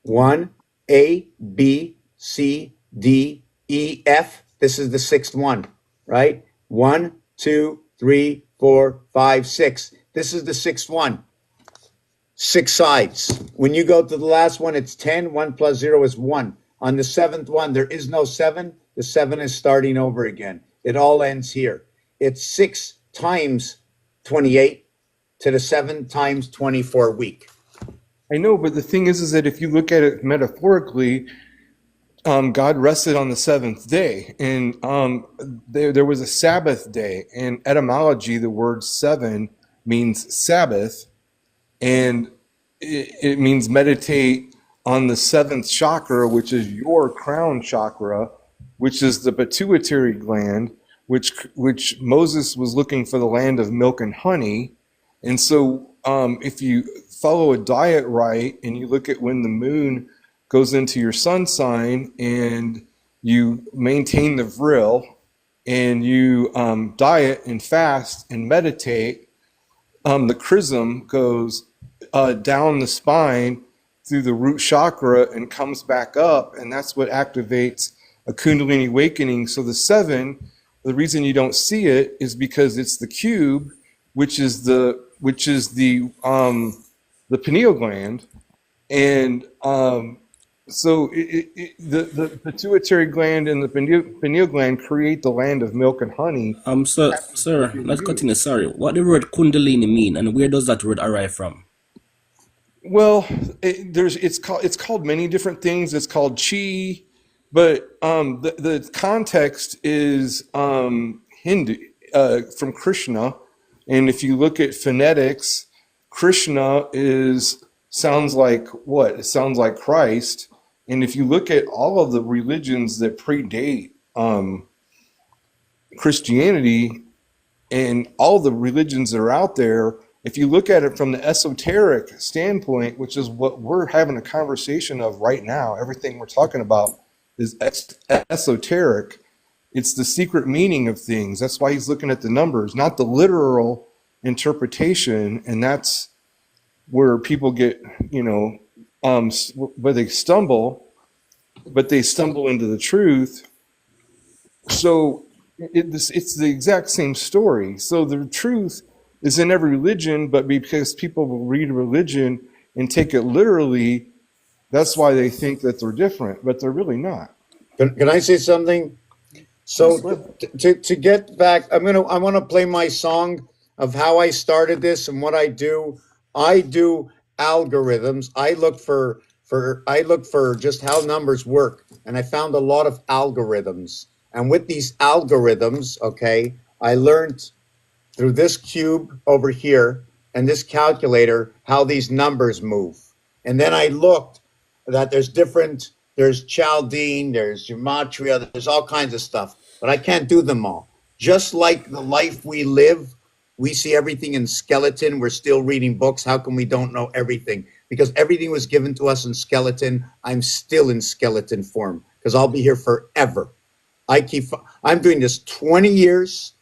Speaker 2: 1, A, B, C, D, E, F, this is the sixth one, right? 1, 2, 3, 4, 5, 6. This is the sixth one. 6 sides. When you go to the last one, it's 10. 1 plus 0 is 1. On the seventh one, there is no 7. The 7 is starting over again. It all ends here. It's 6 times 28 to the 7 times 24 week.
Speaker 3: I know, but the thing is that if you look at it metaphorically, God rested on the seventh day, and there was a Sabbath day. In etymology, the word seven means Sabbath, and it means meditate on the seventh chakra, which is your crown chakra, which is the pituitary gland, which Moses was looking for the land of milk and honey. And so if you follow a diet right and you look at when the moon goes into your sun sign and you maintain the vril and you diet and fast and meditate, the chrism goes down the spine through the root chakra and comes back up, and that's what activates a kundalini awakening. So the 7, the reason you don't see it is because it's the cube, which is the pineal gland, and so the pituitary gland and the pineal gland create the land of milk and honey.
Speaker 6: Sir, let's continue. Sorry, what the word kundalini mean, and where does that word arrive from?
Speaker 3: Well, it's called many different things. It's called chi, but the context is Hindu, from Krishna, and if you look at phonetics, Krishna sounds like what? It sounds like Christ. And if you look at all of the religions that predate Christianity and all the religions that are out there, if you look at it from the esoteric standpoint, which is what we're having a conversation of right now, everything we're talking about is esoteric. It's the secret meaning of things. That's why he's looking at the numbers, not the literal interpretation. And that's where people get, where they stumble, but they stumble into the truth. So it's the exact same story. So the truth is in every religion, but because people will read religion and take it literally, that's why they think that they're different, but they're really not.
Speaker 2: Can I say something? So to get back, I want to play my song of how I started this and what I do. I do algorithms. I look for just how numbers work, and I found a lot of algorithms. And with these algorithms, okay, I learned through this cube over here and this calculator how these numbers move. And then I looked that there's Chaldean, there's gematria, there's all kinds of stuff, but I can't do them all. Just like the life we live, we see everything in skeleton. We're still reading books. How come we don't know everything? Because everything was given to us in skeleton. I'm still in skeleton form because I'll be here forever. I'm doing this 20 years,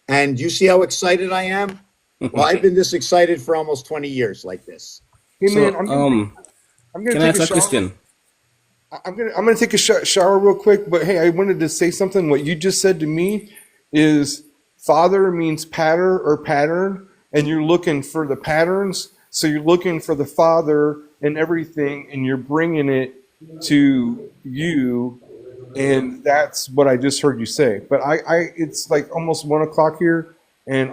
Speaker 2: and you see how excited I am? Well, I've been this excited for almost 20 years like this.
Speaker 3: Hey,
Speaker 6: So,
Speaker 3: man, I'm gonna
Speaker 6: can I
Speaker 3: take
Speaker 6: ask
Speaker 3: a
Speaker 6: a
Speaker 3: shower.
Speaker 6: question?
Speaker 3: I'm gonna take a shower real quick, but hey, I wanted to say something. What you just said to me is father means pattern or pattern, and you're looking for the patterns. So you're looking for the father and everything, and you're bringing it to you, and that's what I just heard you say. But it's like almost 1 o'clock here, and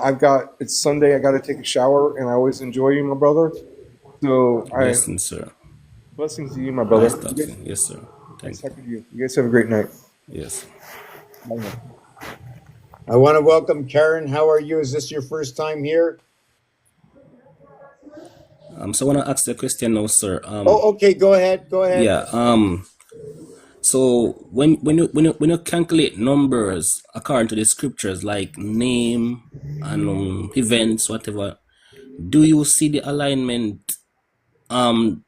Speaker 3: it's Sunday. I got to take a shower, and I always enjoy you, my brother. So
Speaker 6: Blessings, sir.
Speaker 3: blessings to you, my brother.
Speaker 6: Nice talking. Yes, sir.
Speaker 3: Nice
Speaker 6: Thank you.
Speaker 3: talking to you. You guys have a great night.
Speaker 6: Yes.
Speaker 3: Bye now.
Speaker 2: I want to welcome Karen. How are you? Is this your first time here?
Speaker 6: So I want to ask the question now, sir.
Speaker 2: Oh, okay. Go ahead. Go ahead.
Speaker 6: Yeah. So when you calculate numbers according to the scriptures, like name and events, whatever, do you see the alignment um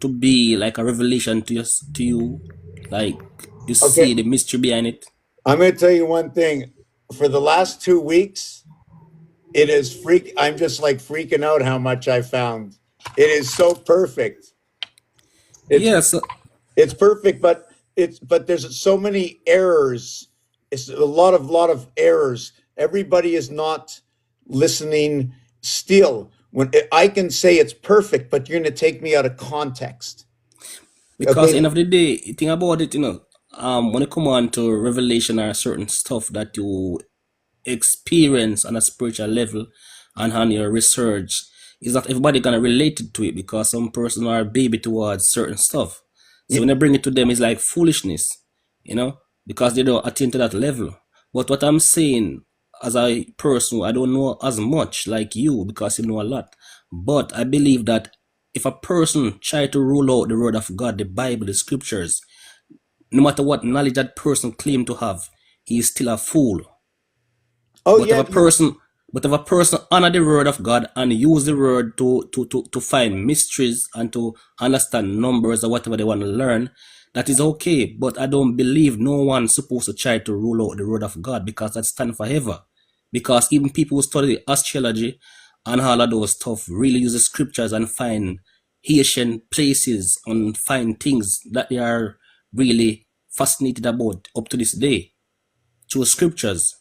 Speaker 6: to be like a revelation to you, like you
Speaker 2: Okay,
Speaker 6: see the mystery behind it?
Speaker 2: I'm going to tell you one thing. For the last 2 weeks, it is freak. I'm just like freaking out how much I found. It is so perfect. It's
Speaker 6: Yes.
Speaker 2: it's perfect, but there's so many errors. It's a lot of errors. Everybody is not listening still. When I can say it's perfect, but you're going to take me out of context.
Speaker 6: Because
Speaker 2: Okay.
Speaker 6: end of the day, think about it, when it come on to revelation or certain stuff that you experience on a spiritual level and on your research, is not everybody gonna relate it to it, because some person are baby towards certain stuff. So
Speaker 2: Yeah.
Speaker 6: when I bring it to them, it's like foolishness, you know, because they don't attain to that level. But what I'm saying, as a person, I don't know as much like you because you know a lot. But I believe that if a person try to rule out the word of God, the Bible, the scriptures, no matter what knowledge that person claim to have, he is still a fool.
Speaker 2: Oh
Speaker 6: But if
Speaker 2: yeah.
Speaker 6: a person but if a person honor the word of God and use the word to find mysteries and to understand numbers or whatever they want to learn, that is okay. But I don't believe no one's supposed to try to rule out the word of God, because that stand forever. Because even people who study astrology and all of those stuff really use the scriptures and find Haitian places and find things that they are really fascinated about up to this day through scriptures.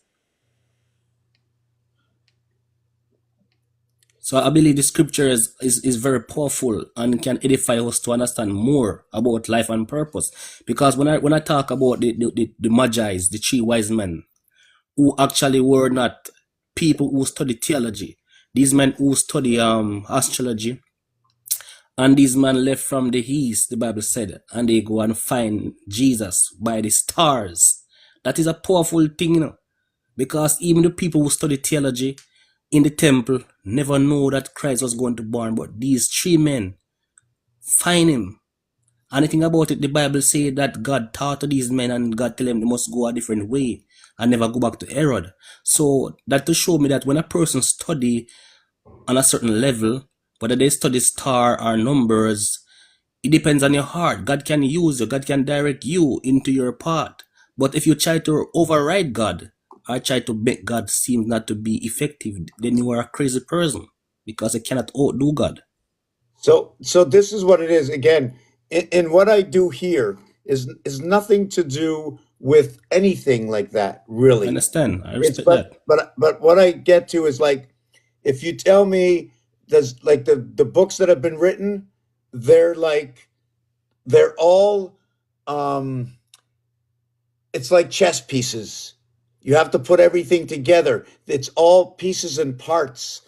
Speaker 6: So I believe the scripture is very powerful and can edify us to understand more about life and purpose. Because when I talk about the Magi's, the three wise men, who actually were not people who study theology, these men who study astrology, and these men left from the east, the Bible said, and they go and find Jesus by the stars. That is a powerful thing, because even the people who study theology in the temple never know that Christ was going to born, but these three men find him. And the thing about it, the Bible say that God taught to these men and God tell them they must go a different way and never go back to Herod. So that to show me that when a person study on a certain level, whether they study star or numbers, it depends on your heart. God can use you. God can direct you into your path. But if you try to override God or try to make God seem not to be effective, then you are a crazy person, because you cannot outdo God.
Speaker 2: So this is what it is. Again, in what I do here is nothing to do with anything like that,
Speaker 6: I
Speaker 2: really.
Speaker 6: understand. I
Speaker 2: It's
Speaker 6: respect that.
Speaker 2: but what I get to is like, if you tell me there's like the books that have been written, they're like they're all um it's like chess pieces. You have to put everything together. It's all pieces and parts.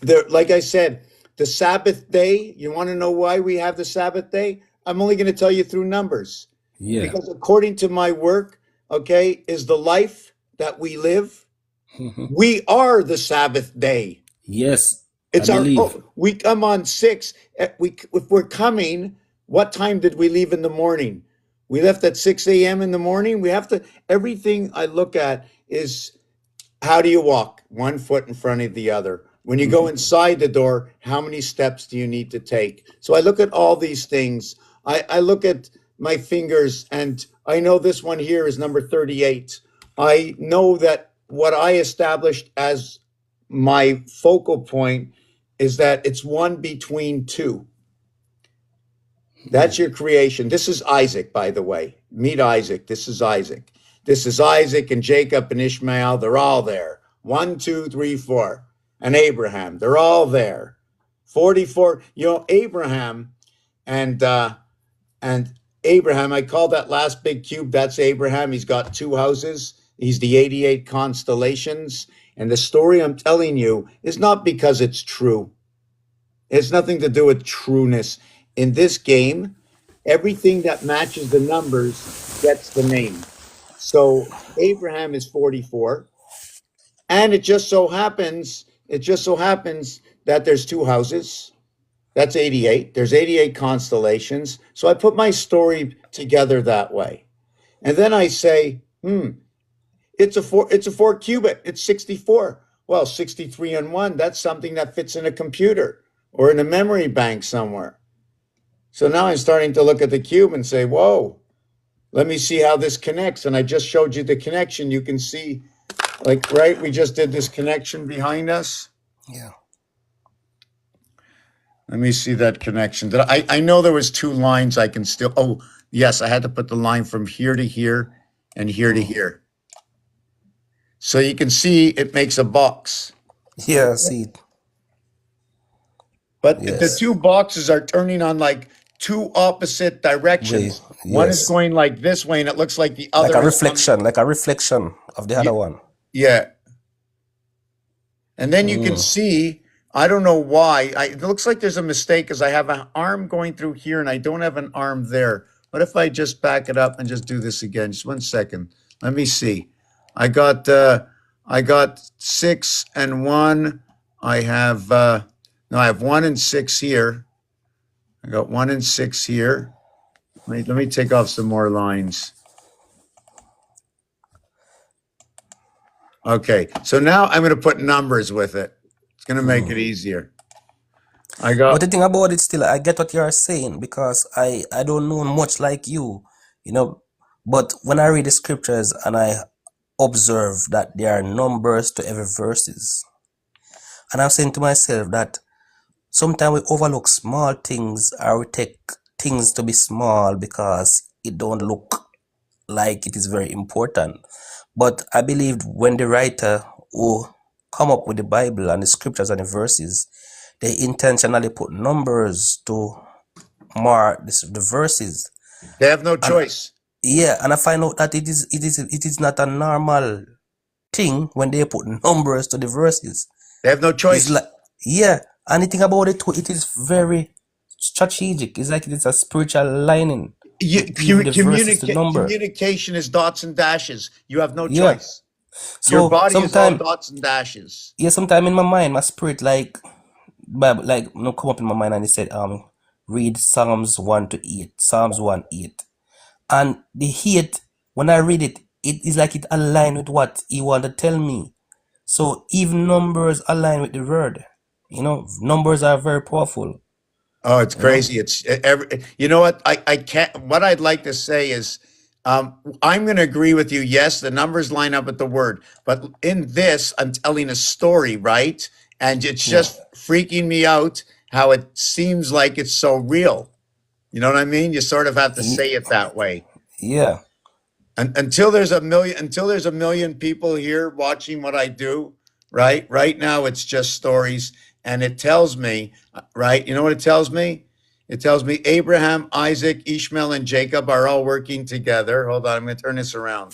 Speaker 2: There, like I said, the Sabbath day, you want to know why we have the Sabbath day? I'm only going to tell you through numbers.
Speaker 6: Yeah.
Speaker 2: Because according to my work, okay, is the life that we live.
Speaker 6: Mhm.
Speaker 2: We are the Sabbath day.
Speaker 6: Yes, I
Speaker 2: It's our,
Speaker 6: believe.
Speaker 2: oh, we come on six. If we're coming, what time did we leave in the morning? We left at 6 a.m. in the morning. We have to, everything I look at is, how do you walk? One foot in front of the other. When you go
Speaker 6: Mhm.
Speaker 2: inside the door, how many steps do you need to take? So I look at all these things. I look at my fingers, and I know this one here is number 38. I know that what I established as my focal point is that it's one between two. That's your creation. This is Isaac, by the way. Meet Isaac. This is Isaac. This is Isaac and Jacob and Ishmael. They're all there. One, two, three, four. And Abraham. They're all there. 44. You know, Abraham and and Abraham, I call that last big cube, that's Abraham. He's got two houses. He's the 88 constellations. And the story I'm telling you is not because it's true. It has nothing to do with trueness. In this game, everything that matches the numbers gets the name. So Abraham is 44, and it just so happens that there's two houses. That's 88. There's 88 constellations. So I put my story together that way. And then I say, it's a four qubit. It's 64. Well, 63 and one, that's something that fits in a computer or in a memory bank somewhere. So now I'm starting to look at the cube and say, whoa, let me see how this connects. And I just showed you the connection. You can see, like, right, we just did this connection behind us.
Speaker 6: Yeah.
Speaker 2: Let me see that connection. I know there was two lines I can still, oh, yes, I had to put the line from here to here and here to here. So you can see it makes a box.
Speaker 6: Yeah, see it.
Speaker 2: But the
Speaker 6: Yes.
Speaker 2: two boxes are turning on like two opposite
Speaker 6: Way.
Speaker 2: directions. One is
Speaker 6: Yes.
Speaker 2: going like this way, and it looks like the
Speaker 6: Like
Speaker 2: other
Speaker 6: a
Speaker 2: is coming.
Speaker 6: reflection of the other one.
Speaker 2: Yeah. And then you can see, I don't know why. It looks like there's a mistake because I have an arm going through here and I don't have an arm there. What if I just back it up and just do this again? Just 1 second. Let me see. I got 6 and 1. I have no, I have 1 and 6 here. I got 1 and 6 here. Let me take off some more lines. Okay, so now I'm going to put numbers with it. It's going to make it easier. I
Speaker 6: But the
Speaker 2: got
Speaker 6: thing about it still, I get what you're saying because I don't know much like you, you know. But when I read the scriptures and I observe that there are numbers to every verses, and I'm saying to myself that sometimes we overlook small things or we take things to be small because it don't look like it is very important. But I believe when the writer who come up with the Bible and the scriptures and the verses, they intentionally put numbers to mark the verses.
Speaker 2: they have no
Speaker 6: And
Speaker 2: choice.
Speaker 6: yeah, and I find out that it is not a normal thing when they put numbers to the verses.
Speaker 2: They have no
Speaker 6: It's
Speaker 2: choice.
Speaker 6: like, yeah, and the thing about it too, it is very strategic. It's like it is a spiritual lining to give the verses the number.
Speaker 2: Communication is dots and dashes. You have no
Speaker 6: Yeah.
Speaker 2: choice. Your
Speaker 6: So
Speaker 2: body is all
Speaker 6: sometime,
Speaker 2: dots and dashes.
Speaker 6: yeah, sometime in my mind, my spirit Bible come up in my mind and it said read Psalms 1 to 8, Psalms 1:8. And the 8, when I read it, it is like it aligned with what he want to tell me. So even numbers align with the word. Numbers are very powerful.
Speaker 2: Oh, it's
Speaker 6: You know?
Speaker 2: crazy. It's every, you know what? I can't, what I'd like to say is, I'm going to agree with you. Yes, the numbers line up with the word, but in this, I'm telling a story, right? And it's
Speaker 6: Yeah.
Speaker 2: just freaking me out how it seems like it's so real. You know what I mean? You sort of have to say it that way.
Speaker 6: Yeah.
Speaker 2: Until there's a million people here watching what I do, right? Right now it's just stories, and it tells me, right? You know what it tells me? It tells me Abraham, Isaac, Ishmael, and Jacob are all working together. Hold on, I'm going to turn this around.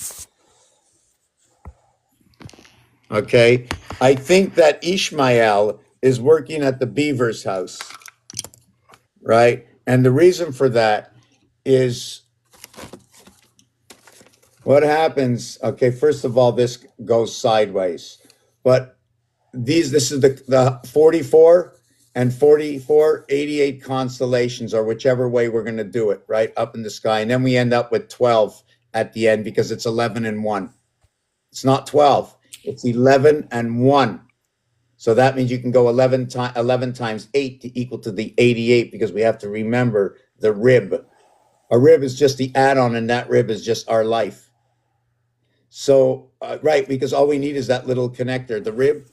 Speaker 2: Okay. I think that Ishmael is working at the beaver's house, right? And the reason for that is what happens. Okay, first of all, this goes sideways, but this is the 44 and 44, 88 constellations, or whichever way we're going to do it, right up in the sky. And then we end up with 12 at the end because it's 11 and 1. It's not 12, it's 11 and 1. So that means you can go 11 times 8 to equal to the 88, because we have to remember the rib. A rib is just the add-on, and that rib is just our life. So, right, because all we need is that little connector, the rib,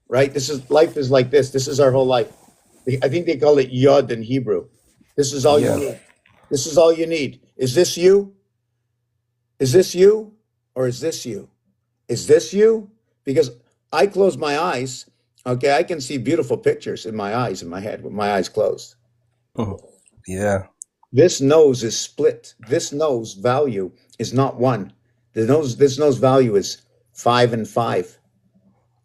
Speaker 2: right? Life is like this. This is our whole life. I think they call it yod in Hebrew. This is all you
Speaker 6: Yeah.
Speaker 2: need. This is all you need. Is this you? Is this you? Or is this you? Is this you? Because I close my eyes. Okay, I can see beautiful pictures in my eyes, in my head, with my eyes closed.
Speaker 6: Yeah.
Speaker 2: This nose is split. This nose value is not 1. This nose value is 5 and 5.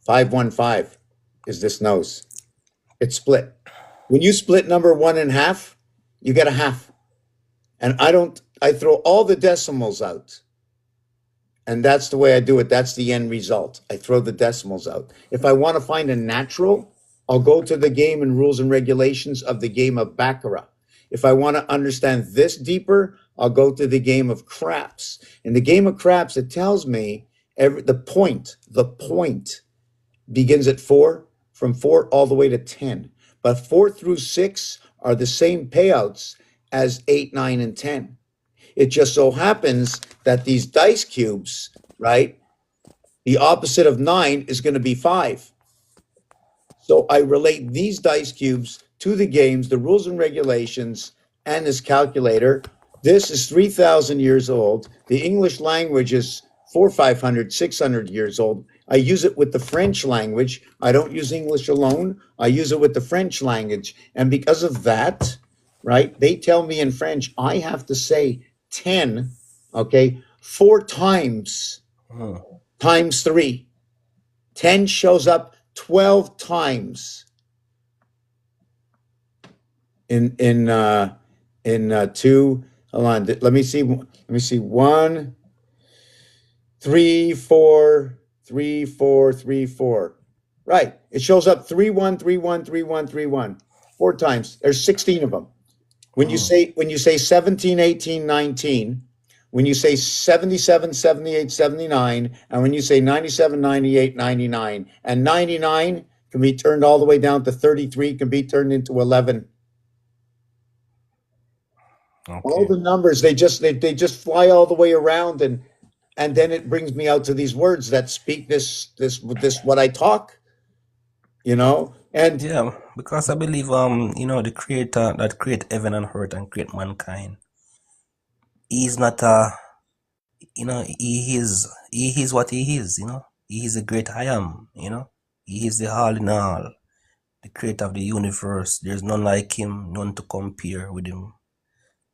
Speaker 2: 515 is this nose. It's split. When you split number 1 in half, you get a half. And I throw all the decimals out. And that's the way I do it. That's the end result. I throw the decimals out. If I want to find a natural, I'll go to the game and rules and regulations of the game of Baccarat. If I want to understand this deeper, I'll go to the game of craps. In the game of craps, it tells me the point begins at 4, from 4 all the way to 10. But 4 through 6 are the same payouts as 8, 9, and 10. It just so happens that these dice cubes, right? The opposite of 9 is going to be 5. So I relate these dice cubes to the games, the rules and regulations, and this calculator. This is 3,000 years old. The English language is 500, 600 years old. I use it with the French language. I don't use English alone. I use it with the French language. And because of that, right, they tell me in French, I have to say 10, okay, 4 times, times 3. 10 shows up 12 times in two. Hold on, let me see. 1, 3, 4, 3, 4, 3, 4. Right, it shows up 3, 1, 3, 1, 3, 1, 3, 1. 4 times. There's 16 of them. When you say 17, 18, 19, when you say 77, 78, 79, and when you say 97, 98, 99, and 99 can be turned all the way down to 33, can be turned into 11. All the numbers, they just fly all the way around, and then it brings me out to these words that speak this what I talk, and
Speaker 6: Yeah, because I believe the creator that create heaven and earth and create mankind, he's not he is what he is, he is a great I am, he is the all in all, the creator of the universe. There's none like him, none to compare with him.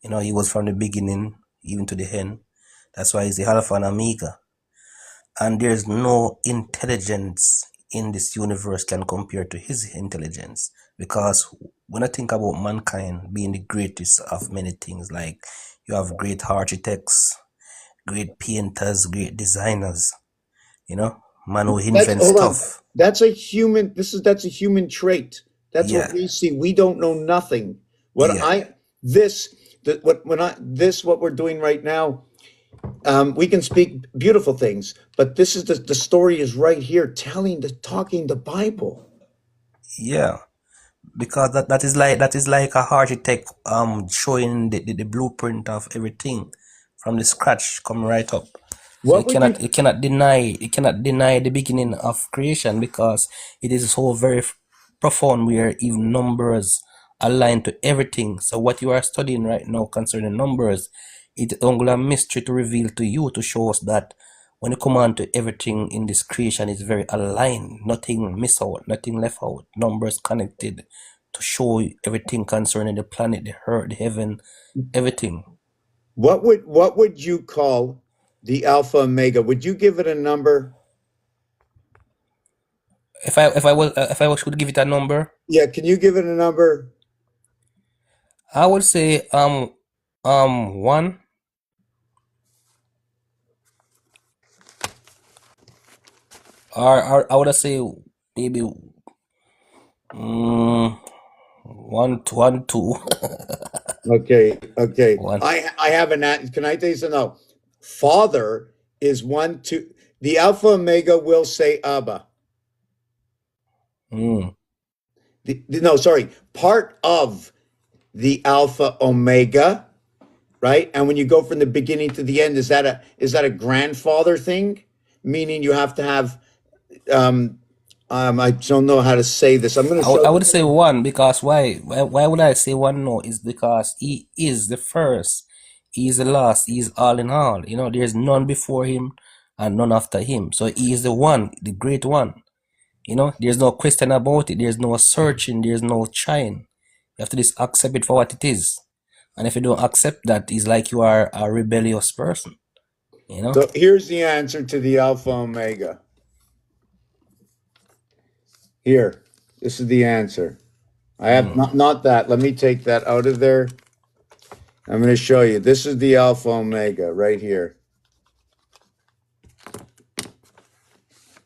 Speaker 6: He was from the beginning even to the end. That's why he's the Alpha and Omega. And there's no intelligence in this universe can compare to his intelligence. Because when I think about mankind being the greatest of many things, like you have great architects, great painters, great designers, man who invents
Speaker 2: hold on.
Speaker 6: stuff.
Speaker 2: That's a human. That's a human trait. That's what
Speaker 6: Yeah,
Speaker 2: we see. We don't know nothing.
Speaker 6: yeah,
Speaker 2: What we're doing right now. We can speak beautiful things, but this is the story is right here, talking the Bible.
Speaker 6: yeah. Because that is like a architect showing the blueprint of everything from the scratch coming right up. So
Speaker 2: What would you?
Speaker 6: you cannot deny the beginning of creation, because it is so very profound where even numbers align to everything. So what you are studying right now concerning numbers, it's only a mystery to reveal to you, to show us that when you come on to everything in this creation, it's very aligned, nothing miss out, nothing left out, numbers connected to show everything concerning the planet, the earth, the heaven, everything.
Speaker 2: What would you call the Alpha Omega? Would you give it a number?
Speaker 6: If I should give it a number,
Speaker 2: Yeah, can you give it a number?
Speaker 6: I would say 1, or I would say maybe 1, 1, 2.
Speaker 2: Okay, okay.
Speaker 6: 1.
Speaker 2: I have an. Can I tell you something? No. Father is 1, 2. The Alpha Omega will say Abba. No, sorry. Part of the Alpha Omega, right? And when you go from the beginning to the end, is that a grandfather thing? Meaning you have to have. I don't know how to say this. I'm going to show
Speaker 6: I
Speaker 2: you.
Speaker 6: would say 1, because why would I say 1? No, is because he is the first, he is the last, he is all in all. There's none before him and none after him. So he is the one, the great one. There's no question about it. There's no searching. There's no trying. You have to just accept it for what it is. And if you don't accept that, it's like you are a rebellious person.
Speaker 2: So here's the answer to the Alpha Omega. Here, this is the answer. I have not that. Let me take that out of there. I'm going to show you. This is the Alpha Omega right here.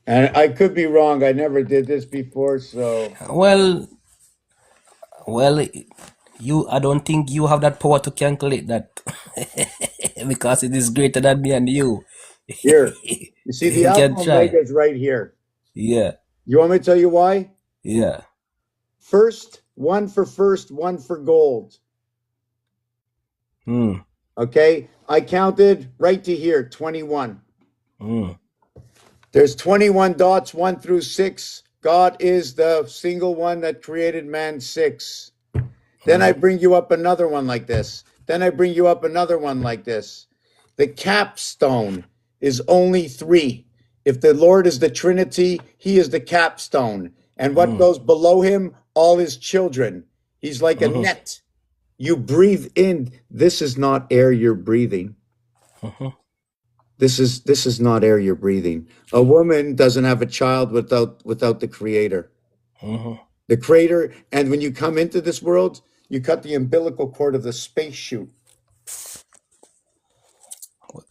Speaker 2: And I could be wrong. I never did this before, so.
Speaker 6: Well, I don't think you have that power to calculate that. Because it is greater than me and you.
Speaker 2: Here, you see the
Speaker 6: You
Speaker 2: alpha
Speaker 6: can
Speaker 2: omega
Speaker 6: try.
Speaker 2: is right here.
Speaker 6: Yeah,
Speaker 2: You want me to tell you why?
Speaker 6: yeah.
Speaker 2: First, one for gold.
Speaker 6: Mm,
Speaker 2: Okay, I counted right to here, 21.
Speaker 6: mm,
Speaker 2: There's 21 dots, 1 through 6. God is the single one that created man 6. Then I
Speaker 6: mm,
Speaker 2: bring you up another one like this. Then I bring you up another one like this. The capstone is only 3. If the Lord is the Trinity, he is the capstone. And what
Speaker 6: mm,
Speaker 2: goes below him? All his children. He's like a
Speaker 6: mm,
Speaker 2: net. You breathe in. This is not air you're breathing.
Speaker 6: mm,
Speaker 2: This is not air you're breathing. A woman doesn't have a child without the creator.
Speaker 6: mm.
Speaker 2: The creator, and when you come into this world, you cut the umbilical cord of the space chute.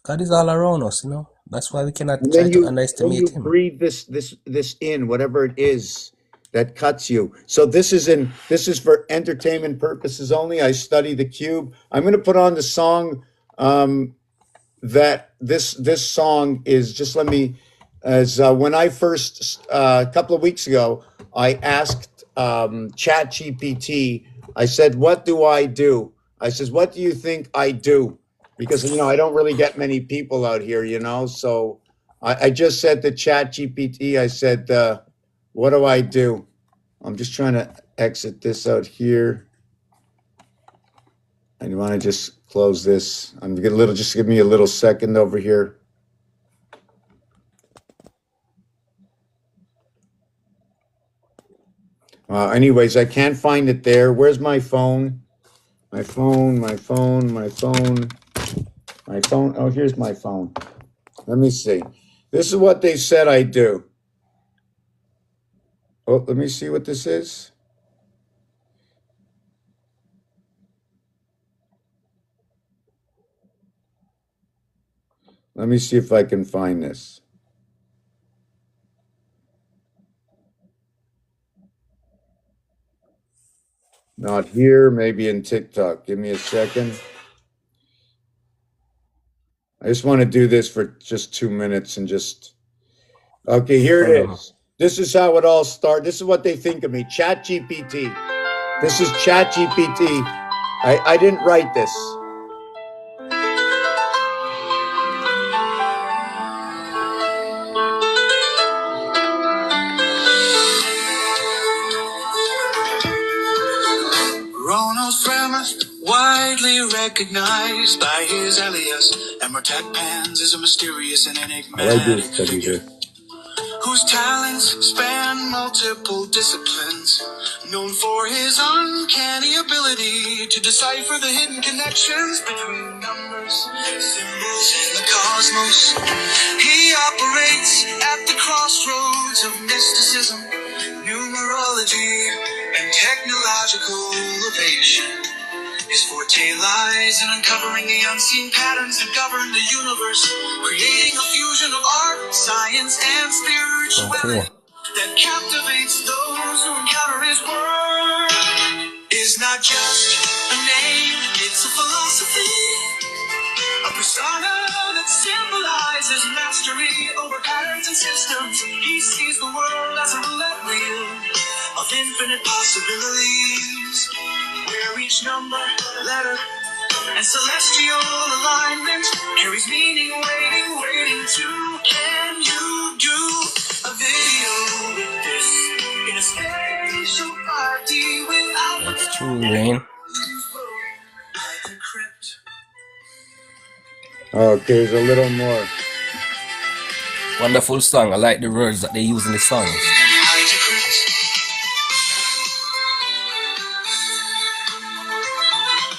Speaker 6: God is all around us, you know. That's why we cannot
Speaker 2: And
Speaker 6: try
Speaker 2: then
Speaker 6: to
Speaker 2: you
Speaker 6: underestimate him.
Speaker 2: breathe this in, whatever it is that cuts you. So this is for entertainment purposes only. I study the cube. I'm going to put on the song that this song is just let me as when I first a couple of weeks ago I asked Chat GPT. I said, "What do I do?" I says, "What do you think I do?" Because I don't really get many people out here, so I just said to Chat GPT, I said, "What do I do?" I'm just trying to exit this out here. And you want to just close this? I'm gonna just give me a little second over here. Anyways, I can't find it there. Where's my phone? My phone, my phone, my phone, my phone. Oh, here's my phone. Let me see. This is what they said I do. Oh, let me see what this is. Let me see if I can find this. Not here, maybe in TikTok. Give me a second. I just want to do this for just 2 minutes and just. Okay, here it
Speaker 6: Mm.
Speaker 2: is. This is how it all started. This is what they think of me. Chat GPT. This is Chat GPT. I didn't write this. Ronald's premise, widely recognized by his alias, Emmertat Pans is a mysterious and enigmatic figure whose talents span multiple disciplines, known for his uncanny ability to decipher the hidden connections between numbers, symbols, and the cosmos. He operates at the crossroads of mysticism, numerology, and technological innovation. His forte lies in uncovering the unseen patterns that govern the universe, creating a fusion of art, science, and spirituality
Speaker 6: Okay.
Speaker 2: that captivates those who encounter his work. Is not just a name, it's a philosophy. A persona that symbolizes mastery over patterns and systems. He sees the world as a roulette wheel of infinite possibilities, where each number, letter, and celestial alignment carries meaning, waiting to. Can you do a video with this in a spatial party without the
Speaker 6: That's true, Rain.
Speaker 2: crypt? Okay, there's a little more.
Speaker 6: Wonderful song. I like the words that they use in the songs.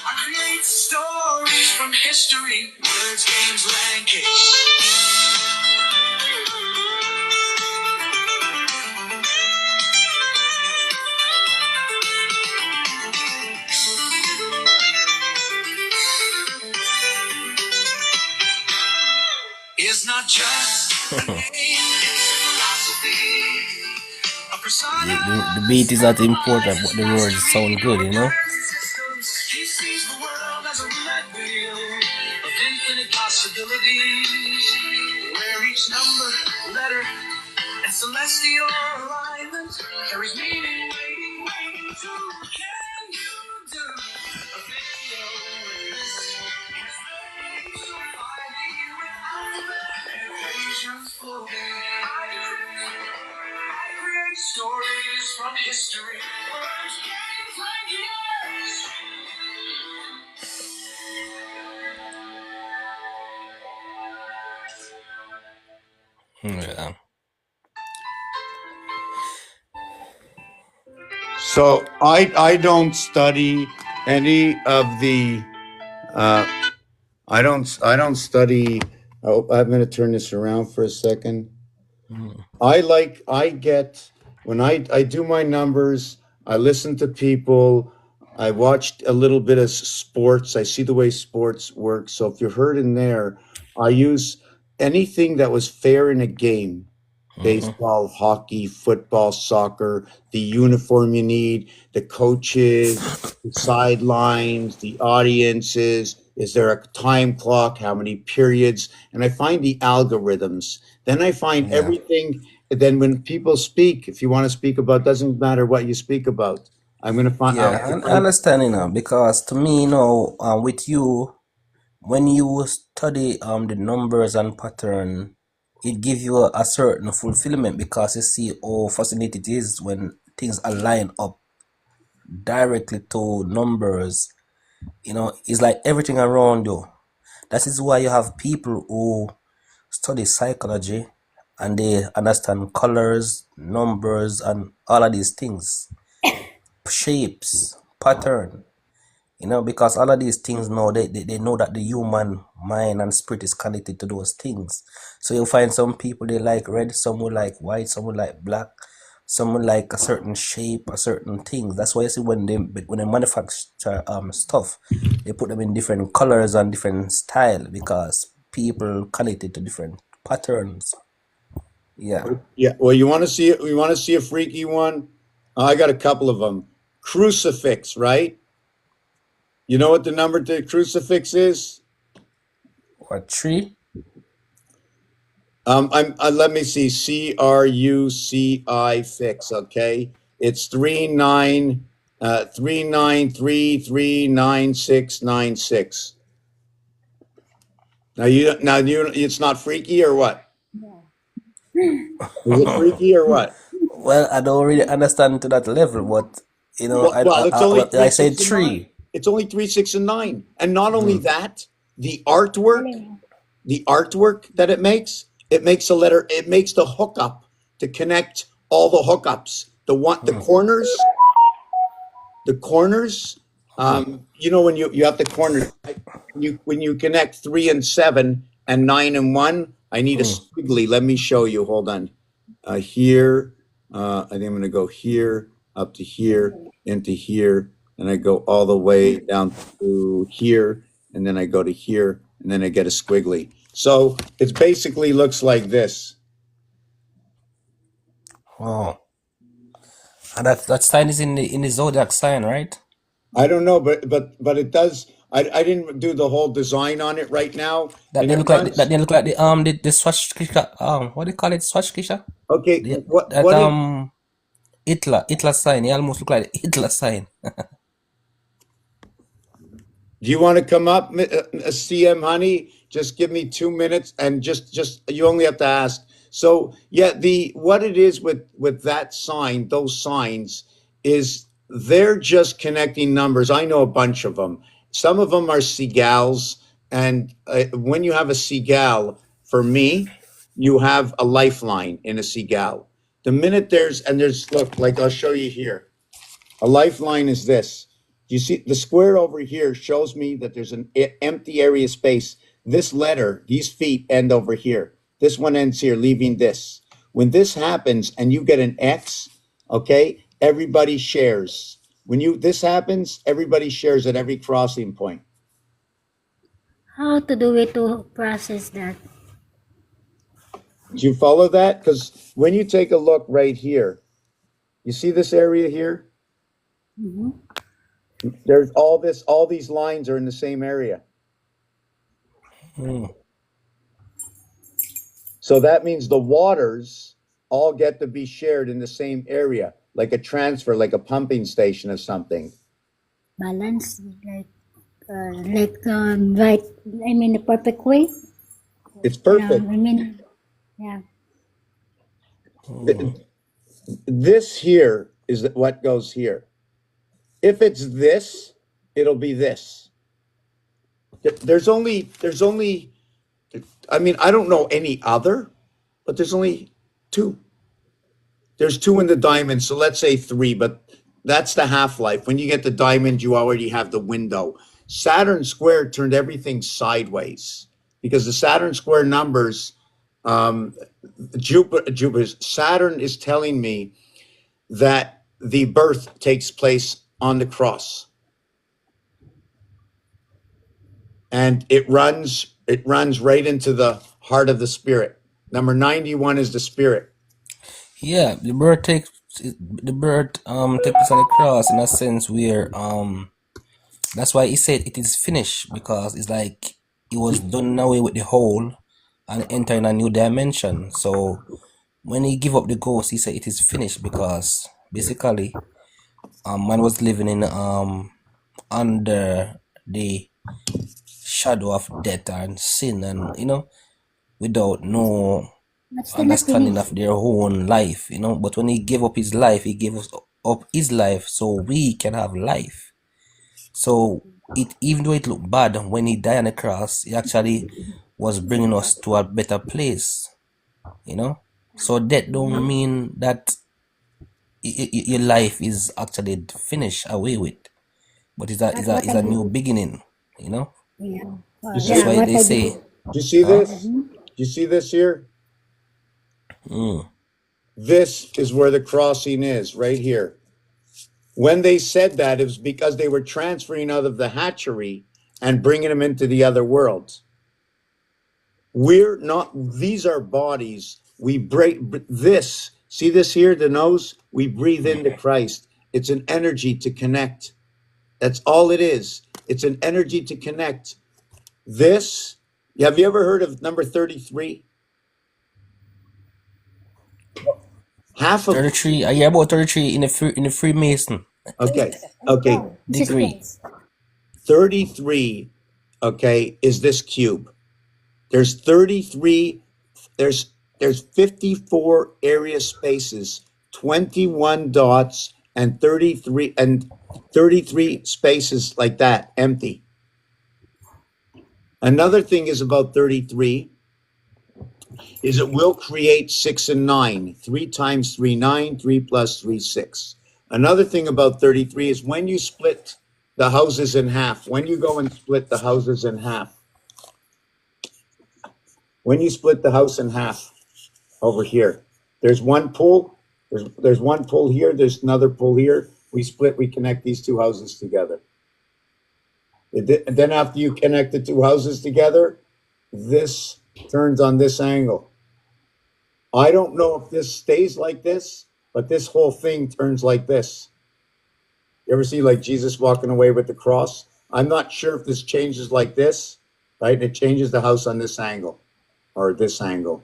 Speaker 2: I create stories from history, words, games, language. It's not just a name, it's a philosophy. A persona
Speaker 6: The beat is not important, but the words sound good, you know?
Speaker 2: he sees the world as a roulette wheel
Speaker 1: letter and celestial alignment carries meaning, waiting to. Can you do a video with this? Here's the so 5D with alphabet and patience flow. I create stories from history. Words, games, like yours.
Speaker 6: Yeah.
Speaker 2: So I don't study any of the I don't study. Oh, I'm going to turn this around for a second.
Speaker 6: Mm.
Speaker 2: I get when I do my numbers, I listen to people, I watched a little bit of sports, I see the way sports work. So if you're heard in there, I use anything that was fair in a game.
Speaker 6: Mhm.
Speaker 2: Baseball, hockey, football, soccer, the uniform you need, the coaches, the sidelines, the audiences, is there a time clock, how many periods, and I find the algorithms. Then I find
Speaker 6: Yeah.
Speaker 2: everything. Then when people speak, if you want to speak about, doesn't matter what you speak about. I'm going to find
Speaker 6: Yeah,
Speaker 2: out.
Speaker 6: I understand, because to me, with you, when you study the numbers and pattern, it gives you a certain fulfillment because you see how fascinating it is when things align up directly to numbers. It's like everything around you. That is why you have people who study psychology and they understand colors, numbers, and all of these things, shapes, pattern. Because all of these things now, they know that the human mind and spirit is connected to those things. So you'll find some people they like red, some will like white, some will like black, some will like a certain shape, a certain thing. That's why you see when they manufacture stuff, they put them in different colors and different style because people connected to different patterns. Yeah.
Speaker 2: Yeah. Well, you want to see it? You want to see a freaky one? I got a couple of them. Crucifix, right? You know what the number to crucifix is?
Speaker 6: What tree?
Speaker 2: Let me see. CRUCI fix. Okay, it's 39339696. It's not freaky or what? Is it freaky or what?
Speaker 6: Well, I don't really understand to that level, but
Speaker 2: Well, it's only
Speaker 6: I
Speaker 2: three,
Speaker 6: said
Speaker 2: six, and nine.
Speaker 6: tree.
Speaker 2: It's only 3, 6, and 9, and not only
Speaker 6: Mm,
Speaker 2: that, the artwork, the artwork that it makes a letter. It makes the hookup to connect all the hookups. The
Speaker 6: mm,
Speaker 2: corners.
Speaker 6: mm,
Speaker 2: When you have the corners, when you connect 3 and 7 and 9 and 1, I need a
Speaker 6: mm.
Speaker 2: squiggly. Let me show you. Hold on. Here, I think I'm going to go here, up to here, into here, and I go all the way down to here, and then I go to here, and then I get a squiggly. So it basically looks like this.
Speaker 6: Oh, and that sign is in the zodiac sign, right?
Speaker 2: I don't know, but it does. I didn't do the whole design on it right now,
Speaker 6: That
Speaker 2: and
Speaker 6: they
Speaker 2: it
Speaker 6: look like that
Speaker 2: runs.
Speaker 6: they look like the swastika, what do you call it, swastika?
Speaker 2: Okay,
Speaker 6: The that
Speaker 2: what did
Speaker 6: Hitler sign. It almost look like the Hitler sign.
Speaker 2: Do you want to come up, CM Honey? Just give me 2 minutes, and just you only have to ask. So yeah, the what it is with that sign, those signs, is they're just connecting numbers. I know a bunch of them. Some of them are seagulls, and when you have a seagull, for me, you have a lifeline in a seagull. The minute there's look, like I'll show you here. A lifeline is this. You see the square over here shows me that there's an empty area space. This letter, these feet end over here. This one ends here, leaving this. When this happens and you get an X, okay, everybody shares. When you this happens, everybody shares at every crossing point.
Speaker 5: How to do it to process that?
Speaker 2: Do you follow that? Because when you take a look right here, you see this area here?
Speaker 5: Mm-hmm.
Speaker 2: There's all these lines are in the same area.
Speaker 6: Mm,
Speaker 2: So that means the waters all get to be shared in the same area, like a transfer, like a pumping station or something.
Speaker 5: Balance, right, I mean, the perfect way.
Speaker 2: It's
Speaker 5: You know,
Speaker 2: perfect.
Speaker 5: I mean, yeah.
Speaker 2: This here is what goes here. If it's this, it'll be this. There's only, I mean, I don't know any other, but there's only two. There's two in the diamond, so let's say three, but that's the half-life. When you get the diamond, you already have the window. Saturn square turned everything sideways because the Saturn square numbers, Jupiter's Saturn is telling me that the birth takes place on the cross. And it runs right into the heart of the spirit. Number 91 is the spirit.
Speaker 6: Yeah, the birth takes place on the cross in a sense where that's why he said it is finished, because it's like it was done away with the whole and entering a new dimension. So when he give up the ghost, he said it is finished because basically man was living in under the shadow of death and sin, and without no
Speaker 5: But still not
Speaker 6: understanding
Speaker 5: finished.
Speaker 6: of their own life, but when he gave up his life, he gave us up his life so we can have life. So it, even though it looked bad when he died on the cross, he actually was bringing us to a better place. So that don't mean that your life is actually finished away with, but
Speaker 5: That's what
Speaker 6: it's
Speaker 5: I
Speaker 6: a new
Speaker 5: believe.
Speaker 6: beginning.
Speaker 5: Yeah.
Speaker 2: You
Speaker 6: That's
Speaker 2: see,
Speaker 5: Yeah,
Speaker 6: why
Speaker 5: what
Speaker 6: they
Speaker 5: I
Speaker 6: say,
Speaker 5: believe.
Speaker 2: you see
Speaker 6: huh?
Speaker 2: this? You see this here?
Speaker 6: Mm.
Speaker 2: This is where the crossing is, right here. When they said that, it was because they were transferring out of the hatchery and bringing them into the other worlds. We're not, these are bodies. We break this. See this here, the nose? We breathe into Christ. It's an energy to connect. That's all it is. It's an energy to connect. This, have you ever heard of number 33? Half of,
Speaker 6: 33. I hear about 33 in the Freemason
Speaker 2: okay, okay.
Speaker 6: degree.
Speaker 2: 33, okay, is this cube. There's 33, there's 54 area spaces, 21 dots, and 33 spaces like that, empty. Another thing is about 33 is it will create 6 and 9. 3 times 3, 9, 3 plus 3, 6. Another thing about 33 is when you split the houses in half, when you go and split the houses in half, when you split the house in half over here, there's one pull, there's one pull here, there's another pull here. We split, we connect these two houses together. And then after you connect the two houses together, this turns on this angle. I don't know if this stays like this, but this whole thing turns like this. You ever see like Jesus walking away with the cross? I'm not sure if this changes like this, right? And it changes the house on this angle or this angle.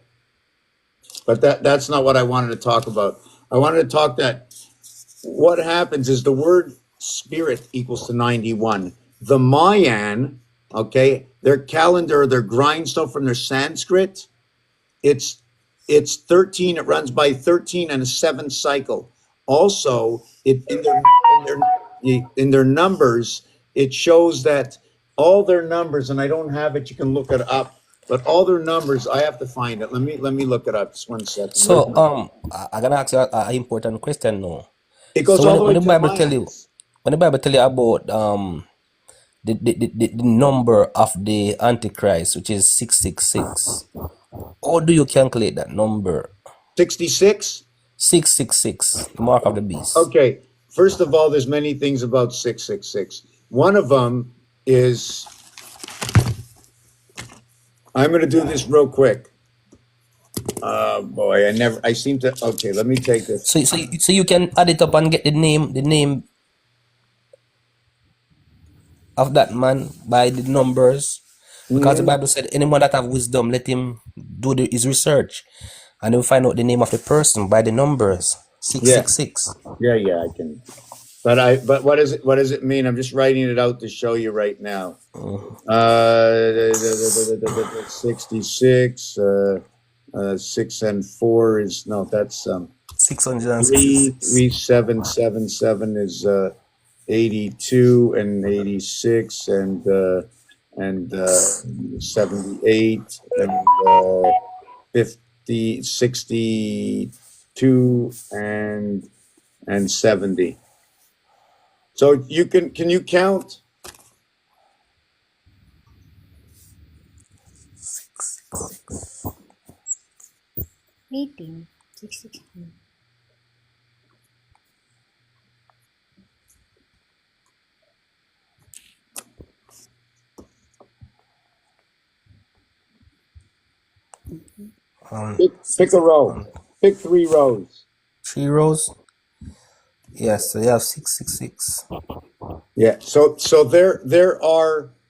Speaker 2: But that's not what I wanted to talk about. I wanted to talk that what happens is the word spirit equals to 91. The Mayan, okay, their calendar, their grindstone from their Sanskrit, it's 13. It runs by 13 and a 7 cycle. Also, it in their numbers, it shows that all their numbers, and I don't have it. You can look it up. But all their numbers, I have to find it. Let me look it up. Just 1 second. Where's
Speaker 6: So
Speaker 2: my?
Speaker 6: I gonna ask you an important question now.
Speaker 2: It
Speaker 6: So
Speaker 2: goes all the
Speaker 6: when
Speaker 2: way
Speaker 6: the
Speaker 2: to the
Speaker 6: Bible tell you,
Speaker 2: Mayans.
Speaker 6: when the Bible tell you about the number of the Antichrist, which is 666, how do you calculate that number?
Speaker 2: 66.
Speaker 6: 666, the mark of the beast.
Speaker 2: Okay. First of all, there's many things about 666. One of them is I'm going to do this real quick. Oh boy, I seem to. Okay, let me take this.
Speaker 6: So you can add it up and get the name of that man by the numbers, Because the
Speaker 2: Mhm.
Speaker 6: Bible said, anyone that have wisdom, let him do his research. And he'll find out the name of the person by the numbers.
Speaker 2: Yeah,
Speaker 6: 666.
Speaker 2: yeah, I can. But what does it mean? I'm just writing it out to show you right now. 66, 6 and 4 is, no, that's
Speaker 6: 666.
Speaker 2: 3777 is 82 and 86 and 78 and 50, 62 and 70. So can you count?
Speaker 5: 18, 16.
Speaker 2: Pick a row. Pick 3 rows.
Speaker 6: 3 rows. Yes, so you have 666.
Speaker 2: Yeah. So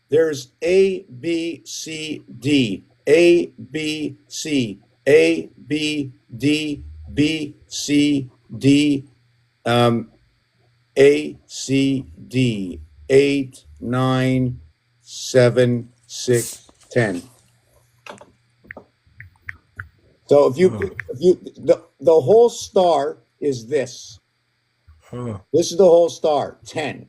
Speaker 2: there's A B C D A B C A B D B C D A C D 8 9 7 6 10. So the whole star is this. This is the whole star, 10.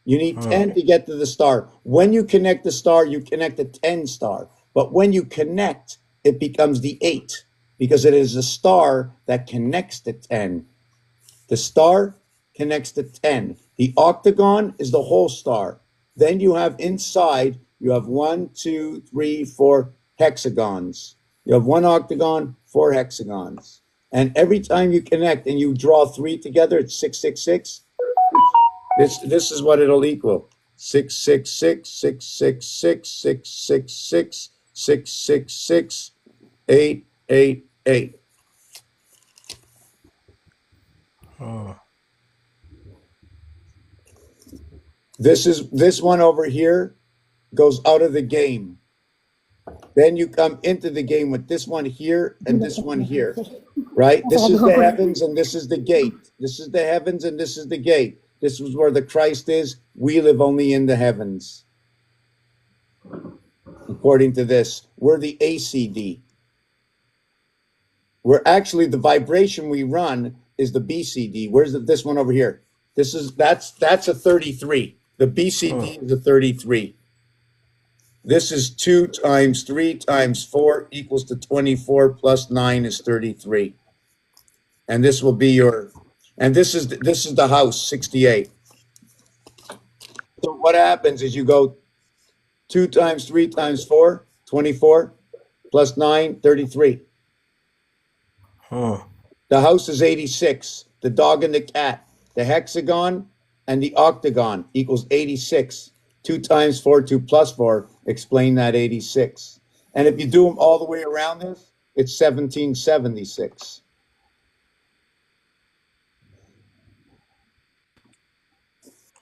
Speaker 2: You need 10 to get to the star. When you connect the star, you connect the 10 star. But when you connect, it becomes the 8 because it is a star that connects to 10. The star connects to 10. The octagon is the whole star. Then you have inside, you have 1, 2, 3, 4 hexagons. You have 1 octagon, 4 hexagons. And every time you connect and you draw 3 together, it's 666. This is what it'll equal. 666, 666, 666, 666, 888. This one over here goes out of the game. Then you come into the game with this one here and this one here, right? This is the heavens and this is the gate. This is the heavens and this is the gate. This is where the Christ is. We live only in the heavens. According to this, we're the ACD. We're actually the vibration we run is the BCD. Where's this one over here? That's a 33. The BCD is a 33. This is 2 times 3 times 4 equals to 24 plus 9 is 33. And this will be your, and this is the house, 68. So what happens is you go 2 times 3 times 4, 24 plus 9, 33. The house is 86. The dog and the cat. The hexagon and the octagon equals 86. 2 times 4, 2 plus 4, explain that 86. And if you do them all the way around this, it's 1776.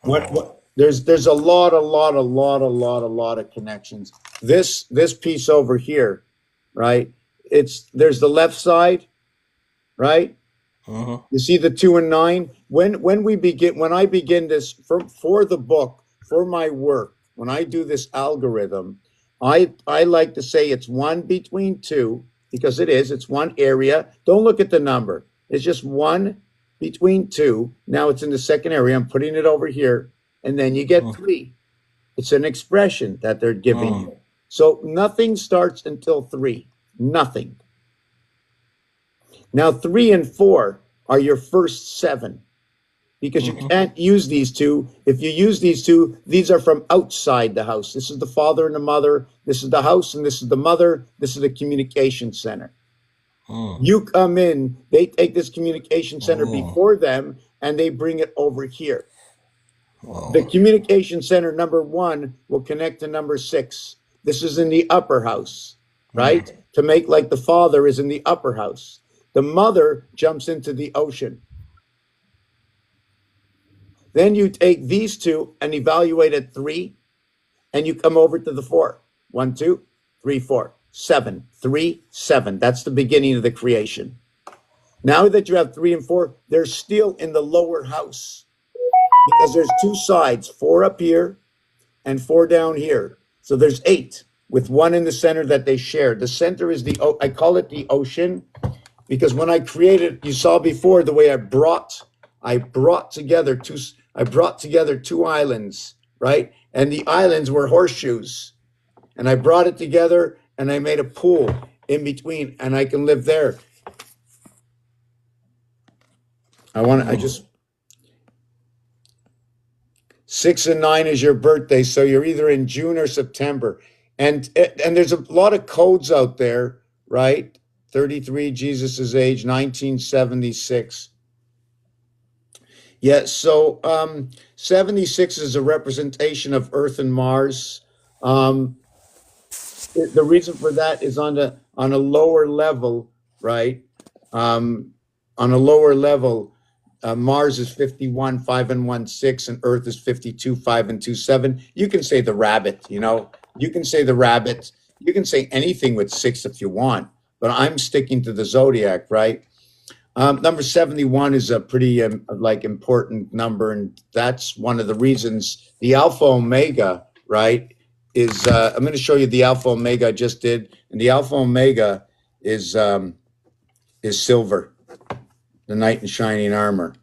Speaker 2: What there's a lot of connections. This piece over here, right? There's the left side, right? You see the 2 and 9. When I begin this for the book, for my work, when I do this algorithm, I like to say it's 1 between 2 because it's one area. Don't look at the number. It's just 1 between 2. Now it's in the second area. I'm putting it over here, and then you get 3. It's an expression that they're giving you. So nothing starts until 3. Nothing. Now 3 and 4 are your first 7 because you can't use these two. If you use these two, these are from outside the house. This is the father and the mother. This is the house and this is the mother. This is the communication center. You come in, they take this communication center before them and they bring it over here. The communication center number 1 will connect to number 6. This is in the upper house, right? To make like the father is in the upper house. The mother jumps into the ocean. Then you take these two and evaluate at 3, and you come over to the 4. 1, 2, 3, 4, 7, 3, 7. That's the beginning of the creation. Now that you have 3 and 4, they're still in the lower house because there's 2 sides, 4 up here and 4 down here. So there's 8 with 1 in the center that they share. The center is I call it the ocean because when I created, you saw before the way I brought together 2 islands, right? And the islands were horseshoes. And I brought it together and I made a pool in between and I can live there. 6 and 9 is your birthday, so you're either in June or September. And there's a lot of codes out there, right? 33, Jesus' age, 1976. Yeah, so 76 is a representation of Earth and Mars. The reason for that is on a lower level, right? On a lower level, Mars is 51, 5 and 1, 6, and Earth is 52, 5 and 2, 7. You can say the rabbit, you can say the rabbit. You can say anything with 6 if you want, but I'm sticking to the zodiac, right? Number 71 is a pretty important number, and that's one of the reasons the Alpha Omega, right, is I'm going to show you the Alpha Omega I just did, and the Alpha Omega is silver, the knight in shining armor.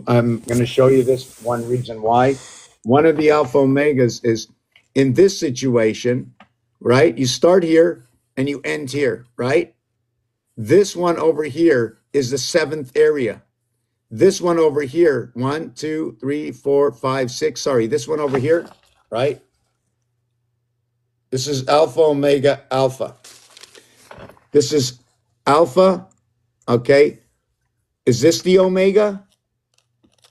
Speaker 2: I'm going to show you this one reason why. One of the Alpha Omegas is in this situation, right? You start here and you end here, right? This one over here is the 7th area. This one over here, 1, 2, 3, 4, 5, 6. Sorry, this one over here, right? This is Alpha Omega Alpha. This is Alpha, okay? Is this the Omega?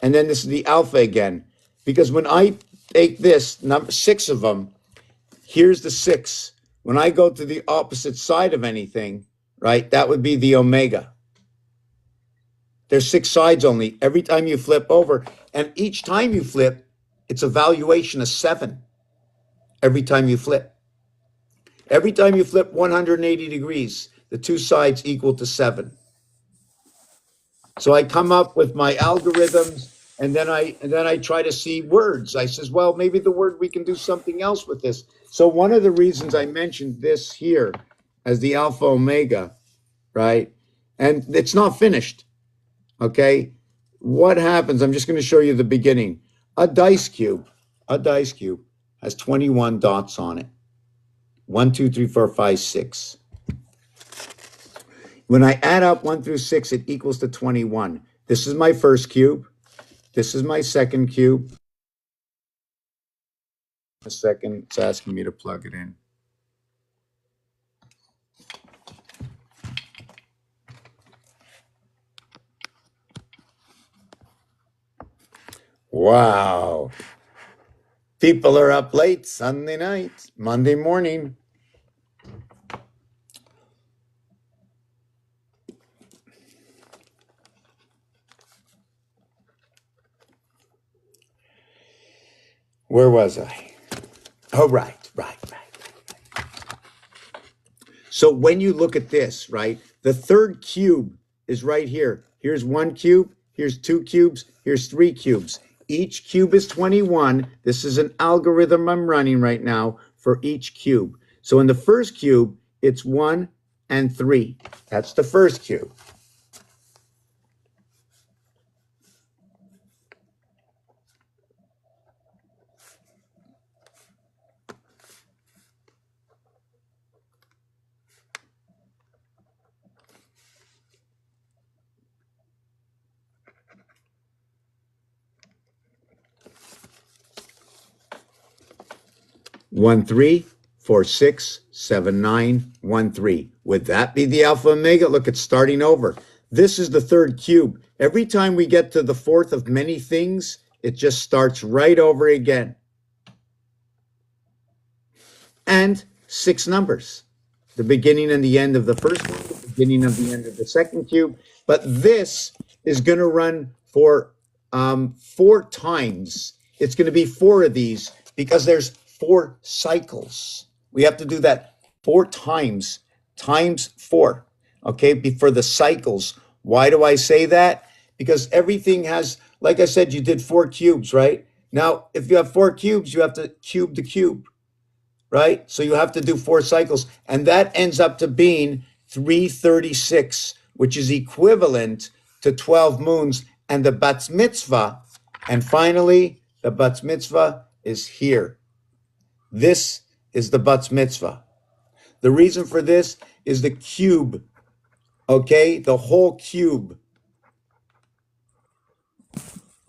Speaker 2: And then this is the Alpha again. Because when I take this, number 6 of them, here's the 6. When I go to the opposite side of anything, right, that would be the Omega. There's 6 sides only. Every time you flip over, and each time you flip, it's a valuation of 7. Every time you flip. Every time you flip 180 degrees, the 2 sides equal to 7. So I come up with my algorithms, and then I try to see words. I says, well, maybe the word, we can do something else with this. So one of the reasons I mentioned this here as the Alpha Omega, right? And it's not finished, okay? What happens? I'm just going to show you the beginning. A dice cube has 21 dots on it. 1, 2, 3, 4, 5, 6. When I add up 1 through 6, it equals to 21. This is my first cube. This is my second cube. A second, it's asking me to plug it in. Wow. People are up late Sunday night, Monday morning. Where was I? Oh, right. So when you look at this, right, the third cube is right here. Here's 1 cube, here's 2 cubes, here's 3 cubes. Each cube is 21. This is an algorithm I'm running right now for each cube. So in the first cube, it's 1 and 3. That's the first cube. One, 3, 4, 6, 7, 9, 1, 3. Would that be the Alpha Omega? Look, it's starting over. This is the third cube. Every time we get to the fourth of many things, it just starts right over again. And 6 numbers. The beginning and the end of the first cube, the beginning of the end of the second cube. But this is going to run for 4 times. It's going to be 4 of these because there's 4 cycles. We have to do that 4 times, times 4, okay, for the cycles. Why do I say that? Because everything has, like I said, you did 4 cubes, right? Now, if you have 4 cubes, you have to cube the cube, right? So you have to do 4 cycles, and that ends up to being 336, which is equivalent to 12 moons and the bat mitzvah. And finally, the bat mitzvah is here. This is the bat mitzvah. The reason for this is the cube, okay? The whole cube.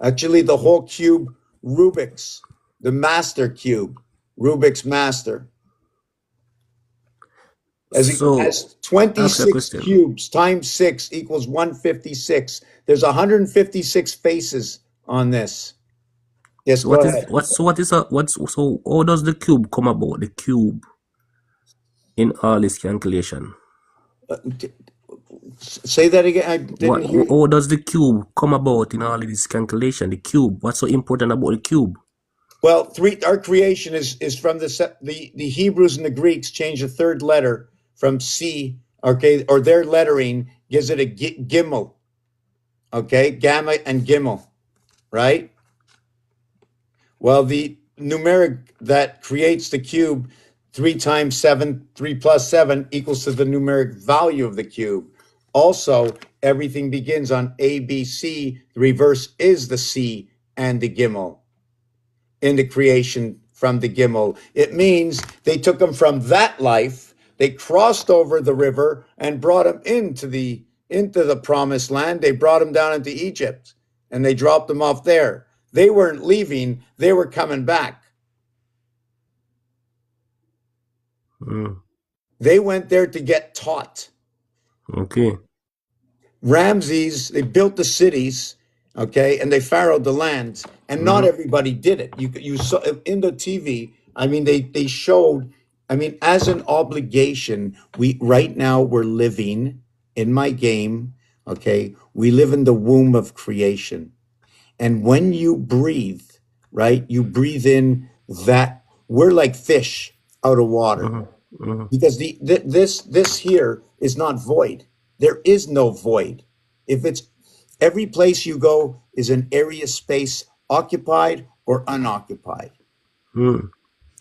Speaker 2: Actually, the whole cube, Rubik's, the master cube, Rubik's master. As
Speaker 6: So,
Speaker 2: has
Speaker 6: ask a
Speaker 2: 26
Speaker 6: question.
Speaker 2: cubes times 6 equals 156. There's 156 faces on this. Yes,
Speaker 6: So
Speaker 2: go
Speaker 6: what is
Speaker 2: ahead.
Speaker 6: so how does the cube come about? The cube in all this calculation.
Speaker 2: Say that again. I didn't
Speaker 6: What
Speaker 2: hear you.
Speaker 6: how does the cube come about in all of this calculation? The cube. What's so important about the cube?
Speaker 2: Well, our creation is from the Hebrews and the Greeks changed the third letter from C, okay, or their lettering gives it a gimel, okay, gamma and gimel, right? Well, the numeric that creates the cube, 3 times 7, 3 plus 7 equals to the numeric value of the cube. Also, everything begins on A, B, C. The reverse is the C and the gimel in the creation from the gimel. It means they took them from that life, they crossed over the river and brought them into the promised land. They brought them down into Egypt and they dropped them off there. They weren't leaving, they were coming back. They went there to get taught.
Speaker 6: Okay.
Speaker 2: Ramses, they built the cities, okay, and they pharaohed the lands, and not everybody did it. You saw in the TV. I mean, they showed. I mean, as an obligation, right now we're living in my game. Okay, we live in the womb of creation, and when you breathe, right, you breathe in that we're like fish out of water because this here is not void. There is no void. If it's every place you go is an area space occupied or unoccupied,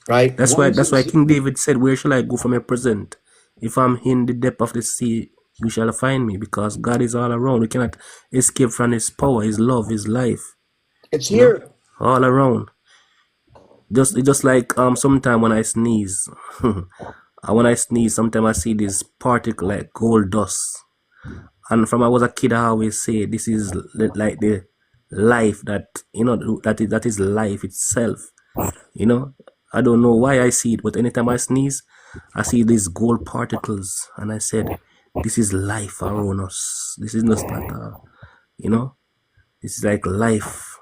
Speaker 2: right?
Speaker 6: That's
Speaker 2: One
Speaker 6: why
Speaker 2: is
Speaker 6: King David said, "Where shall I go from your present? If I'm in the depth of the sea, you shall find me," because God is all around. We cannot escape from his power, his love, his life,
Speaker 2: it's
Speaker 6: you know,
Speaker 2: here.
Speaker 6: all around. Just like sometimes when I sneeze, sometimes I see this particle like gold dust. And from I was a kid, I always say this is like the life that that is life itself. You know, I don't know why I see it, but anytime I sneeze, I see these gold particles, and I said, "This is life around us. This is not it's like life."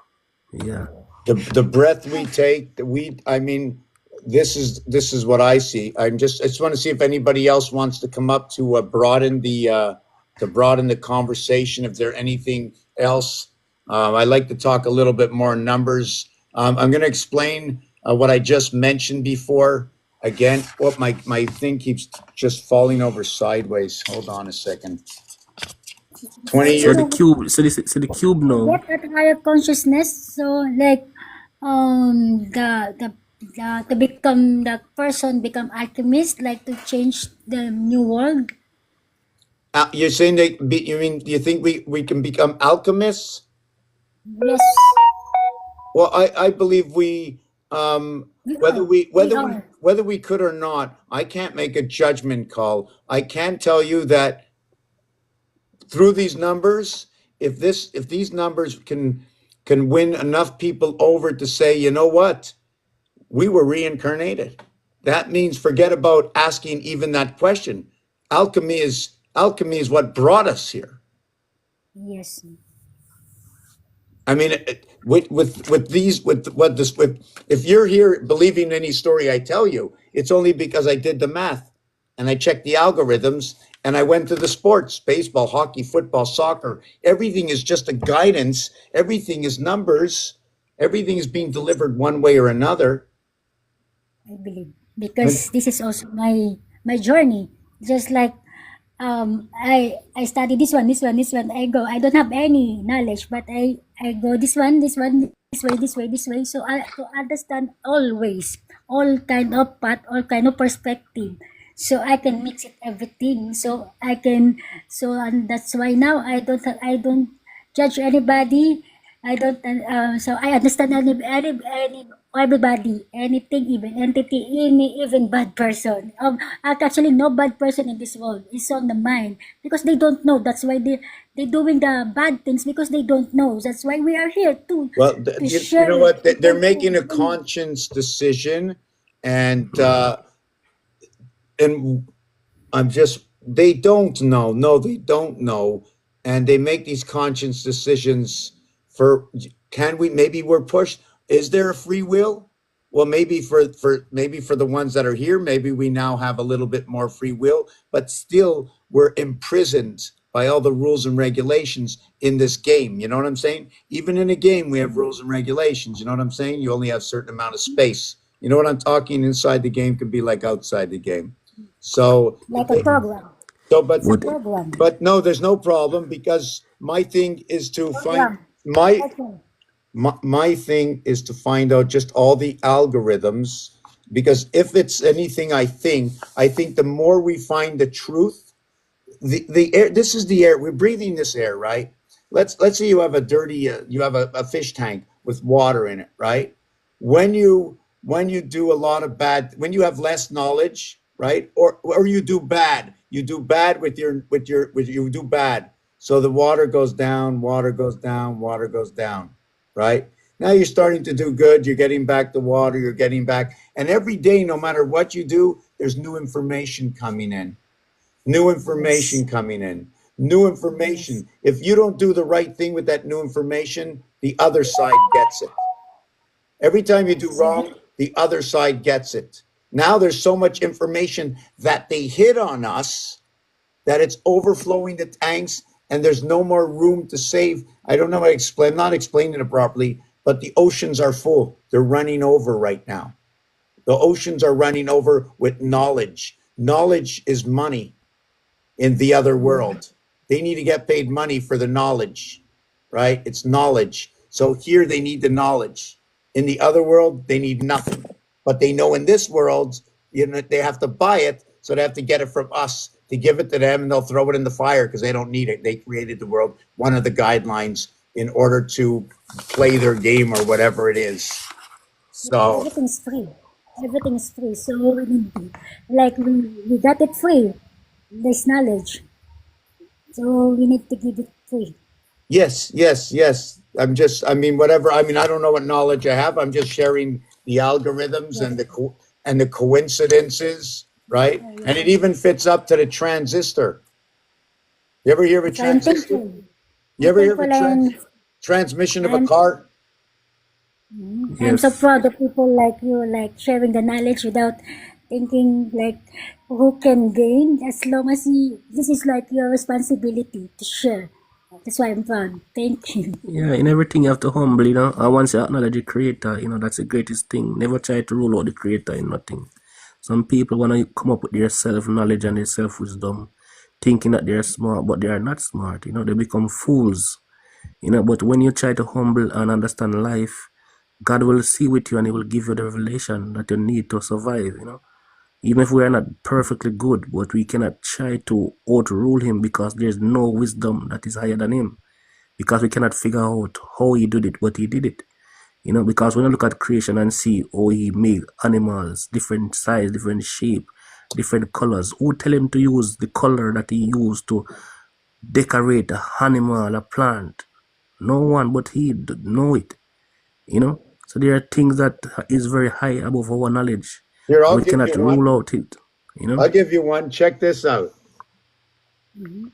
Speaker 6: Yeah.
Speaker 2: The breath we take, I mean, this is what I see. I just want to see if anybody else wants to come up to broaden the conversation. If there anything else, I like to talk a little bit more numbers. I'm going to explain what I just mentioned before. Again, what my thing keeps just falling over sideways. Hold on a second. 20
Speaker 6: So
Speaker 2: years.
Speaker 6: the cube, so the cube now.
Speaker 5: Get at higher consciousness. So like to become the person become alchemist, like to change the new world.
Speaker 2: You're saying you mean you think we can become alchemists?
Speaker 5: Yes,
Speaker 2: Well, I believe we whether
Speaker 5: are.
Speaker 2: whether we could or not, I can't make a judgment call. I can tell you that through these numbers, if these numbers can win enough people over to say, you know what, we were reincarnated. That means forget about asking even that question. Alchemy is what brought us here.
Speaker 5: Yes.
Speaker 2: I mean, with these with what this with if you're here believing any story I tell you, it's only because I did the math and I checked the algorithms and I went to the sports, baseball, hockey, football, soccer. Everything is just a guidance. Everything is numbers. Everything is being delivered one way or another.
Speaker 5: I believe, because this is also my journey. Just like I study this one. I go. I don't have any knowledge, but I go this one, this way. So I to understand always all kind of path, all kind of perspective. So I can mix it everything. So I can. So and that's why now I don't judge anybody. I don't. So I understand any everybody, anything, even entity, any even bad person. Actually, no bad person in this world. It's on the mind because they don't know. That's why they doing the bad things because they don't know. That's why we are here
Speaker 2: Well,
Speaker 5: to
Speaker 2: you
Speaker 5: share
Speaker 2: know
Speaker 5: it.
Speaker 2: what?
Speaker 5: To
Speaker 2: They're
Speaker 5: go
Speaker 2: making a
Speaker 5: to
Speaker 2: conscious decision, and
Speaker 6: Mm.
Speaker 2: and I'm just, they don't know. No, they don't know. And they make these conscious decisions for, can we, maybe we're pushed. Is there a free will? Well, maybe maybe for the ones that are here, maybe we now have a little bit more free will, but still we're imprisoned by all the rules and regulations in this game. You know what I'm saying? Even in a game, we have rules and regulations. You know what I'm saying? You only have a certain amount of space. You know what I'm talking? Inside the game could be like outside the game. So
Speaker 5: like a program.
Speaker 2: so,
Speaker 5: It's a
Speaker 6: Would
Speaker 5: program.
Speaker 2: but no, there's no problem because my thing is to find
Speaker 5: Program.
Speaker 2: my
Speaker 5: Okay.
Speaker 2: my thing is to find out just all the algorithms, because if it's anything, I think the more we find the truth, the air, this is the air we're breathing, this air, right? Let's say you have a dirty you have a fish tank with water in it, right? When you do a lot of bad, when you have less knowledge, right? Or you do bad with you do bad, so the water goes down, right? Now you're starting to do good, you're getting back the water, you're getting back, and every day, no matter what you do, there's new information coming in, new
Speaker 5: Yes.
Speaker 2: information coming in, new
Speaker 5: Yes.
Speaker 2: information. If you don't do the right thing with that new information, the other side gets it. Every time you do
Speaker 5: Yes.
Speaker 2: wrong, the other side gets it. Now there's so much information that they hit on us that it's overflowing the tanks, and there's no more room to save. I don't know how to explain, I'm not explaining it properly, but the oceans are full. They're running over right now. The oceans are running over with knowledge. Knowledge is money in the other world. They need to get paid money for the knowledge, right? It's knowledge. So here they need the knowledge. In the other world, they need nothing. But they know in this world, they have to buy it, so they have to get it from us to give it to them, and they'll throw it in the fire because they don't need it. They created the world, one of the guidelines in order to play their game or whatever it is. So
Speaker 5: Everything's free. Everything's free. So we need to, like we got it free. This knowledge. So we need to give it free.
Speaker 2: yes, yes, yes. I mean, whatever. I mean, I don't know what knowledge I have. I'm just sharing the algorithms
Speaker 5: Yes.
Speaker 2: and the coincidences, right? And it
Speaker 5: Yeah.
Speaker 2: even fits up to the transistor. You ever hear of a
Speaker 5: So I'm
Speaker 2: transistor?
Speaker 5: thankful.
Speaker 2: You
Speaker 5: I'm
Speaker 2: ever hear of a
Speaker 5: thankful and
Speaker 2: transmission of a
Speaker 5: I'm
Speaker 2: car?
Speaker 5: I'm so
Speaker 6: yes.
Speaker 5: proud of people like you, like sharing the knowledge without thinking like who can gain as long as this is like your responsibility to share. That's why I'm proud. Thank you.
Speaker 6: Yeah, in everything you have to humble, and once you acknowledge the creator, that's the greatest thing. Never try to rule out the creator in nothing. Some people want to come up with their self knowledge and their self wisdom, thinking that they're smart, but they are not smart. They become fools. But when you try to humble and understand life, God will see with you and He will give you the revelation that you need to survive. Even if we are not perfectly good, but we cannot try to outrule Him because there's no wisdom that is higher than Him. Because we cannot figure out how He did it, but He did it. Because when you look at creation and see how He made animals, different size, different shape, different colors, who tell Him to use the color that He used to decorate a animal, a plant? No one but He know it. So there are things that is very high above our knowledge,
Speaker 2: Here,
Speaker 6: and
Speaker 2: I'll
Speaker 6: we
Speaker 2: give
Speaker 6: cannot
Speaker 2: you one.
Speaker 6: rule out it. You know,
Speaker 2: I'll give you one. Check this out.
Speaker 5: Mhm.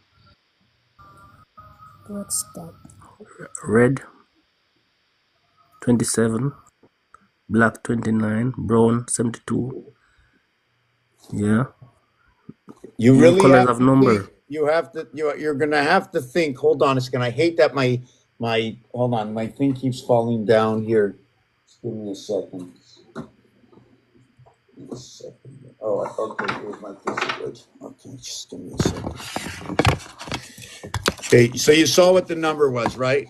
Speaker 5: What's that?
Speaker 6: red 27, black 29, brown 72. Yeah,
Speaker 2: You
Speaker 6: even
Speaker 2: really
Speaker 6: colors
Speaker 2: have
Speaker 6: have
Speaker 2: to think.
Speaker 6: number.
Speaker 2: You have to. You're gonna have to think. Hold on a second. I hate that my. Hold on. My thing keeps falling down here. Just give me a second. Oh, okay, here's my piece of wood. Okay, just give me a second. Okay, so you saw what the number was, right?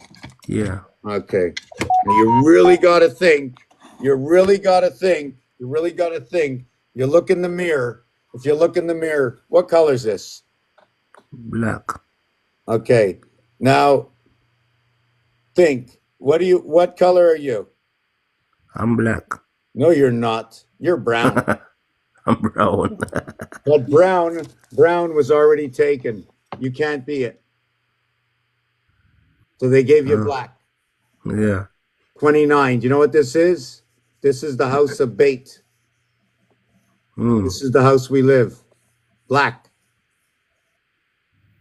Speaker 6: Yeah.
Speaker 2: Okay. Now you really got to think. You really got to think. You really got to think. You look in the mirror. If you look in the mirror, what color is this?
Speaker 6: Black.
Speaker 2: Okay. Now think. What color are you?
Speaker 6: I'm black.
Speaker 2: No, you're not. You're brown.
Speaker 6: I'm brown.
Speaker 2: But brown was already taken. You can't be it. So they gave you black.
Speaker 6: Yeah.
Speaker 2: 29. Do you know what this is? This is the house of bait. This is the house we live. Black.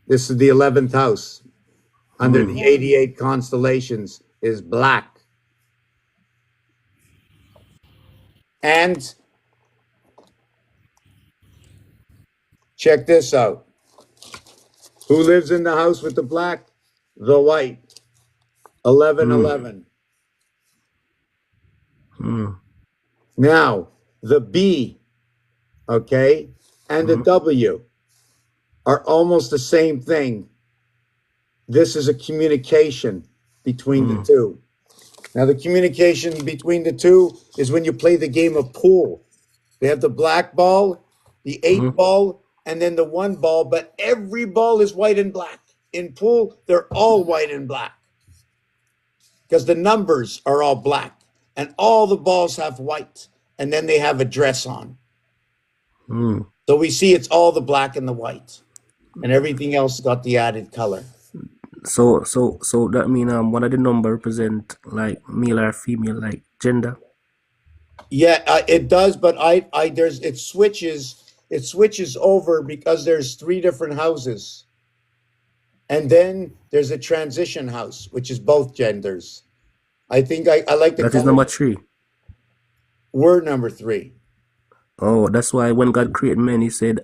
Speaker 2: This is the 11th house under the 88 constellations is black. And check this out. Who lives in the house with the black? The white. 1111. Now, the B, okay, and the W are almost the same thing. This is a communication between the two. Now, the communication between the two is when you play the game of pool. They have the black ball, the 8 ball, and then the 1 ball, but every ball is white and black. In pool, they're all white and black because the numbers are all black and all the balls have white and then they have a dress on. So we see it's all the black and the white and everything else got the added color.
Speaker 6: So that mean one of the number represent like male or female, like gender.
Speaker 2: Yeah, it does, but it switches over because there's 3 different houses. And then there's a transition house, which is both genders. I think I like the
Speaker 6: That is
Speaker 2: color.
Speaker 6: number 3.
Speaker 2: We're number 3.
Speaker 6: Oh, that's why when God created men, he said,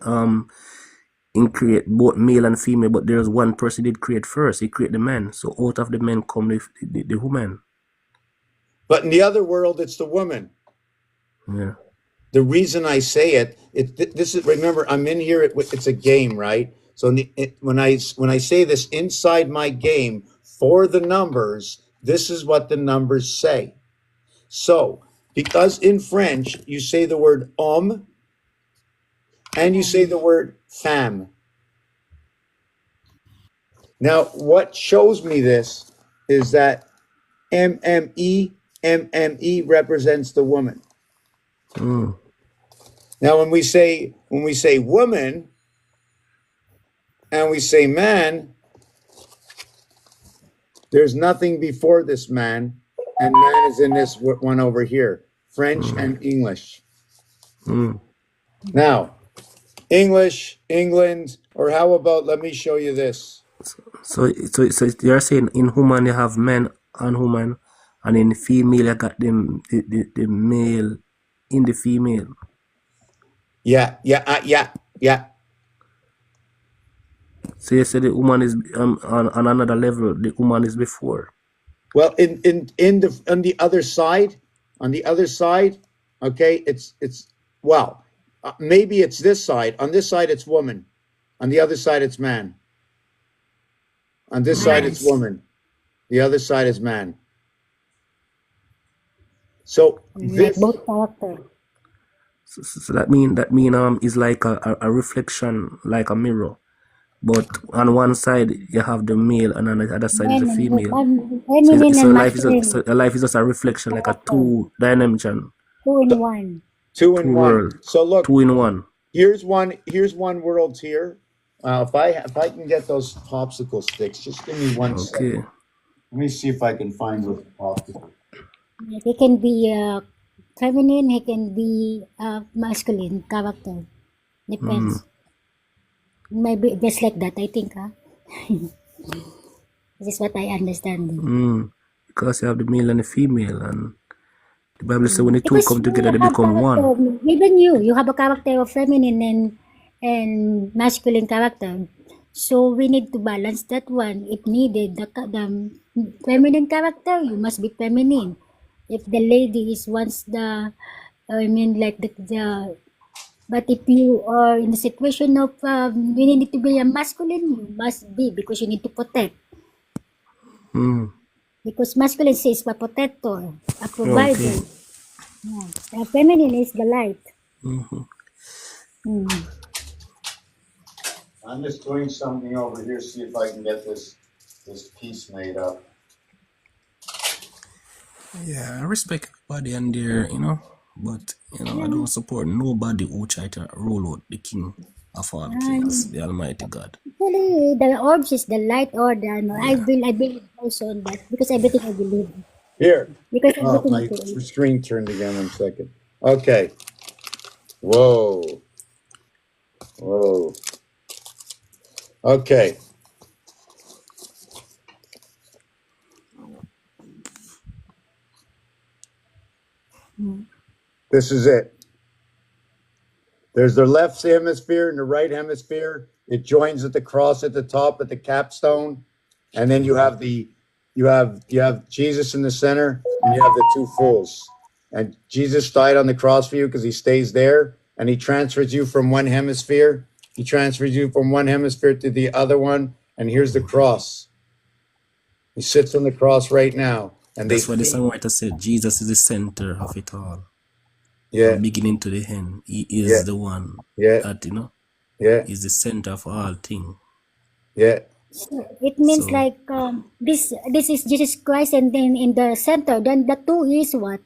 Speaker 6: he create both male and female, but there's one person did create first. He created the man. So out of the men come the woman.
Speaker 2: But in the other world, it's the woman.
Speaker 6: Yeah.
Speaker 2: The reason I say this is, remember, I'm in here, it's a game, right? So when I say this inside my game for the numbers, this is what the numbers say. So, because in French, you say the word homme and you say the word femme. Now, what shows me this is that MME represents the woman. Now, when we say woman and we say man, there's nothing before this man, and man is in this one over here, French and English. Now, English, England, or how about, let me show you this.
Speaker 6: So you're saying in human you have men and woman, and in female you got the male in the female.
Speaker 2: Yeah.
Speaker 6: So you said the woman is on another level. The woman is before.
Speaker 2: Well, on the other side, okay, it's well, maybe it's this side. On this side, it's woman. On the other side, it's man. On this side, it's woman. The other side is man. So
Speaker 5: Like both character.
Speaker 6: So that mean is like a reflection, like a mirror. But on one side you have the male, and on the other side is the female. So life is just a reflection, like a 2-dimension.
Speaker 5: 2 in 1.
Speaker 2: 2 in 1.
Speaker 6: World.
Speaker 2: So look,
Speaker 6: 2 in 1.
Speaker 2: Here's one world here. If I can get those popsicle sticks, just give me one second. Let me see if I can find those popsicles.
Speaker 5: He can be feminine, he can be masculine character. Depends. Maybe just like that, I think. This is what I understand.
Speaker 6: Because you have the male and the female, and the Bible says when the two come together, they become one.
Speaker 5: Even you have a character of feminine and masculine character. So we need to balance that one. If needed, the feminine character, you must be feminine. If the lady wants the I mean, like the but if you are in the situation of you need to be a masculine, you must be because you need to protect.
Speaker 6: Mm.
Speaker 5: Because masculine is a protector, a
Speaker 6: Okay.
Speaker 5: provider. Yeah. The feminine is the light.
Speaker 6: Hmm.
Speaker 5: Mm.
Speaker 2: I'm just doing something over here, see if I can get this piece made up.
Speaker 6: Yeah, I respect everybody and their, but I
Speaker 5: Yeah.
Speaker 6: don't support nobody who try to rule out the king of all kings,
Speaker 5: And
Speaker 6: the Almighty God.
Speaker 5: actually, the orbs is the light or the no,
Speaker 6: Yeah.
Speaker 5: I believe also on that because everything I believe
Speaker 2: Here.
Speaker 5: because
Speaker 2: Oh,
Speaker 5: everything
Speaker 2: my
Speaker 5: I create.
Speaker 2: screen turned again. 1 second. Okay. Whoa. Whoa. Okay.
Speaker 5: Mm.
Speaker 2: This is it. There's the left hemisphere and the right hemisphere. It joins at the cross at the top at the capstone, and then you have Jesus in the center, and you have the two fools. And Jesus died on the cross for you because he stays there, and he transfers you from one hemisphere. He transfers you from one hemisphere to the other one, and here's the cross. He sits on the cross right now, and they
Speaker 6: That's why the
Speaker 2: see.
Speaker 6: songwriter said Jesus is the center of it all.
Speaker 2: Yeah,
Speaker 6: From beginning to the end. He
Speaker 2: yeah,
Speaker 6: is the one
Speaker 2: yeah,
Speaker 6: that,
Speaker 2: yeah,
Speaker 6: is the center of all things.
Speaker 2: yeah.
Speaker 5: So it means
Speaker 6: So
Speaker 5: like this is Jesus Christ and then in the center. Then the two is what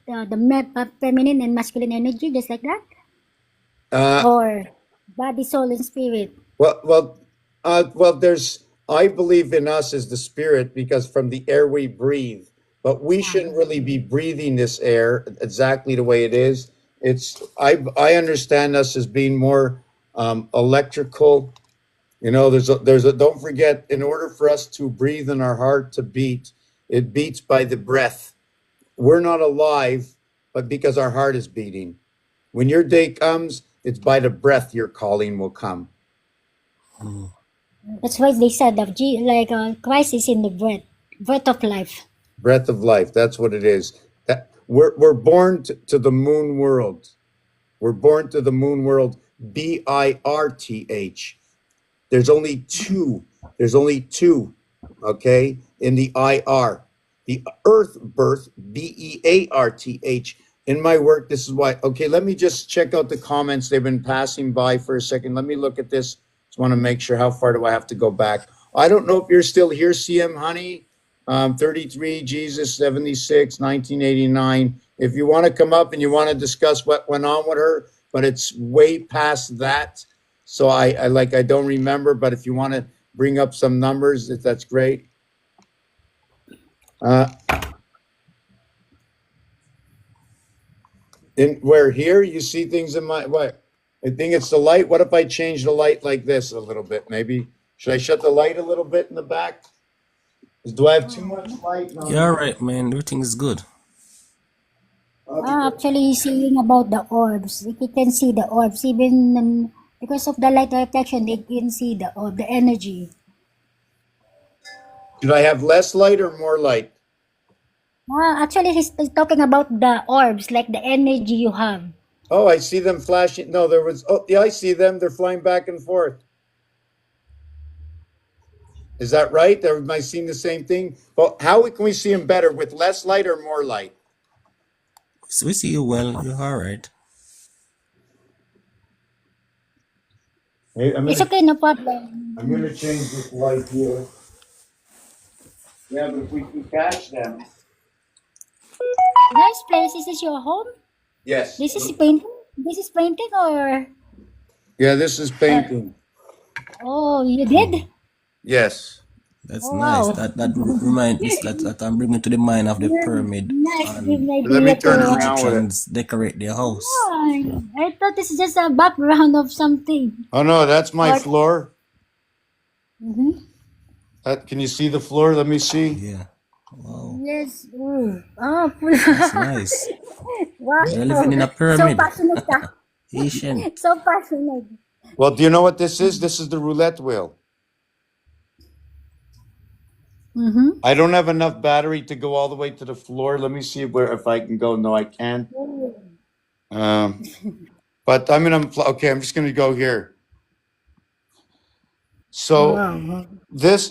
Speaker 5: feminine and masculine energy, just like that,
Speaker 2: Uh,
Speaker 5: or body, soul, and spirit.
Speaker 2: Well, there's. I believe in us as the spirit because from the air we breathe, but we
Speaker 5: Ah,
Speaker 2: shouldn't really be breathing this air exactly the way it is. It's. I understand us as being more electrical. There's a. Don't forget, in order for us to breathe and our heart to beat, it beats by the breath. We're not alive, but because our heart is beating. When your day comes, it's by the breath your calling will come.
Speaker 6: mm,
Speaker 5: that's why they said of Christ is in the breath of life.
Speaker 2: Breath of life. That's what it is. That we're born to the moon world. We're born to the moon world. BIRTH. There's only two. There's only two. Okay, in the IR, the Earth birth. BEARTH. In my work, this is why. Okay, let me just check out the comments. They've been passing by for a second. Let me look at this. Just want to make sure how far do I have to go back. I don't know if you're still here, CM Honey. 33, Jesus, 76, 1989. If you want to come up and you want to discuss what went on with her, but it's way past that. So I don't remember, but if you want to bring up some numbers, that's great. Uh, in where here you see things in my what? I think it's the light. What if I change the light like this a little bit? Maybe should I shut the light a little bit in the back? Do I have too much light? No,
Speaker 6: you're right, man. Everything is good.
Speaker 2: because
Speaker 5: Actually, he's saying about the orbs. Like you can see the orbs even because of the light reflection. They can see the orb, the energy.
Speaker 2: should I have less light or more light?
Speaker 5: Actually, he's talking about the orbs, like the energy you have.
Speaker 2: Oh, I see them flashing. No, there was. Oh, yeah, I see them. They're flying back and forth. Is that right? Am I seeing the same thing? Well, how can we see them better with less light or more light?
Speaker 6: So we see you well. You're all right.
Speaker 2: Hey,
Speaker 5: It's okay, no problem.
Speaker 2: I'm gonna change this light here. Yeah, but if we can catch them.
Speaker 5: Nice place. Is this your home?
Speaker 2: Yes.
Speaker 5: This is painting. This is painting or
Speaker 2: Yeah, this is
Speaker 5: uh,
Speaker 2: painting.
Speaker 5: oh, you did?
Speaker 2: Yes.
Speaker 6: That's
Speaker 5: Oh
Speaker 6: nice.
Speaker 5: wow.
Speaker 6: That remind this that I'm bringing to the mind of the
Speaker 5: Yeah,
Speaker 6: pyramid
Speaker 5: nice. Give
Speaker 6: and
Speaker 5: me
Speaker 2: Let me
Speaker 5: idea
Speaker 2: turn
Speaker 6: the
Speaker 5: to.
Speaker 2: around with it.
Speaker 6: Egyptians decorate their house.
Speaker 5: Oh, I thought it's just a background of something.
Speaker 2: Oh no, that's my
Speaker 5: Or
Speaker 2: floor.
Speaker 5: mm-hmm.
Speaker 2: Can you see the floor? Let me see.
Speaker 6: Yeah. Wow.
Speaker 5: Yes. Ooh. Oh,
Speaker 6: That's nice. You're
Speaker 5: wow.
Speaker 6: living in a
Speaker 5: So
Speaker 6: pyramid.
Speaker 5: passionate,
Speaker 6: Ancient.
Speaker 5: so passionate.
Speaker 2: Well, do you know what this is? This is the roulette wheel.
Speaker 5: Mm-hmm.
Speaker 2: I don't have enough battery to go all the way to the floor. Let me see if I can go. No, I can't. But I'm gonna okay. I'm just gonna go here. So
Speaker 5: Wow.
Speaker 2: this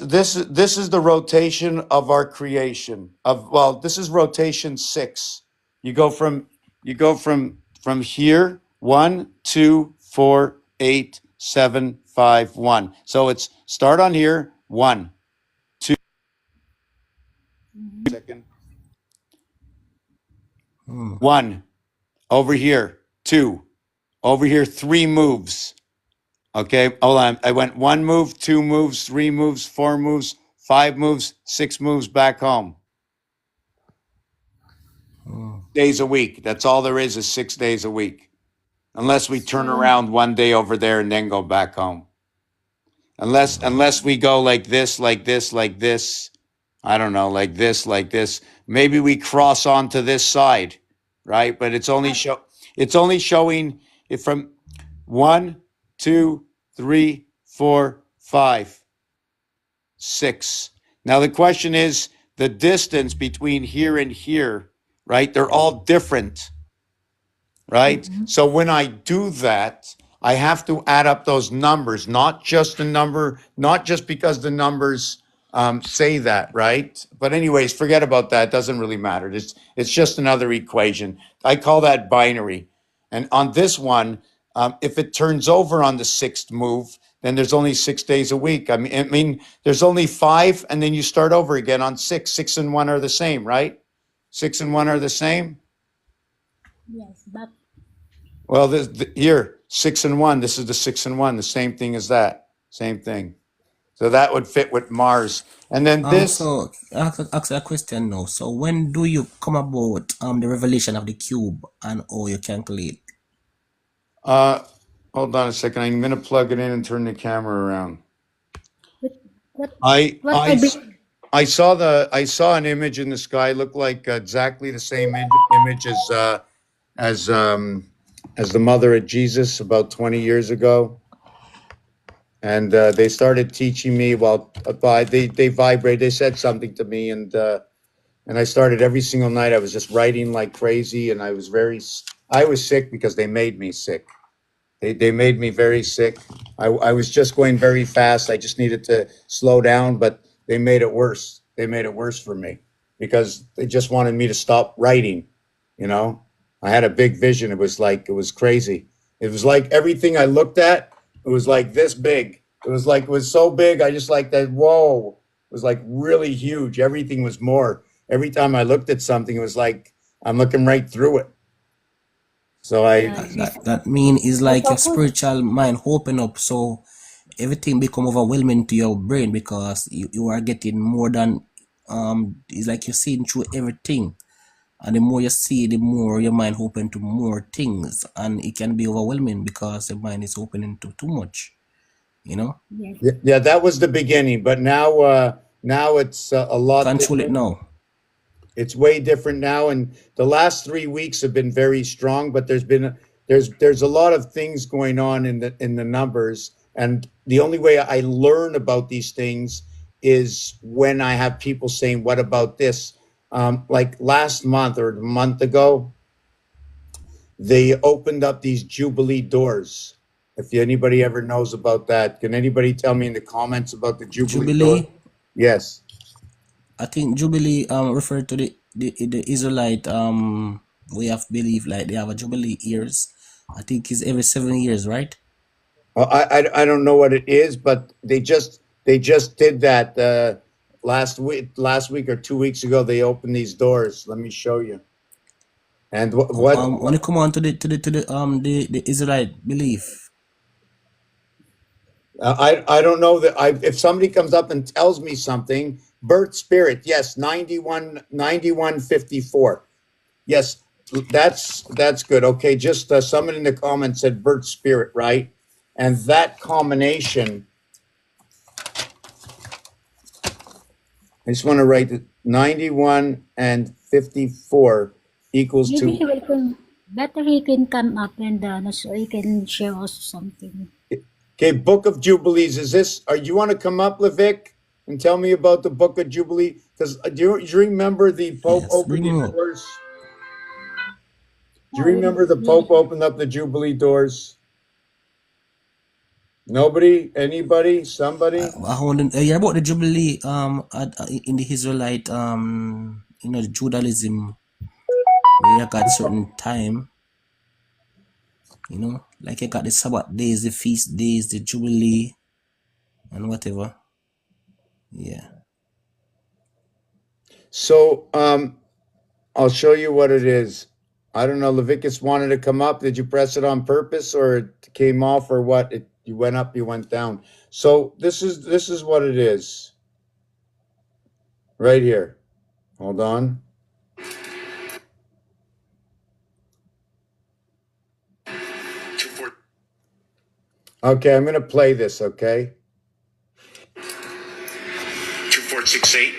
Speaker 2: is the rotation of our creation. Of well, this is rotation 6. You go from from here 1, 2, 4, 8, 7, 5, 1. So it's start on here 1, 2
Speaker 5: Mhm.
Speaker 2: second
Speaker 6: Hmm.
Speaker 2: 1 over here 2 over here 3 moves. Okay, hold on. I went 1 move, 2 moves, 3 moves, 4 moves, 5 moves, 6 moves back home.
Speaker 6: Hmm.
Speaker 2: Days a week. That's all there is 6 days a week. Unless we turn
Speaker 5: So,
Speaker 2: around one day over there and then go back home. Unless we go like this, like this, like this. I don't know, like this, like this. Maybe we cross onto this side, right? But it's only showing it from 1, 2, 3, 4, 5, 6. Now the question is the distance between here and here, right? They're all different, right?
Speaker 5: mhm.
Speaker 2: So when I do that, I have to add up those numbers, not just the number, not just because the numbers say that, right? But anyways, forget about that. It doesn't really matter. It's just another equation. I call that binary. And on this one, if it turns over on the 6th move, then there's only 6 days a week. I mean, there's only 5, and then you start over again on 6. 6 and 1 are the same, right? 6 and 1 are the same.
Speaker 5: Yes, but
Speaker 2: Well, here, 6 and 1. This is the 6 and 1. The same thing as that. Same thing. So that would fit with Mars. And then this,
Speaker 6: So ask a question now. So when do you come about the revelation of the cube and how you calculate?
Speaker 2: uh, hold on a second. I'm going to plug it in and turn the camera around.
Speaker 5: what what
Speaker 2: I,
Speaker 5: what I
Speaker 2: I,
Speaker 5: believe.
Speaker 2: I saw an image in the sky, looked like exactly the same image as, as the mother of Jesus about 20 years ago. And they started teaching me while they vibrate. They said something to me, and I started every single night. I was just writing like crazy, and I was sick because they made me sick. They made me very sick. I was just going very fast. I just needed to slow down, but they made it worse. They made it worse for me because they just wanted me to stop writing. You know, I had a big vision. It was crazy. It was like everything I looked at, it was like this big. It was so big. I just like that. Whoa. It was like really huge. Everything was more. Every time I looked at something, it was like I'm looking right through it. So I,
Speaker 5: Yeah, yes.
Speaker 6: That mean is
Speaker 5: I
Speaker 6: like your
Speaker 5: focus.
Speaker 6: spiritual mind open up, so everything become overwhelming to your brain because you are getting more than it's like you're seeing through everything. And the more you see, the more your mind open to more things, and it can be overwhelming because your mind is opening to too much, you know.
Speaker 5: Yes,
Speaker 2: yeah, that was the beginning, but now it's a lot
Speaker 6: Control it
Speaker 2: different.
Speaker 6: now.
Speaker 2: It's way different now, and the last 3 weeks have been very strong. But there's a lot of things going on in the numbers, and the only way I learn about these things is when I have people saying, "What about this?" Like last month or a month ago, they opened up these Jubilee doors. If anybody ever knows about that, can anybody tell me in the comments about the Jubilee door?
Speaker 6: Jubilee,
Speaker 2: Yes.
Speaker 6: I think Jubilee referred to the Israelite way of belief, like they have a Jubilee years. I think it's every 7 years, right?
Speaker 2: I don't know what it is, but they just did that last week or 2 weeks ago. They opened these doors. Let me show you. And
Speaker 6: When you come on to the Israelite belief,
Speaker 2: I don't know that if somebody comes up and tells me something, Bert Spirit, yes, 9154. Yes, that's good. Okay, just someone in the comments said Bert Spirit, right? And that combination, I just want to write that 91 and 54 equals
Speaker 5: maybe
Speaker 2: to.
Speaker 5: he will come. Better he can come up and so he can share us something.
Speaker 2: Okay, Book of Jubilees. Is this? Are you want to come up, Levic, and tell me about the Book of Jubilee? Because do you remember the Pope
Speaker 6: yes,
Speaker 2: opened
Speaker 6: bring
Speaker 2: the
Speaker 6: him up.
Speaker 2: doors? Do you remember the Pope opened up the Jubilee doors? Nobody? Anybody? Somebody?
Speaker 6: Yeah, about the Jubilee, in the Israelite, the Judaism, we got a certain time, like you got the Sabbath days, the feast days, the Jubilee, and whatever. Yeah.
Speaker 2: So, I'll show you what it is. I don't know. Leviticus wanted to come up. Did you press it on purpose, or it came off, or what? You went up, you went down. So this is what it is. Right here. Hold on. Okay, I'm gonna play this. Okay. 2468,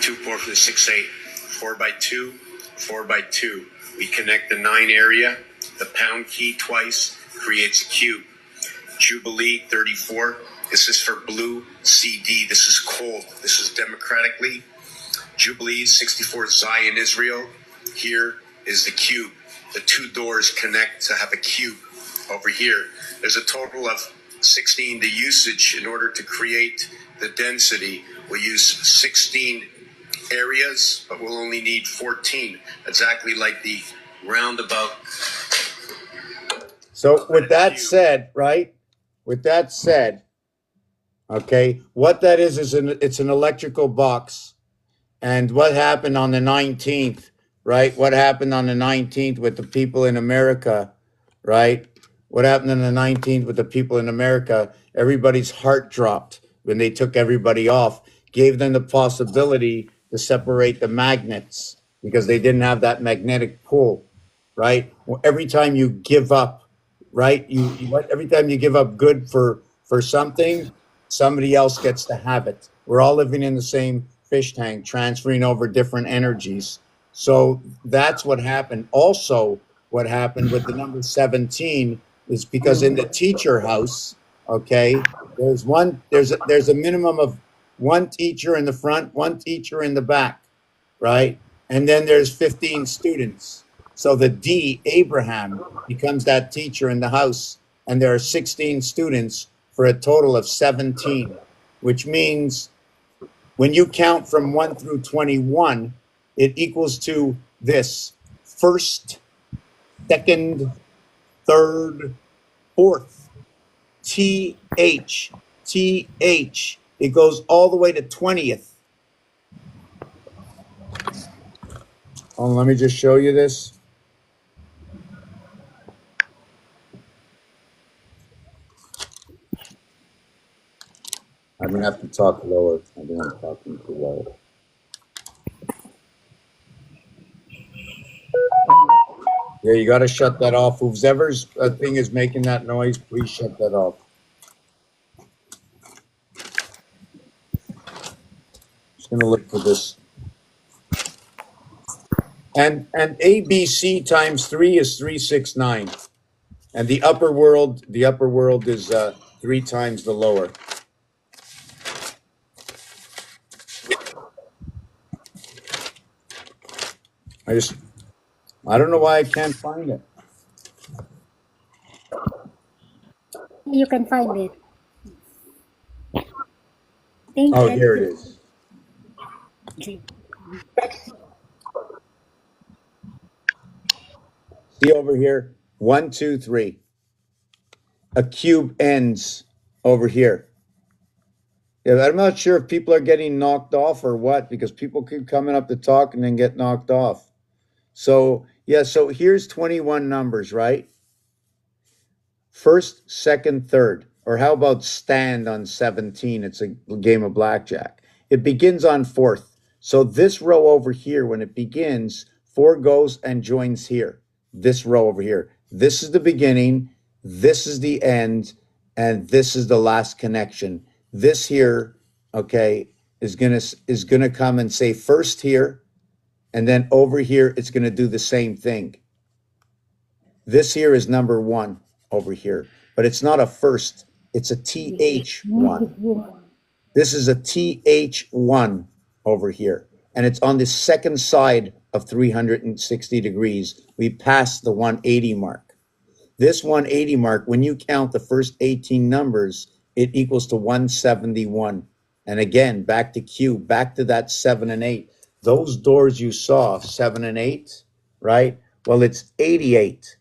Speaker 2: 2468, 4x2, 4x2. We connect the 9 area. The pound key twice creates a cube. Jubilee 34. This is for blue. CD. This is cold. This is democratically. Jubilee 64 Zion Israel. Here is the cube. The two doors connect to have a cube over here. There's a total of 16. The usage in order to create the density, we use 16 areas, but we'll only need 14, exactly like the roundabout. So with that said, right? With that said, okay, what that is it's an electrical box. And what happened on the 19th, right? What happened on the 19th with the people in America, right? What happened on the 19th with the people in America? Everybody's heart dropped when they took everybody off, gave them the possibility to separate the magnets because they didn't have that magnetic pull, right? Well, every time you give up, right? Every time you give up good for something, somebody else gets to have it. We're all living in the same fish tank, transferring over different energies. So that's what happened. Also, what happened with the number 17 is because in the teacher house, okay, there's a minimum of one teacher in the front, one teacher in the back, right? And then there's 15 students. So the D, Abraham, becomes that teacher in the house, and there are 16 students for a total of 17, which means when you count from 1 through 21, it equals to this: first, second, third, fourth. TH, TH. It goes all the way to 20th. Oh, let me just show you this. I'm gonna have to talk lower. I think I'm talking too low. Yeah, you got to shut that off. Whoever's thing is making that noise, please shut that off. Just gonna look for this. And ABC times 3 is 369, and the upper world is 3 times the lower. I don't know why I can't find it.
Speaker 5: You can find it. Thank
Speaker 2: Oh,
Speaker 5: you.
Speaker 2: here it is. See over here, 1, 2, 3. A cube ends over here. Yeah, I'm not sure if people are getting knocked off or what, because people keep coming up to talk and then get knocked off. So yeah, so here's 21 numbers, right? First, second, third. Or how about stand on 17? It's a game of blackjack. It begins on fourth. So this row over here, when it begins, 4 goes and joins here. This row over here. This is the beginning, this is the end, and this is the last connection. This here, okay, is gonna come and say first here, and then over here it's gonna do the same thing. This here is number 1 over here, but it's not a first, it's a TH1. This is a TH1 over here. and it's on the second side of 360 degrees. We passed the 180 mark. This 180 mark, when you count the first 18 numbers, it equals to 171. And again, back to Q, back to that 7 and 8. Those doors you saw, 7 and 8, right? Well, it's 88.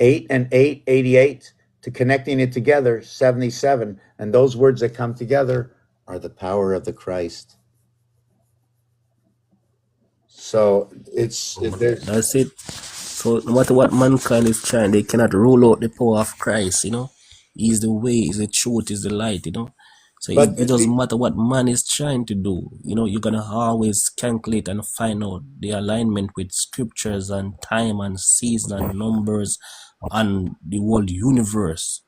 Speaker 2: 8 and 8, 88. To connecting it together, 77. And those words that come together are the power of the Christ. So there's
Speaker 6: That's it. So no matter what mankind is trying, they cannot rule out the power of Christ, you know. He's the way, he's the truth, he's the light, you know. So
Speaker 2: but
Speaker 6: it doesn't matter what man is trying to do, you know, you're gonna always calculate and find out the alignment with scriptures and time and season and numbers and the world universe,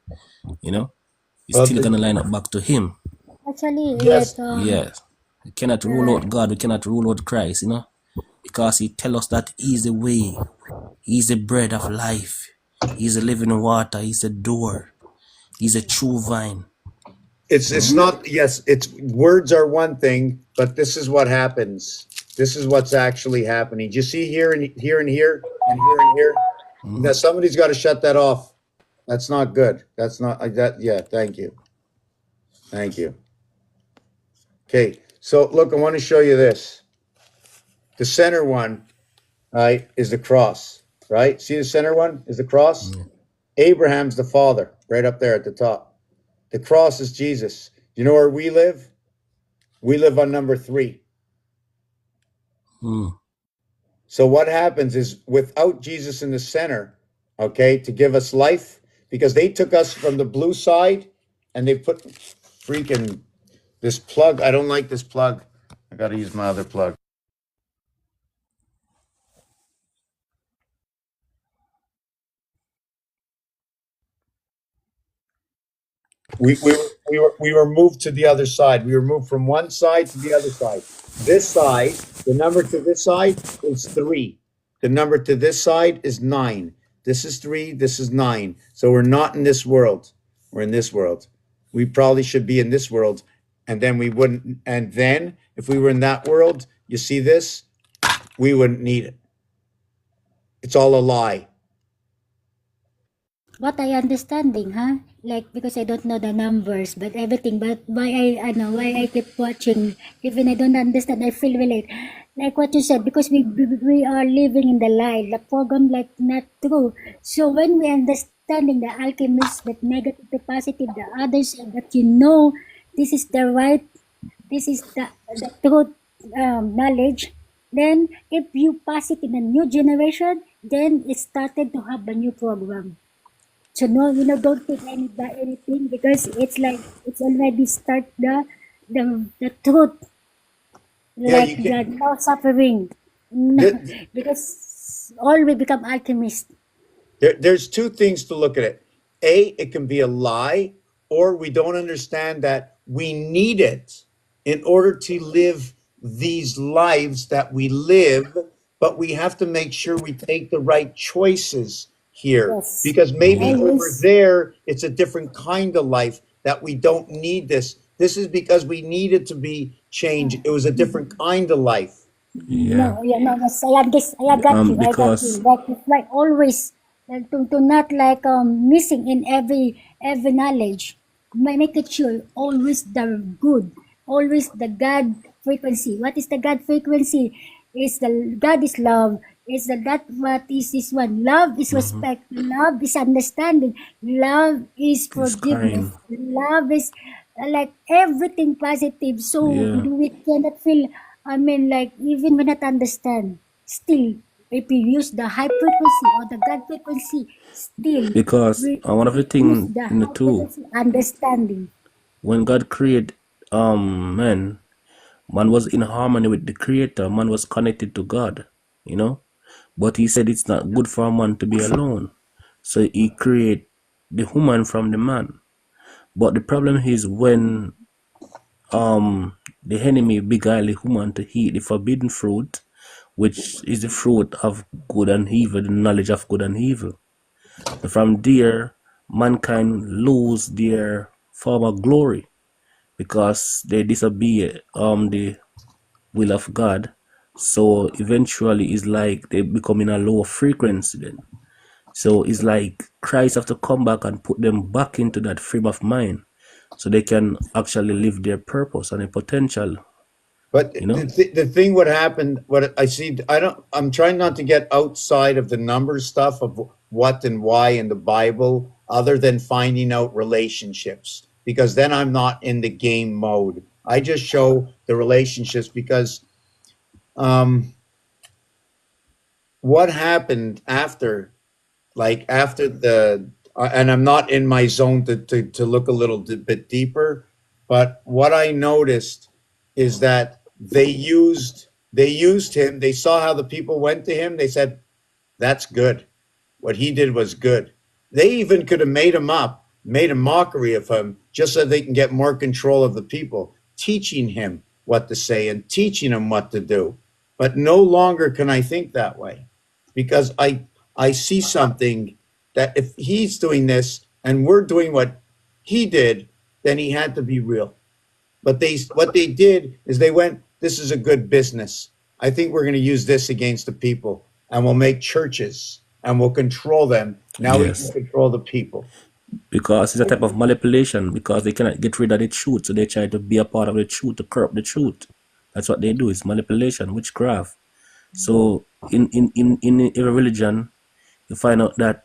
Speaker 6: you know. It's
Speaker 2: well,
Speaker 6: still gonna line up back to him.
Speaker 5: Actually,
Speaker 2: yes,
Speaker 6: Yes. We cannot rule out God, we cannot rule out Christ, you know, because he tell us that he's the way, he's the bread of life, he's the living water, he's the door, he's a true vine.
Speaker 2: it's not, yes, it's words are one thing, but this is what happens. This is what's actually happening. Do you see here and here and here and here and here? Now somebody's got to shut that off. That's not good. That's not like that. Yeah, thank you. Thank you. Okay, so look, I want to show you this. The center one, right, is the cross, right? See the center one is the cross? Abraham's the father, right up there at the top. The cross is Jesus. You know where we live? We live on number 3. So what happens is without Jesus in the center, okay, to give us life, because they took us from the blue side and they put freaking this plug. I don't like this plug. I got to use my other plug. We were moved to the other side. We were moved from one side to the other side. This side, the number to this side is 3. The number to this side is 9. This is 3. This is 9. So we're not in this world. We're in this world. We probably should be in this world, and then we wouldn't. And then if we were in that world, you see this, we wouldn't need it. It's all a lie.
Speaker 5: what I understanding, huh? Like, because I don't know the numbers, but everything. But why I keep watching, even I don't understand, I feel relate. Like what you said, because we are living in the lie, the program like not true. So when we understanding the alchemist, that negative to positive, the others that you know, this is the right, this is the truth knowledge. Then if you pass it in a new generation, then it started to have a new program. So no, don't take anything, because it's like it's already start the truth,
Speaker 2: Yeah,
Speaker 5: like
Speaker 2: you
Speaker 5: the
Speaker 2: can.
Speaker 5: no suffering, because all will become alchemist.
Speaker 2: There's two things to look at it. A, it can be a lie, or we don't understand that we need it in order to live these lives that we live, but we have to make sure we take the right choices here,
Speaker 5: Yes,
Speaker 2: because maybe over
Speaker 5: always.
Speaker 2: there it's a different kind of life that we don't need this. This is because we needed to be changed. It was a different kind of life.
Speaker 6: Yeah.
Speaker 5: No, yeah, no, yes, I got you, I got you.
Speaker 6: Because
Speaker 5: Like it's like always, like to not like missing in every knowledge. Make it sure always the good, always the God frequency. What is the God frequency? Is the God is love. Is the that what is this one? Love is respect. Love is understanding. Love is
Speaker 6: it's
Speaker 5: forgiveness.
Speaker 6: kind.
Speaker 5: Love is like everything positive. So
Speaker 6: Yeah.
Speaker 5: we cannot feel, I mean, like, even we not understand, still, if we use the high frequency or the God frequency, still,
Speaker 6: Because
Speaker 5: we
Speaker 6: one of the
Speaker 5: use
Speaker 6: thing
Speaker 5: the
Speaker 6: in the
Speaker 5: high
Speaker 6: two,
Speaker 5: frequency understanding.
Speaker 6: when God created man was in harmony with the creator, man was connected to God, you know. But he said it's not good for a man to be alone. So he created the woman from the man. But the problem is when the enemy beguiled the woman to eat the forbidden fruit, which is the fruit of good and evil, the knowledge of good and evil. So from there, mankind lose their former glory because they disobey the will of God, So eventually it's like they become in a lower frequency then. So it's like Christ have to come back and put them back into that frame of mind so they can actually live their purpose and their potential,
Speaker 2: But
Speaker 6: you know?
Speaker 2: the thing what happened, what I see, I'm trying not to get outside of the numbers stuff of what and why in the Bible, other than finding out relationships, because then I'm not in the game mode. I just show the relationships because um, what happened after, like after the, and I'm not in my zone to look a little bit deeper, but what I noticed is that they used him. They saw how the people went to him. They said, "That's good. What he did was good." They even could have made him up, made a mockery of him, just so they can get more control of the people, teaching him what to say and teaching him what to do. But no longer can I think that way, because I see something that if he's doing this and we're doing what he did, then he had to be real. But what they did is they went, this is a good business. I think we're going to use this against the people, and we'll make churches and we'll control them. Now we can
Speaker 6: Yes.
Speaker 2: control the people.
Speaker 6: Because it's a type of manipulation because they cannot get rid of the truth. So they try to be a part of the truth, to corrupt the truth. That's what they do. It's manipulation, witchcraft. So in every religion, you find out that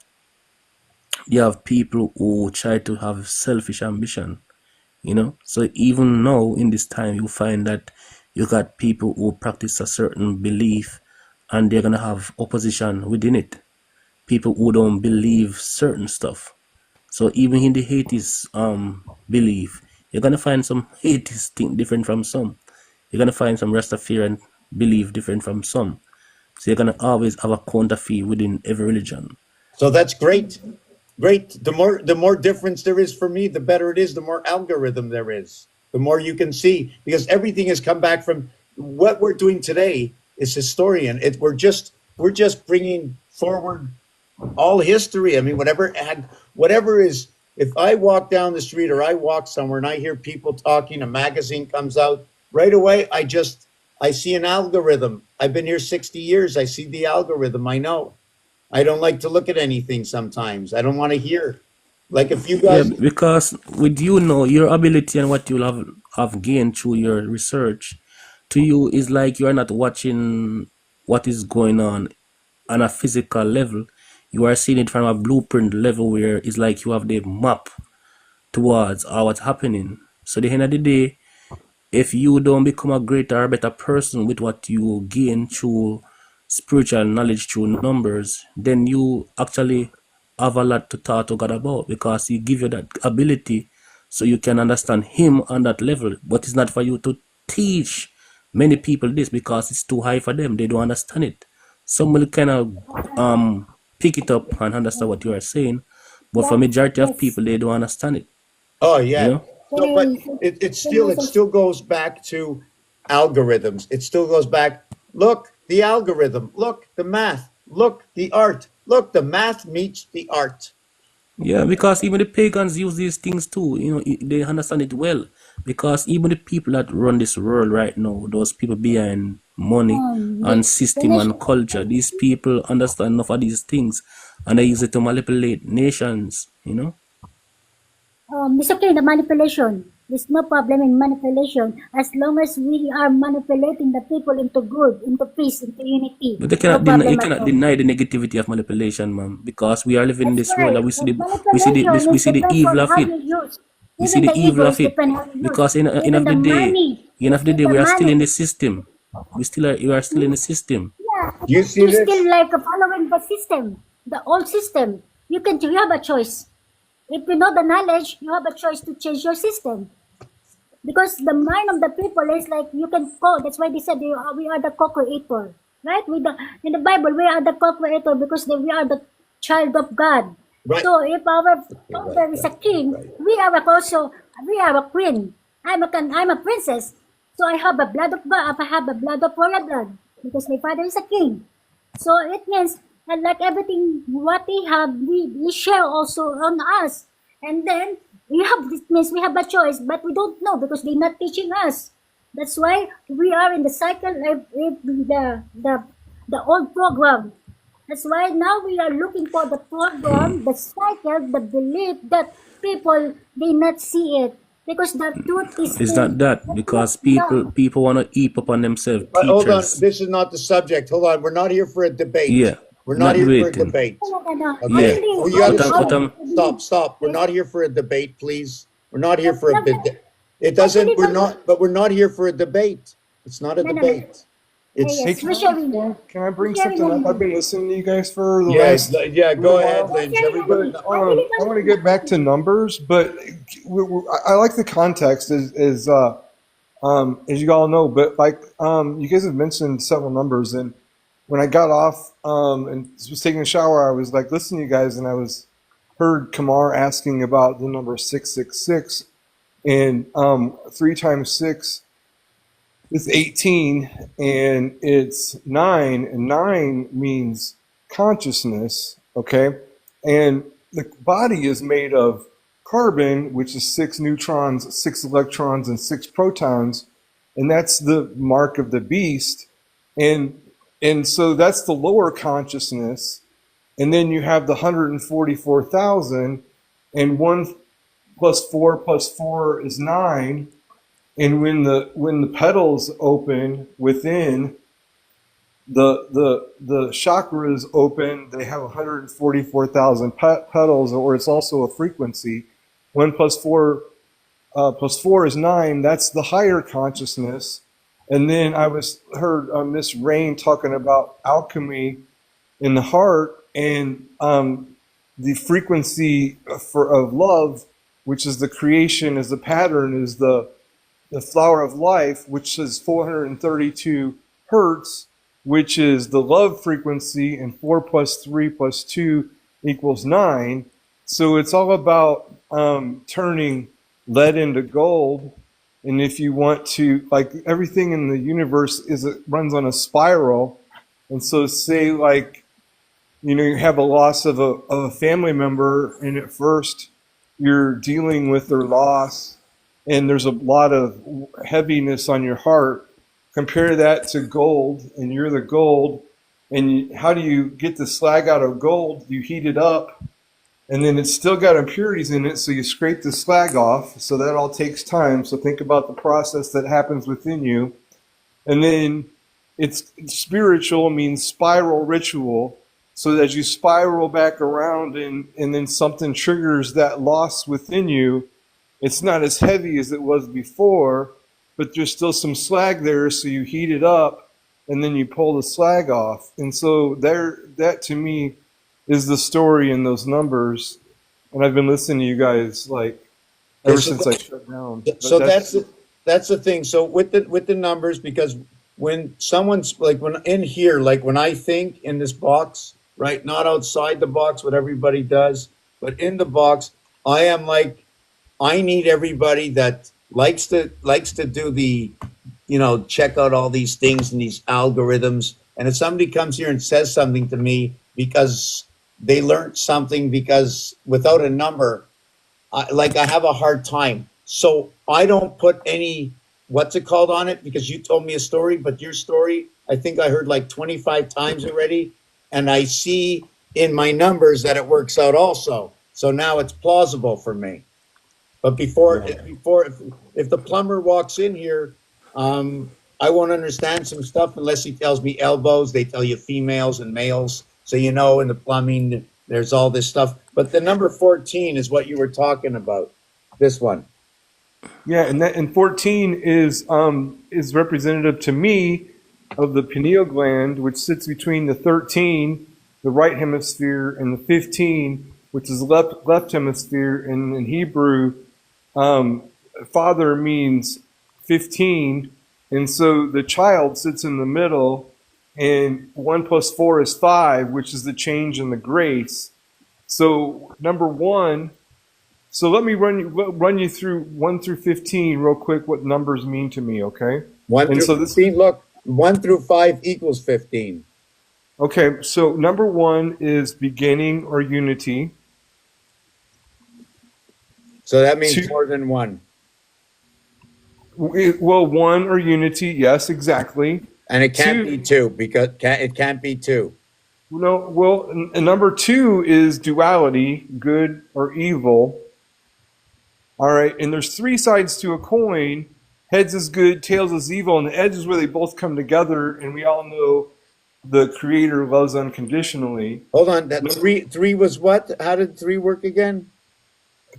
Speaker 6: you have people who try to have selfish ambition, you know. So even now in this time, you find that you got people who practice a certain belief and they're gonna have opposition within it. People who don't believe certain stuff. So even in the atheist belief, you're gonna find some atheists think different from some. You're gonna find some Rastafarian belief different from some. So you're gonna always have a counterfeit within every religion.
Speaker 2: So that's great. Great. The more difference there is for me, the better it is, the more algorithm there is. The more you can see, because everything has come back from what we're doing today is historian. We're just bringing forward all history. I mean, whatever is. If I walk down the street or I walk somewhere and I hear people talking, a magazine comes out right away. I see an algorithm. I've been here 60 years. I see the algorithm. I know. I don't like to look at anything sometimes. I don't want to hear. Like if you
Speaker 6: Yeah,
Speaker 2: guys,
Speaker 6: because with you know your ability and what you'll have gained through your research, to you is like you're not watching what is going on a physical level. You are seeing it from a blueprint level where it's like you have the map towards what's happening. So at the end of the day, if you don't become a greater or better person with what you gain through spiritual knowledge through numbers, then you actually have a lot to talk to God about because He give you that ability so you can understand Him on that level. But it's not for you to teach many people this because it's too high for them. They don't understand it. Some will kind of pick it up and understand what you are saying, but for
Speaker 5: Yeah,
Speaker 6: majority of
Speaker 5: yes.
Speaker 6: people, they don't understand it.
Speaker 2: oh
Speaker 6: You
Speaker 2: yeah.
Speaker 6: know.
Speaker 2: No, but
Speaker 5: Can, can
Speaker 2: it
Speaker 5: also,
Speaker 2: still goes back to algorithms. It still goes back. Look, the algorithm. Look, the math. Look, the art. Look, the math meets the art.
Speaker 6: Yeah, because even the pagans use these things too. You know, they understand it well. Because even the people that run this world right now, those people behind money and system
Speaker 5: finish.
Speaker 6: and culture, these people understand enough of these things, and they use it to manipulate nations. You know.
Speaker 5: It's okay, the manipulation. There's no problem in manipulation as long as we are manipulating the people into good, into peace, into unity.
Speaker 6: But they
Speaker 5: No
Speaker 6: cannot deny, you
Speaker 5: problem at
Speaker 6: cannot
Speaker 5: all.
Speaker 6: deny the negativity of manipulation, man. Because we are living in
Speaker 5: That's
Speaker 6: this world,
Speaker 5: why
Speaker 6: and
Speaker 5: manipulation
Speaker 6: we
Speaker 5: is
Speaker 6: see the
Speaker 5: depends
Speaker 6: evil
Speaker 5: on
Speaker 6: of
Speaker 5: how
Speaker 6: it.
Speaker 5: you use.
Speaker 6: We see
Speaker 5: Even
Speaker 6: the
Speaker 5: the
Speaker 6: evil
Speaker 5: ego
Speaker 6: of
Speaker 5: is
Speaker 6: it.
Speaker 5: depend how you use.
Speaker 6: Because in
Speaker 5: Even
Speaker 6: of
Speaker 5: the
Speaker 6: the day,
Speaker 5: money.
Speaker 6: end
Speaker 5: You
Speaker 6: of the
Speaker 5: see
Speaker 6: day,
Speaker 5: the
Speaker 6: we are still in
Speaker 5: money.
Speaker 6: the system. We are still in the system.
Speaker 5: Yeah,
Speaker 2: You see
Speaker 5: you're still
Speaker 2: this?
Speaker 5: like following the system, the old system. You have a choice. If you know the knowledge, you have a choice to change your system. Because the mind of the people is like you can co. That's why they said we are the co-creator, right? With the in the Bible, we are the co-creator because we are the child of God.
Speaker 2: Right.
Speaker 5: So if our
Speaker 2: Okay, right,
Speaker 5: father is a
Speaker 2: right,
Speaker 5: king,
Speaker 2: right.
Speaker 5: we are a queen. I'm a princess. So I have a blood of God. I have a blood of royal blood because my father is a king. So it means that like everything what we have, we share also on us. And then it means we have a choice, but we don't know because they're not teaching us. That's why we are in the cycle of the old program. That's why now we are looking for the program, the cycle, the belief that people may not see it because the truth is
Speaker 6: It's
Speaker 5: in
Speaker 6: not that
Speaker 5: the truth.
Speaker 6: because
Speaker 5: No,
Speaker 6: people want to heap up on themselves
Speaker 2: But hold on,
Speaker 6: teachers.
Speaker 2: this is not the subject. Hold on, we're not here for a debate.
Speaker 6: Yeah,
Speaker 2: We're not
Speaker 6: not
Speaker 2: here for a
Speaker 6: debating.
Speaker 2: debate.
Speaker 5: no.
Speaker 2: Okay,
Speaker 6: Yeah,
Speaker 2: well,
Speaker 5: Only,
Speaker 2: you got to
Speaker 5: only,
Speaker 6: but
Speaker 2: stop.
Speaker 5: only
Speaker 6: I'm
Speaker 5: I
Speaker 2: Stop,
Speaker 5: believe.
Speaker 2: stop. We're
Speaker 5: Yes.
Speaker 2: not here for a debate, please. We're not here
Speaker 5: No,
Speaker 2: for a
Speaker 5: no,
Speaker 2: bid. It
Speaker 5: I
Speaker 2: doesn't,
Speaker 5: believe
Speaker 2: we're
Speaker 5: on,
Speaker 2: not, but we're not here for a debate. It's not a
Speaker 5: no.
Speaker 2: debate.
Speaker 3: Hey,
Speaker 5: Yes,
Speaker 2: It's,
Speaker 5: we're sharing.
Speaker 3: can I
Speaker 5: We're
Speaker 3: bring
Speaker 5: sharing
Speaker 3: something up? I've
Speaker 5: only.
Speaker 3: been listening to you guys for the
Speaker 2: yeah,
Speaker 3: last
Speaker 2: yeah, go
Speaker 3: little
Speaker 2: ahead,
Speaker 3: while.
Speaker 5: We're
Speaker 2: Lynch.
Speaker 5: sharing
Speaker 2: Everybody,
Speaker 5: only.
Speaker 3: But
Speaker 5: I believe
Speaker 3: I want to get back to numbers, but I like the context as you all know. But like you guys have mentioned several numbers, and when I got off and was taking a shower, I was like listening to you guys, and I was heard Kamar asking about the number 666, and 3 times 6 is 18, and it's 9, and 9 means consciousness, okay? And the body is made of carbon, which is 6 neutrons, 6 electrons, and 6 protons, and that's the mark of the beast. And so that's the lower consciousness. And then you have the 144,000, and 1 plus 4 is 9. And when the petals open within, the chakras open, they have 144,000 petals, or it's also a frequency. 1 plus 4 is 9. That's the higher consciousness. And then I heard Miss Rain talking about alchemy in the heart, and the frequency of love, which is the creation, is the pattern, is the flower of life, which is 432 hertz, which is the love frequency, and 4 plus 3 plus 2 equals 9. So it's all about turning lead into gold. And if you want to, like everything in the universe it runs on a spiral. And so say like, you have a loss of a family member, and at first you're dealing with their loss, and there's a lot of heaviness on your heart. Compare that to gold, and you're the gold. And how do you get the slag out of gold? You heat it up, and then it's still got impurities in it, so you scrape the slag off. So that all takes time. So think about the process that happens within you. And then it's spiritual means spiral ritual. So as you spiral back around, and then something triggers that loss within you, it's not as heavy as it was before, but there's still some slag there. So you heat it up, and then you pull the slag off. And so that to me is the story in those numbers. And I've been listening to you guys like ever
Speaker 2: so,
Speaker 3: since I shut down. But
Speaker 2: so that's the thing. So with the numbers, because when someone's like when in here, like when I think in this box, right, not outside the box, what everybody does, but in the box, I am like I need everybody that likes to do the, check out all these things and these algorithms. And if somebody comes here and says something to me because they learned something, because without a number, I have a hard time. So I don't put any what's it called on it, because you told me a story, but your story I think I heard like 25 times already, and I see in my numbers that it works out also. So now it's plausible for me. But if the plumber walks in here, I won't understand some stuff unless he tells me elbows. They tell you females and males, so in the plumbing there's all this stuff. But the number 14 is what you were talking about. This one.
Speaker 3: yeah, and 14 is representative to me of the pineal gland, which sits between the 13, the right hemisphere, and the 15, which is left hemisphere. And in Hebrew, um, father means 15, and so the child sits in the middle. And 1 plus 4 is 5, which is the change in the grace. So number one. So let me run you through 1 through 15 real quick. What numbers mean to me, okay?
Speaker 2: 1
Speaker 3: And
Speaker 2: through
Speaker 3: so this,
Speaker 2: 15. Look, 1 through 5 equals 15.
Speaker 3: okay. So number 1 is beginning or unity.
Speaker 2: So that means
Speaker 3: Two,
Speaker 2: more than one.
Speaker 3: Well, one or unity, yes, exactly.
Speaker 2: And it can't be
Speaker 3: Two,
Speaker 2: two because it can't be two.
Speaker 3: no, well, number two is duality, good or evil. All right, and there's three sides to a coin. Heads is good, tails is evil, and the edge is where they both come together. And we all know the Creator loves unconditionally.
Speaker 2: Hold on, that three was what? How did three work again?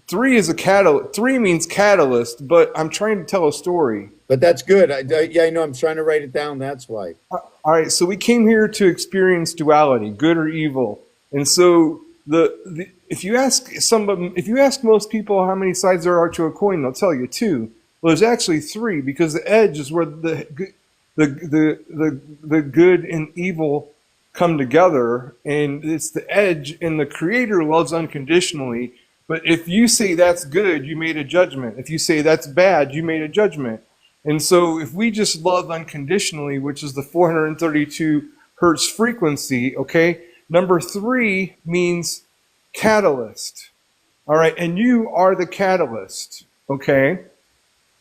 Speaker 3: Three is a catalyst. Three means catalyst, but I'm trying to tell a story.
Speaker 2: But that's good. Yeah, I know. I'm trying to write it down. That's why.
Speaker 3: All right, so we came here to experience duality, good or evil, and so if you ask most people how many sides there are to a coin, they'll tell you two. Well, there's actually three because the edge is where the good and evil come together, and it's the edge. And the Creator loves unconditionally. But if you say that's good, you made a judgment. If you say that's bad, you made a judgment. And so if we just love unconditionally, which is the 432 hertz frequency, okay, number three means catalyst. All right, and you are the catalyst, okay?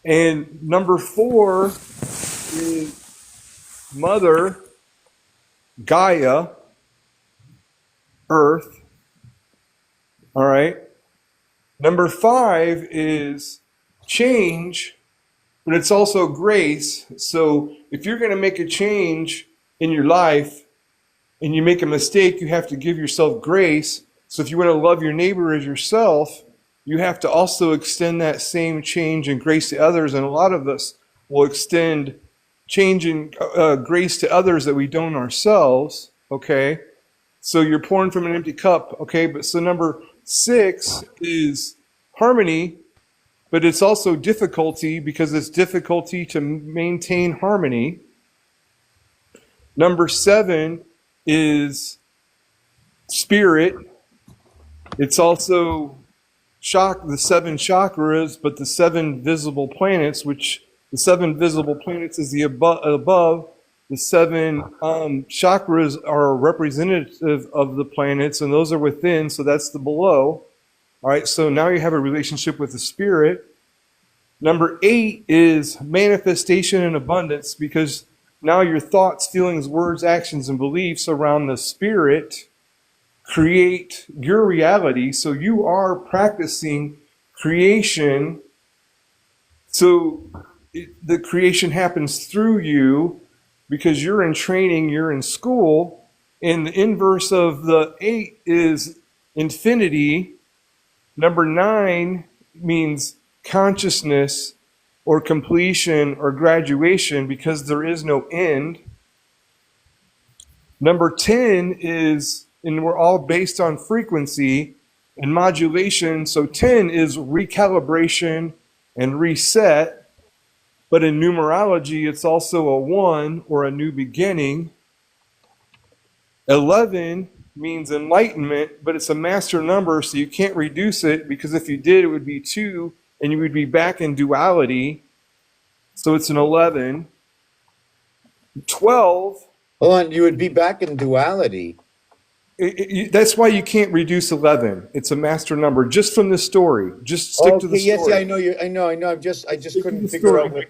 Speaker 3: And number four is Mother, Gaia, Earth, all right? Number five is change, but it's also grace. So if you're going to make a change in your life and you make a mistake, you have to give yourself grace. So if you want to love your neighbor as yourself, you have to also extend that same change and grace to others. And a lot of us will extend change and grace to others that we don't ourselves, okay? So you're pouring from an empty cup, okay? But so number six is harmony, but it's also difficulty because it's difficulty to maintain harmony. Number seven is spirit. It's also the seven chakras, but the seven visible planets, which the seven visible planets is the above. The seven chakras are representative of the planets, and those are within, so that's the below. All right, so now you have a relationship with the spirit. Number eight is manifestation and abundance, because now your thoughts, feelings, words, actions, and beliefs around the spirit create your reality. So you are practicing creation. So the creation happens through you because you're in training, you're in school. And the inverse of the eight is infinity. Number nine means consciousness or completion or graduation because there is no end. Number 10 is, and we're all based on frequency and modulation, so 10 is recalibration and reset. But in numerology, it's also a 1 or a new beginning. 11 means enlightenment, but it's a master number, so you can't reduce it, because if you did, it would be 2, and you would be back in duality. So it's an 11. 12.
Speaker 2: Hold on, you would be back in duality.
Speaker 3: That's why you can't reduce 11. It's a master number. Just from the story. Just stick to the story.
Speaker 2: Yes, yeah, I know you. I know. I just couldn't figure out what.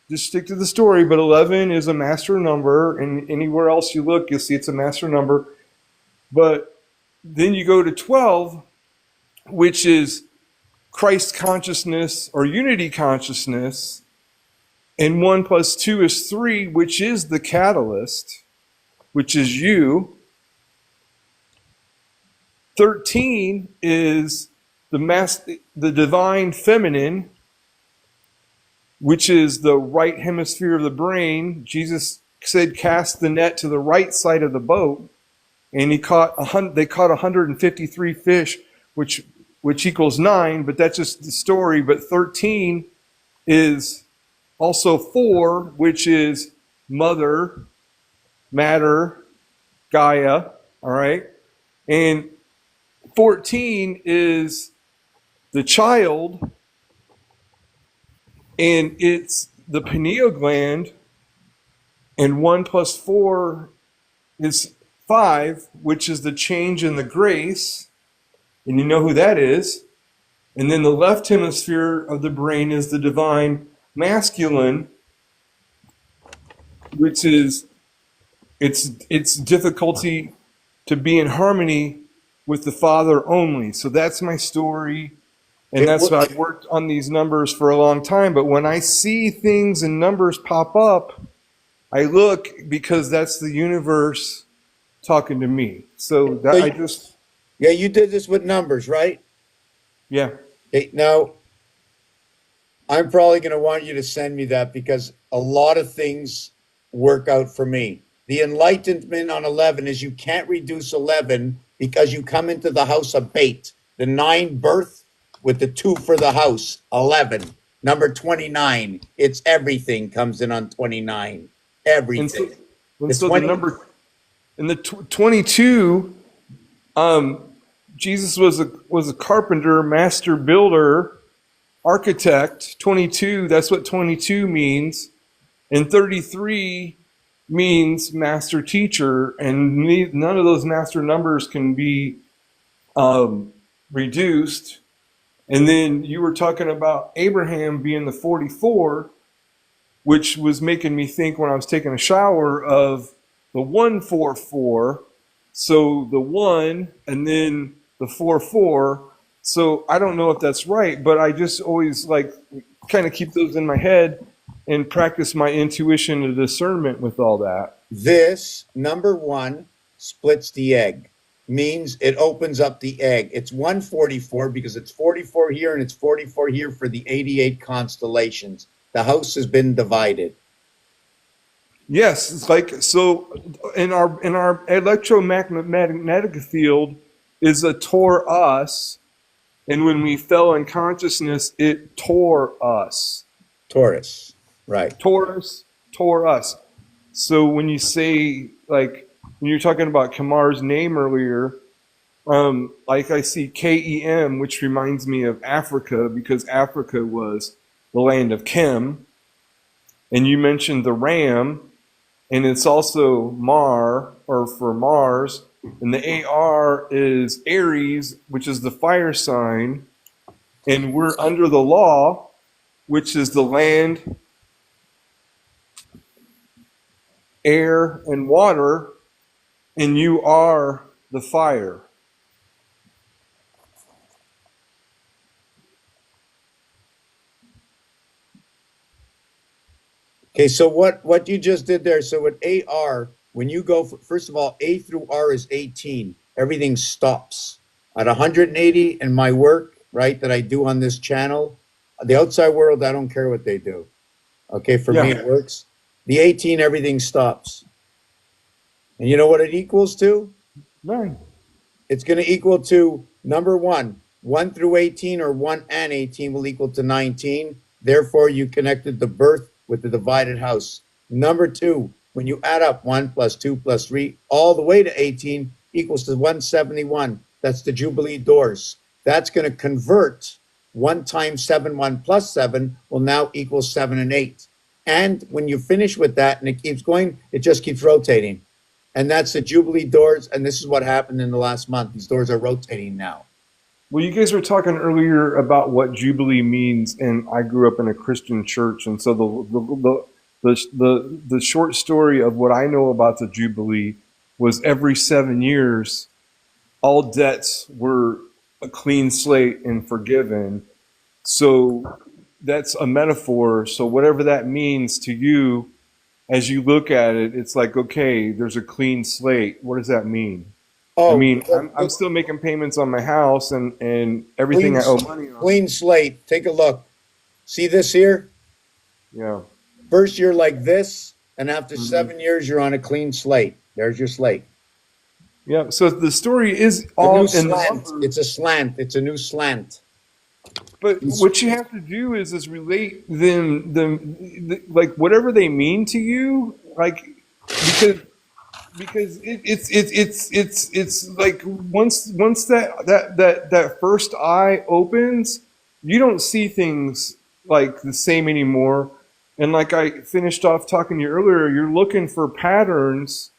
Speaker 3: Just stick to the story. But 11 is a master number, and anywhere else you look, you'll see it's a master number. But then you go to 12, which is Christ consciousness or unity consciousness, and 1 plus 2 is 3, which is the catalyst, which is you. 13 is the divine feminine, which is the right hemisphere of the brain. Jesus said, cast the net to the right side of the boat, and they caught 153 fish, which equals 9, but that's just the story. But 13 is also 4, which is mother, matter, Gaia, all right? And 14 is the child, and it's the pineal gland, and 1 plus 4 is 5, which is the change in the grace, and you know who that is. And then the left hemisphere of the brain is the divine masculine, which is it's difficulty to be in harmony with the Father only. So that's my story, and
Speaker 2: Okay,
Speaker 3: that's why I've worked on these numbers for a long time. But when I see things and numbers pop up, I look because that's the universe talking to me. So
Speaker 2: so
Speaker 3: that I just
Speaker 2: yeah, you did this with numbers, right?
Speaker 3: yeah.
Speaker 2: Okay, now I'm probably going to want you to send me that because a lot of things work out for me. The enlightenment on 11 is you can't reduce 11 because you come into the house of bait. The 9 birth with the 2 for the house, 11. Number 29, it's everything comes in on 29.
Speaker 3: And so
Speaker 2: Everything.
Speaker 3: and
Speaker 2: The
Speaker 3: so the
Speaker 2: 20,
Speaker 3: number in the 22, Jesus was a carpenter, master builder, architect. 22, that's what 22 means. And 33 means master teacher, and none of those master numbers can be reduced. And then you were talking about Abraham being the 44, which was making me think when I was taking a shower of the 144. So the 1 and then the 44. So I don't know if that's right, but I just always like kind of keep those in my head and practice my intuition and discernment with all that.
Speaker 2: this number 1 splits the egg, means it opens up the egg. It's 144 because it's 44 here and it's 44 here for the 88 constellations. The house has been divided.
Speaker 3: Yes, it's like so in our electromagnetic field is a tore us, and when we fell in consciousness, it tore us.
Speaker 2: Taurus, right?
Speaker 3: Taurus tore us. So when you say like when you're talking about Kamar's name earlier, like I see KEM, which reminds me of Africa because Africa was the land of Chem, and you mentioned the ram, and it's also Mar or for Mars, and the AR is Aries, which is the fire sign, and we're under the law, which is the land, air, and water, and you are the fire.
Speaker 2: Okay, so what you just did there, so with AR, when you go first of all, A through R is 18. Everything stops at 180 in my work, right, that I do on this channel. The outside world, I don't care what they do. Okay, for me
Speaker 3: Yeah,
Speaker 2: it works. The 18, everything stops. And you know what it equals to?
Speaker 3: nine.
Speaker 2: It's going to equal to number 1 through 18, or 1 and 18 will equal to 19. Therefore, you connected the birth with the divided house. Number 2, when you add up 1 plus 2 plus 3 all the way to 18 equals to 171. That's the Jubilee doors. That's going to convert 1 times 7, 1 plus 7 will now equal 7 and 8. And when you finish with that and it keeps going, it just keeps rotating. And that's the Jubilee doors. And this is what happened in the last month. These doors are rotating now.
Speaker 3: Well, you guys were talking earlier about what Jubilee means, and I grew up in a Christian church, and so the short story of what I know about the Jubilee was every 7 years, all debts were a clean slate and forgiven. So that's a metaphor. So whatever that means to you, as you look at it, it's like, okay, there's a clean slate. What does that mean? I
Speaker 2: Oh,
Speaker 3: mean, I'm still making payments on my house and everything
Speaker 2: clean,
Speaker 3: I owe money on.
Speaker 2: clean slate. Take a look. See this here?
Speaker 3: Yeah.
Speaker 2: First year like this, and after
Speaker 3: Mhm.
Speaker 2: 7 years, you're on a clean slate. There's your slate.
Speaker 3: Yeah. So the story is
Speaker 2: A new
Speaker 3: all in the
Speaker 2: slant.
Speaker 3: numbers,
Speaker 2: It's a slant. It's a new slant.
Speaker 3: but what you have to do is relate them like whatever they mean to you, like because it's like once that first eye opens, you don't see things like the same anymore. And like I finished off talking to you earlier, you're looking for patterns,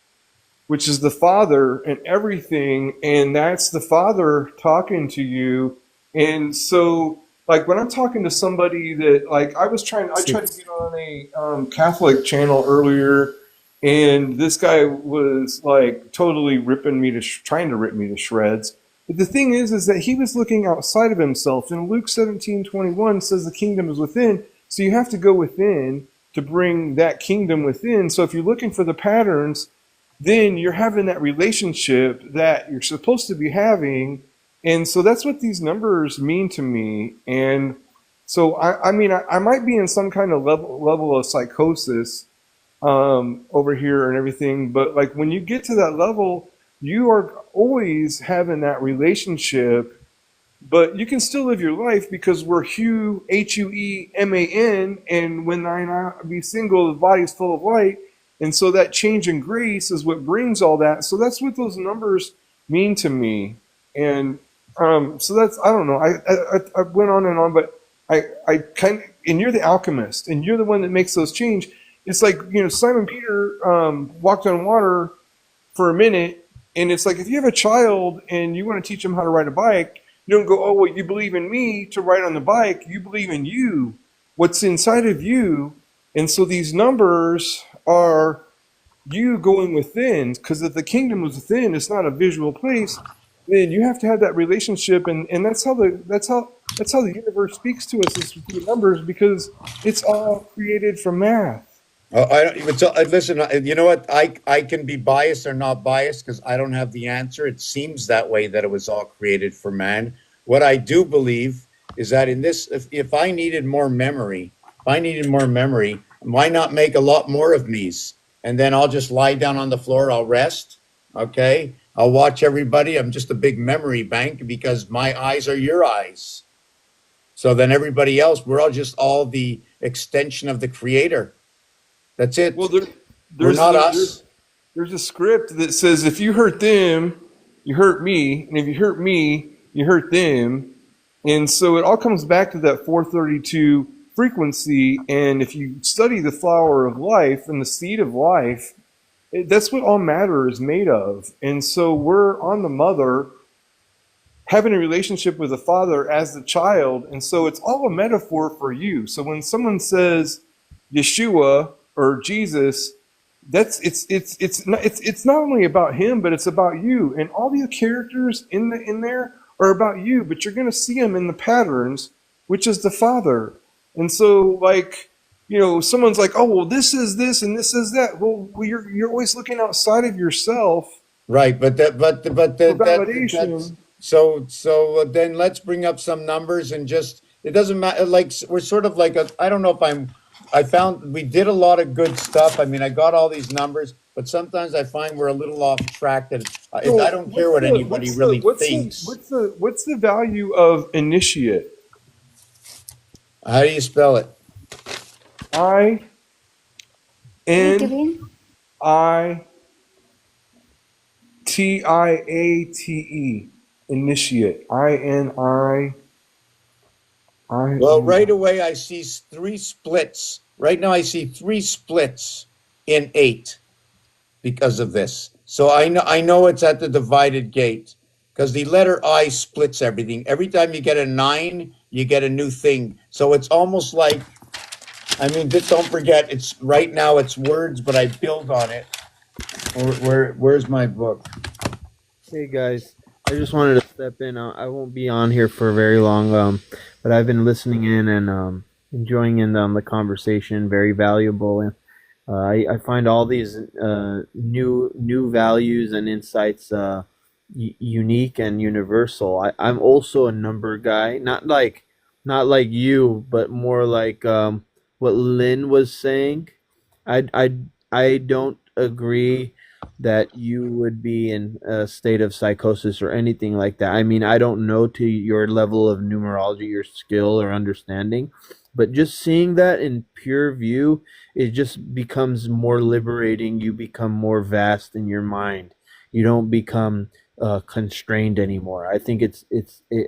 Speaker 3: which is the Father and everything, and that's the Father talking to you. And so like when I'm talking to somebody that like I tried to get on a Catholic channel earlier, and this guy was like totally ripping me to trying to rip me to shreds. But the thing is that he was looking outside of himself. And Luke 17:21 says the kingdom is within. So you have to go within to bring that kingdom within. So if you're looking for the patterns, then you're having that relationship that you're supposed to be having. And so that's what these numbers mean to me. And so I mean I might be in some kind of level of psychosis over here and everything, but like when you get to that level, you are always having that relationship, but you can still live your life because we're Hueman, and when I be single, the body's full of light, and so that change in grace is what brings all that. So that's what those numbers mean to me, and so that's I don't know. I went on and on, but I kind of, and you're the alchemist, and you're the one that makes those change. It's like Simon Peter walked on water for a minute. And it's like if you have a child and you want to teach them how to ride a bike, you don't go, oh, well, you believe in me to ride on the bike. You believe in you, what's inside of you. And so these numbers are you going within, because if the kingdom is within, it's not a visual place, then you have to have that relationship. And that's how the universe speaks to us is through numbers, because it's all created from math.
Speaker 2: I don't even listen. You know what? I can be biased or not biased because I don't have the answer. It seems that way that it was all created for man. What I do believe is that in this, if I needed more memory, if I needed more memory, why not make a lot more of me's? And then I'll just lie down on the floor. I'll rest. Okay. I'll watch everybody. I'm just a big memory bank because my eyes are your eyes. So then everybody else, we're all just all the extension of the creator. That's
Speaker 3: Well,
Speaker 2: it. We're
Speaker 3: there's,
Speaker 2: not
Speaker 3: there's
Speaker 2: us.
Speaker 3: there's a script that says if you hurt them, you hurt me, and if you hurt me, you hurt them. And so it all comes back to that 432 frequency. And if you study the flower of life and the seed of life, that's what all matter is made of. And so we're on the mother having a relationship with the father as the child. And so it's all a metaphor for you. So when someone says Yeshua or Jesus, it's not only about him, but it's about you. And all the characters in there are about you, but you're going to see them in the patterns, which is the Father. And so, like, someone's like, oh, well, this is this and this is that. Well, you're always looking outside of yourself
Speaker 2: Right,
Speaker 3: for
Speaker 2: that's
Speaker 3: validation.
Speaker 2: so then let's bring up some numbers and just it doesn't matter like we're sort of like a I don't know if I found we did a lot of good stuff. I mean, I got all these numbers, but sometimes I find we're a little off track that I
Speaker 3: So
Speaker 2: don't care what anybody really thinks.
Speaker 3: what's the value of initiate?
Speaker 2: How do you spell it?
Speaker 3: I
Speaker 5: Say it
Speaker 3: N
Speaker 5: again.
Speaker 3: I Tiate. Initiate.
Speaker 2: Well,
Speaker 3: I.
Speaker 2: right away I see three splits. Right now I see three splits in 8 because of this. So I know it's at the divided gate because the letter I splits everything. Every time you get a 9, you get a new thing. So it's almost like I mean, just don't forget it's right now it's words, but I build on it. Where's my book?
Speaker 1: Hey guys, I just wanted to step in. I won't be on here for very long, but I've been listening in and enjoying the conversation. Very valuable, and I find all these new values and insights unique and universal. I'm also a number guy, not like you, but more like what Lynn was saying. I don't agree that you would be in a state of psychosis or anything like that. I mean, I don't know to your level of numerology, your skill or understanding, but just seeing that in pure view, it just becomes more liberating. You become more vast in your mind. You don't become constrained anymore. I think it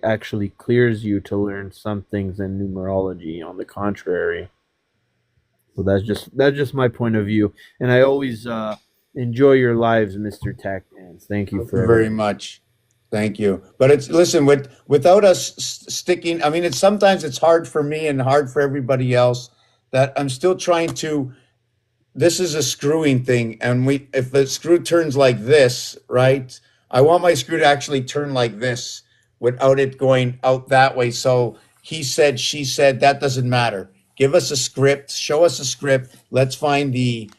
Speaker 1: actually clears you to learn some things in numerology. On the contrary, so that's just my point of view, and I always enjoy your lives, Mr. Tech Dance. Thank you
Speaker 2: Thank you
Speaker 1: for
Speaker 2: very
Speaker 1: everything.
Speaker 2: much. Thank you. But it's listen without us sticking. I mean, it's sometimes it's hard for me and hard for everybody else that I'm still trying to. This is a screwing thing, and we if the screw turns like this, right? I want my screw to actually turn like this without it going out that way. So he said, she said, that doesn't matter. Give us a script, show us a script. Let's find the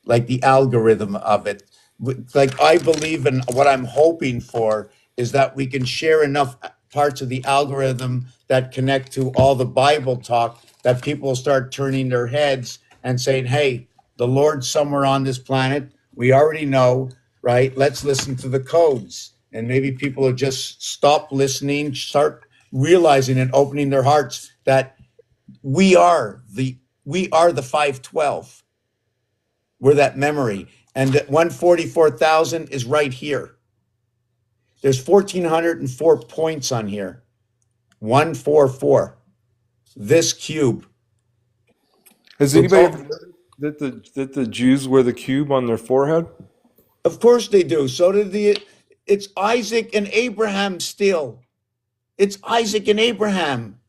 Speaker 2: like the algorithm of it. Like I believe in what I'm hoping for is that we can share enough parts of the algorithm that connect to all the Bible talk that people start turning their heads and saying, hey, the Lord's somewhere on this planet. We already know, right? Let's listen to the codes. And maybe people will just stop listening, start realizing and opening their hearts that we are the 512. We're that memory. And that 144,000 is right here. There's 1,404 points on here. 144. This cube.
Speaker 3: Has
Speaker 2: It's
Speaker 3: anybody
Speaker 2: all,
Speaker 3: ever noticed that the Jews wear the cube on their forehead?
Speaker 2: of course they do. So did it's Isaac and Abraham still. It's Isaac and Abraham.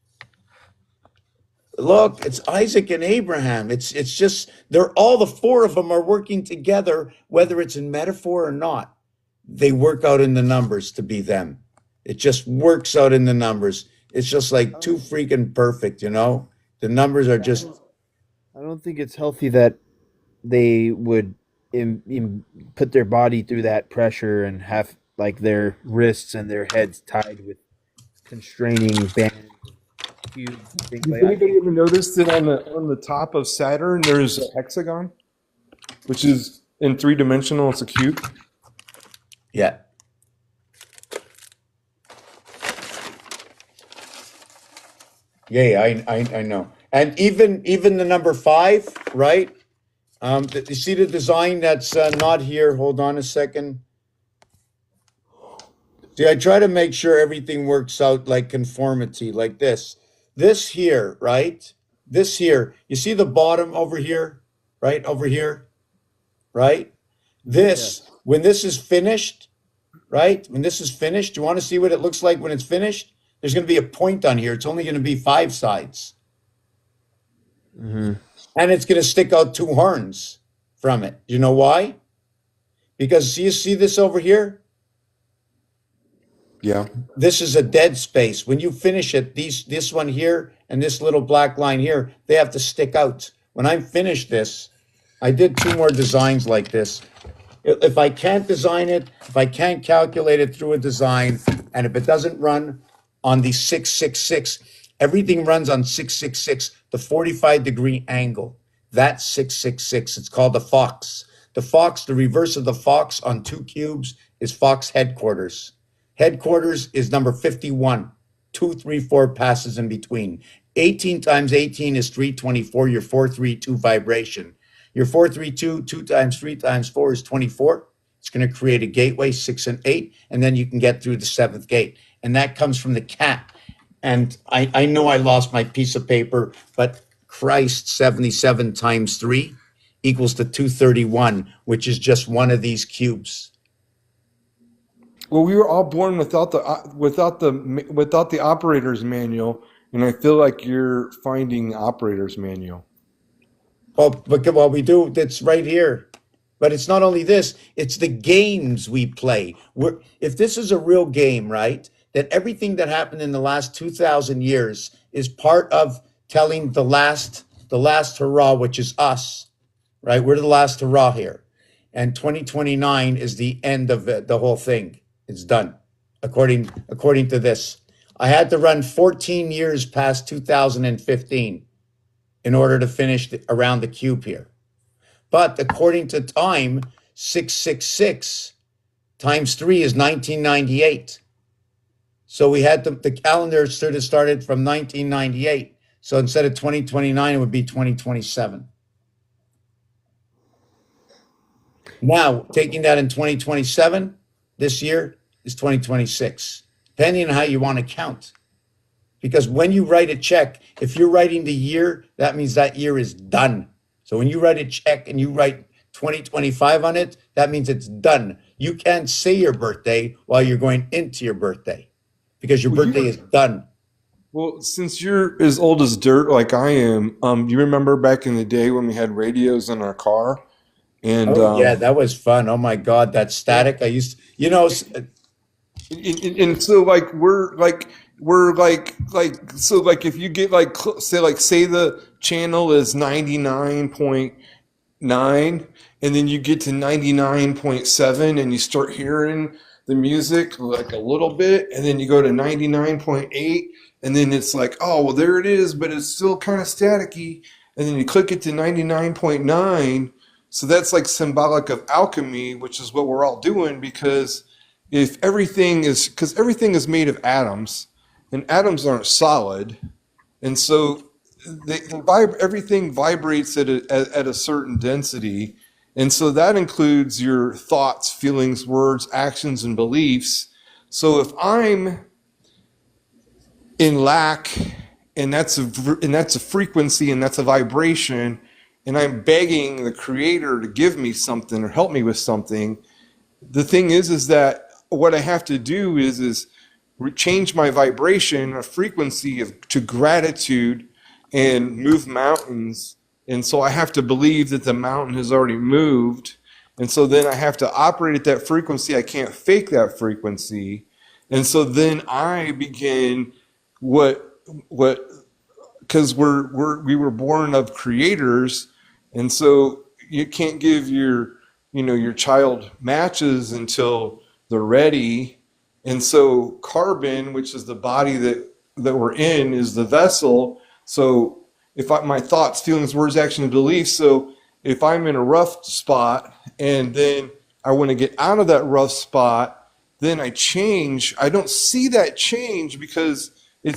Speaker 2: Look, it's Isaac and Abraham. It's just they're all the four of them are working together, whether it's in metaphor or not. They work out in the numbers to be them. It just works out in the numbers. It's just like too freaking perfect, you know? The numbers are just
Speaker 1: I don't think it's healthy that they would put their body through that pressure and have like their wrists and their heads tied with constraining bands, cubes, and things
Speaker 3: Has
Speaker 1: like that.
Speaker 3: anybody ever noticed that on the top of Saturn there's a hexagon, which is in 3 dimensional? It's a cube.
Speaker 2: yeah. Yeah, I know. And even the number five, right? You see the design that's not here. Hold on a second. See, I try to make sure everything works out like conformity, like this. This here, right? This here. You see the bottom over here, right? Over here, right? This,
Speaker 1: Yes.
Speaker 2: when this is finished, right? When this is finished, do you want to see what it looks like when it's finished? There's going to be a point on here. It's only going to be five sides.
Speaker 1: Hmm.
Speaker 2: And it's going to stick out two horns from it. Do you know why? Because you see this over here?
Speaker 3: Yeah.
Speaker 2: This is a dead space. When you finish it, this one here and this little black line here, they have to stick out. When I'm finished this, I did two more designs like this. If I can't design it, if I can't calculate it through a design, and if it doesn't run on the 666, everything runs on 666, the 45-degree angle. That's 666. It's called the Fox. The Fox, the reverse of the Fox on two cubes is Fox headquarters. Headquarters is number 51. 234 passes in between. 18 times 18 is 324, your 432 vibration. Your 432, 2 times 3 times 4 is 24. It's going to create a gateway, 6 and 8, and then you can get through the seventh gate. And that comes from the cat. And I know I lost my piece of paper, but Christ 77 times 3 equals to 231, which is just one of these cubes.
Speaker 3: Well, we were all born without the operator's manual, and I feel like you're finding operator's manual.
Speaker 2: Well, we do. That's right here. But it's not only this, it's the games we play. If this is a real game, right, then everything that happened in the last 2,000 years is part of telling the last hurrah, which is us, right? We're the last hurrah here. And 2029 is the end of the whole thing. It's done, according to this. I had to run 14 years past 2015 in order to finish around the cube here. But according to time, 666 times 3 is 1998. So we had the calendar sort of started from 1998. So instead of 2029, it would be 2027. Now, taking that in 2027, this year is 2026, depending on how you want to count. Because when you write a check, if you're writing the year, that means that year is done. So when you write a check and you write 2025 on it, that means it's done. You can't say your birthday while you're going into your birthday because your
Speaker 3: Well,
Speaker 2: birthday is done.
Speaker 3: well, since you're as old as dirt like I am, you remember back in the day when we had radios in our car, and
Speaker 2: Oh yeah, that was fun. Oh my God, that
Speaker 3: yeah,
Speaker 2: static. I used, you know,
Speaker 3: and so like we're like so like if you get like say the channel is 99.9, and then you get to 99.7 and you start hearing the music like a little bit, and then you go to 99.8, and then it's like, oh well, there it is, but it's still kind of staticky, and then you click it to 99.9. So that's like symbolic of alchemy, which is what we're all doing, because if everything is because everything is made of atoms, and atoms aren't solid, and so everything vibrates at a certain density. And so that includes your thoughts, feelings, words, actions, and beliefs. So if I'm in lack, and that's a frequency, and that's a vibration, and I'm begging the creator to give me something or help me with something, the thing is that what I have to do is change my vibration or frequency to gratitude and move mountains. And so I have to believe that the mountain has already moved. And so then I have to operate at that frequency. I can't fake that frequency. And so then I begin what because we were born of creators, and so you can't give your child matches until they're ready. And so carbon, which is the body that we're in, is the vessel. So if my thoughts, feelings, words, actions, beliefs. So if I'm in a rough spot and then I want to get out of that rough spot, then I change. I don't see that change because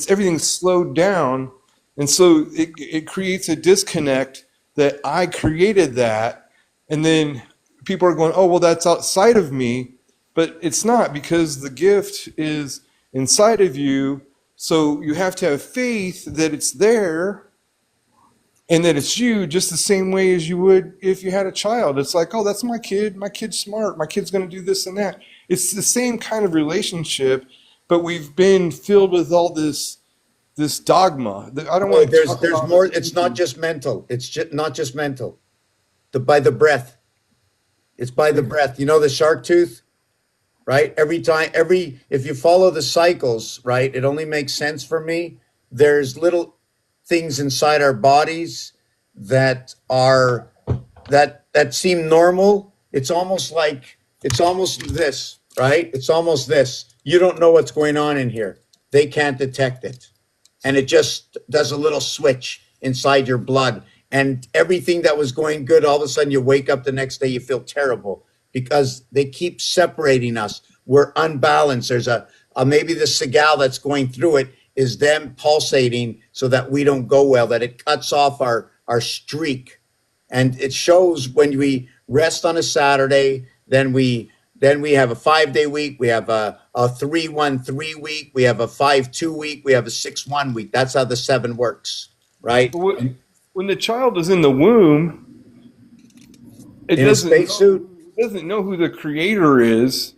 Speaker 3: everything's slowed down, and so it creates a disconnect that I created that, and then people are going, oh well, that's outside of me, but it's not, because the gift is inside of you. So you have to have faith that it's there and that it's you, just the same way as you would if you had a child. It's like, oh, that's my kid. My kid's smart. My kid's going to do this and that. It's the same kind of relationship, but we've been filled with all this dogma. I don't
Speaker 2: no,
Speaker 3: want to
Speaker 2: there's
Speaker 3: talk
Speaker 2: there's
Speaker 3: about
Speaker 2: more.
Speaker 3: it.
Speaker 2: It's not just mental. It's just not just mental. By the breath. It's by the breath. You know the shark tooth, right? Every time, if you follow the cycles, right, it only makes sense for me. There's little things inside our bodies that are that seem normal. It's almost this, right? It's almost this. You don't know what's going on in here. They can't detect it. And it just does a little switch inside your blood. And everything that was going good, all of a sudden you wake up the next day, you feel terrible because they keep separating us. We're unbalanced. There's a maybe the Seagal that's going through it is them pulsating so that we don't go well, that it cuts off our streak. And it shows when we rest on a Saturday, then we have a 5 day week, we have a 3-1-3 week, we have a 5-2 week, we have a 6-1 week. That's how the 7 works, right?
Speaker 3: When the child is in the womb, it
Speaker 2: In a
Speaker 3: doesn't
Speaker 2: spacesuit.
Speaker 3: know who the creator is.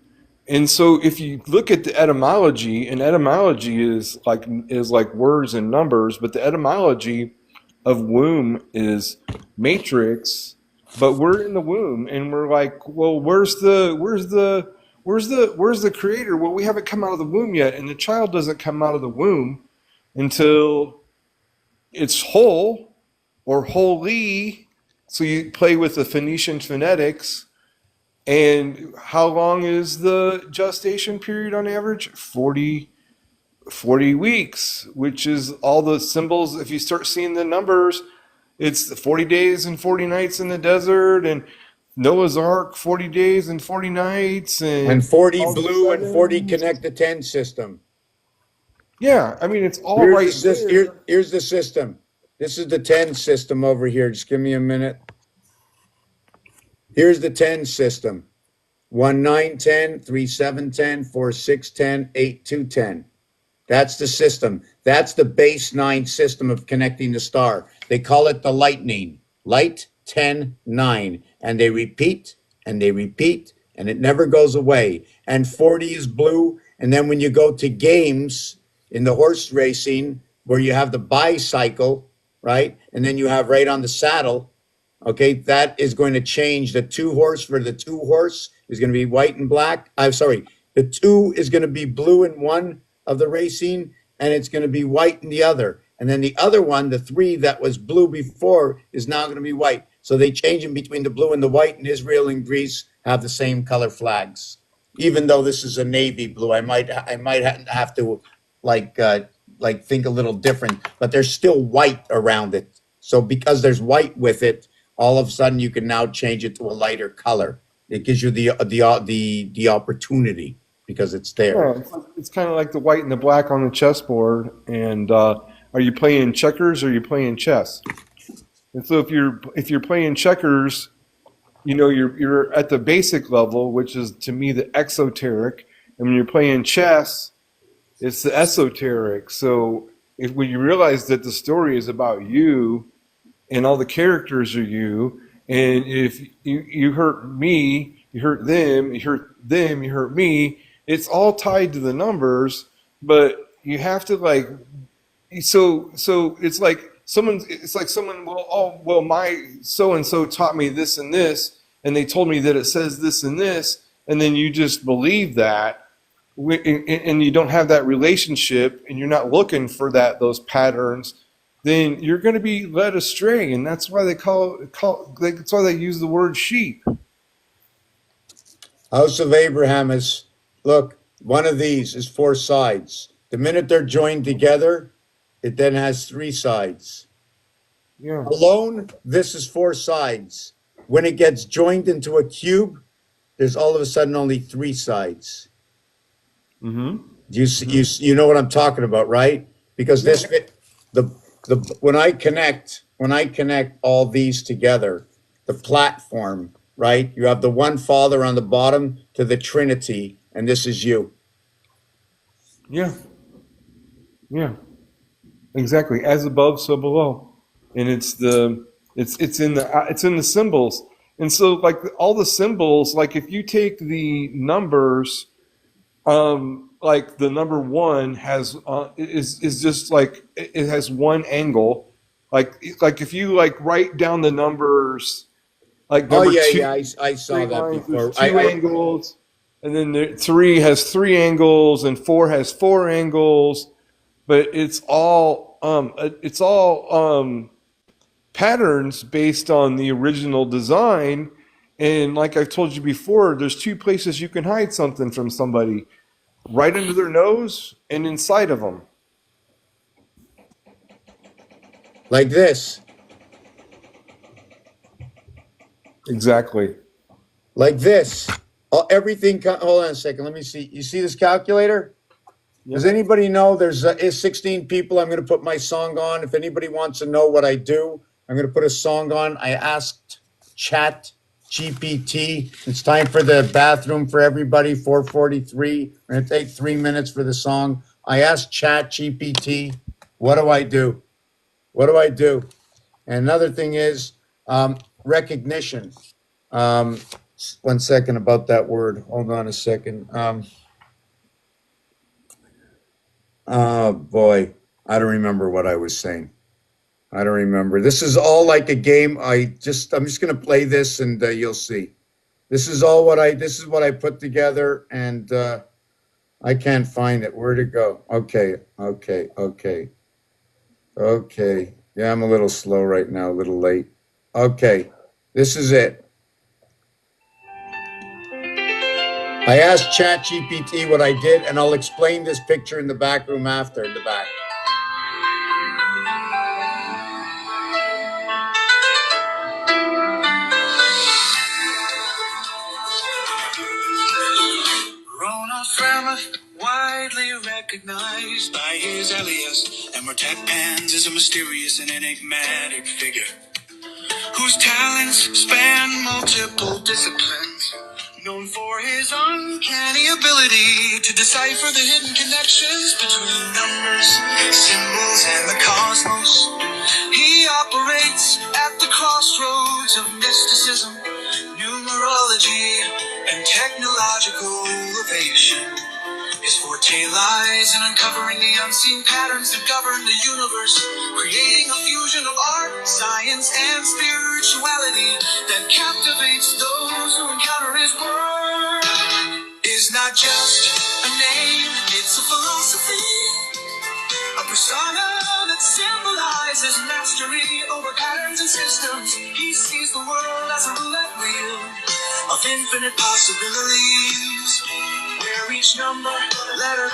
Speaker 3: And so if you look at the etymology, and etymology is like words and numbers, but the etymology of womb is matrix. But we're in the womb, and we're like, well, where's the creator? Well, we haven't come out of the womb yet, and the child doesn't come out of the womb until it's whole or holy. So you play with the Phoenician phonetics. And how long is the gestation period on average? 40 weeks, which is all the symbols. If you start seeing the numbers, it's the 40 days and 40 nights in the desert, and Noah's Ark, 40 days and 40 nights,
Speaker 2: And
Speaker 3: and
Speaker 2: 40
Speaker 3: all the
Speaker 2: blue and 40
Speaker 3: sevens.
Speaker 2: connect the 10 system.
Speaker 3: Yeah, I mean, it's all
Speaker 2: Here's the
Speaker 3: right
Speaker 2: system.
Speaker 3: there.
Speaker 2: Here's the system. This is the 10 system over here. Just give me a minute. Here's the 10 system. 1 9 10, 3 7 10, 4 6 10, 8 2 10. That's the system. That's the base 9 system of connecting the star. They call it the lightning. Light 10 9. and they repeat and they repeat, and it never goes away. And 40 is blue. And then when you go to games in the horse racing, where you have the bicycle, right? And then you have right on the saddle, okay, that is going to change. The two horse for the two horse is going to be white and black. I'm sorry, the two is going to be blue in one of the racing, and it's going to be white in the other. And then the other one, the three that was blue before, is now going to be white. So they change them between the blue and the white, and Israel and Greece have the same color flags. Even though this is a navy blue, I might have to like think a little different, but there's still white around it. So because there's white with it, all of a sudden you can now change it to a lighter color. It gives you the opportunity because it's there.
Speaker 3: Yeah, it's kind of like the white and the black on the chessboard. And are you playing checkers or are you playing chess? And so if you're playing checkers, you're at the basic level, which is to me the exoteric. And when you're playing chess, it's the esoteric. So when you realize that the story is about you and all the characters are you, and if you hurt me, you hurt them, you hurt them, you hurt me, it's all tied to the numbers, but you have to so it's like someone my so and so taught me this and they told me that it says this and this, and then you just believe that, and you don't have that relationship, and you're not looking for those patterns, then you're going to be led astray, and that's why that's why they use the word sheep.
Speaker 2: House of Abraham is, look, one of these is four sides. The minute they're joined together, it then has three sides.
Speaker 3: Yeah.
Speaker 2: Alone, this is four sides. When it gets joined into a cube, there's all of a sudden only three sides.
Speaker 3: Mm-hmm.
Speaker 2: You know what I'm talking about, right? Because this the when I connect all these together, the platform, right? You have the one Father on the bottom to the Trinity, and this is you.
Speaker 3: Yeah. Yeah. Exactly. As above, so below. And it's in the symbols. And so like all the symbols, like if you take the numbers, like the number one is just like it has one angle. Like if you like write down the numbers, like
Speaker 2: Oh
Speaker 3: number
Speaker 2: yeah,
Speaker 3: two,
Speaker 2: yeah, I saw
Speaker 3: three
Speaker 2: that
Speaker 3: lines,
Speaker 2: before.
Speaker 3: there's two angles, and then three has three angles, and four has four angles, but it's all patterns based on the original design. And like I've told you before, there's two places you can hide something from somebody: right under their nose and inside of them.
Speaker 2: Like this,
Speaker 3: Exactly.
Speaker 2: like this. Oh, everything. Hold on a second. Let me see. You see this calculator? Does
Speaker 3: Yep.
Speaker 2: anybody know there's 16 people? I'm going to put my song on. If anybody wants to know what I do, I'm going to put a song on. I asked Chat GPT. It's time for the bathroom for everybody. 4:43. We're going to take 3 minutes for the song. I asked Chat GPT, what do I do? What do I do? And another thing is recognition. Um, 1 second about that word. Hold on a second. Oh boy, I don't remember what I was saying. I don't remember. This is all like a game. I'm just gonna play this and you'll see. This is what I put together, and I can't find it. Where'd it go? Okay. Yeah, I'm a little slow right now, a little late. Okay, this is it. I asked ChatGPT what I did, and I'll explain this picture in the back room after, in the back. Ronald Fairmouth, widely recognized by his alias, Emertat Pans is a mysterious and enigmatic figure whose talents span multiple disciplines. Known for his uncanny ability to decipher the hidden connections between numbers, symbols, and the cosmos. He operates at the crossroads of mysticism,
Speaker 1: numerology and technological innovation. His forte lies in uncovering the unseen patterns that govern the universe, creating a fusion of art, science, and spirituality that captivates those who encounter his work. Is not just a name, it's a philosophy, a persona that symbolizes mastery over patterns and systems. He sees the world as a roulette wheel of infinite possibilities, where each number, letter,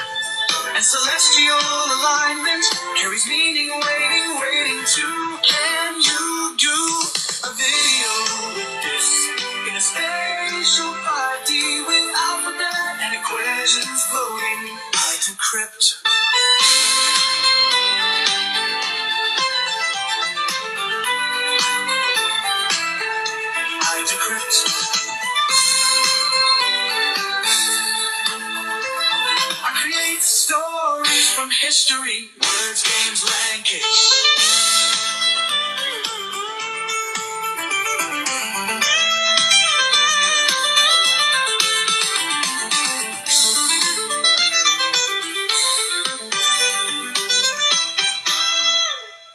Speaker 1: and celestial alignment carries meaning, waiting to. Can you do a video with this in a spatial 5D with alphabet and equations floating? I decrypt. I decrypt. I create stories from history, words, games, language.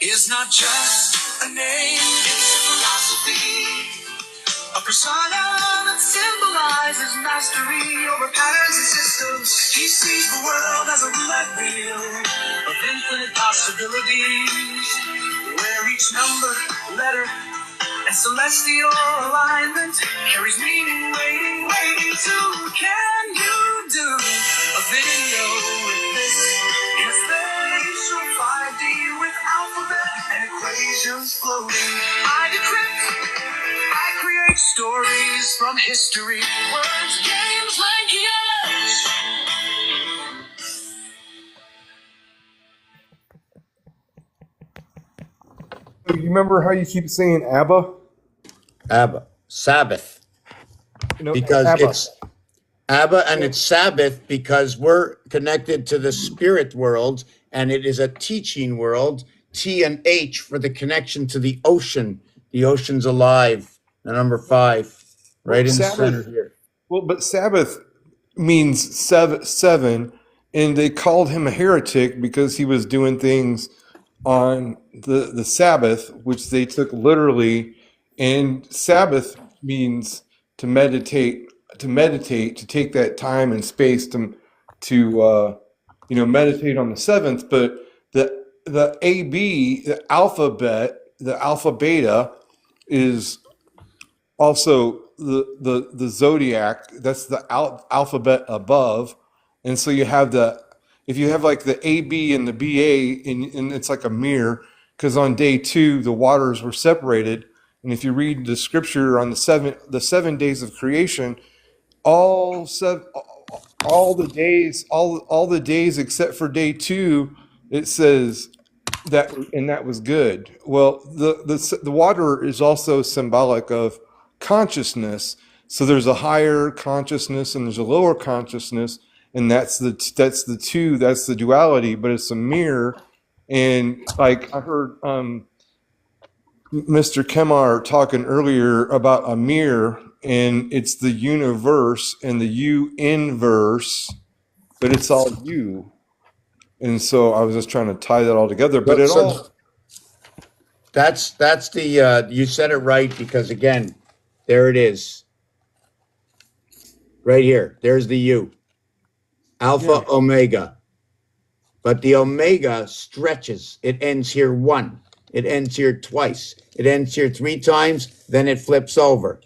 Speaker 1: Is not just a name, it's a philosophy, a persona that symbolizes mastery over patterns and systems. He sees the world as a roulette wheel of infinite possibilities, where each number, letter, and celestial alignment carries meaning, waiting to. Can you do a video with this in a spatial 5D with alphabet and equations floating? I decrypt. I create stories from history, words, games, language.
Speaker 3: You remember how you keep saying ABBA?
Speaker 2: Abba, Sabbath,
Speaker 3: No,
Speaker 2: because
Speaker 3: ABBA.
Speaker 2: it's Abba and it's Sabbath because we're connected to the spirit world and it is a teaching world. T and H for the connection to the ocean. The ocean's alive. The number 5, right in the
Speaker 3: Sabbath.
Speaker 2: center here.
Speaker 3: Well, but Sabbath means seven, and they called him a heretic because he was doing things on the Sabbath, which they took literally. And Sabbath means to meditate, to take that time and space to meditate on the seventh. But the AB, the alphabet, the alpha beta is also the zodiac. That's the alphabet above, and so you have if you have like the AB and the BA, and it's like a mirror, because on day 2 the waters were separated, and if you read the scripture on the 7 days of creation, all seven, all the days, all the days except for day 2, it says that was good. Well, the water is also symbolic of consciousness. So there's a higher consciousness and there's a lower consciousness, and that's the two. That's the duality. But it's a mirror, and like I heard Mr. Kemar talking earlier about a mirror, and it's the universe and the you inverse, but it's all you. And so I was just trying to tie that all together, but it
Speaker 2: So
Speaker 3: all.
Speaker 2: that's the you said it right because again, there it is. Right here. There's the U. Alpha
Speaker 3: Yeah.
Speaker 2: Omega. But the omega stretches. It ends here 1. It ends here twice. It ends here 3 times. Then it flips over.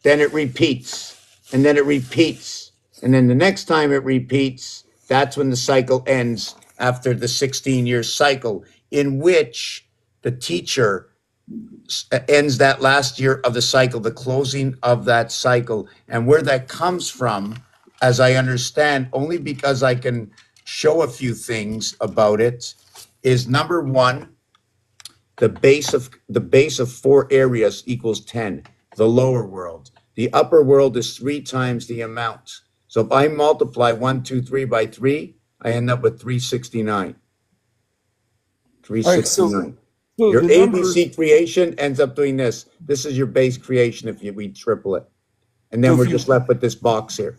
Speaker 2: Then it repeats. And then it repeats. And then the next time it repeats, that's when the cycle ends after the 16-year cycle, in which the teacher ends that last year of the cycle, the closing of that cycle. And where that comes from, as I understand, only because I can show a few things about it, is number 1, the base of 4 areas equals 10, the lower world. The upper world is 3 times the amount. So if I multiply 1, 2, 3 by 3, I end up with 369.
Speaker 3: All right.
Speaker 2: 369.
Speaker 3: So
Speaker 2: Your
Speaker 3: the numbers.
Speaker 2: ABC creation ends up doing this. This is your base creation if we triple it. and
Speaker 3: So
Speaker 2: then we're
Speaker 3: if you
Speaker 2: just left with this box here.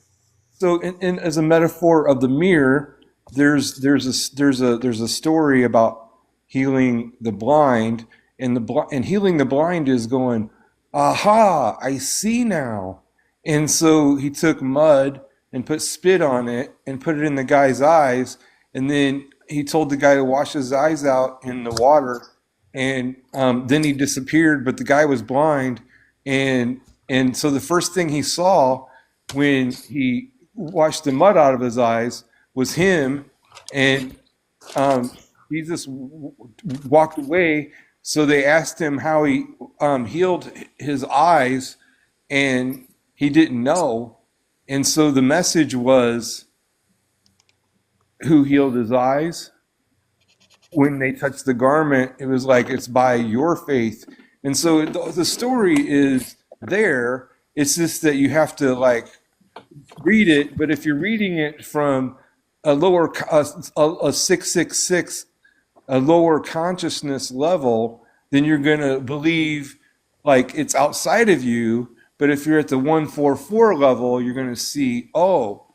Speaker 3: So, in as a metaphor of the mirror, there's a story about healing the blind, and and healing the blind is going, aha, I see now. And so he took mud and put spit on it and put it in the guy's eyes, and then he told the guy to wash his eyes out in the water, and then he disappeared. But the guy was blind, and so the first thing he saw when he washed the mud out of his eyes was him, and he just walked away. So they asked him how he healed his eyes, and he didn't know. And so the message was, who healed his eyes? When they touched the garment, it was like, it's by your faith. And so the story is there. It's just that you have to like read it, but if you're reading it from a lower, a 666, a lower consciousness level, then you're going to believe like it's outside of you. But if you're at the 144 level, you're going to see, oh,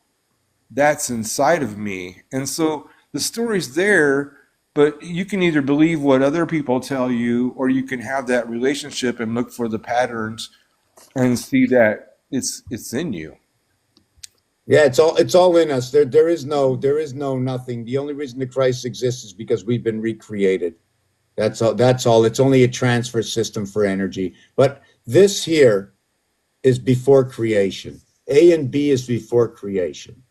Speaker 3: that's inside of me. And so the story's there, but you can either believe what other people tell you, or you can have that relationship and look for the patterns and see that it's in you.
Speaker 2: Yeah, it's all in us. There is no nothing. The only reason the Christ exists is because we've been recreated. That's all. That's all. It's only a transfer system for energy. But this here is before creation. A and B is before creation.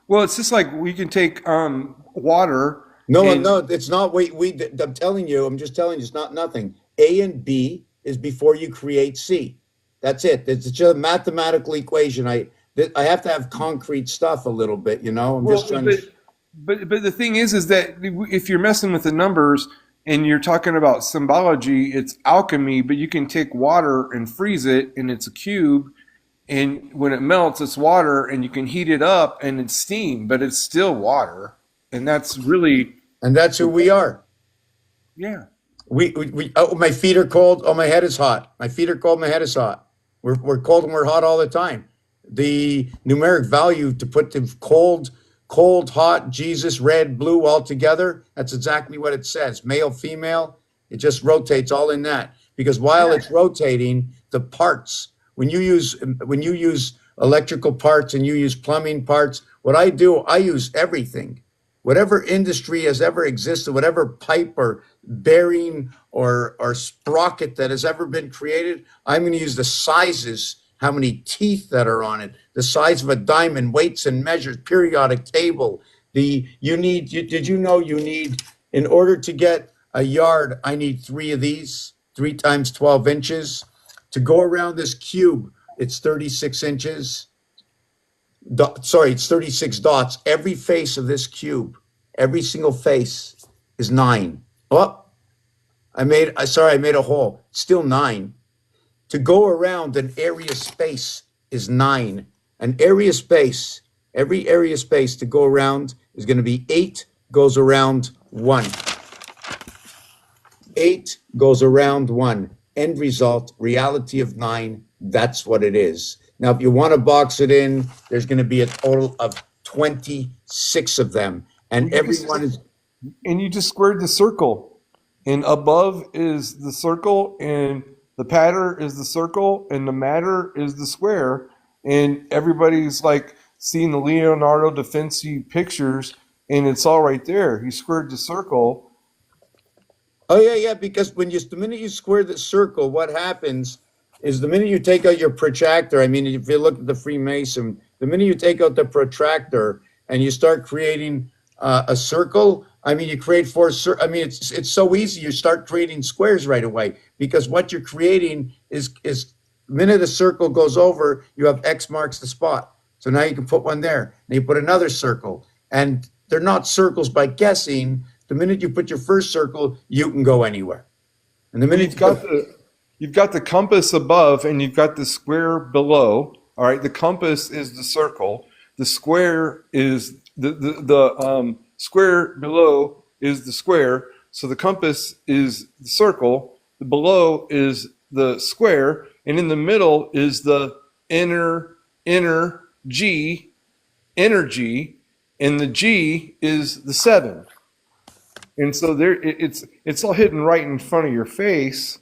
Speaker 3: Well, it's just like we can take water
Speaker 2: No,
Speaker 3: and
Speaker 2: no, it's not. I'm telling you. I'm just telling you. It's not nothing. A and B is before you create C. That's it. It's just a mathematical equation. I have to have concrete stuff a little bit. You know. I'm just
Speaker 3: well,
Speaker 2: trying to.
Speaker 3: but the thing is that if you're messing with the numbers and you're talking about symbology, it's alchemy. But you can take water and freeze it, and it's a cube. And when it melts, it's water, and you can heat it up, and it's steam, but it's still water. And that's really,
Speaker 2: And that's who we are.
Speaker 3: yeah.
Speaker 2: Oh, my feet are cold. Oh, my head is hot. My feet are cold. My head is hot. We're cold and we're hot all the time. The numeric value to put the cold, hot, Jesus, red, blue all together, that's exactly what it says. Male, female, it just rotates all in that. Because while it's rotating, the parts, when you use electrical parts and you use plumbing parts, what I do, I use everything. Whatever industry has ever existed, whatever pipe or bearing or sprocket that has ever been created, I'm going to use the sizes, how many teeth that are on it, the size of a diamond, weights and measures, periodic table. Did you know you need, in order to get a yard, I need 3 of these, 3 times 12 inches. To go around this cube, it's 36 inches. It's 36 dots. Every face of this cube, every single face is 9. Oh, I made a hole. Still 9. To go around an area space is 9. An area space, every area space to go around is going to be 8 goes around 1. 8 goes around 1. End result, reality of 9. That's what it is. Now, if you want to box it in, there's going to be a total of 26 of them. And everyone is.
Speaker 3: And you just squared the circle. And above is the circle, and the pattern is the circle, and the matter is the square. And everybody's like seeing the Leonardo da Vinci pictures, and it's all right there. He squared the circle.
Speaker 2: Oh yeah, because the minute you square the circle, what happens is the minute you take out your protractor. I mean, if you look at the Freemason, the minute you take out the protractor and you start creating a circle, I mean, you create 4. I mean, it's so easy. You start creating squares right away because what you're creating is the minute the circle goes over, you have X marks the spot. So now you can put one there, and you put another circle, and they're not circles by guessing. The minute you put your first circle, you can go anywhere. And the minute
Speaker 3: You've got the compass above, and you've got the square below. All right, the compass is the circle. The square is the square below is the square. So the compass is the circle. The below is the square, and in the middle is the inner G, energy, and the G is the 7. And so it's all hidden right in front of your face,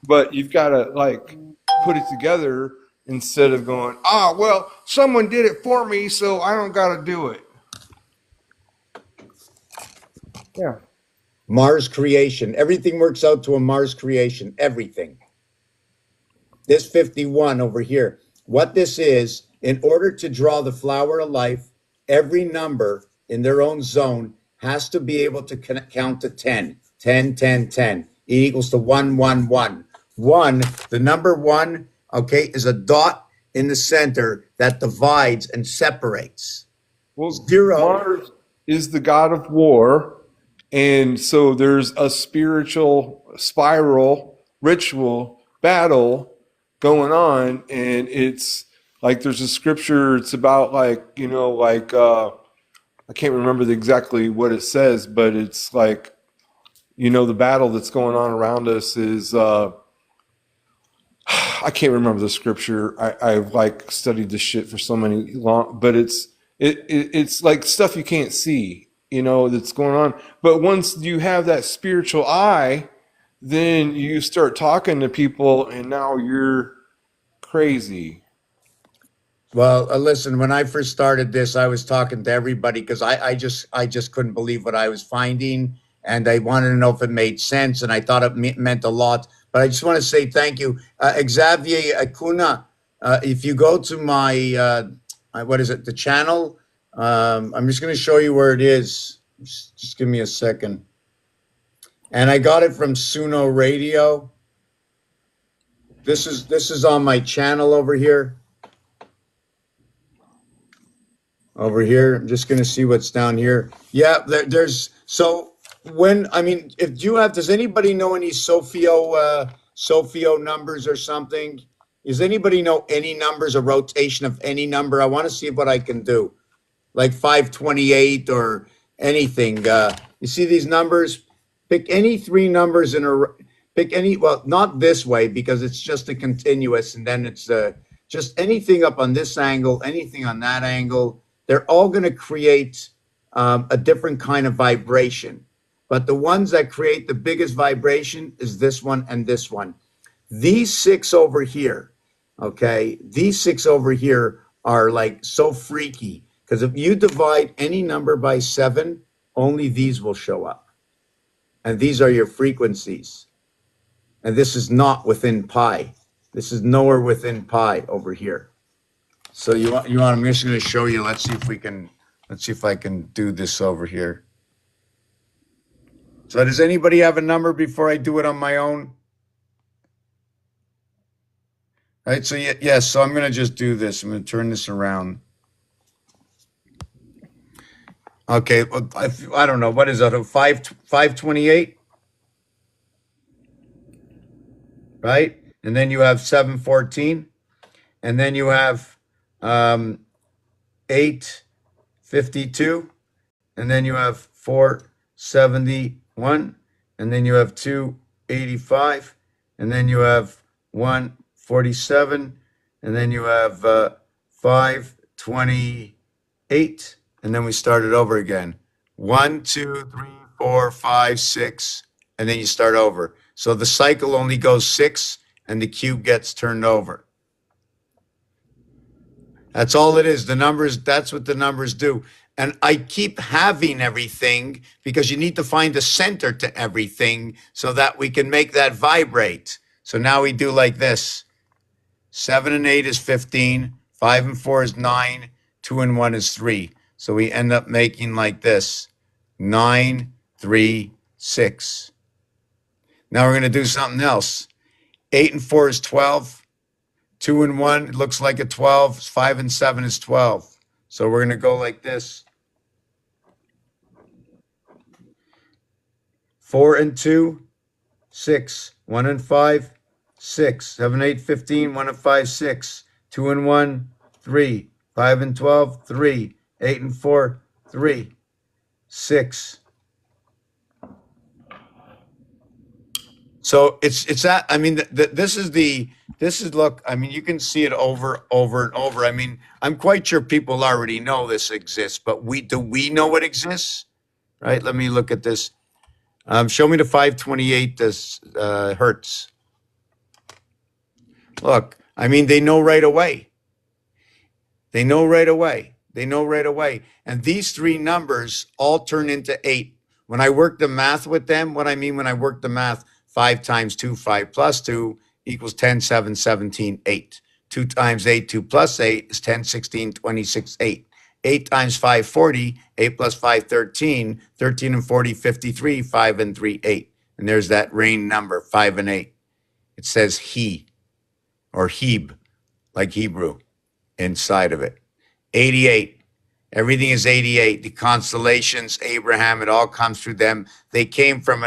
Speaker 3: but you've got to like put it together instead of going, well, someone did it for me, so I don't got to do it. Yeah.
Speaker 2: Mars creation. Everything works out to a Mars creation. Everything. This 51 over here. What this is, in order to draw the flower of life, every number in their own zone has to be able to count to 10. 10, 10, 10. E equals to 1, 1, 1. 1, the number 1, okay, is a dot in the center that divides and separates.
Speaker 3: Well,
Speaker 2: 0.
Speaker 3: Mars is the god of war. And so there's a spiritual spiral, ritual, battle going on. And it's like there's a scripture, it's about like, I can't remember exactly what it says, but it's like, the battle that's going on around us is, I can't remember the scripture. I've like studied this shit for so many long, but it's like stuff you can't see, that's going on. But once you have that spiritual eye, then you start talking to people, and now you're crazy.
Speaker 2: Well, listen, when I first started this, I was talking to everybody because I just couldn't believe what I was finding, and I wanted to know if it made sense, and I thought it meant a lot. But I just want to say thank you, Xavier Acuna. If you go to my what is it, the channel? I'm just going to show you where it is. Just give me a second. And I got it from Suno Radio. This is on my channel over here. Over here, I'm just going to see what's down here. Yeah, there's so when I mean, if you have, does anybody know any Sophio numbers or something? Does anybody know any numbers, a rotation of any number? I want to see what I can do, like 528 or anything. You see these numbers? Pick any 3 numbers in a pick any. Well, not this way because it's just a continuous, and then it's just anything up on this angle, anything on that angle. They're all going to create a different kind of vibration. But the ones that create the biggest vibration is this one and this one. These 6 over here, okay, these 6 over here are like so freaky because if you divide any number by 7, only these will show up. And these are your frequencies. And this is not within pi. This is nowhere within pi over here. So you want, I'm just going to show you. Let's see if I can do this over here. So does anybody have a number before I do it on my own? All right. So yes. So I'm going to just do this. I'm going to turn this around. Okay. Well, I don't know. What is that? 528? Right. And then you have 714. And then you have 852. And then you have 471. And then you have 285. And then you have 147. And then you have 528. And then we start it over again. 1, 2, 3, 4, 5, 6. And then you start over. So the cycle only goes 6 and the cube gets turned over. That's all it is. The numbers, that's what the numbers do. And I keep having everything because you need to find a center to everything so that we can make that vibrate. So now we do like this. 7 and 8 is 15. 5 and 4 is 9. 2 and 1 is 3. So we end up making like this. 9, 3, 6. Now we're going to do something else. 8 and 4 is 12. 2 and 1, it looks like a 12. 5 and 7 is 12. So we're going to go like this. 4 and 2, 6. 1 and 5, 6. 7, 8, 15. 1 and 5, 6. 2 and 1, 3. 5 and 12, 3. 8 and 4, 3. 6. So it's that. I mean, this is the This is, look, I mean, you can see it over and over. I mean, I'm quite sure people already know this exists, but do we know it exists? Right? Let me look at this. Show me the 528 hertz. Look, I mean, they know right away. They know right away. They know right away. And these three numbers all turn into 8. When I work the math with them, what I mean when I work the math, 5 times 2, 5 plus 2 equals 10, 7, 17, 8. 2 times 8, 2 plus 8 is 10, 16, 26, 8. 8 times 5, 40. 8 plus 5, 13. 13 and 40, 53. 5 and 3, 8. And there's that rain number, 5 and 8. It says he or Heb, like Hebrew, inside of it. 88. Everything is 88. The constellations, Abraham, it all comes through them. They came through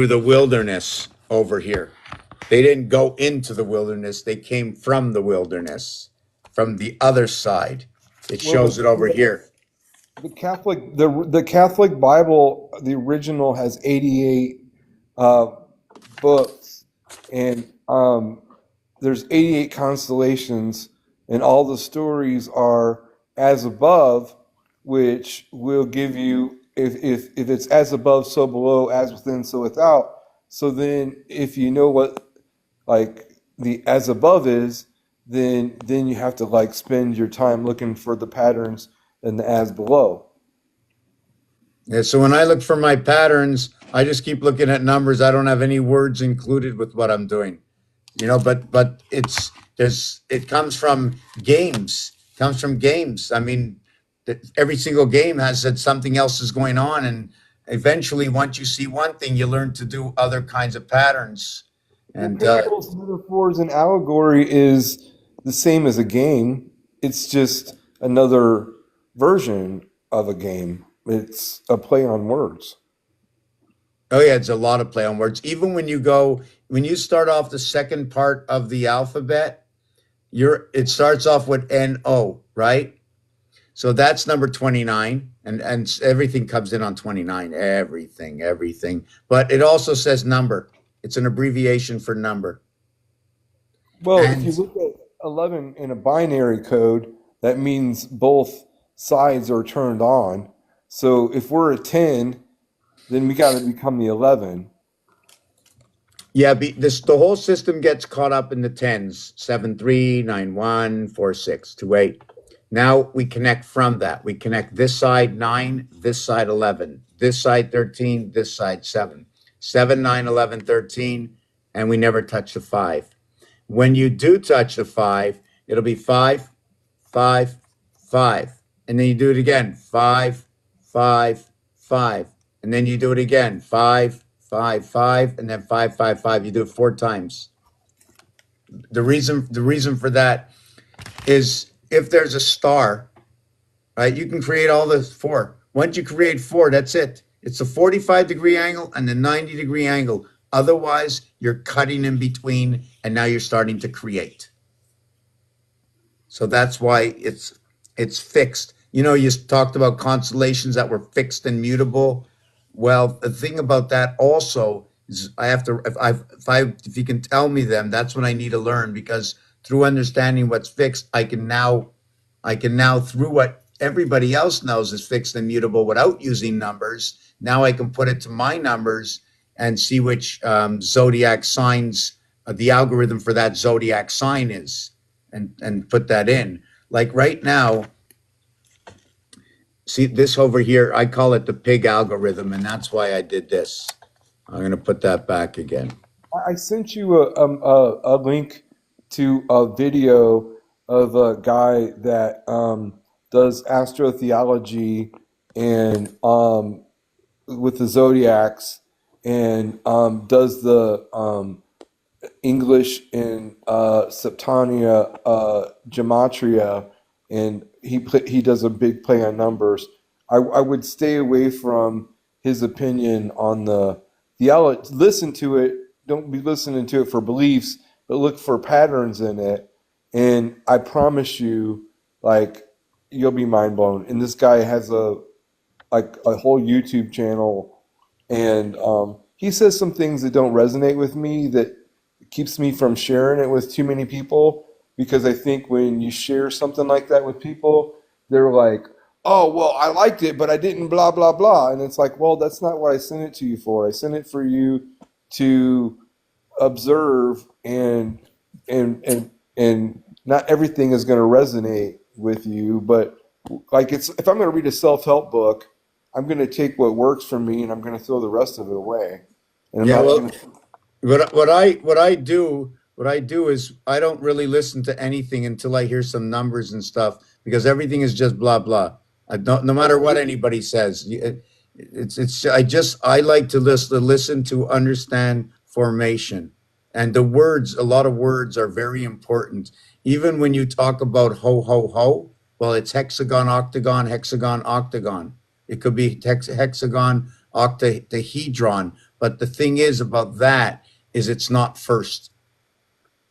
Speaker 2: the wilderness over here. They didn't go into the wilderness. They came from the wilderness, from the other side. It
Speaker 3: Well,
Speaker 2: shows it over here.
Speaker 3: the Catholic Bible, the original has 88 books, and there's 88 constellations, and all the stories are as above, which will give you, if it's as above, so below, as within, so without. So then, if you know what like the as above is, then you have to like spend your time looking for the patterns in the as below.
Speaker 2: Yeah, so when I look for my patterns, I just keep looking at numbers. I don't have any words included with what I'm doing. But it comes from games. Comes from games. I mean, every single game has that something else is going on, and eventually, once you see one thing, you learn to do other kinds of patterns.
Speaker 3: Well,
Speaker 2: And
Speaker 3: parables, metaphors, and allegory is the same as a game. It's just another version of a game. It's a play on words.
Speaker 2: oh yeah, it's a lot of play on words. Even when you start off the second part of the alphabet, it starts off with NO, right? So that's number 29, and everything comes in on 29, everything. But it also says number. It's an abbreviation for number.
Speaker 3: Well, if you
Speaker 2: And
Speaker 3: look at 11 in a binary code, that means both sides are turned on. So if we're a 10, then we got to become the 11.
Speaker 2: yeah, the whole system gets caught up in the tens, 7 3 9 1 4 6 2 8. Now we connect from that. We connect this side 9, this side 11, this side 13, this side 7. 7 9 11 13, and we never touch the 5. When you do touch the 5, it'll be 5, 5, 5. And then you do it again, 5, 5, 5. And then you do it again, 5, 5, 5, and then 5, 5, 5. You do it 4 times. The reason for that is if there's a star, right, you can create all the 4. Once you create 4, that's it. It's a 45-degree angle and a 90-degree angle. Otherwise, you're cutting in between, and now you're starting to create. So that's why it's fixed. You talked about constellations that were fixed and mutable. Well, the thing about that also is I have to if you can tell me them, that's what I need to learn, because through understanding what's fixed, I can now, through what everybody else knows is fixed and mutable without using numbers, now I can put it to my numbers and see which zodiac signs the algorithm for that zodiac sign is, and put that in. Like right now, see this over here, I call it the pig algorithm, and that's why I did this. I'm going to put that back again.
Speaker 3: I sent you a link to a video of a guy that does astrotheology and with the zodiacs and does the English and Septania gematria, and he does a big play on numbers. I would stay away from his opinion on the theology. Listen to it. Don't be listening to it for beliefs, but look for patterns in it. And I promise you, like, you'll be mind blown. And this guy has a whole YouTube channel, and he says some things that don't resonate with me that keeps me from sharing it with too many people because I think when you share something like that with people, they're like, "Oh, well, I liked it, but I didn't blah blah blah." And it's like, "Well, that's not what I sent it to you for. I sent it for you to observe and not everything is going to resonate with you, but like it's if I'm going to read a self-help book, I'm going to take what works for me and I'm going to throw the rest of it away. And I'm
Speaker 2: Yeah,
Speaker 3: not
Speaker 2: well,
Speaker 3: going to
Speaker 2: what I do is I don't really listen to anything until I hear some numbers and stuff because everything is just blah blah. No matter what anybody says, it's I like to listen to understand formation and the words. A lot of words are very important. Even when you talk about ho ho ho, well, it's hexagon, octagon, hexagon, octagon. It could be hexagon, octahedron. But the thing is about that is it's not first.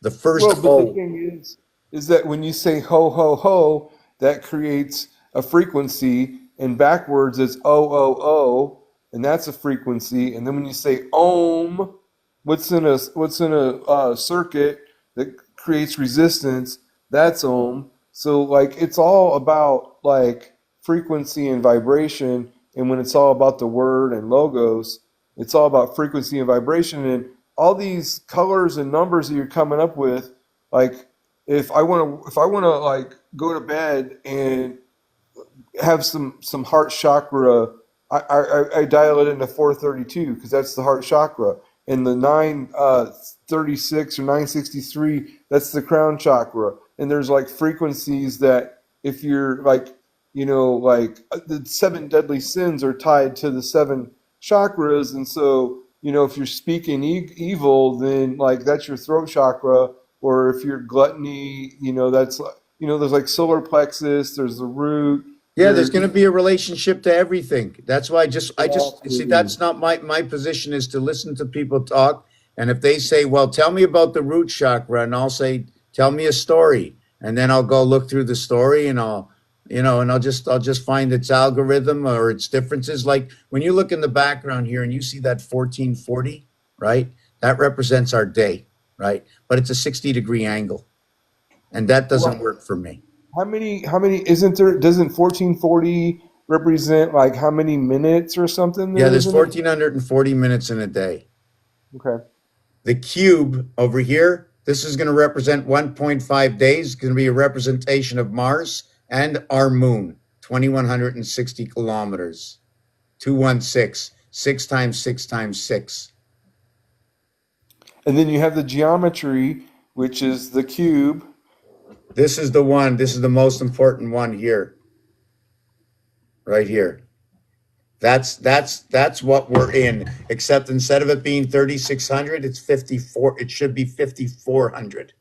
Speaker 2: The first
Speaker 3: Well, but the
Speaker 2: O.
Speaker 3: thing is that when you say ho ho ho, that creates a frequency, and backwards it's o o o, and that's a frequency. And then when you say ohm, what's in a circuit that creates resistance? That's ohm. So like it's all about like frequency and vibration. And when it's all about the word and logos, it's all about frequency and vibration. And all these colors and numbers that you're coming up with, like if I want to like go to bed and have some heart chakra, I dial it into 432 because that's the heart chakra, and the 936 or 963, that's the crown chakra. And there's like frequencies that if you're like like the seven deadly sins are tied to the seven chakras, and so if you're speaking evil, then like that's your throat chakra, or if you're gluttony, that's there's like solar plexus, there's the root.
Speaker 2: Yeah, there's going to be a relationship to everything. That's why I just see
Speaker 3: Exactly.
Speaker 2: that's not my position is to listen to people talk. And if they say, well, tell me about the root chakra, and I'll say, tell me a story. And then I'll go look through the story and I'll just find its algorithm or its differences. Like when you look in the background here and you see that 1440, right? That represents our day, right? But it's a 60-degree angle. And that doesn't
Speaker 3: Well,
Speaker 2: work for me.
Speaker 3: how many isn't there? Doesn't 1440 represent like how many minutes or something
Speaker 2: Yeah,
Speaker 3: there is
Speaker 2: there's
Speaker 3: in it?
Speaker 2: 1,440 minutes in a day.
Speaker 3: Okay.
Speaker 2: The cube over here, this is going to represent 1.5 days. It's going to be a representation of Mars and our moon, 2,160 kilometers, 216, 6 times 6 times 6.
Speaker 3: And then you have the geometry, which is the cube.
Speaker 2: This is the one, this is the most important one here, right here. That's what we're in. Except instead of it being 3,600, it's 54. It should be 5,400.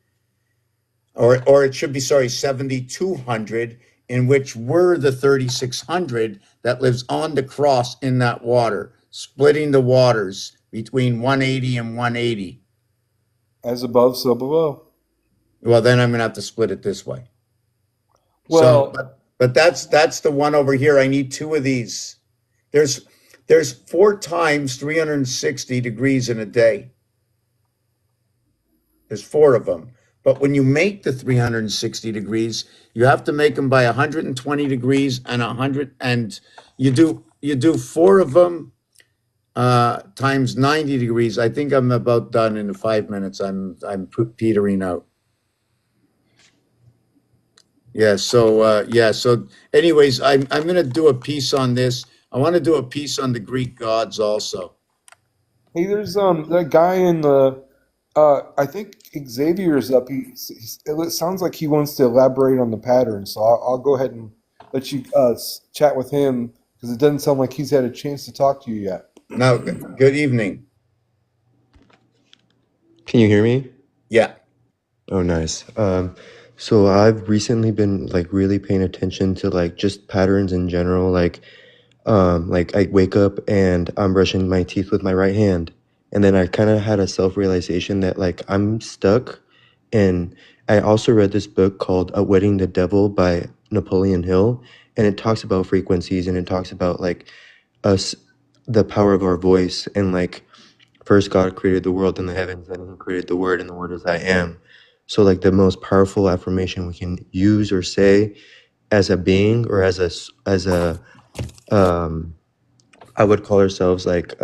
Speaker 2: Or it should be, sorry, 7,200, in which we're the 3,600 that lives on the cross in that water, splitting the waters between 180 and 180.
Speaker 3: As above, so below.
Speaker 2: Well, then I'm gonna have to split it this way. So,
Speaker 3: Well,
Speaker 2: but that's the one over here. I need two of these. There's there's 4 times 360 degrees in a day. There's four of them. But when you make the 360 degrees, you have to make them by 120 degrees and 100, and you do four of them times 90 degrees. I think I'm about done in 5 minutes. I'm petering out. Yeah. So anyways, I'm gonna do a piece on this. I want to do a piece on the Greek gods also.
Speaker 3: hey, there's that guy in the I think Xavier's up. It sounds like he wants to elaborate on the pattern, so I'll go ahead and let you chat with him because it doesn't sound like he's had a chance to talk to you yet.
Speaker 2: Now, good evening.
Speaker 7: Can you hear me?
Speaker 2: Yeah.
Speaker 7: Oh, nice. So I've recently been like really paying attention to like just patterns in general. Like I wake up and I'm brushing my teeth with my right hand, and then I kind of had a self-realization that like I'm stuck. And I also read this book called Outwitting the Devil by Napoleon Hill, and it talks about frequencies and it talks about like us, the power of our voice, and like first God created the world and the heavens, and he created the word, and the word is I am. So like the most powerful affirmation we can use or say as a being, or as a I would call ourselves like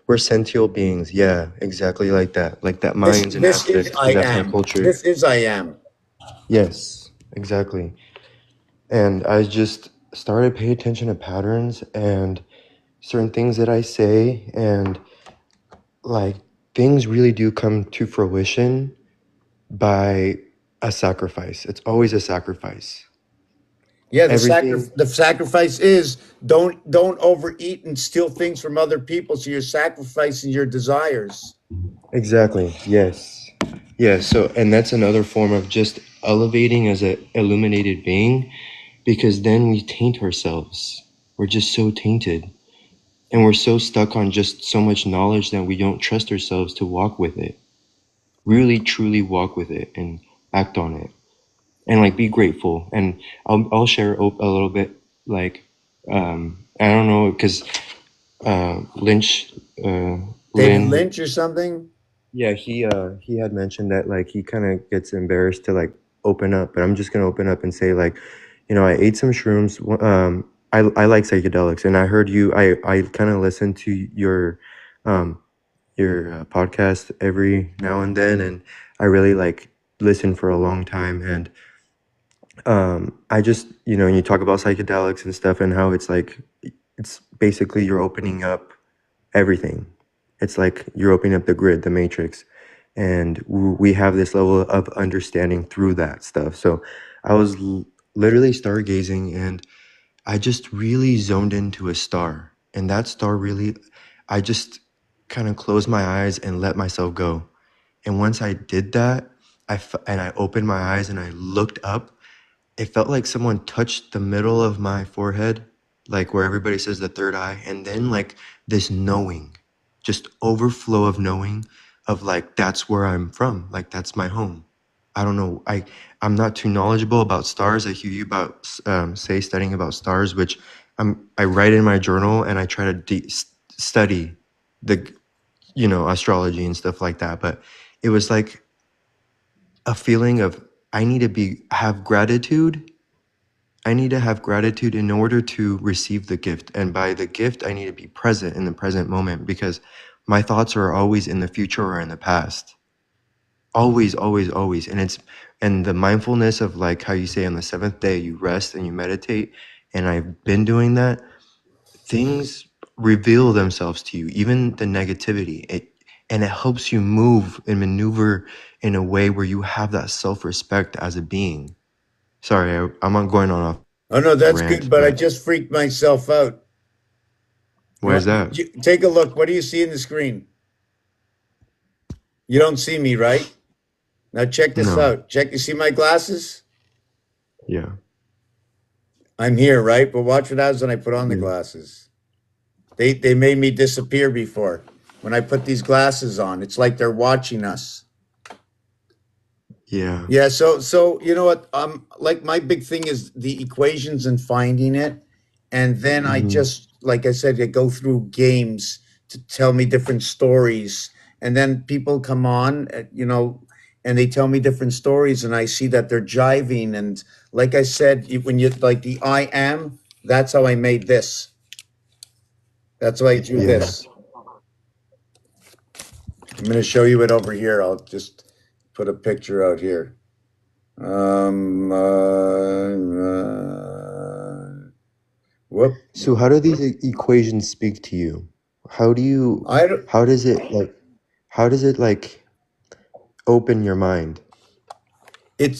Speaker 7: we're sentient beings. Yeah, exactly like that. Like that mind's an
Speaker 2: This is
Speaker 7: aspect,
Speaker 2: I
Speaker 7: because that's my
Speaker 2: am.
Speaker 7: culture.
Speaker 2: This is I am.
Speaker 7: Yes, exactly. And I just started paying attention to patterns and certain things that I say, and like things really do come to fruition by a sacrifice. It's always a sacrifice.
Speaker 2: Yeah,
Speaker 7: Everything.
Speaker 2: the sacrifice is don't overeat and steal things from other people. So you're sacrificing your desires.
Speaker 7: Exactly. Yes. Yes. So, and that's another form of just elevating as a illuminated being, because then we taint ourselves. We're just so tainted. And we're so stuck on just so much knowledge that we don't trust ourselves to walk with it. Really, truly walk with it and act on it. And like be grateful. And I'll share a little bit, like, I don't know, because Lynch,
Speaker 2: David
Speaker 7: Lynn,
Speaker 2: Lynch or something.
Speaker 7: yeah, he had mentioned that like he kind of gets embarrassed to like open up, but I'm just gonna open up and say like, I ate some shrooms. I like psychedelics, and I heard you. I kind of listen to um podcast every now and then, and I really like listen for a long time. And I just, you talk about psychedelics and stuff, and how it's like it's basically you're opening up everything. It's like you're opening up the grid, the matrix, and we have this level of understanding through that stuff. So I was literally stargazing, and I just really zoned into a star, and that star really, I just kind of closed my eyes and let myself go. And once I did that, and I opened my eyes and I looked up, it felt like someone touched the middle of my forehead, like where everybody says the third eye, and then like this knowing, just overflow of knowing, of like that's where I'm from, like that's my home. I don't know. I'm not too knowledgeable about stars. I hear you about say studying about stars, which I write in my journal, and I try to study the astrology and stuff like that. But it was like a feeling of I need to have gratitude. I need to have gratitude in order to receive the gift. And by the gift, I need to be present in the present moment, because my thoughts are always in the future or in the past. Always, always, always. And the mindfulness of like how you say on the seventh day, you rest and you meditate. And I've been doing that. Things reveal themselves to you, even the negativity. And it helps you move and maneuver in a way where you have that self-respect as a being. Sorry, I'm not going on a
Speaker 2: Oh no, that's good.
Speaker 7: rant,
Speaker 2: But I
Speaker 7: but
Speaker 2: just freaked myself out.
Speaker 7: why is that?
Speaker 2: Take a look. What do you see in the screen? You don't see me, right? Now check this
Speaker 7: No.
Speaker 2: out. Check. You see my glasses?
Speaker 7: Yeah.
Speaker 2: I'm here, right? But watch what happens when I put on the
Speaker 7: Yeah.
Speaker 2: glasses. They made me disappear before. When I put these glasses on, it's like they're watching us.
Speaker 7: Yeah.
Speaker 2: Yeah, so you know what? Like my big thing is the equations and finding it, and then I
Speaker 7: Hmm.
Speaker 2: just like I said, I go through games to tell me different stories, and then people come on, and they tell me different stories, and I see that they're jiving, and like I said, when you like the I am, that's how I made this. That's why I drew
Speaker 7: Yeah.
Speaker 2: this. I'm going to show you it over here. I'll just put a picture out here. Whoop.
Speaker 7: So how do these equations speak to you? How do you,
Speaker 2: I don't,
Speaker 7: how does it like, how does it like open your mind?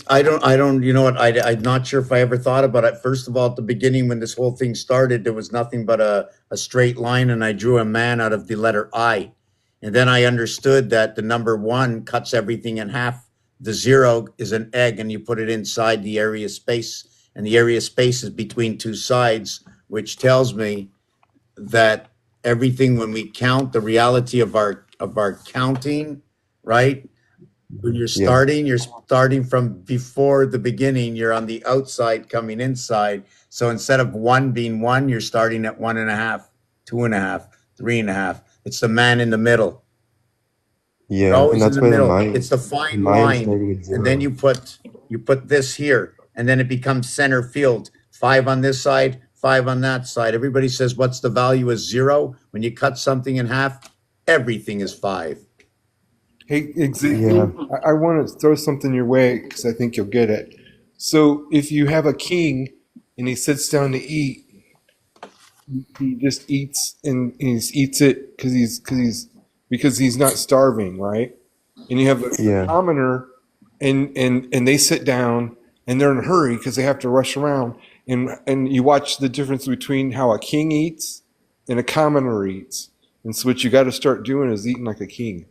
Speaker 2: I don't, you know what? I'm not sure if I ever thought about it. First of all, at the beginning, when this whole thing started, there was nothing but a straight line, and I drew a man out of the letter I. And then I understood that the number one cuts everything in half. The zero is an egg, and you put it inside the area space, and the area space is between two sides, which tells me that everything, when we count the reality of our counting, right? When
Speaker 7: Yeah.
Speaker 2: you're starting from before the beginning. You're on the outside coming inside. So instead of one being one, you're starting at one and a half, two and a half, three and a half. It's the man in the middle. You're
Speaker 7: Yeah, and
Speaker 2: always in
Speaker 7: that's
Speaker 2: the
Speaker 7: why the
Speaker 2: middle.
Speaker 7: mine
Speaker 2: It's the fine
Speaker 7: mine
Speaker 2: line,
Speaker 7: started with
Speaker 2: and then
Speaker 7: 0.
Speaker 2: you put this here, and then it becomes center field. 5 on this side, 5 on that side. Everybody says, "What's the value of 0?" When you cut something in half, everything is 5.
Speaker 3: Hey,
Speaker 7: Yeah.
Speaker 3: Xavier, I want to throw something your way because I think you'll get it. So, if you have a king and he sits down to eat, he just eats and he eats it because he's not starving, right? And you have a
Speaker 7: Yeah.
Speaker 3: commoner, and they sit down and they're in a hurry because they have to rush around, and you watch the difference between how a king eats and a commoner eats. And so, what you got to start doing is eating like a king.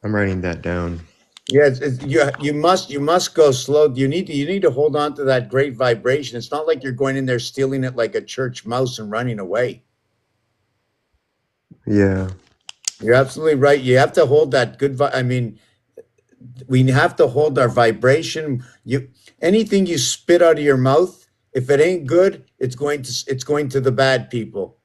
Speaker 7: I'm writing that down.
Speaker 2: Yeah, you must go slow. You need to hold on to that great vibration. It's not like you're going in there stealing it like a church mouse and running away.
Speaker 7: Yeah.
Speaker 2: You're absolutely right. You have to hold that I mean, we have to hold our vibration. You anything you spit out of your mouth, if it ain't good, it's going to the bad people.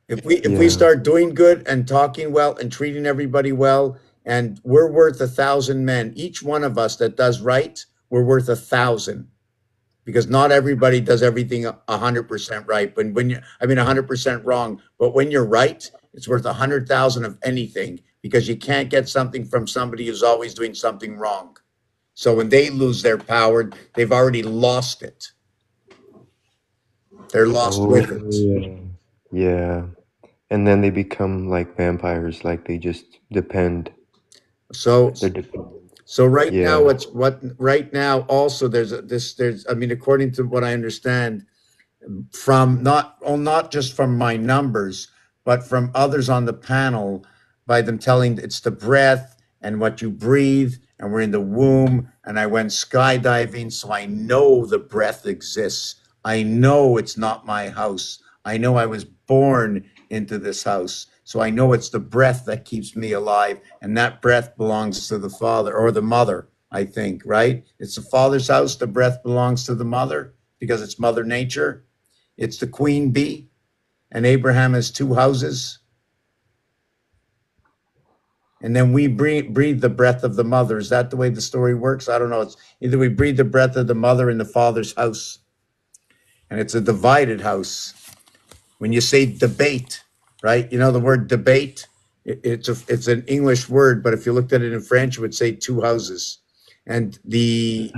Speaker 2: If we
Speaker 7: Yeah.
Speaker 2: start doing good and talking well and treating everybody well, and we're worth 1,000 men, each one of us that does right, we're worth 1,000, because not everybody does everything 100% right. But when you, I mean, 100% wrong. But when you're right, it's worth 100,000 of anything, because you can't get something from somebody who's always doing something wrong. So when they lose their power, they've already lost it. They're lost
Speaker 7: Oh,
Speaker 2: with it.
Speaker 7: yeah. Yeah. And then they become like vampires, like they just depend.
Speaker 2: So
Speaker 7: They're dependent.
Speaker 2: So right now,
Speaker 7: Yeah.
Speaker 2: what's what right now also there's I mean, according to what I understand, from not just from my numbers, but from others on the panel, by them telling it's the breath and what you breathe, and we're in the womb, and I went skydiving, so I know the breath exists. I know it's not my house. I know I was born into this house. So I know it's the breath that keeps me alive, and that breath belongs to the father or the mother, I think, right? It's the father's house, the breath belongs to the mother because it's mother nature. It's the queen bee, and Abraham has 2 houses. And then we breathe the breath of the mother. Is that the way the story works? I don't know. It's either we breathe the breath of the mother in the father's house, and it's a divided house. When you say debate, right? You know the word debate. It's an English word, but if you looked at it in French, it would say 2 houses. And the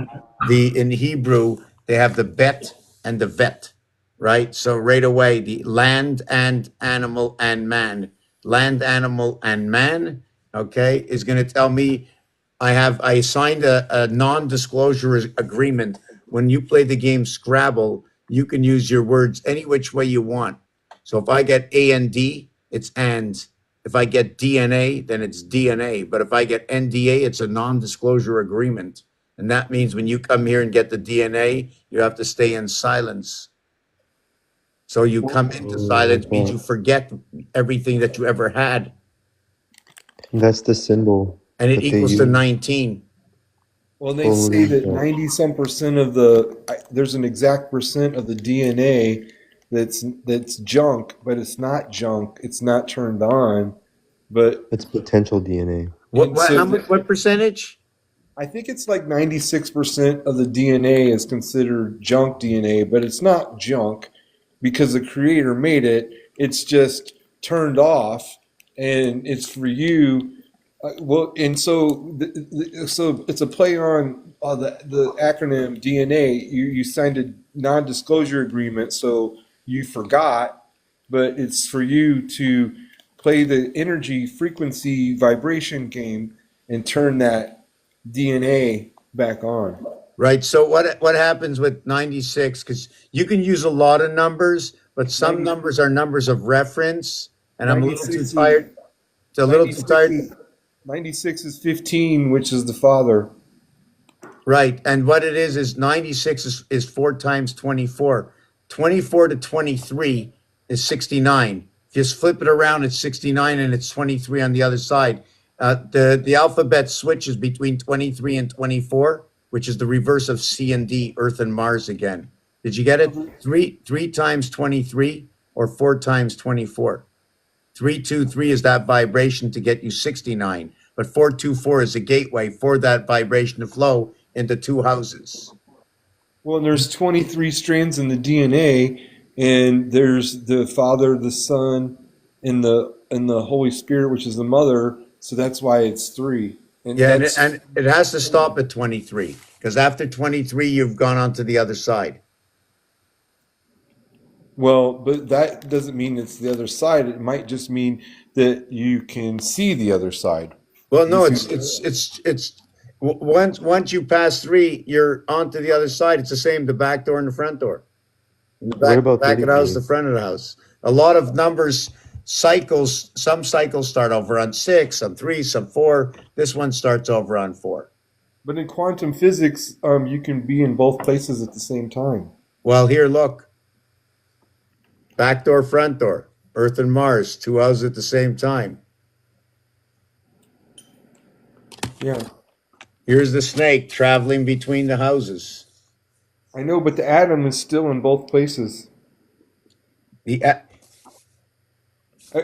Speaker 2: in Hebrew they have the bet and the vet, right? So right away, the land and animal and man, land, animal, and man, okay, is going to tell me I signed a non-disclosure agreement. When you play the game Scrabble, you can use your words any which way you want. So if I get A and D, it's and. If I get DNA, then it's DNA. But if I get NDA, it's a non-disclosure agreement. And that means when you come here and get the DNA, you have to stay in silence. So you come into
Speaker 7: Oh,
Speaker 2: silence
Speaker 7: like
Speaker 2: means you
Speaker 7: that.
Speaker 2: forget everything that you ever had.
Speaker 7: That's the symbol
Speaker 2: And it
Speaker 7: that they
Speaker 2: equals to
Speaker 7: use.
Speaker 2: 19.
Speaker 3: Well, they say
Speaker 7: Holy
Speaker 3: that
Speaker 7: shit.
Speaker 3: 90 some percent of there's an exact percent of the DNA that's junk, but it's not junk. It's not turned on. But
Speaker 7: It's potential DNA.
Speaker 3: and
Speaker 2: How
Speaker 3: so
Speaker 2: much, what percentage?
Speaker 3: I think it's like 96% of the DNA is considered junk DNA, but it's not junk because the creator made it. It's just turned off and it's for you. Well, and so so it's a play on the acronym DNA. You signed a non-disclosure agreement, so you forgot, but it's for you to play the energy, frequency, vibration game and turn that DNA back on.
Speaker 2: Right. So what happens with 96? Because you can use a lot of numbers, but some
Speaker 3: 90,
Speaker 2: numbers are numbers of reference, and I'm a little too
Speaker 3: 96 is
Speaker 2: tired. A little too
Speaker 3: 96
Speaker 2: tired.
Speaker 3: is 96 is 15, which is the father.
Speaker 2: Right. And what it is 96 is 4 times 24. 24 to 23 is 69. If you flip it around, it's 69 and it's 23 on the other side. The alphabet switches between 23 and 24, which is the reverse of C and D, Earth and Mars again. Did you get it? Three times 23. or 4 times 24. 323 is that vibration to get you 69, but 424 is a gateway for that vibration to flow into two houses.
Speaker 3: Well, there's 23 strands in the DNA, and there's the Father, the Son, and the Holy Spirit, which is the Mother. So that's why it's 3. And
Speaker 2: Yeah,
Speaker 3: that's
Speaker 2: and it has to stop at 23, because after 23, you've gone on to the other side.
Speaker 3: well, but that doesn't mean it's the other side. It might just mean that you can see the other side.
Speaker 2: Well,
Speaker 3: You
Speaker 2: no,
Speaker 3: see,
Speaker 2: once you pass 3, you're on to the other side. It's the same, the back door and the front door. In the
Speaker 7: What about
Speaker 2: back of the house, the
Speaker 7: 33?
Speaker 2: front of the house. A lot of numbers, cycles, some cycles start over on 6, some 3, some 4. This one starts over on 4.
Speaker 3: but in quantum physics, you can be in both places at the same time.
Speaker 2: Well, here, look. Back door, front door. Earth and Mars, 2 houses at the same time.
Speaker 3: Yeah,
Speaker 2: Here's the snake traveling between the houses.
Speaker 3: I know, but the atom is still in both places.
Speaker 2: The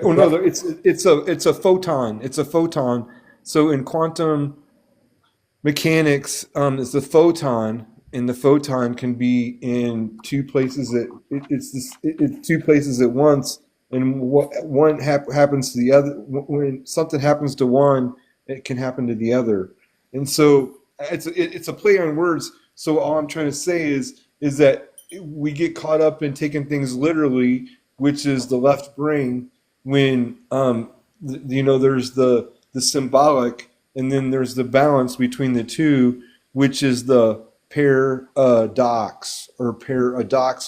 Speaker 3: Oh no, it's a photon. It's a photon. So in quantum mechanics, it's a photon, and the photon can be in two places it's 2 places at once, and happens to the other. When something happens to one, it can happen to the other, and so it's a play on words. So all I'm trying to say is that we get caught up in taking things literally, which is the left brain, when there's the symbolic, and then there's the balance between the two, which is the paradox of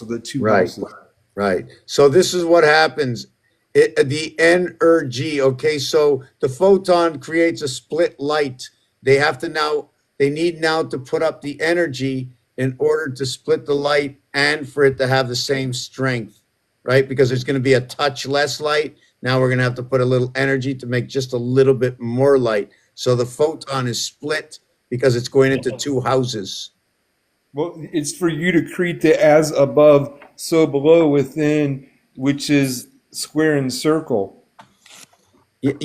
Speaker 3: the two
Speaker 2: Right.
Speaker 3: houses.
Speaker 2: Right. So this is what happens. The energy. Okay. So the photon creates a split light. They have to now, they need now to put up the energy in order to split the light and for it to have the same strength, right? Because there's going to be a touch less light. Now we're going to have to put a little energy to make just a little bit more light. So the photon is split because it's going into two houses.
Speaker 3: Well, it's for you to create the as above, so below within, which is square and circle.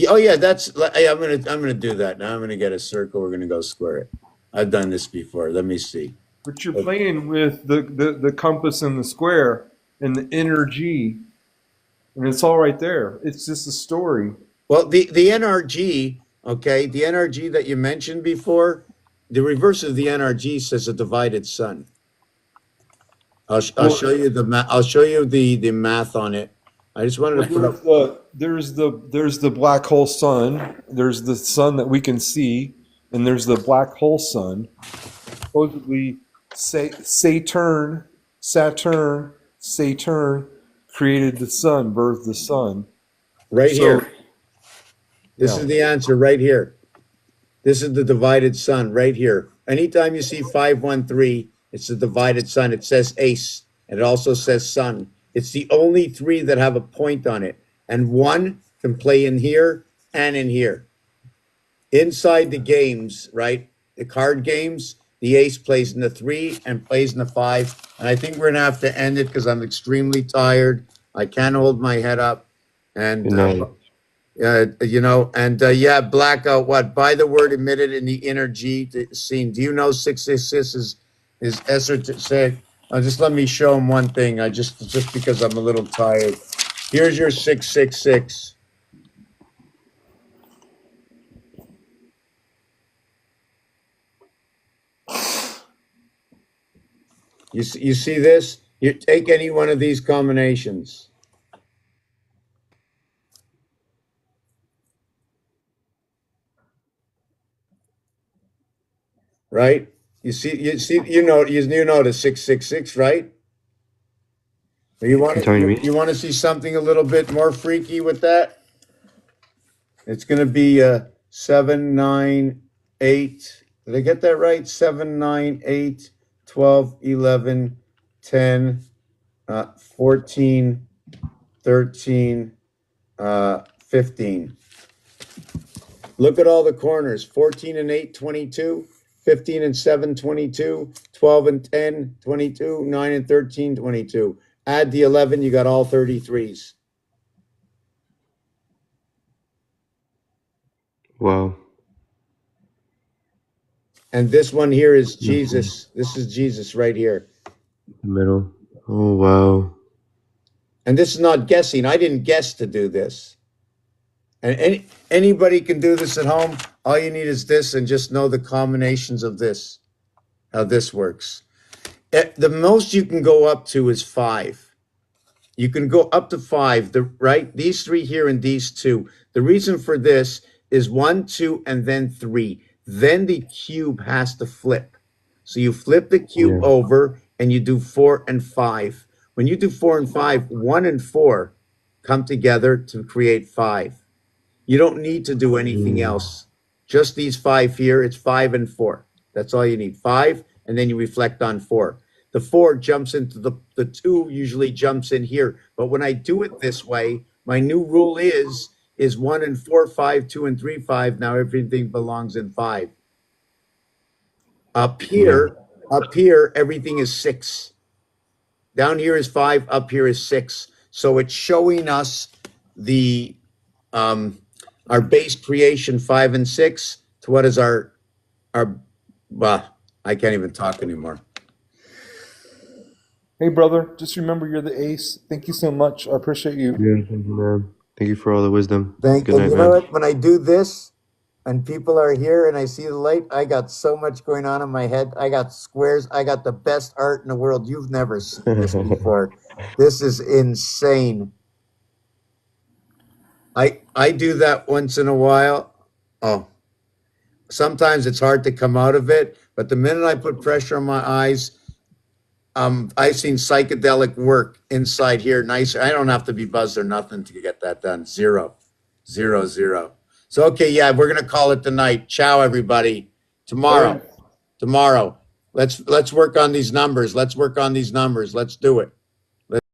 Speaker 2: Oh yeah, that's. Hey, I'm gonna do that now. I'm gonna get a circle. We're gonna go square it. I've done this before. Let me see.
Speaker 3: But you're playing with the compass and the square and the energy, and it's all right there. It's just a story.
Speaker 2: Well, the NRG, okay, the NRG that you mentioned before, the reverse of the NRG says a divided sun. I'll
Speaker 3: Well,
Speaker 2: show you the math. I'll show you the math on it. I just wanted to put up.
Speaker 3: there's the black hole sun. There's the sun that we can see, and there's the black hole sun. Supposedly, Saturn created the sun, birthed the sun.
Speaker 2: Right
Speaker 3: So
Speaker 2: here. This
Speaker 3: yeah,
Speaker 2: is the answer right here. This is the divided sun right here. Anytime you see 513, it's the divided sun. It says ace, and it also says sun. It's the only 3 that have a point on it. And 1 can play in here and in here. Inside the games, right? The card games, the ace plays in the 3 and plays in the 5. And I think we're going to have to end it because I'm extremely tired. I can't hold my head up. And
Speaker 7: Good night.
Speaker 2: yeah, blackout. What by the word emitted in the energy scene? Do you know 666 is esoteric? Just let me show him one thing. I just because I'm a little tired. Here's your 666. You see this? You take any one of these combinations. Right? You know the 666, right? You want
Speaker 7: You talking to me?
Speaker 2: you want to see something a little bit more freaky with that? It's going to be 798. Did I get that right? 798, 12, 11, 10, 14, 13, 15. Look at all the corners. 14 and 8, 22. 15 and 7, 22. 12 and 10, 22. 9 and 13, 22. Add the 11, you got all 33s.
Speaker 7: Wow.
Speaker 2: And this one here is
Speaker 7: Nothing.
Speaker 2: Jesus. This is Jesus right here.
Speaker 7: The middle. Oh, wow.
Speaker 2: And this is not guessing. I didn't guess to do this. And anybody can do this at home. All you need is this and just know the combinations of this, how this works. The most you can go up to is 5. You can go up to 5, right? These 3 here and these 2. The reason for this is 1, 2, and then 3. Then the cube has to flip. So you flip the cube
Speaker 7: Yeah.
Speaker 2: over and you do 4 and 5. When you do 4 and 5, 1 and 4 come together to create 5. You don't need to do anything
Speaker 7: Mm.
Speaker 2: else. Just these 5 here, it's 5 and 4. That's all you need. 5, and then you reflect on 4. The 4 jumps into the 2 usually jumps in here. But when I do it this way, my new rule is 1 and 4, 5, 2 and 3, 5. Now everything belongs in 5. Up
Speaker 7: Yeah.
Speaker 2: here, up here, everything is 6. Down here is 5, up here is 6. So it's showing us the our base creation 5 and 6 to what is our well, I can't even talk anymore.
Speaker 3: Hey, brother, just remember you're the ace. Thank you so much. I appreciate you.
Speaker 7: Yeah, thank you, man. Thank you for all the wisdom.
Speaker 2: Thank
Speaker 7: Good
Speaker 2: and
Speaker 7: night,
Speaker 2: you know
Speaker 7: man.
Speaker 2: what? When I do this and people are here and I see the light, I got so much going on in my head. I got squares. I got the best art in the world. You've never seen this before. This is insane. I do that once in a while. Oh, sometimes it's hard to come out of it, but the minute I put pressure on my eyes, I've seen psychedelic work inside here. Nice. I don't have to be buzzed or nothing to get that done. 0, 0, 0. So okay, yeah, we're gonna call it tonight. Ciao, everybody. Tomorrow,
Speaker 3: Hey.
Speaker 2: tomorrow. Let's work on these numbers. Let's work on these numbers. Let's do it.